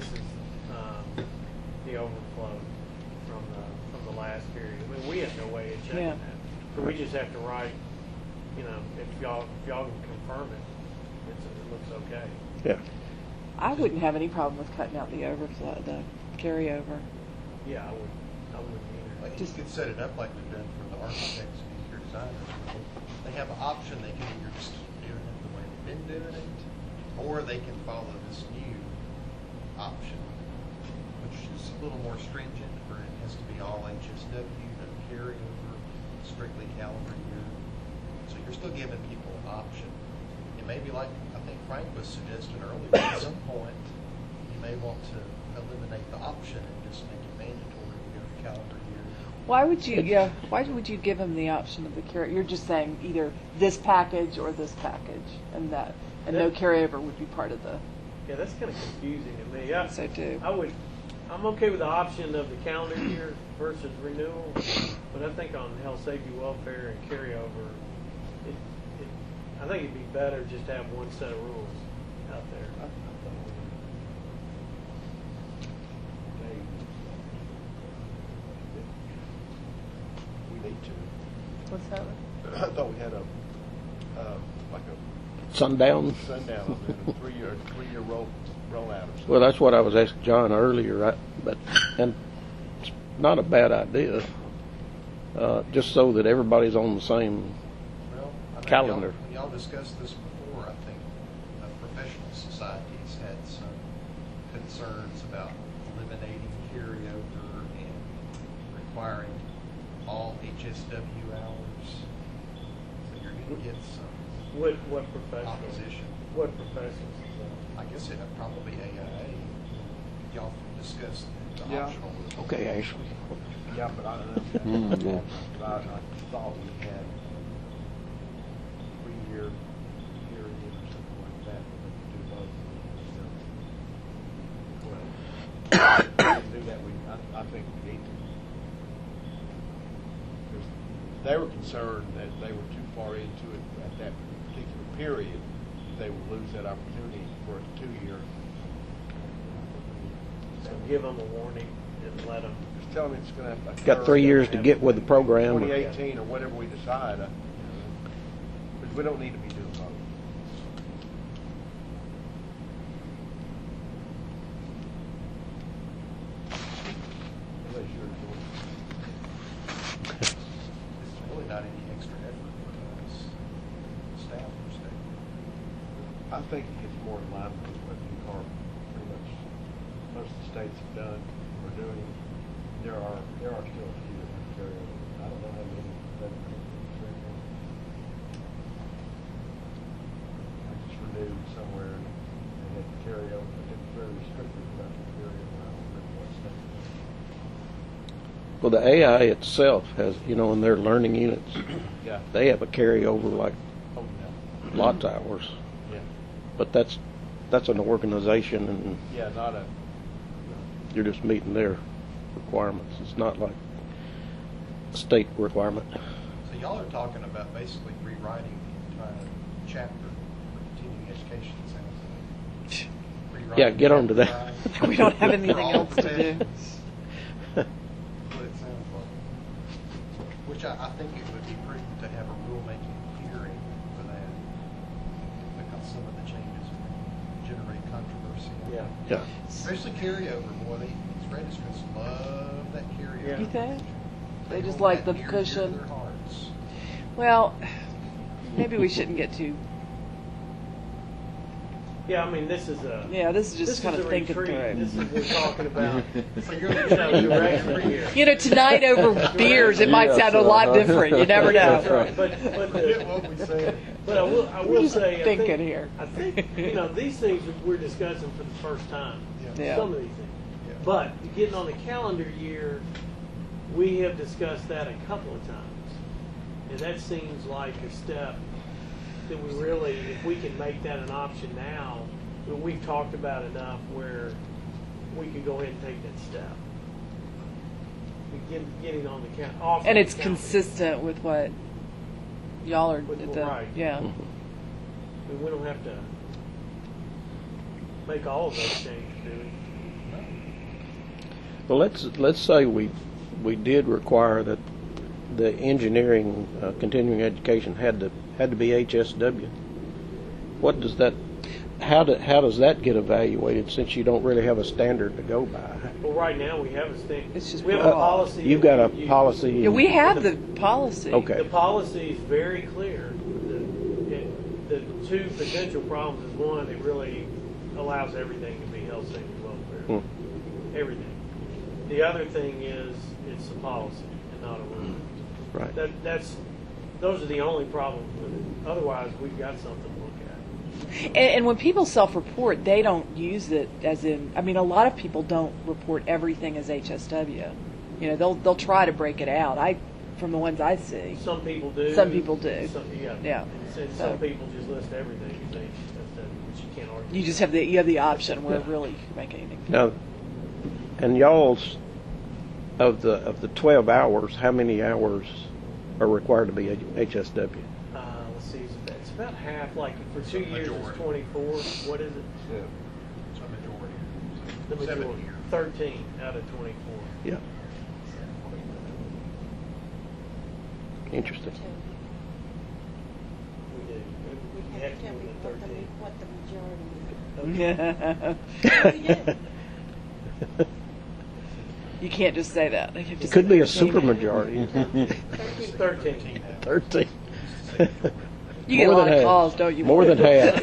S12: is the overflow from the last period. I mean, we have no way of checking that, so we just have to write. If y'all can confirm it, it looks okay.
S6: Yeah.
S10: I wouldn't have any problem with cutting out the overflow, the carryover.
S12: Yeah, I wouldn't either.
S14: You could set it up like we've done for the architects and interior designers. They have an option. They can either just do it the way they've been doing it, or they can follow this new option, which is a little more stringent, where it has to be all HSW, no carryover, strictly calendar year. So you're still giving people an option. It may be like I think Frank was suggesting earlier, at some point you may want to eliminate the option and just make it mandatory to go to calendar year.
S10: Why would you give them the option of the carry? You're just saying either this package or this package, and no carryover would be part of the.
S12: Yeah, that's kind of confusing to me. I
S10: so too.
S12: I'm okay with the option of the calendar year versus renewal, but I think on health, safety, welfare, and carryover, I think it'd be better just to have one set of rules out there.
S14: We need to.
S10: What's that?
S14: I thought we had a
S6: Sundown.
S14: Sundown and a three-year rollout or something.
S6: Well, that's what I was asking John earlier, and it's not a bad idea, just so that everybody's on the same calendar.
S14: When y'all discussed this before, I think professional societies had some concerns about eliminating carryover and requiring all HSW hours. So you're going to get some
S12: what professional
S14: opposition.
S12: What professions is that?
S14: I guess it'd probably be AIA. Y'all discussed the optional.
S6: Okay, Ashley.
S8: Yeah, but I don't know. I thought we had 3-year period or something like that. We could do both. Well, do that. I think we need to. They were concerned that they were too far into it at that particular period. They would lose that opportunity for a 2-year.
S12: So give them a warning and let them.
S8: Just tell them it's going to have.
S6: Got 3 years to get with the program.
S8: 2018 or whatever we decide. Because we don't need to be doing both. Unless you're doing.
S14: It's really not any extra effort for us, staff perspective.
S8: I think it gets more in line with what UCAR pretty much most of the states have done or doing. There are still a few that have carryover. I don't know how many that I just renewed somewhere and they had carryover. I think it's very restrictive about the carryover. I don't remember what state.
S6: Well, the AI itself has, in their learning units,
S8: Yeah.
S6: they have a carryover like
S8: Oh, yeah.
S6: lots of hours.
S8: Yeah.
S6: But that's an organization, and
S8: Yeah, not a.
S6: you're just meeting their requirements. It's not like a state requirement.
S14: So y'all are talking about basically rewriting the entire chapter for continuing education, it sounds like. Rewriting
S6: Yeah, get on to that.
S14: chapter five.
S10: We don't have anything
S14: For all
S10: else to do.
S14: professions. That's what it sounds like. Which I think it would be prudent to have a rulemaking hearing for that, because some of the changes generate controversy.
S6: Yeah.
S14: Especially carryover, boy, these registrants love that carryover.
S10: You think? They just
S14: hold
S10: like
S14: that
S10: the
S14: near and dear to
S10: cushion.
S14: their hearts.
S10: Well, maybe we shouldn't get too
S12: Yeah, I mean, this is a.
S22: Yeah, this is just
S12: this
S22: kind
S12: is
S22: of
S12: a
S22: thinking
S12: retreat.
S22: through.
S12: This is, we're talking about, direction here.
S22: You know, tonight over beers, it might sound a lot different. You never know.
S12: That's right. But I will say,
S22: thinking
S12: I think,
S22: here.
S12: I think, these things we're discussing for the first time.
S22: Yeah.
S12: Some of these things. But getting on the calendar year, we have discussed that a couple of times. And that seems like a step that we really, if we can make that an option now, that we've talked about enough where we could go ahead and take that step. Getting on the calendar.
S22: And it's consistent with what y'all are at the,
S12: right.
S22: yeah.
S12: I mean, we don't have to make all of those changes, do we?
S1: Well, let's say we did require that the engineering continuing education had to be HSW. What does that? How does that get evaluated since you don't really have a standard to go by?
S12: Well, right now we have a standard.
S22: It's just
S12: we have a policy.
S1: You've got a policy.
S22: Yeah, we have the policy.
S1: Okay.
S12: The policy is very clear. The two potential problems is one, it really allows everything to be health, safety, welfare. Everything. The other thing is it's a policy and not a rule.
S1: Right.
S12: Those are the only problems with it. Otherwise, we've got something to look at.
S22: And when people self-report, they don't use it as in. I mean, a lot of people don't report everything as HSW. You know, they'll try to break it out. From the ones I see.
S12: Some people do.
S22: Some people do.
S12: Yeah. And some people just list everything as HSW, which you can't argue.
S22: You just have the option where really you can make anything.
S1: Now, and y'all's of the 12 hours, how many hours are required to be HSW?
S12: Let's see, it's about half. Like for 2 years, it's 24. What is it?
S14: It's a majority.
S12: The majority. 13 out of 24.
S1: Yeah. Interesting.
S12: We do. We have to do the 13.
S21: What the majority is.
S22: You can't just say that.
S1: It could be a supermajority.
S12: 13.
S1: 13.
S22: You get a lot of calls, don't you?
S1: More than half.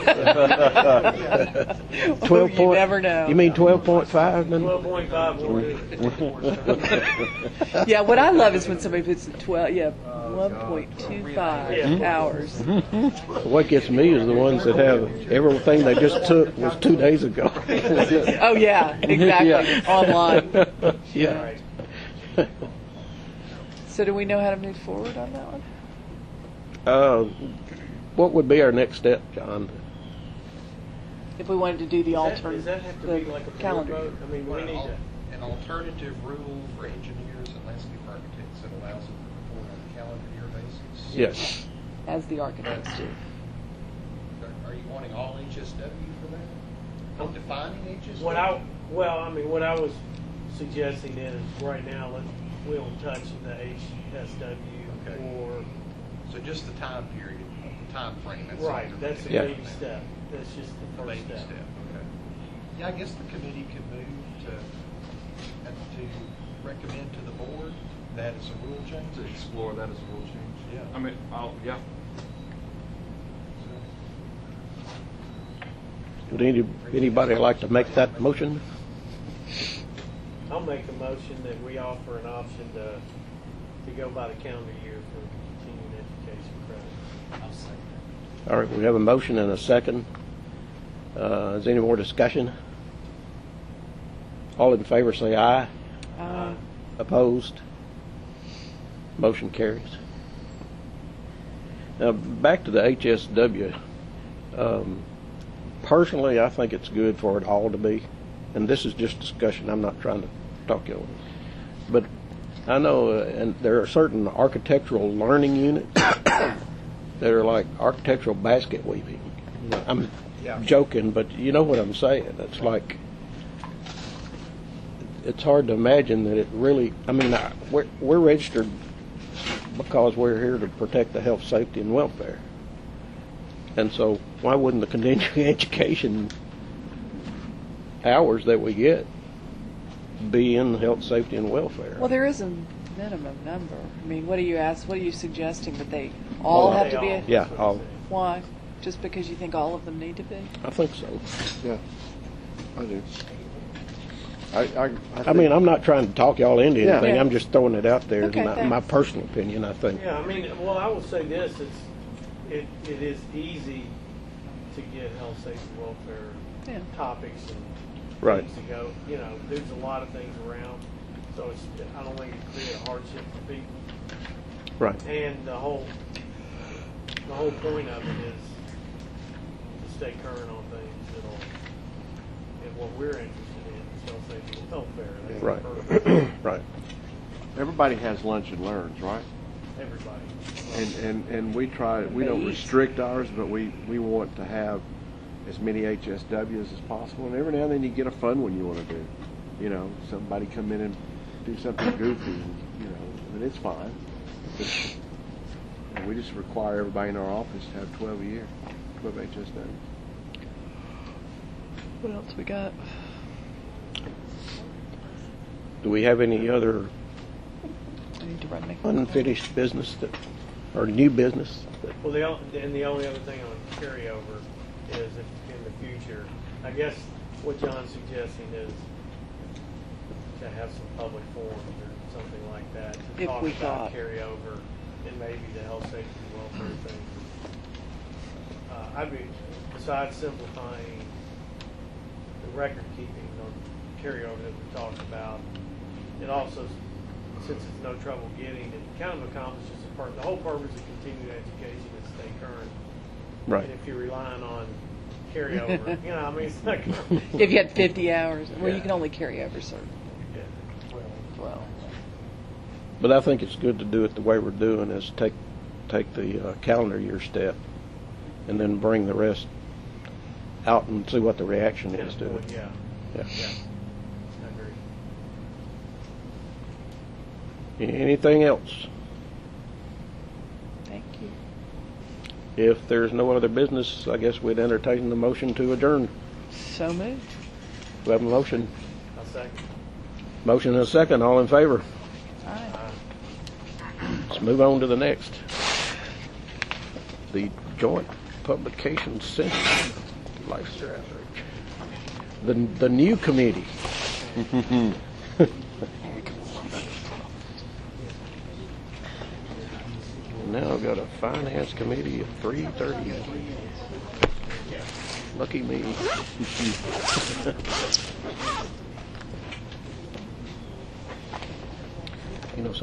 S1: 12
S22: You never know.
S1: You mean 12.5?
S12: 12.5.
S22: Yeah, what I love is when somebody puts 1.25 hours.
S1: What gets me is the ones that have everything they just took was 2 days ago.
S22: Oh yeah, exactly.
S1: Yeah.
S22: Online.
S1: Yeah.
S22: So do we know how to move forward on that one?
S1: What would be our next step, John?
S22: If we wanted to do the alternate,
S12: Does that have to be like a
S22: calendar.
S12: vote? I mean, we need to.
S14: An alternative rule for engineers and landscape architects that allows them to report on a calendar year basis?
S1: Yes.
S22: As the architects do.
S14: Are you wanting all HSW for that? I'm defining HSW?
S12: What I was suggesting is right now we don't touch the HSW or.
S14: So just the time period, time frame. That's
S12: Right, that's a baby step. That's just the first step.
S14: Okay. Yeah, I guess the committee could move to recommend to the board that as a rule change.
S2: To explore that as a rule change.
S14: Yeah.
S2: I mean, yeah.
S1: Would anybody like to make that motion?
S12: I'll make a motion that we offer an option to go by the calendar year for continuing education credit. I'll second that.
S1: All right, we have a motion and a second. Is there any more discussion? All in favor say aye.
S22: Aye.
S1: Opposed? Motion carries. Now, back to the HSW. Personally, I think it's good for it all to be, and this is just discussion. I'm not trying to talk you over. But I know, and there are certain architectural learning units that are like architectural basket weaving. I'm joking, but you know what I'm saying. It's like, it's hard to imagine that it really, I mean, we're registered because we're here to protect the health, safety, and welfare. And so why wouldn't the continuing education hours that we get be in health, safety, and welfare?
S22: Well, there is a minimum number. I mean, what are you suggesting that they all have to be?
S1: Yeah, all.
S22: Why? just because you think all of them need to be?
S1: I think so.
S6: Yeah, I do.
S1: I mean, I'm not trying to talk y'all into
S6: Yeah.
S1: anything.
S22: Yeah.
S1: I'm just throwing it out there.
S22: Okay,
S1: My
S22: thanks.
S1: personal opinion, I think.
S12: Yeah, I mean, well, I will say this, it is easy to get health, safety, welfare
S22: Yeah.
S12: topics and
S1: Right.
S12: things to go, you know, there's a lot of things around, so I don't think it create a hardship for people.
S1: Right.
S12: And the whole point of it is to stay current on things and what we're interested in, health, safety, and welfare. That's
S1: Right.
S12: the purpose.
S1: Right.
S6: Everybody has lunch and learns, right?
S12: Everybody.
S6: And we don't restrict ours, but we want to have as many HSWs as possible. And every now and then you get a fun one you want to do. You know, somebody come in and do something goofy, and, you know, and it's fine. And we just require everybody in our office to have 12 a year, 12 HSWs.
S22: What else we got?
S1: Do we have any other
S22: I need to run me.
S1: unfinished business or new business?
S12: Well, the only other thing on carryover is if in the future, I guess what John's suggesting is to have some public forums or something like that to
S22: If
S12: talk
S22: we
S12: about
S22: thought.
S12: carryover and maybe the health, safety, and welfare thing. I'd be, besides simplifying the record keeping on carryover that we talked about, it also, since it's no trouble getting, it kind of accomplishes the whole purpose of continuing education is stay current.
S1: Right.
S12: And if you're relying on carryover, you know, I mean, it's not going to.
S22: If you had 50 hours, well,
S12: Yeah.
S22: you can only carry over certain.
S12: Yeah.
S22: 12.
S1: But I think it's good to do it the way we're doing, is take the calendar year step and then bring the rest out and see what the reaction is to it.
S12: Yeah.
S1: Yeah.
S12: Yeah. I agree.
S1: Anything else?
S22: Thank you.
S1: If there's no other business, I guess we'd entertain the motion to adjourn.
S22: So moved.
S1: We have a motion.
S12: I'll second.
S1: Motion and a second. All in favor?
S22: Aye.
S1: Let's move on to the next. The Joint Publication Center. Lifestyle outreach. The new committee. Now I've got a finance committee at 3:30. Lucky me. You know,